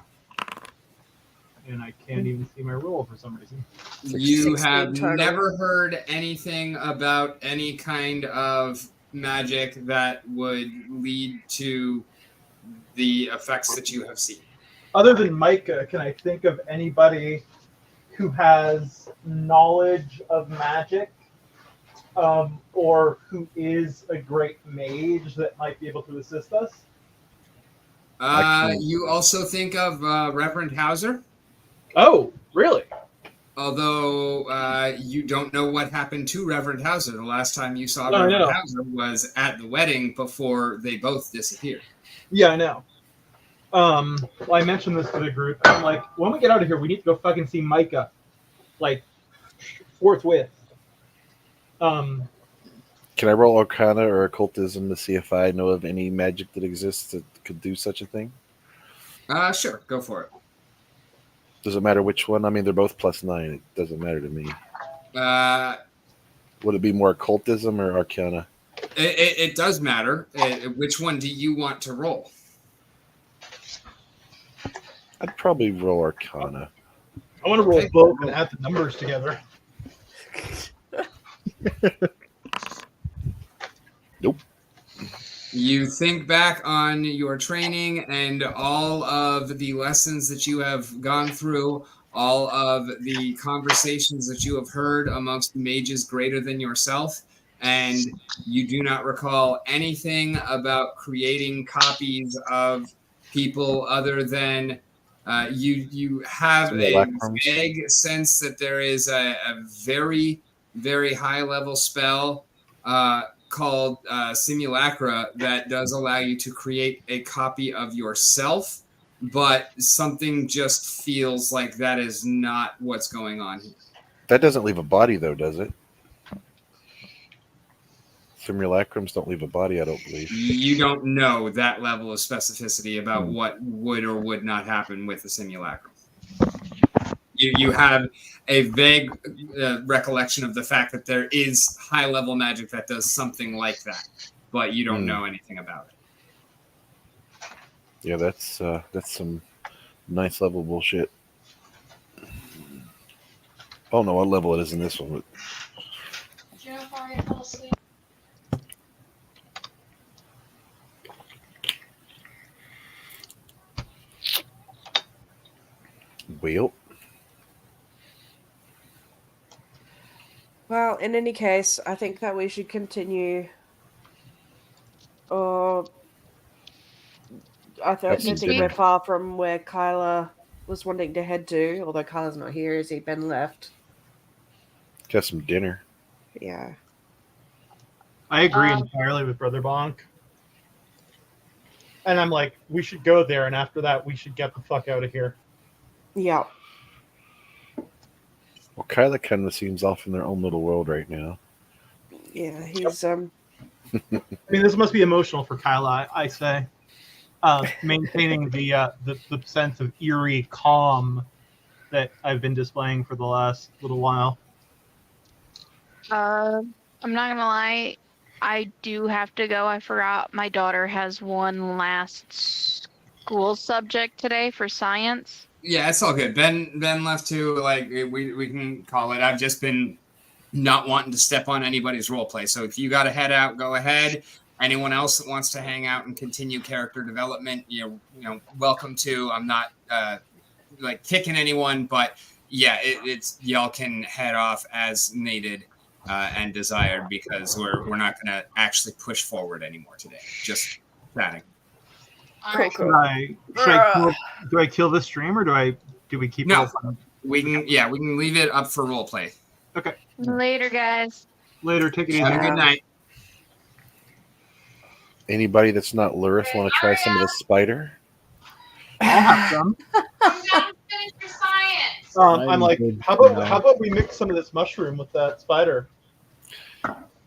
[SPEAKER 1] And I can't even see my roll for some reason.
[SPEAKER 3] You have never heard anything about any kind of magic that would lead to the effects that you have seen.
[SPEAKER 1] Other than Micah, can I think of anybody who has knowledge of magic or who is a great mage that might be able to assist us?
[SPEAKER 3] You also think of Reverend Hauser?
[SPEAKER 1] Oh, really?
[SPEAKER 3] Although you don't know what happened to Reverend Hauser. The last time you saw Reverend Hauser was at the wedding before they both disappeared.
[SPEAKER 1] Yeah, I know. Well, I mentioned this to the group. I'm like, when we get out of here, we need to go fucking see Micah. Like, forthwith.
[SPEAKER 4] Can I roll Arcana or Occultism to see if I know of any magic that exists that could do such a thing?
[SPEAKER 3] Sure, go for it.
[SPEAKER 4] Does it matter which one? I mean, they're both +9. It doesn't matter to me. Would it be more Occultism or Arcana?
[SPEAKER 3] It does matter. Which one do you want to roll?
[SPEAKER 4] I'd probably roll Arcana.
[SPEAKER 1] I want to roll both and add the numbers together.
[SPEAKER 4] Nope.
[SPEAKER 3] You think back on your training and all of the lessons that you have gone through, all of the conversations that you have heard amongst mages greater than yourself, and you do not recall anything about creating copies of people other than you have a
[SPEAKER 4] Simulacrums.
[SPEAKER 3] vague sense that there is a very, very high level spell called Simulacra that does allow you to create a copy of yourself, but something just feels like that is not what's going on here.
[SPEAKER 4] That doesn't leave a body, though, does it? Simulacrums don't leave a body, I don't believe.
[SPEAKER 3] You don't know that level of specificity about what would or would not happen with the simulacrum. You have a vague recollection of the fact that there is high-level magic that does something like that, but you don't know anything about it.
[SPEAKER 4] Yeah, that's some nice level bullshit. I don't know what level it is in this one, but
[SPEAKER 9] Do you know if I fell asleep?
[SPEAKER 4] well,
[SPEAKER 5] Well, in any case, I think that we should continue. Or I don't think we're far from where Kyla was wanting to head to. Although Kyla's not here, has he been left?
[SPEAKER 4] got some dinner.
[SPEAKER 5] Yeah.
[SPEAKER 1] I agree entirely with Brother Bonk. And I'm like, we should go there, and after that, we should get the fuck out of here.
[SPEAKER 5] Yeah.
[SPEAKER 4] Well, Kyla kind of seems off in their own little world right now.
[SPEAKER 5] Yeah, he's
[SPEAKER 1] I mean, this must be emotional for Kyla, I say. Maintaining the sense of eerie calm that I've been displaying for the last little while.
[SPEAKER 7] I'm not gonna lie, I do have to go. I forgot my daughter has one last school subject today for science.
[SPEAKER 3] Yeah, it's all good. Ben left too. Like we can call it. I've just been not wanting to step on anybody's role play. So if you got to head out, go ahead. Anyone else that wants to hang out and continue character development, you know, welcome to. I'm not like kicking anyone, but yeah, it's y'all can head off as needed and desired because we're not going to actually push forward anymore today. Just chatting.
[SPEAKER 5] Very cool.
[SPEAKER 1] Do I kill this stream or do we keep
[SPEAKER 3] No.
[SPEAKER 1] it open?
[SPEAKER 3] We can leave it up for role play.
[SPEAKER 1] Okay.
[SPEAKER 7] Later, guys.
[SPEAKER 1] Later, take it easy.
[SPEAKER 3] Have a good night.
[SPEAKER 4] Anybody that's not Lurith want to try some of the spider?
[SPEAKER 1] I'll have some.
[SPEAKER 9] I'm down to finish your science.
[SPEAKER 1] I'm like, how about we mix some of this mushroom with that spider?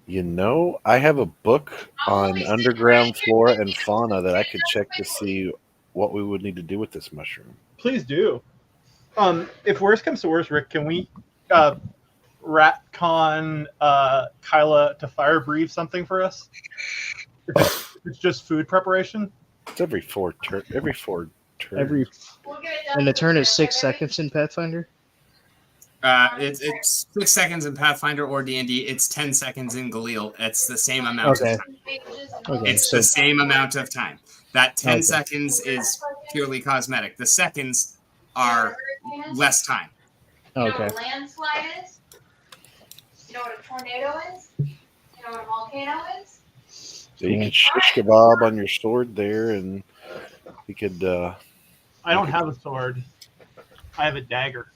[SPEAKER 4] You know, I have a book on underground flora and fauna that I could check to see what we would need to do with this mushroom.
[SPEAKER 1] Please do. If worst comes to worst, Rick, can we retcon Kyla to fire breathe something for us? It's just food preparation.
[SPEAKER 4] It's every four turns.
[SPEAKER 9] We'll get it done.
[SPEAKER 8] And the turn is 6 seconds in Pathfinder.
[SPEAKER 3] It's 6 seconds in Pathfinder or D&D. It's 10 seconds in Galil. It's the same amount
[SPEAKER 8] Okay.
[SPEAKER 3] of time.
[SPEAKER 8] Okay.
[SPEAKER 3] It's the same amount of time. That 10
[SPEAKER 8] Okay.
[SPEAKER 3] seconds is purely cosmetic. The seconds are less time.
[SPEAKER 9] You know
[SPEAKER 8] Okay.
[SPEAKER 9] what a landslide is? You know what a tornado is? You know what a volcano is?
[SPEAKER 4] So you could shish kebab on your sword there, and you could.
[SPEAKER 1] I don't have a sword. I have a dagger.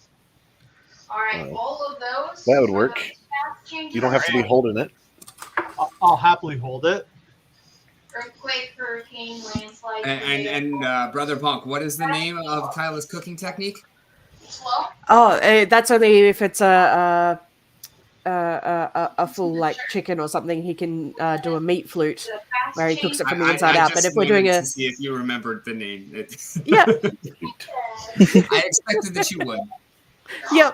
[SPEAKER 9] All right,
[SPEAKER 4] Oh.
[SPEAKER 9] all of those.
[SPEAKER 4] That would work.
[SPEAKER 9] Fast changes
[SPEAKER 4] You don't have to be
[SPEAKER 9] around.
[SPEAKER 4] holding it.
[SPEAKER 1] I'll happily hold it.
[SPEAKER 9] Earthquake, hurricane, landslide.
[SPEAKER 3] And
[SPEAKER 9] tornado.
[SPEAKER 3] Brother Punk, what is the name of Kyla's cooking technique?
[SPEAKER 9] Slow.
[SPEAKER 5] Oh, that's only if it's a full like chicken or something. He can do a meat flute
[SPEAKER 9] The fast
[SPEAKER 5] where he cooks it
[SPEAKER 9] changes
[SPEAKER 5] from the inside out. But
[SPEAKER 3] just
[SPEAKER 5] if we're doing
[SPEAKER 3] wanted
[SPEAKER 5] a
[SPEAKER 3] to see if you remembered the name.
[SPEAKER 5] yeah,
[SPEAKER 3] I expected that you would.
[SPEAKER 5] yep.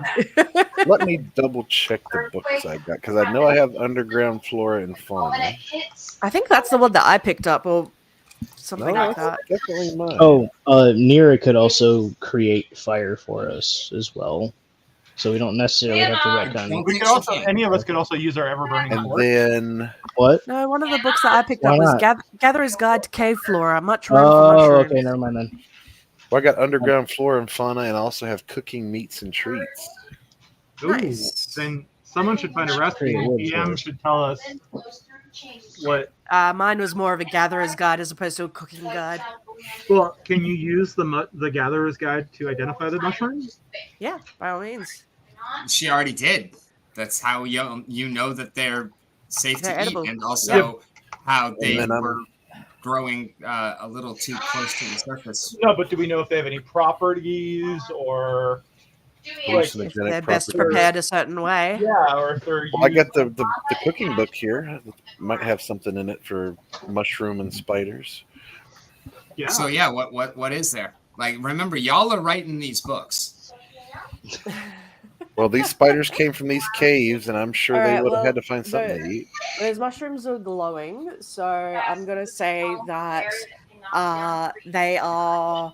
[SPEAKER 4] Let me double check the books I got because I know I have underground flora and
[SPEAKER 9] When it
[SPEAKER 4] fauna.
[SPEAKER 9] hits,
[SPEAKER 5] I think that's the one that I picked up. Or something
[SPEAKER 4] No,
[SPEAKER 5] like that.
[SPEAKER 4] that's definitely mine.
[SPEAKER 8] Oh, Nira could also create fire for us as well, so we don't necessarily have to
[SPEAKER 3] I
[SPEAKER 8] retcon.
[SPEAKER 3] don't
[SPEAKER 1] We
[SPEAKER 3] think
[SPEAKER 1] could
[SPEAKER 3] she
[SPEAKER 1] also,
[SPEAKER 3] can.
[SPEAKER 1] any of us could also use our ever burning
[SPEAKER 4] And
[SPEAKER 1] torch.
[SPEAKER 4] then
[SPEAKER 8] What?
[SPEAKER 5] No, one of the books that I picked
[SPEAKER 8] Why
[SPEAKER 5] up was
[SPEAKER 8] not?
[SPEAKER 5] Gatherer's Guide to Cave Flora. Much room for
[SPEAKER 8] Oh,
[SPEAKER 5] mushrooms.
[SPEAKER 8] okay, never mind then.
[SPEAKER 4] I got underground flora and fauna, and I also have cooking meats and treats.
[SPEAKER 1] Ooh,
[SPEAKER 5] Nice.
[SPEAKER 1] then someone should find a recipe.
[SPEAKER 8] Create
[SPEAKER 1] The
[SPEAKER 8] wood
[SPEAKER 1] DM
[SPEAKER 8] torch.
[SPEAKER 1] should tell us what.
[SPEAKER 5] Mine was more of a Gatherer's Guide as opposed to a cooking guide.
[SPEAKER 1] Well, can you use the gatherer's guide to identify the mushrooms?
[SPEAKER 5] Yeah, by all means.
[SPEAKER 3] She already did. That's how you know that they're safe
[SPEAKER 5] They're
[SPEAKER 3] to
[SPEAKER 5] edible.
[SPEAKER 3] eat, and also how they
[SPEAKER 4] then I'm-
[SPEAKER 3] were growing a little too close to the surface.
[SPEAKER 1] No, but do we know if they have any properties or
[SPEAKER 5] If
[SPEAKER 4] Hallucinogenic
[SPEAKER 5] they're best
[SPEAKER 4] properties.
[SPEAKER 5] prepared a certain way.
[SPEAKER 1] yeah, or if they're
[SPEAKER 4] Well, I
[SPEAKER 1] used-
[SPEAKER 4] got the cooking book here. It might have something in it for mushroom and spiders.
[SPEAKER 1] yeah.
[SPEAKER 3] So yeah, what is there? Like, remember, y'all are writing these books.
[SPEAKER 4] Well, these spiders came from these caves, and I'm sure they
[SPEAKER 5] Alright,
[SPEAKER 4] would have
[SPEAKER 5] well,
[SPEAKER 4] had to find something to eat.
[SPEAKER 5] Those mushrooms are glowing, so I'm gonna say that they are.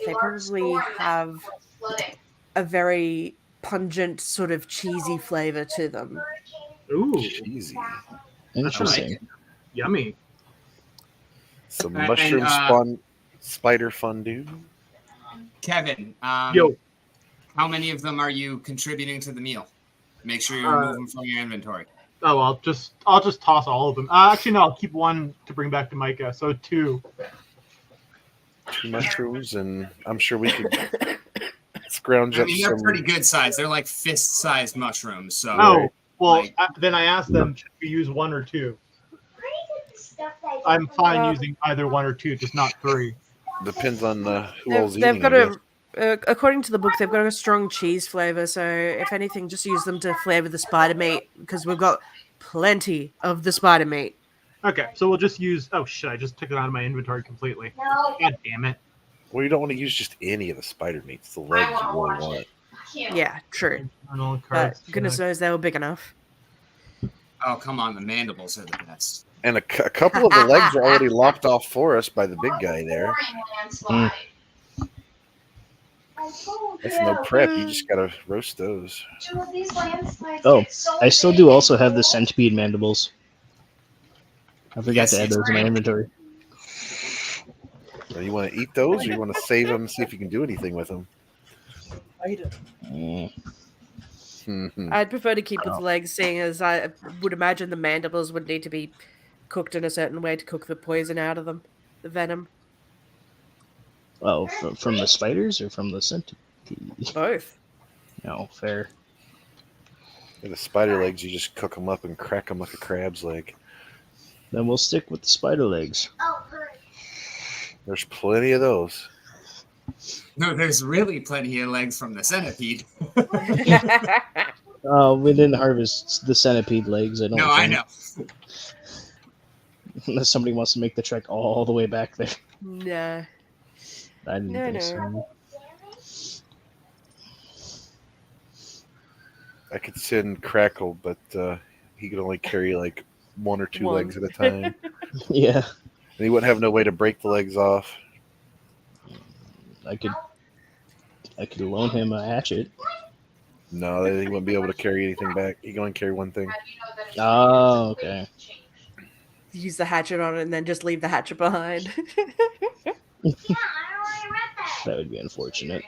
[SPEAKER 5] They probably have a very pungent, sort of cheesy flavor to them.
[SPEAKER 1] Ooh,
[SPEAKER 4] Cheesy.
[SPEAKER 8] Interesting.
[SPEAKER 1] yummy.
[SPEAKER 4] Some
[SPEAKER 3] And,
[SPEAKER 4] mushroom spider fondue.
[SPEAKER 3] Kevin,
[SPEAKER 1] Yo,
[SPEAKER 3] how many of them are you contributing to the meal? Make sure you remove them from your inventory.
[SPEAKER 1] oh, I'll just toss all of them. Actually, no, I'll keep one to bring back to Micah. So 2.
[SPEAKER 4] 2 mushrooms, and I'm sure we could scrounge
[SPEAKER 3] I
[SPEAKER 4] up
[SPEAKER 3] mean, they're
[SPEAKER 4] some.
[SPEAKER 3] pretty good size. They're like fist-sized mushrooms. So
[SPEAKER 1] Oh, well,
[SPEAKER 3] Like-
[SPEAKER 1] then I asked them, should we use 1 or 2? I'm fine using either 1 or 2, just not 3.
[SPEAKER 4] Depends on who all's
[SPEAKER 5] They've
[SPEAKER 4] eating.
[SPEAKER 5] got
[SPEAKER 4] I guess.
[SPEAKER 5] according to the book, they've got a strong cheese flavor. So if anything, just use them to flavor the spider meat because we've got plenty of the spider meat.
[SPEAKER 1] Okay, so we'll just use. Oh shit! I just took it out of my inventory completely. God damn it!
[SPEAKER 4] Well, you don't want to use just any of the spider meats. The legs you really want.
[SPEAKER 5] Yeah, true.
[SPEAKER 1] Internal
[SPEAKER 5] But
[SPEAKER 1] cards.
[SPEAKER 5] goodness knows they were big enough.
[SPEAKER 3] oh, come on, the mandibles are the best.
[SPEAKER 4] And a couple of the legs are already lopped off for us by the big guy there. That's no prep. You just gotta roast those.
[SPEAKER 8] Oh, I still do also have the centipede mandibles. I forgot
[SPEAKER 3] Yes,
[SPEAKER 8] to add
[SPEAKER 3] it's
[SPEAKER 8] those in my
[SPEAKER 3] great.
[SPEAKER 8] inventory.
[SPEAKER 4] So you want to eat those, or you want to save them and see if you can do anything with them?
[SPEAKER 8] Mm.
[SPEAKER 4] Mhm.
[SPEAKER 5] I'd prefer to keep with the legs, seeing as I would imagine the mandibles would need to be cooked in a certain way to cook the poison out of them, the venom.
[SPEAKER 8] Oh, from the spiders or from the centipede?
[SPEAKER 5] Both.
[SPEAKER 8] No, fair.
[SPEAKER 4] And the spider legs, you just cook them up and crack them like a crab's leg.
[SPEAKER 8] Then we'll stick with the spider legs.
[SPEAKER 4] There's plenty of those.
[SPEAKER 3] No, there's really plenty of legs from the centipede.
[SPEAKER 8] We didn't harvest the centipede legs. I don't.
[SPEAKER 3] No, I
[SPEAKER 8] think.
[SPEAKER 3] know.
[SPEAKER 8] Unless somebody wants to make the trek all the way back there.
[SPEAKER 5] Nah.
[SPEAKER 8] I didn't
[SPEAKER 5] No,
[SPEAKER 8] think
[SPEAKER 5] no.
[SPEAKER 8] so.
[SPEAKER 4] I could send Crackle, but he could only carry like 1 or 2
[SPEAKER 5] One.
[SPEAKER 4] legs at a time. And
[SPEAKER 8] Yeah,
[SPEAKER 4] he wouldn't have no way to break the legs off.
[SPEAKER 8] I could loan him a hatchet.
[SPEAKER 4] No, he wouldn't be able to carry anything back. He can only carry one thing.
[SPEAKER 8] Oh, okay.
[SPEAKER 5] Use the hatchet on it and then just leave the hatchet behind.
[SPEAKER 8] That would be unfortunate.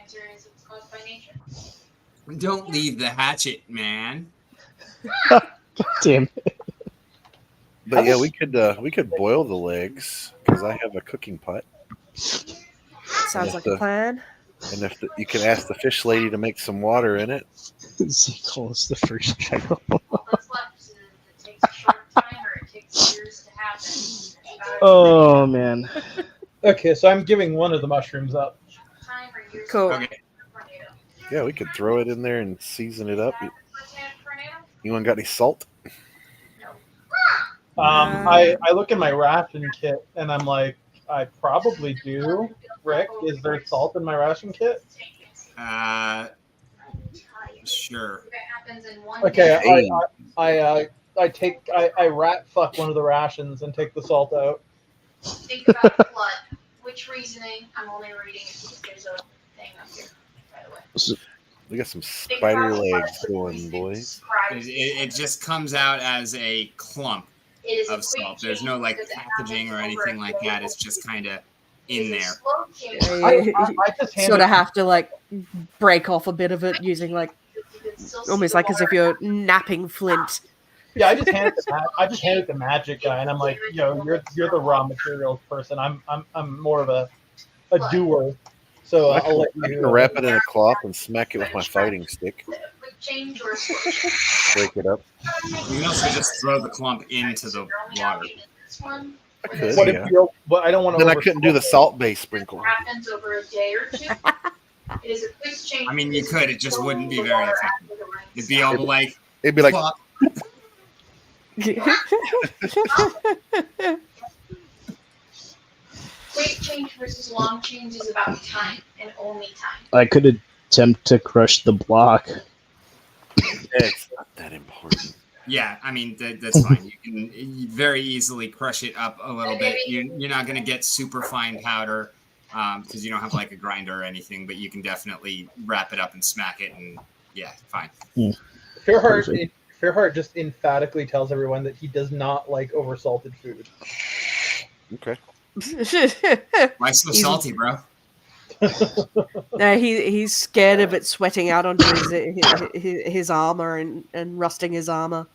[SPEAKER 3] Don't leave the hatchet, man.
[SPEAKER 8] Damn.
[SPEAKER 4] But yeah, we could boil the legs because I have a cooking pot.
[SPEAKER 5] Sounds like a plan.
[SPEAKER 4] And if you can ask the fish lady to make some water in it.
[SPEAKER 8] Sequel is the first child. Oh man.
[SPEAKER 1] Okay, so I'm giving one of the mushrooms up.
[SPEAKER 5] Cool.
[SPEAKER 3] Okay.
[SPEAKER 4] Yeah, we could throw it in there and season it up. Anyone got any salt?
[SPEAKER 1] I look in my ration kit and I'm like, I probably do. Rick, is there salt in my ration kit?
[SPEAKER 3] Sure.
[SPEAKER 1] Okay,
[SPEAKER 4] Hey.
[SPEAKER 1] I I rat fuck one of the rations and take the salt out.
[SPEAKER 9] Think about blood. Which reasoning? I'm only reading it because there's a thing up here, by the way.
[SPEAKER 4] We got some
[SPEAKER 9] Think
[SPEAKER 4] spider
[SPEAKER 9] about
[SPEAKER 4] legs
[SPEAKER 9] blood,
[SPEAKER 4] going,
[SPEAKER 9] reasoning
[SPEAKER 4] boys.
[SPEAKER 9] describes
[SPEAKER 3] It just comes out as a clump
[SPEAKER 9] It is a
[SPEAKER 3] of
[SPEAKER 9] quick
[SPEAKER 3] salt. There's
[SPEAKER 9] change
[SPEAKER 3] no like
[SPEAKER 9] because it
[SPEAKER 3] packaging
[SPEAKER 9] happens
[SPEAKER 3] or
[SPEAKER 9] over
[SPEAKER 3] anything
[SPEAKER 9] a
[SPEAKER 3] like
[SPEAKER 9] day.
[SPEAKER 3] that. It's just kind of
[SPEAKER 9] It
[SPEAKER 3] in
[SPEAKER 9] is a
[SPEAKER 3] there.
[SPEAKER 9] slow change.
[SPEAKER 1] I just handed
[SPEAKER 5] Sort of have to like break off a bit of it using like
[SPEAKER 9] You can still see
[SPEAKER 5] almost
[SPEAKER 9] the
[SPEAKER 5] like as if
[SPEAKER 9] water.
[SPEAKER 5] you're napping flint.
[SPEAKER 1] Yeah, I just handed the magic guy, and I'm like, you're the raw materials person. I'm more of a doer. So
[SPEAKER 4] I
[SPEAKER 1] I'll let
[SPEAKER 4] can
[SPEAKER 1] you
[SPEAKER 4] wrap it in a cloth and smack it with my fighting stick.
[SPEAKER 9] A quick change or a slow change.
[SPEAKER 4] Break it up.
[SPEAKER 3] You can also just throw the clump into the water.
[SPEAKER 9] This one,
[SPEAKER 4] I could,
[SPEAKER 1] What
[SPEAKER 4] yeah.
[SPEAKER 1] if you're? Well, I don't want to.
[SPEAKER 4] Then I couldn't do the salt-based sprinkle.
[SPEAKER 9] happens over a day or two. It is a quick change.
[SPEAKER 3] I mean, you
[SPEAKER 9] because
[SPEAKER 3] could. It just wouldn't be
[SPEAKER 9] the
[SPEAKER 3] very
[SPEAKER 9] water
[SPEAKER 3] effective.
[SPEAKER 9] after the rain
[SPEAKER 3] It'd be all like
[SPEAKER 4] It'd be like,
[SPEAKER 3] plop.
[SPEAKER 9] Quick change versus long change is about time and only time.
[SPEAKER 8] I could attempt to crush the block.
[SPEAKER 4] it's not that important.
[SPEAKER 3] Yeah, I mean that's fine. You can very easily crush it up a little bit. You're not going to get super fine powder because you don't have like a grinder or anything, but you can definitely wrap it up and smack it, and yeah, fine.
[SPEAKER 1] Fairheart just emphatically tells everyone that he does not like oversalted food.
[SPEAKER 4] Okay.
[SPEAKER 3] Why so
[SPEAKER 5] He's-
[SPEAKER 3] salty, bro?
[SPEAKER 5] No, he's scared of it sweating out onto his armor and rusting his armor.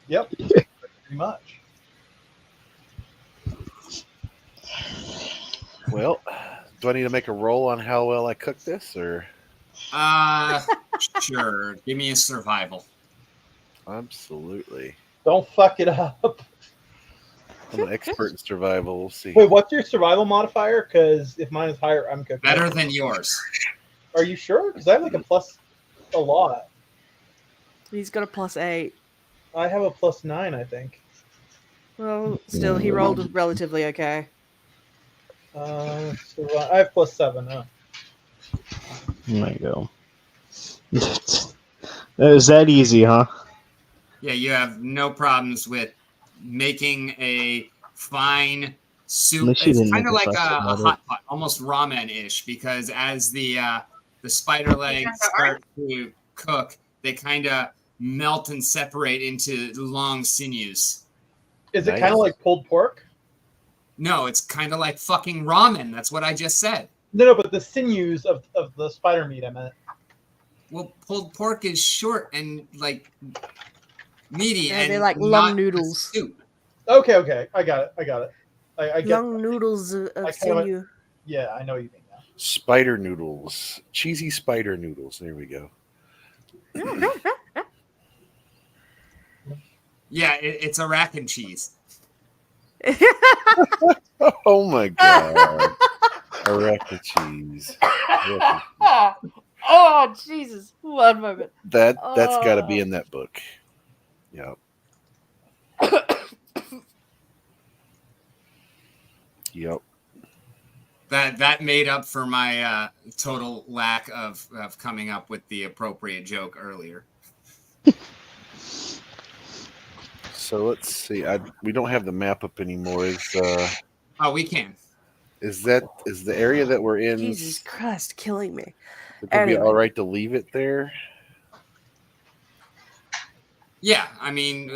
[SPEAKER 1] Yep, pretty much.
[SPEAKER 4] Well, do I need to make a roll on how well I cook this, or?
[SPEAKER 3] Sure. Give me a survival.
[SPEAKER 4] Absolutely.
[SPEAKER 1] Don't fuck it up.
[SPEAKER 4] I'm an expert in survival. We'll see.
[SPEAKER 1] Wait, what's your survival modifier? Because if mine is higher, I'm cooking.
[SPEAKER 3] Better than yours.
[SPEAKER 1] Are you sure? Because I have like a plus a lot.
[SPEAKER 5] He's got a +8.
[SPEAKER 1] I have a +9, I think.
[SPEAKER 5] Well, still, he rolled relatively okay.
[SPEAKER 1] So I have +7. Huh?
[SPEAKER 8] There you go. Is that easy, huh?
[SPEAKER 3] Yeah, you have no problems with making a fine soup.
[SPEAKER 8] Unless you
[SPEAKER 3] It's
[SPEAKER 8] didn't
[SPEAKER 3] kind of
[SPEAKER 8] make a
[SPEAKER 3] like
[SPEAKER 8] fuss
[SPEAKER 3] a
[SPEAKER 8] about
[SPEAKER 3] hot pot, almost ramen-ish, because as the spider legs start to cook, they kind of melt and separate into long sinews.
[SPEAKER 1] Is it
[SPEAKER 4] Nice.
[SPEAKER 1] kind of like pulled pork?
[SPEAKER 3] No, it's kind of like fucking ramen. That's what I just said.
[SPEAKER 1] No, but the sinews of the spider meat, I meant.
[SPEAKER 3] Well, pulled pork is short and like meaty,
[SPEAKER 5] Yeah,
[SPEAKER 3] and
[SPEAKER 5] they're like
[SPEAKER 3] not
[SPEAKER 5] long
[SPEAKER 3] a
[SPEAKER 5] noodles.
[SPEAKER 3] soup.
[SPEAKER 1] Okay. I got it. I get.
[SPEAKER 5] Long noodles of
[SPEAKER 1] I kinda-
[SPEAKER 5] sinew.
[SPEAKER 1] Yeah, I know what you mean now.
[SPEAKER 4] Spider noodles. Cheesy spider noodles. There we go.
[SPEAKER 3] Yeah, it's a rack and cheese.
[SPEAKER 4] Oh my god. A rack of cheese.
[SPEAKER 5] Oh, Jesus. One moment.
[SPEAKER 4] That's got to be in that book. Yep. Yep.
[SPEAKER 3] That made up for my total lack of coming up with the appropriate joke earlier.
[SPEAKER 4] So let's see. We don't have the map up anymore.
[SPEAKER 3] Oh, we can.
[SPEAKER 4] Is the area that we're in?
[SPEAKER 5] Jesus Christ, killing me.
[SPEAKER 4] It would be
[SPEAKER 5] Anyway.
[SPEAKER 4] all right to leave it there.
[SPEAKER 3] Yeah, I mean,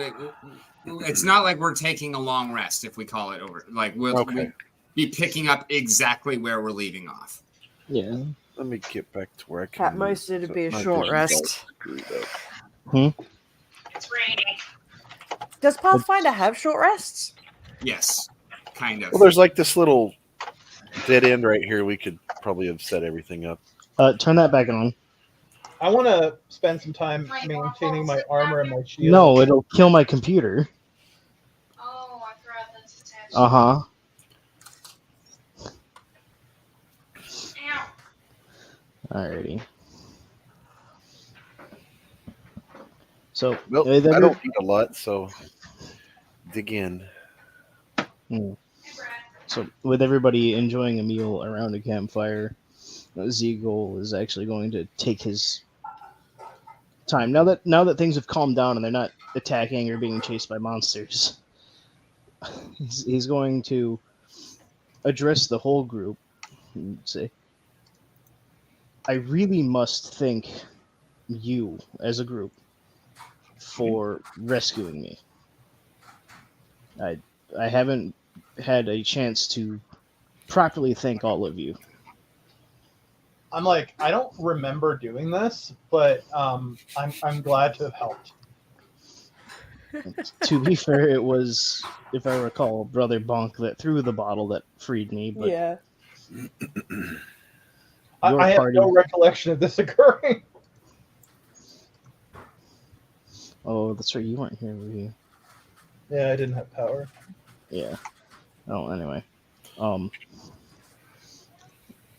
[SPEAKER 3] it's not like we're taking a long rest if we call it over. Like we'll be picking up exactly where we're leaving off.
[SPEAKER 8] Yeah.
[SPEAKER 4] Let me get back to where I can.
[SPEAKER 5] At most, it'd be a
[SPEAKER 4] my
[SPEAKER 5] short
[SPEAKER 4] vision's all
[SPEAKER 5] rest.
[SPEAKER 4] screwed up.
[SPEAKER 9] It's raining.
[SPEAKER 5] Does Pathfinder have short rests?
[SPEAKER 3] Yes, kind of.
[SPEAKER 4] Well, there's like this little dead end right here. We could probably have set everything up.
[SPEAKER 8] Turn that back on.
[SPEAKER 1] I want to spend some time maintaining my armor and my shield.
[SPEAKER 8] No, it'll kill my computer.
[SPEAKER 9] Oh, I forgot that's attached.
[SPEAKER 8] Uh-huh.
[SPEAKER 9] Ow.
[SPEAKER 8] Alrighty. So,
[SPEAKER 4] Well,
[SPEAKER 8] with
[SPEAKER 4] I
[SPEAKER 8] every-
[SPEAKER 4] don't eat a lot, so dig in.
[SPEAKER 8] So, with everybody enjoying a meal around a campfire, Zeagle is actually going to take his time. Now that things have calmed down and they're not attacking or being chased by monsters, he's going to address the whole group and say, I really must thank you as a group for rescuing me. I haven't had a chance to properly thank all of you.
[SPEAKER 1] I'm like, I don't remember doing this, but I'm glad to have helped.
[SPEAKER 8] To be fair, it was, if I recall, Brother Bonk that threw the bottle that freed me. But
[SPEAKER 5] Yeah.
[SPEAKER 8] your
[SPEAKER 1] I have
[SPEAKER 8] party.
[SPEAKER 1] no recollection of this occurring.
[SPEAKER 8] Oh, that's right. You weren't here, were you?
[SPEAKER 1] Yeah, I didn't have power.
[SPEAKER 8] Yeah. Oh, anyway.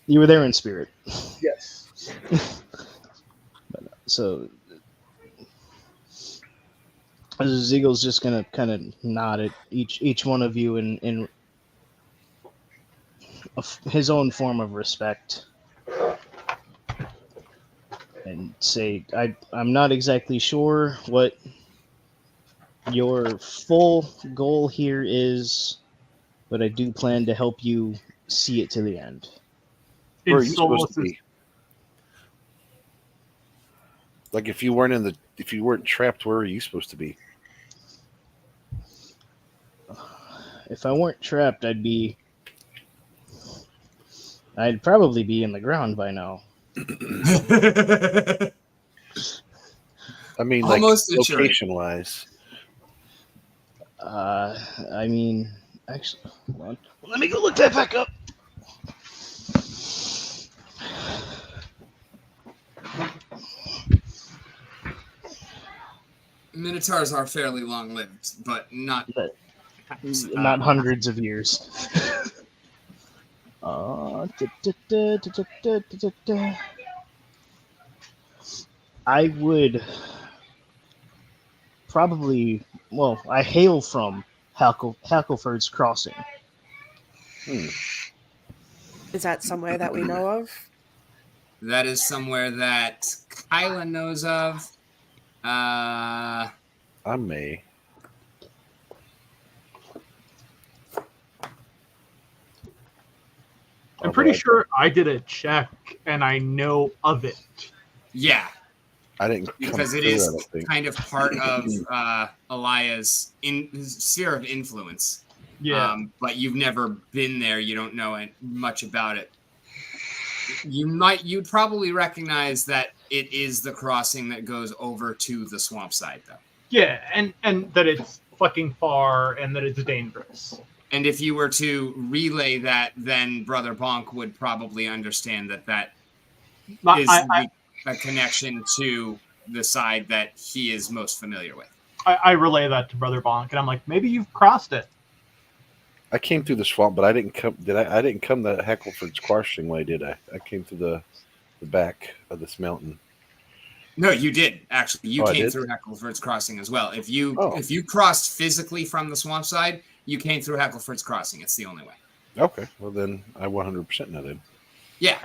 [SPEAKER 8] You were there in spirit.
[SPEAKER 1] Yes.
[SPEAKER 8] So Zeagle's just gonna kind of nod at each one of you in his own form of respect, and say, I'm not exactly sure what your full goal here is, but I do plan to help you see it to the end.
[SPEAKER 4] Where are you supposed
[SPEAKER 1] Solus
[SPEAKER 4] to be? Like if you weren't trapped, where are you supposed to be?
[SPEAKER 8] If I weren't trapped, I'd probably be in the ground by now.
[SPEAKER 4] I mean,
[SPEAKER 3] Almost
[SPEAKER 4] like
[SPEAKER 3] assured.
[SPEAKER 4] location-wise.
[SPEAKER 8] I mean, actually, hold on. Let me go look that back up.
[SPEAKER 3] Minotaurs are fairly long-lived, but not
[SPEAKER 8] Not hundreds of years. I would probably, well, I hail from Hackleford's Crossing.
[SPEAKER 5] Is that somewhere that we know of?
[SPEAKER 3] That is somewhere that Kyla knows of.
[SPEAKER 4] I may.
[SPEAKER 1] I'm pretty sure I did a check and I know of it.
[SPEAKER 3] Yeah,
[SPEAKER 4] I didn't come
[SPEAKER 3] because it
[SPEAKER 4] through, I
[SPEAKER 3] is
[SPEAKER 4] don't think.
[SPEAKER 3] kind of part of Elia's sphere of influence.
[SPEAKER 1] Yeah.
[SPEAKER 3] But you've never been there. You don't know much about it. You'd probably recognize that it is the crossing that goes over to the swamp side, though.
[SPEAKER 1] Yeah, and that it's fucking far and that it's dangerous.
[SPEAKER 3] And if you were to relay that, then Brother Bonk would probably understand that is a connection to the side that he is most familiar with.
[SPEAKER 1] I relay that to Brother Bonk, and I'm like, maybe you've crossed it.
[SPEAKER 4] I came through the swamp, but I didn't come. I didn't come the Hackleford's Crossing way, did I? I came through the back of this mountain.
[SPEAKER 3] No, you did actually. You
[SPEAKER 4] I
[SPEAKER 3] came
[SPEAKER 4] did?
[SPEAKER 3] through Hackleford's Crossing as well. If you crossed physically from the swamp side, you came through Hackleford's Crossing. It's the only way.
[SPEAKER 4] Okay, well then I 100% know then.
[SPEAKER 3] Yeah.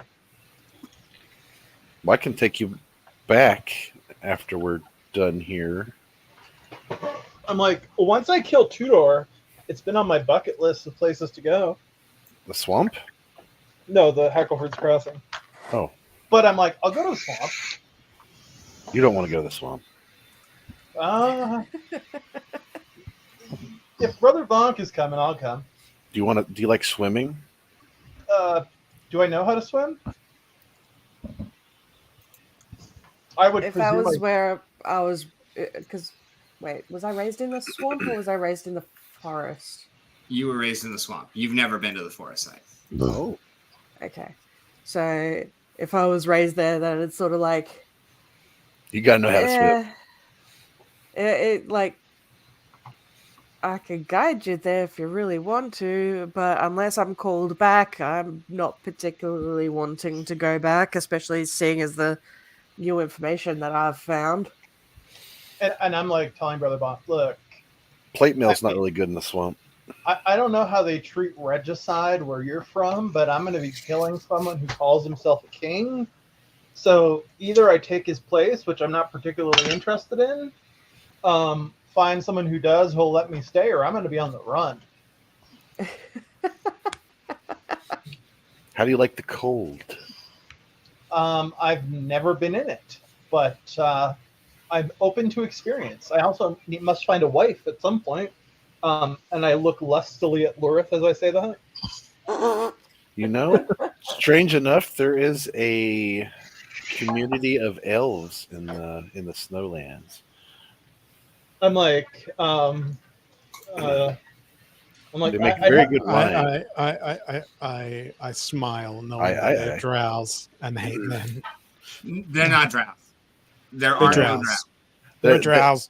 [SPEAKER 4] Well, I can take you back after we're done here.
[SPEAKER 1] I'm like, once I kill Tudor, it's been on my bucket list of places to go.
[SPEAKER 4] The swamp?
[SPEAKER 1] No, the Hackleford's Crossing.
[SPEAKER 4] Oh,
[SPEAKER 1] But I'm like, I'll go to the swamp.
[SPEAKER 4] you don't want to go to the swamp.
[SPEAKER 1] If Brother Bonk is coming, I'll come.
[SPEAKER 4] Do you like swimming?
[SPEAKER 1] Do I know how to swim? I would
[SPEAKER 5] If I
[SPEAKER 1] presume
[SPEAKER 5] was where I was, because wait, was I raised in the swamp or was I raised in the forest?
[SPEAKER 3] You were raised in the swamp. You've never been to the forest side.
[SPEAKER 4] No.
[SPEAKER 5] Okay, so if I was raised there, then it's sort of like
[SPEAKER 4] You gotta know how to swim.
[SPEAKER 5] it like I could guide you there if you really want to, but unless I'm called back, I'm not particularly wanting to go back, especially seeing as the new information that I've found.
[SPEAKER 1] And I'm like telling Brother Bonk, look,
[SPEAKER 4] Plate mail's not really good in the swamp.
[SPEAKER 1] I don't know how they treat regicide where you're from, but I'm going to be killing someone who calls himself a king. So either I take his place, which I'm not particularly interested in, find someone who does, who'll let me stay, or I'm going to be on the run.
[SPEAKER 4] How do you like the cold?
[SPEAKER 1] I've never been in it, but I'm open to experience. I also must find a wife at some point. And I look lustily at Lurith as I say that.
[SPEAKER 4] You know, strange enough, there is a community of elves in the Snowlands.
[SPEAKER 1] I'm like,
[SPEAKER 4] They make very good wine.
[SPEAKER 2] I smile knowing that they're drows and hate them.
[SPEAKER 3] They're not drows. There
[SPEAKER 2] They're
[SPEAKER 3] are no
[SPEAKER 2] drows.
[SPEAKER 3] drows.
[SPEAKER 2] They're drows.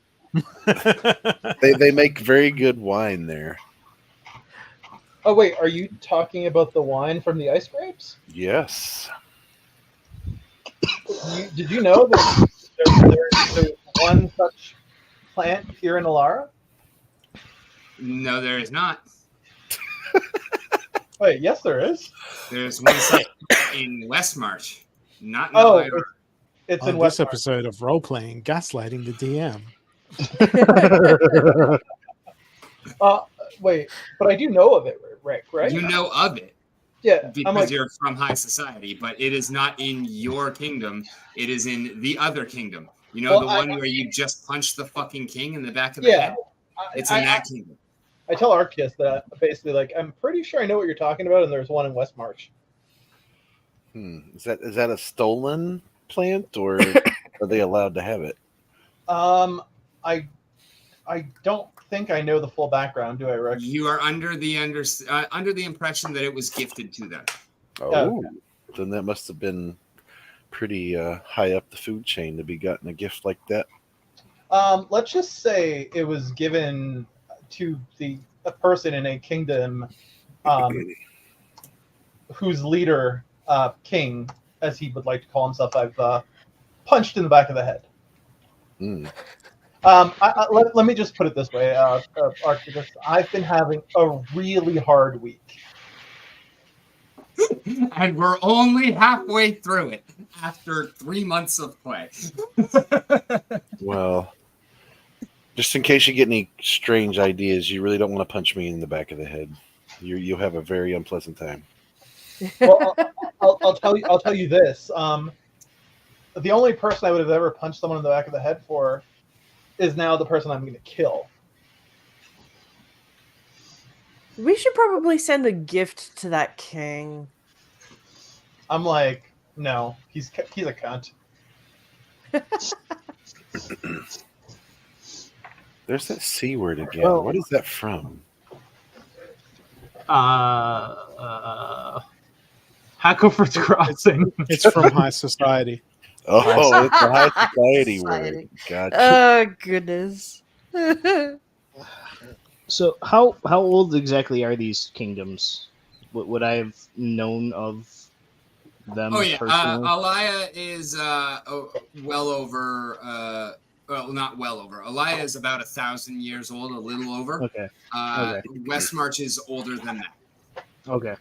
[SPEAKER 4] They make very good wine there.
[SPEAKER 1] Oh wait, are you talking about the wine from the ice grapes?
[SPEAKER 4] Yes.
[SPEAKER 1] Did you know that there's one such plant here in Alara?
[SPEAKER 3] No, there is not.
[SPEAKER 1] Wait, yes, there is.
[SPEAKER 3] There's one site in Westmarch, not in
[SPEAKER 1] Oh,
[SPEAKER 3] Alara.
[SPEAKER 1] it's
[SPEAKER 2] On
[SPEAKER 1] in
[SPEAKER 2] this
[SPEAKER 1] West.
[SPEAKER 2] episode of role playing, gaslighting the DM.
[SPEAKER 1] Wait, but I do know of it, Rick. Right?
[SPEAKER 3] You know of it
[SPEAKER 1] Yeah,
[SPEAKER 3] because
[SPEAKER 1] I'm like,
[SPEAKER 3] you're from high society, but it is not in your kingdom. It is in the other kingdom. You know,
[SPEAKER 1] Well,
[SPEAKER 3] the one where you just punch the fucking king in the back of the head? It's in that kingdom.
[SPEAKER 1] I tell Arceus that basically, like, I'm pretty sure I know what you're talking about, and there's one in Westmarch.
[SPEAKER 4] Is that a stolen plant, or are they allowed to have it?
[SPEAKER 1] I don't think I know the full background, do I, Rick?
[SPEAKER 3] You are under the impression that it was gifted to them.
[SPEAKER 4] Oh, then that must have been pretty high up the food chain to be gotten a gift like that.
[SPEAKER 1] Let's just say it was given to a person in a kingdom whose leader, king, as he would like to call himself, I've punched in the back of the head. Let me just put it this way, Arceus. I've been having a really hard week.
[SPEAKER 3] And we're only halfway through it after 3 months of play.
[SPEAKER 4] Well, just in case you get any strange ideas, you really don't want to punch me in the back of the head. You'll have a very unpleasant time.
[SPEAKER 1] Well, I'll tell you this. The only person I would have ever punched someone in the back of the head for is now the person I'm going to kill.
[SPEAKER 5] We should probably send a gift to that king.
[SPEAKER 1] I'm like, no, he's a cunt.
[SPEAKER 4] There's that C word again.
[SPEAKER 1] Oh.
[SPEAKER 4] What is that from?
[SPEAKER 1] Hackleford's Crossing.
[SPEAKER 2] It's from high society.
[SPEAKER 4] Oh, it's a high society word. Gotcha.
[SPEAKER 5] Oh goodness.
[SPEAKER 8] So how old exactly are these kingdoms? Would I have known of them personally?
[SPEAKER 3] Alaya is well over. Well, not well over. Alaya is about 1,000 years old, a little over.
[SPEAKER 8] Okay.
[SPEAKER 3] Westmarch is older than that.
[SPEAKER 8] Okay.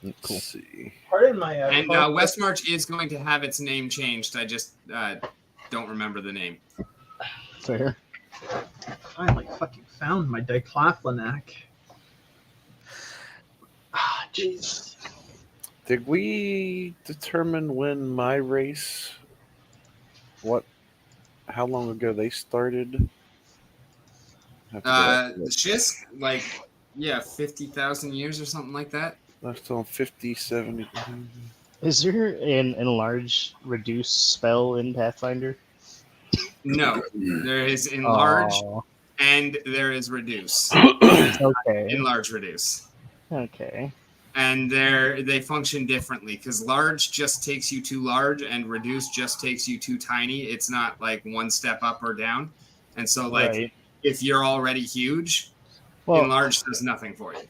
[SPEAKER 4] Let's see.
[SPEAKER 1] Pardon my.
[SPEAKER 3] And Westmarch is going to have its name changed. I just don't remember the name.
[SPEAKER 8] Fair.
[SPEAKER 1] I finally fucking found my diclofenac. Ah, jeez.
[SPEAKER 4] Did we determine when my race? How long ago they started?
[SPEAKER 3] Shisk, 50,000 years or something like that.
[SPEAKER 4] Left on 50, 70.
[SPEAKER 8] Is there an enlarge reduce spell in Pathfinder?
[SPEAKER 3] No, there is enlarge
[SPEAKER 8] Oh,
[SPEAKER 3] and there is reduce.
[SPEAKER 8] okay.
[SPEAKER 3] Enlarge, reduce.
[SPEAKER 8] Okay.
[SPEAKER 3] And they function differently because large just takes you too large and reduce just takes you too tiny. It's not like one step up or down. And so
[SPEAKER 8] Right.
[SPEAKER 3] if you're already huge,
[SPEAKER 8] Well,
[SPEAKER 3] enlarge does nothing for you.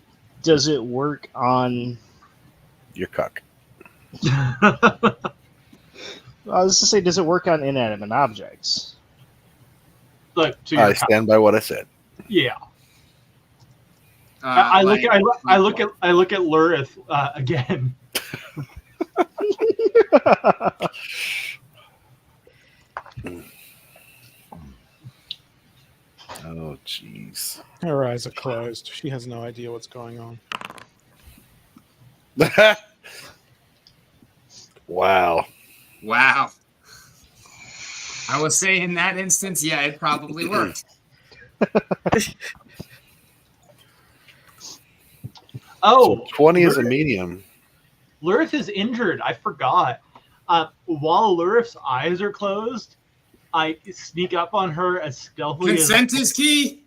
[SPEAKER 8] does it work on?
[SPEAKER 4] Your cock.
[SPEAKER 8] I was to say, does it work on inanimate objects?
[SPEAKER 1] Look, to
[SPEAKER 4] I stand by what I said.
[SPEAKER 1] yeah. I look at Lurith again.
[SPEAKER 4] Oh, jeez.
[SPEAKER 2] Her eyes are closed. She has no idea what's going on.
[SPEAKER 4] Wow.
[SPEAKER 3] Wow. I would say in that instance, yeah, it probably worked.
[SPEAKER 1] Oh,
[SPEAKER 4] So 20 is a medium.
[SPEAKER 1] Lurith is injured. I forgot. While Lurith's eyes are closed, I sneak up on her as stealthily
[SPEAKER 3] Consent is key.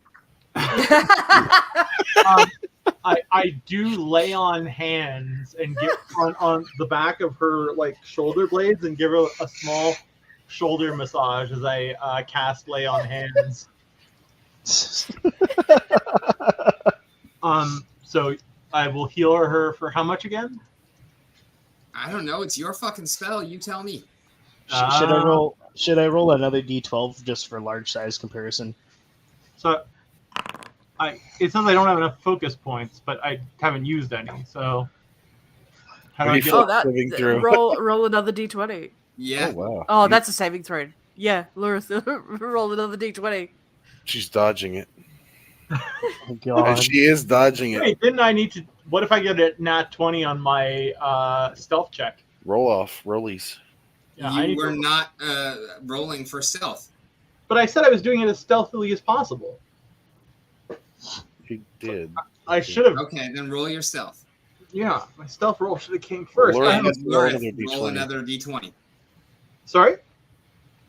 [SPEAKER 1] I do lay on hands and get on the back of her like shoulder blades and give her a small shoulder massage as I cast lay on hands. So I will heal her for how much again?
[SPEAKER 3] I don't know. It's your fucking spell. You tell me.
[SPEAKER 8] Should I roll? Should I roll another d12 just for large size comparison?
[SPEAKER 1] So it says I don't have enough focus points, but I haven't used any. So how do I get?
[SPEAKER 5] Oh, that
[SPEAKER 4] Living through.
[SPEAKER 5] roll another d20.
[SPEAKER 3] Yeah.
[SPEAKER 4] Oh, wow.
[SPEAKER 5] Oh, that's a saving throw. Yeah, Lurith, roll another d20.
[SPEAKER 4] She's dodging it.
[SPEAKER 8] Oh
[SPEAKER 4] And
[SPEAKER 8] god.
[SPEAKER 4] she is dodging it.
[SPEAKER 1] Wait, didn't I need to? What if I get a nat 20 on my stealth check?
[SPEAKER 4] Roll off. Rollies.
[SPEAKER 1] Yeah, I
[SPEAKER 3] You
[SPEAKER 1] need
[SPEAKER 3] were
[SPEAKER 1] to-
[SPEAKER 3] not rolling for stealth.
[SPEAKER 1] But I said I was doing it as stealthily as possible.
[SPEAKER 4] You did.
[SPEAKER 1] I should have.
[SPEAKER 3] Okay, then roll your stealth.
[SPEAKER 1] Yeah, my stealth roll should have came first.
[SPEAKER 4] Lurith
[SPEAKER 1] I have-
[SPEAKER 4] has to roll
[SPEAKER 3] Lurith,
[SPEAKER 4] another
[SPEAKER 3] roll
[SPEAKER 4] d20.
[SPEAKER 3] another d20.
[SPEAKER 1] Sorry.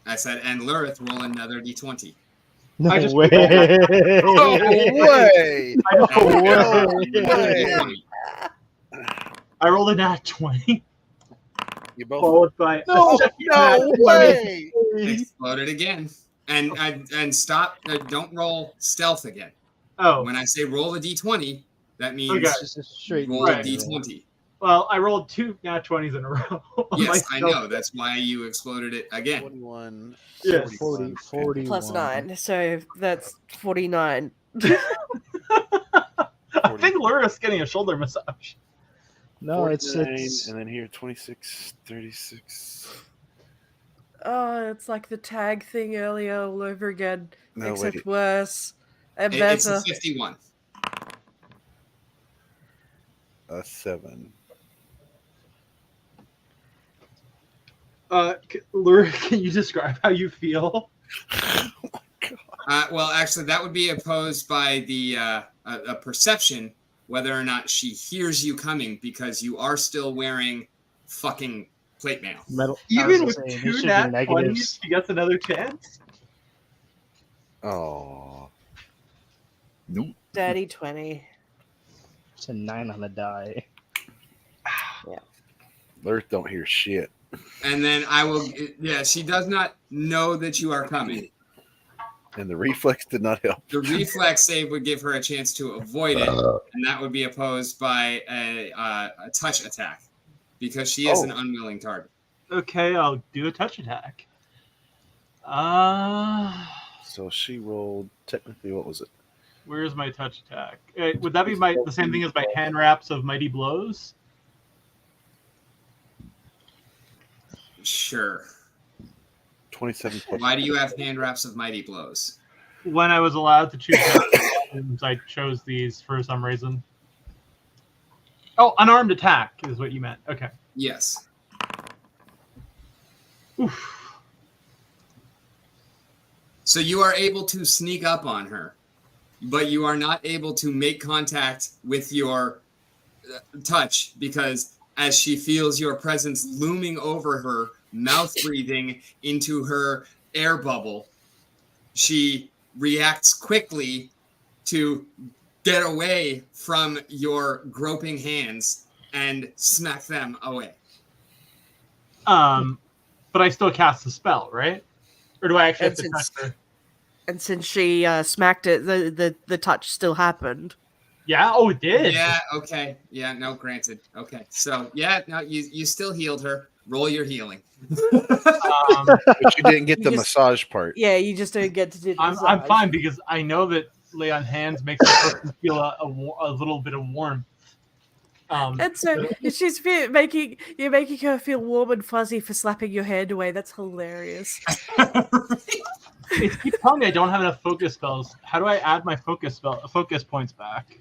[SPEAKER 3] I said, and Lurith, roll another d20.
[SPEAKER 8] No
[SPEAKER 1] I just-
[SPEAKER 8] way.
[SPEAKER 4] No way!
[SPEAKER 1] I, just,
[SPEAKER 3] And
[SPEAKER 8] way.
[SPEAKER 3] Lurith, roll another
[SPEAKER 4] way.
[SPEAKER 3] d20.
[SPEAKER 1] I rolled a nat 20,
[SPEAKER 4] You both.
[SPEAKER 1] followed by
[SPEAKER 4] No,
[SPEAKER 1] a second nat
[SPEAKER 4] no
[SPEAKER 1] 20.
[SPEAKER 4] way!
[SPEAKER 3] Exploded again. And stop. Don't roll stealth again.
[SPEAKER 1] Oh,
[SPEAKER 3] When I say roll a d20, that means
[SPEAKER 1] Okay.
[SPEAKER 8] It's just a straight
[SPEAKER 3] roll
[SPEAKER 1] Right.
[SPEAKER 3] a d20.
[SPEAKER 1] well, I rolled 2 nat 20s in a row. on my
[SPEAKER 3] Yes, I
[SPEAKER 1] stealth.
[SPEAKER 3] know. That's why you exploded it again.
[SPEAKER 4] 21.
[SPEAKER 1] Yes.
[SPEAKER 8] 40, 41.
[SPEAKER 5] Plus 9, so that's 49.
[SPEAKER 1] I think Lurith's getting a shoulder massage.
[SPEAKER 8] No, it's
[SPEAKER 4] 49, and then here 26, 36.
[SPEAKER 5] Oh, it's like the tag thing earlier all over again,
[SPEAKER 4] No,
[SPEAKER 5] except
[SPEAKER 4] wait.
[SPEAKER 5] worse and
[SPEAKER 3] It's
[SPEAKER 5] better.
[SPEAKER 3] a 51.
[SPEAKER 4] 7.
[SPEAKER 1] Lurith, can you describe how you feel?
[SPEAKER 3] Well, actually, that would be opposed by the a perception whether or not she hears you coming because you are still wearing fucking plate mail.
[SPEAKER 8] metal. I
[SPEAKER 1] Even
[SPEAKER 8] was
[SPEAKER 1] with
[SPEAKER 8] gonna say,
[SPEAKER 1] 2
[SPEAKER 8] these should be
[SPEAKER 1] nat 20s,
[SPEAKER 8] negatives.
[SPEAKER 1] she gets another chance?
[SPEAKER 4] Oh.
[SPEAKER 5] Daddy 20.
[SPEAKER 8] It's a 9 on the die.
[SPEAKER 4] Lurith don't hear shit.
[SPEAKER 3] And then I will. Yeah, she does not know that you are coming.
[SPEAKER 4] And the reflex did not help.
[SPEAKER 3] The reflex save would give her a chance to avoid it, and that would be opposed by a touch attack because she is an unwilling target.
[SPEAKER 1] Okay, I'll do a touch attack.
[SPEAKER 4] So she rolled, technically, what was it?
[SPEAKER 1] Where's my touch attack? Would that be the same thing as my hand wraps of mighty blows?
[SPEAKER 3] Sure.
[SPEAKER 4] 27 plus.
[SPEAKER 3] Why do you have hand wraps of mighty blows?
[SPEAKER 1] When I was allowed to choose weapons, I chose these for some reason. Oh, unarmed attack is what you meant. Okay.
[SPEAKER 3] Yes.
[SPEAKER 1] Oof.
[SPEAKER 3] So you are able to sneak up on her, but you are not able to make contact with your touch because as she feels your presence looming over her, mouth breathing into her air bubble, she reacts quickly to get away from your groping hands and smack them away.
[SPEAKER 1] But I still cast the spell, right? Or do I actually have to
[SPEAKER 5] And
[SPEAKER 1] touch her?
[SPEAKER 5] And since she smacked it, the touch still happened.
[SPEAKER 1] Yeah. Oh, it did.
[SPEAKER 3] Yeah, okay. Yeah, no, granted. Okay. So, yeah, no, you still healed her. Roll your healing.
[SPEAKER 4] But you didn't get
[SPEAKER 5] You
[SPEAKER 4] the
[SPEAKER 5] just-
[SPEAKER 4] massage part.
[SPEAKER 5] Yeah, you just don't get to do the
[SPEAKER 1] I'm
[SPEAKER 5] massage.
[SPEAKER 1] fine because I know that lay on hands makes the person feel a little bit of warmth.
[SPEAKER 5] And so making her feel warm and fuzzy for slapping your hand away. That's hilarious.
[SPEAKER 1] It keeps telling me I don't have enough focus spells. How do I add my focus points back?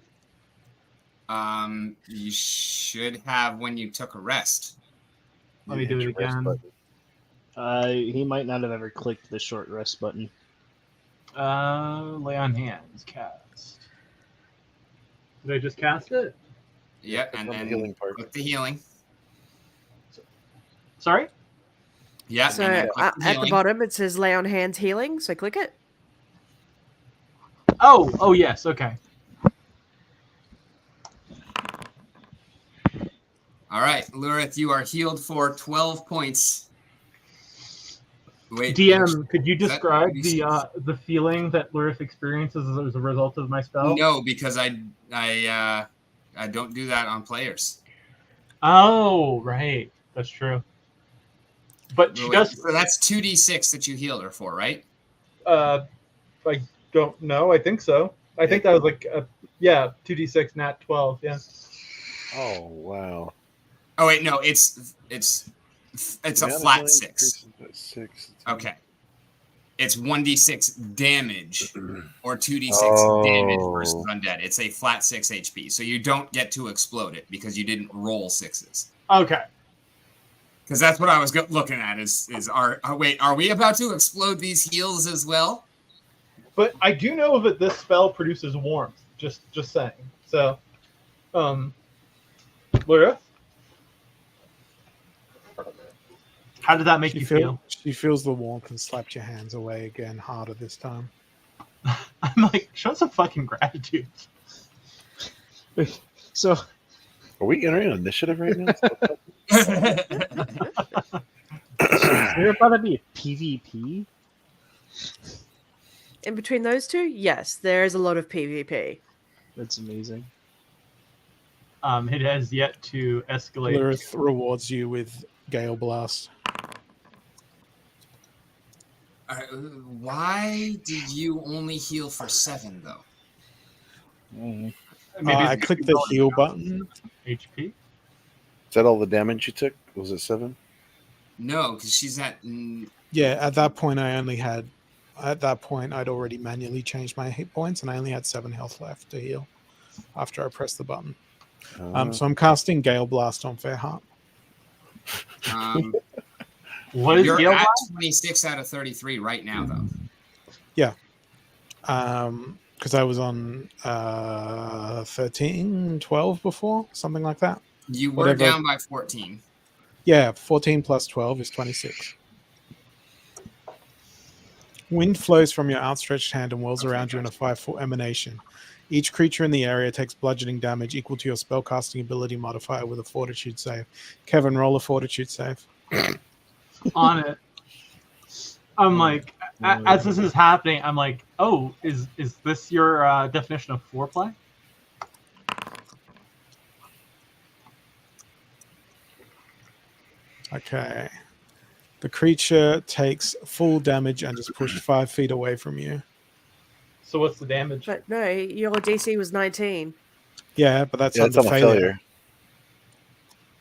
[SPEAKER 3] You should have when you took a rest.
[SPEAKER 1] Let me do it again.
[SPEAKER 8] He might not have ever clicked the short rest button.
[SPEAKER 1] Lay on hands, cast. Did I just cast it?
[SPEAKER 3] Yep,
[SPEAKER 4] Click
[SPEAKER 3] and
[SPEAKER 4] on the
[SPEAKER 3] then
[SPEAKER 4] healing part.
[SPEAKER 3] click the healing.
[SPEAKER 1] Sorry?
[SPEAKER 3] Yeah,
[SPEAKER 5] So
[SPEAKER 3] and then click
[SPEAKER 5] at the
[SPEAKER 3] healing.
[SPEAKER 5] bottom it says lay on hands healing. So click it.
[SPEAKER 1] Oh yes, okay.
[SPEAKER 3] All right, Lurith, you are healed for 12 points. Wait,
[SPEAKER 1] DM, could you
[SPEAKER 3] is that
[SPEAKER 1] describe
[SPEAKER 3] 36?
[SPEAKER 1] the feeling that Lurith experiences as a result of my spell?
[SPEAKER 3] No, because I don't do that on players.
[SPEAKER 1] Oh, right. That's true. But she
[SPEAKER 3] Wait,
[SPEAKER 1] does.
[SPEAKER 3] so that's 2d6 that you healed her for, right?
[SPEAKER 1] I don't know. I think so. I think that was like 2d6 nat 12. Yeah.
[SPEAKER 4] Oh wow!
[SPEAKER 3] Oh wait, no, it's a flat 6.
[SPEAKER 4] 6.
[SPEAKER 3] Okay. It's 1d6 damage or 2d6 damage versus undead. It's a flat 6 HP. So you don't get to explode it because you didn't roll 6s.
[SPEAKER 1] Okay.
[SPEAKER 3] Because that's what I was looking at are we about to explode these heals as well?
[SPEAKER 1] But I do know that this spell produces warmth. Just saying. So, Lurith, how did that make you feel?
[SPEAKER 2] She feels the warmth and slapped your hands away again harder this time.
[SPEAKER 1] I'm like, show some fucking gratitude.
[SPEAKER 8] So,
[SPEAKER 4] Are we entering initiative right now?
[SPEAKER 8] is there about to be a PvP?
[SPEAKER 5] In between those two, yes, there is a lot of PvP.
[SPEAKER 8] That's amazing.
[SPEAKER 1] It has yet to escalate.
[SPEAKER 2] Lurith rewards you with Gale Blast.
[SPEAKER 3] Why did you only heal for 7 though?
[SPEAKER 1] Maybe
[SPEAKER 2] I
[SPEAKER 1] it's
[SPEAKER 2] clicked the heal button.
[SPEAKER 1] HP.
[SPEAKER 4] Is that all the damage you took? Was it 7?
[SPEAKER 3] No, because she's at.
[SPEAKER 2] Yeah, at that point I'd already manually changed my hit points and I only had 7 health left to heal after I pressed the button. So I'm casting Gale Blast on Fairheart.
[SPEAKER 1] What is
[SPEAKER 3] You're
[SPEAKER 1] Gale
[SPEAKER 3] at
[SPEAKER 1] Blast?
[SPEAKER 3] 26 out of 33 right now, though.
[SPEAKER 2] Yeah. Because I was on 13, 12 before, something like that.
[SPEAKER 3] You were down by 14.
[SPEAKER 2] Yeah, 14 plus 12 is 26. Wind flows from your outstretched hand and whirls around you in a 5-foot emanation. Each creature in the area takes bludgeoning damage equal to your spellcasting ability modifier with a fortitude save. Kevin, roll a fortitude save.
[SPEAKER 1] On it. I'm like, as this is happening, I'm like, oh, is this your definition of foreplay?
[SPEAKER 2] Okay. The creature takes full damage and is pushed 5 feet away from you.
[SPEAKER 1] So what's the damage?
[SPEAKER 5] But no, your DC was 19.
[SPEAKER 2] Yeah, but that's
[SPEAKER 4] Yeah,
[SPEAKER 2] under
[SPEAKER 4] it's on a
[SPEAKER 2] failure.
[SPEAKER 4] failure.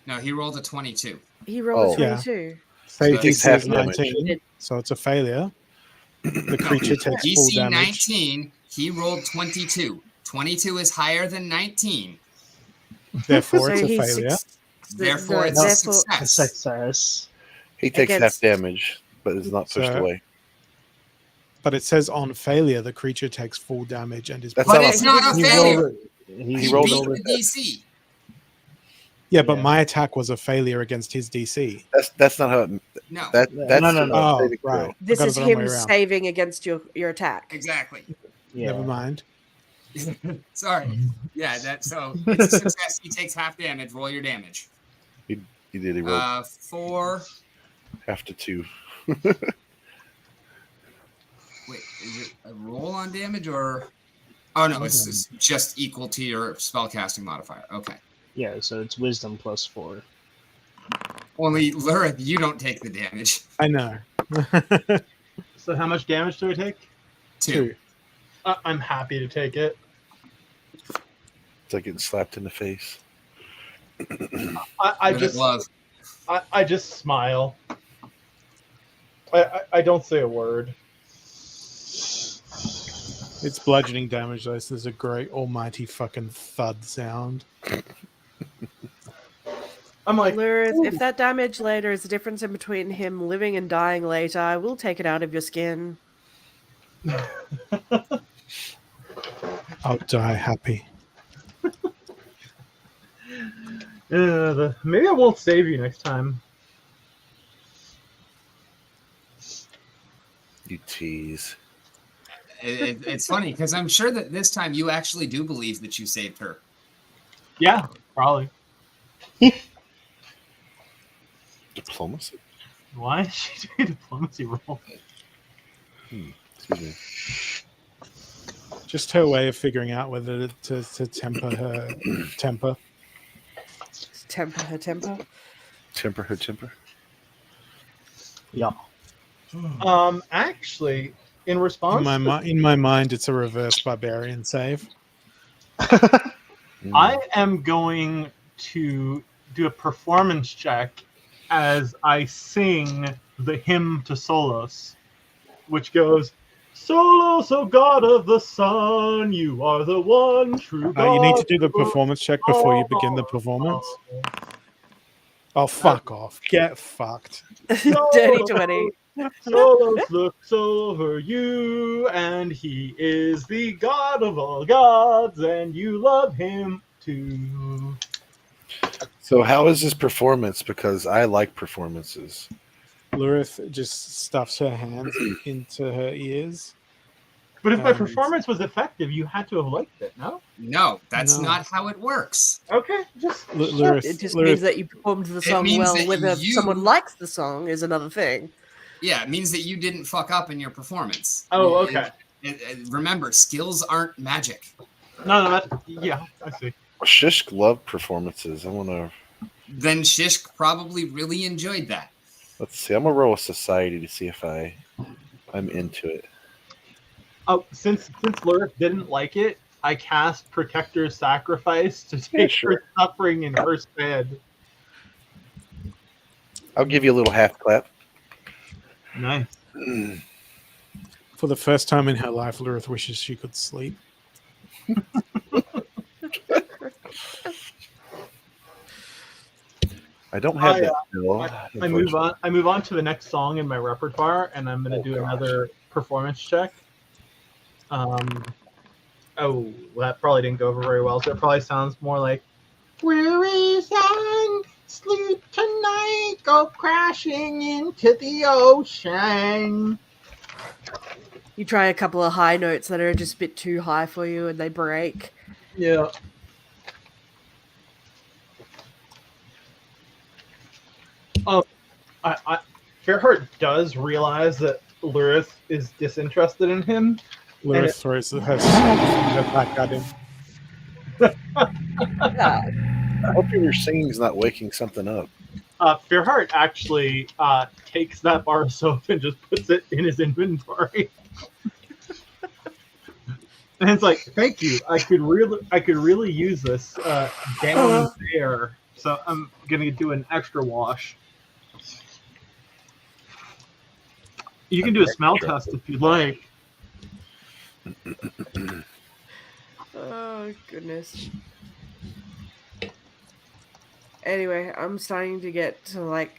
[SPEAKER 3] No, he rolled a 22.
[SPEAKER 5] He rolled a
[SPEAKER 2] Yeah.
[SPEAKER 5] 22.
[SPEAKER 2] Say
[SPEAKER 3] So
[SPEAKER 2] DC
[SPEAKER 4] half
[SPEAKER 2] is
[SPEAKER 4] damage.
[SPEAKER 2] 19, so it's a failure. The creature takes full
[SPEAKER 3] DC
[SPEAKER 2] damage.
[SPEAKER 3] 19, he rolled 22. 22 is higher than 19.
[SPEAKER 2] Therefore, it's a
[SPEAKER 5] he's
[SPEAKER 2] failure.
[SPEAKER 3] Therefore, it's a
[SPEAKER 5] therefore-
[SPEAKER 3] success.
[SPEAKER 8] Success.
[SPEAKER 4] He takes half
[SPEAKER 5] Against-
[SPEAKER 4] damage, but is not pushed
[SPEAKER 2] So-
[SPEAKER 4] away.
[SPEAKER 2] But it says on failure, the creature takes full damage and is.
[SPEAKER 4] That's
[SPEAKER 3] But
[SPEAKER 4] not
[SPEAKER 3] it's
[SPEAKER 4] a-
[SPEAKER 3] not a
[SPEAKER 2] You
[SPEAKER 3] failure.
[SPEAKER 2] rolled it.
[SPEAKER 3] He
[SPEAKER 4] rolled
[SPEAKER 3] beat
[SPEAKER 4] over
[SPEAKER 3] the DC.
[SPEAKER 2] Yeah, but
[SPEAKER 8] Yeah.
[SPEAKER 2] my attack was a failure against his DC.
[SPEAKER 4] That's not how.
[SPEAKER 3] No,
[SPEAKER 4] That's
[SPEAKER 8] No,
[SPEAKER 4] the
[SPEAKER 2] Oh,
[SPEAKER 4] saving throw.
[SPEAKER 2] right.
[SPEAKER 5] This
[SPEAKER 2] I got
[SPEAKER 5] is
[SPEAKER 2] it the wrong
[SPEAKER 5] him
[SPEAKER 2] way around.
[SPEAKER 5] saving against your attack.
[SPEAKER 3] exactly.
[SPEAKER 8] Yeah.
[SPEAKER 2] Never mind.
[SPEAKER 3] Sorry. Yeah, so it's a success. He takes half damage. Roll your damage.
[SPEAKER 4] He did. He rolled
[SPEAKER 3] 4.
[SPEAKER 4] half to 2.
[SPEAKER 3] Wait, is it a roll on damage or? Oh no, it's just equal to your spellcasting modifier. Okay.
[SPEAKER 8] Yeah, so it's wisdom plus 4.
[SPEAKER 3] Only Lurith, you don't take the damage.
[SPEAKER 2] I know.
[SPEAKER 1] So how much damage do I take?
[SPEAKER 3] 2.
[SPEAKER 1] I'm happy to take it.
[SPEAKER 4] It's like getting slapped in the face.
[SPEAKER 1] I
[SPEAKER 3] With a
[SPEAKER 1] just
[SPEAKER 3] glove.
[SPEAKER 1] I just smile. I don't say a word.
[SPEAKER 2] It's bludgeoning damage, though, so there's a great almighty fucking thud sound.
[SPEAKER 1] I'm like,
[SPEAKER 5] Lurith, if
[SPEAKER 1] "Ooh."
[SPEAKER 5] that damage later is the difference in between him living and dying later, I will take it out of your skin.
[SPEAKER 2] I'll die happy.
[SPEAKER 1] Maybe I won't save you next time.
[SPEAKER 4] You tease.
[SPEAKER 3] It's funny because I'm sure that this time you actually do believe that you saved her.
[SPEAKER 1] Yeah, probably.
[SPEAKER 4] Diplomacy?
[SPEAKER 1] Why is she doing a diplomacy roll?
[SPEAKER 4] Excuse me.
[SPEAKER 2] Just her way of figuring out whether to temper her temper.
[SPEAKER 5] Temper her temper.
[SPEAKER 4] Temper her temper.
[SPEAKER 8] Yeah.
[SPEAKER 1] Actually, in response,
[SPEAKER 2] In my mind, it's a reverse barbarian save.
[SPEAKER 1] I am going to do a performance check as I sing the hymn to Solos, which goes, Solos, O God of the sun, you are the one true God.
[SPEAKER 2] You need to do the performance check before you begin the performance. Oh, fuck off. Get fucked.
[SPEAKER 5] Dirty 20.
[SPEAKER 1] Solos looks over you, and he is the God of all gods, and you love him too.
[SPEAKER 4] So how is this performance? Because I like performances.
[SPEAKER 2] Lurith just stuffs her hands into her ears.
[SPEAKER 1] But if my
[SPEAKER 2] And-
[SPEAKER 1] performance was effective, you had to have liked it, no?
[SPEAKER 3] No, that's
[SPEAKER 2] No.
[SPEAKER 3] not how it works.
[SPEAKER 1] Okay, just
[SPEAKER 2] Lurith,
[SPEAKER 5] It just
[SPEAKER 2] Lurith-
[SPEAKER 5] means that you performed the song
[SPEAKER 3] means
[SPEAKER 5] well.
[SPEAKER 3] that
[SPEAKER 5] Whether
[SPEAKER 3] you-
[SPEAKER 5] someone likes the song is another thing.
[SPEAKER 3] Yeah, it means that you didn't fuck up in your performance.
[SPEAKER 1] Oh, okay.
[SPEAKER 3] Remember, skills aren't magic.
[SPEAKER 1] No, yeah, I see.
[SPEAKER 4] Shishk loved performances. I want to.
[SPEAKER 3] Then Shishk probably really enjoyed that.
[SPEAKER 4] Let's see. I'm gonna roll a society to see if I'm into it.
[SPEAKER 1] Oh, since Lurith didn't like it, I cast Protector's Sacrifice to take
[SPEAKER 4] sure.
[SPEAKER 1] her suffering in her stead.
[SPEAKER 4] I'll give you a little half clap.
[SPEAKER 1] Nice.
[SPEAKER 2] For the first time in her life, Lurith wishes she could sleep.
[SPEAKER 4] I don't have
[SPEAKER 1] I,
[SPEAKER 4] that skill.
[SPEAKER 1] I move on. I move on to the next song in my repertoire, and I'm going to do
[SPEAKER 4] gosh.
[SPEAKER 1] another performance check. Oh, that probably didn't go over very well. So it probably sounds more like, "Where is on sleep tonight? Go crashing into the ocean."
[SPEAKER 5] You try a couple of high notes that are just a bit too high for you and they break.
[SPEAKER 1] Yeah. Fairheart does realize that Lurith is disinterested in him.
[SPEAKER 2] Lurith throws her finger back at him.
[SPEAKER 5] Yeah.
[SPEAKER 4] I hope your singing's not waking something up.
[SPEAKER 1] Fairheart actually takes that bar of soap and just puts it in his inventory. And it's like, thank you. I could really use this down there. So I'm gonna do an extra wash. You can do a smell test if you'd like.
[SPEAKER 5] Oh, goodness. Anyway, I'm starting to get to like.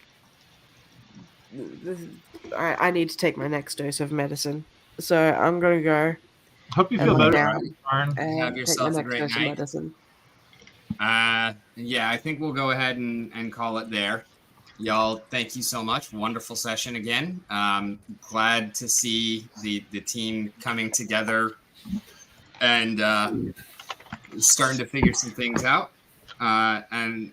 [SPEAKER 5] I need to take my next dose of medicine. So I'm going to go
[SPEAKER 1] Hope you
[SPEAKER 5] and
[SPEAKER 1] feel
[SPEAKER 5] lie
[SPEAKER 1] better.
[SPEAKER 5] down
[SPEAKER 1] Arn.
[SPEAKER 5] and
[SPEAKER 3] Have
[SPEAKER 5] take
[SPEAKER 3] yourself
[SPEAKER 5] my
[SPEAKER 3] a
[SPEAKER 5] next
[SPEAKER 3] great
[SPEAKER 5] dose of
[SPEAKER 3] night.
[SPEAKER 5] medicine.
[SPEAKER 3] Yeah, I think we'll go ahead and call it there. Y'all, thank you so much. Wonderful session again. Glad to see the team coming together and starting to figure some things out. And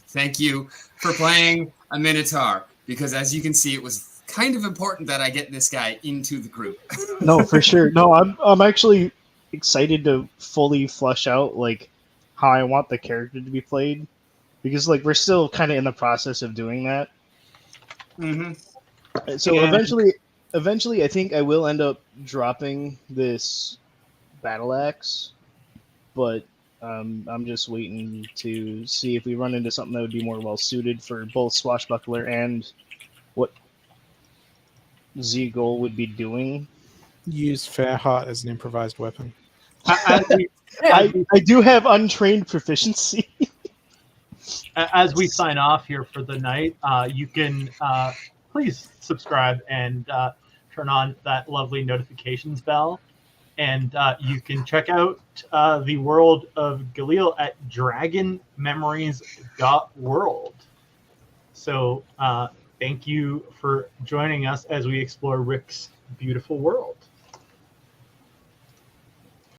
[SPEAKER 3] thank you for playing a Minotaur, because as you can see, it was kind of important that I get this guy into the group.
[SPEAKER 8] No, for sure. No, I'm actually excited to fully flush out like how I want the character to be played, because like we're still kind of in the process of doing that.
[SPEAKER 3] Mm-hmm.
[SPEAKER 8] So
[SPEAKER 1] Yeah.
[SPEAKER 8] eventually, I think I will end up dropping this battle axe, but I'm just waiting to see if we run into something that would be more well suited for both Swashbuckler and what Zeagle would be doing.
[SPEAKER 2] Use Fairheart as an improvised weapon.
[SPEAKER 1] As we,
[SPEAKER 8] I do have untrained proficiency.
[SPEAKER 1] as we sign off here for the night, you can please subscribe and turn on that lovely notifications bell. And you can check out the world of Galil at dragonmemories.world. So thank you for joining us as we explore Rick's beautiful world.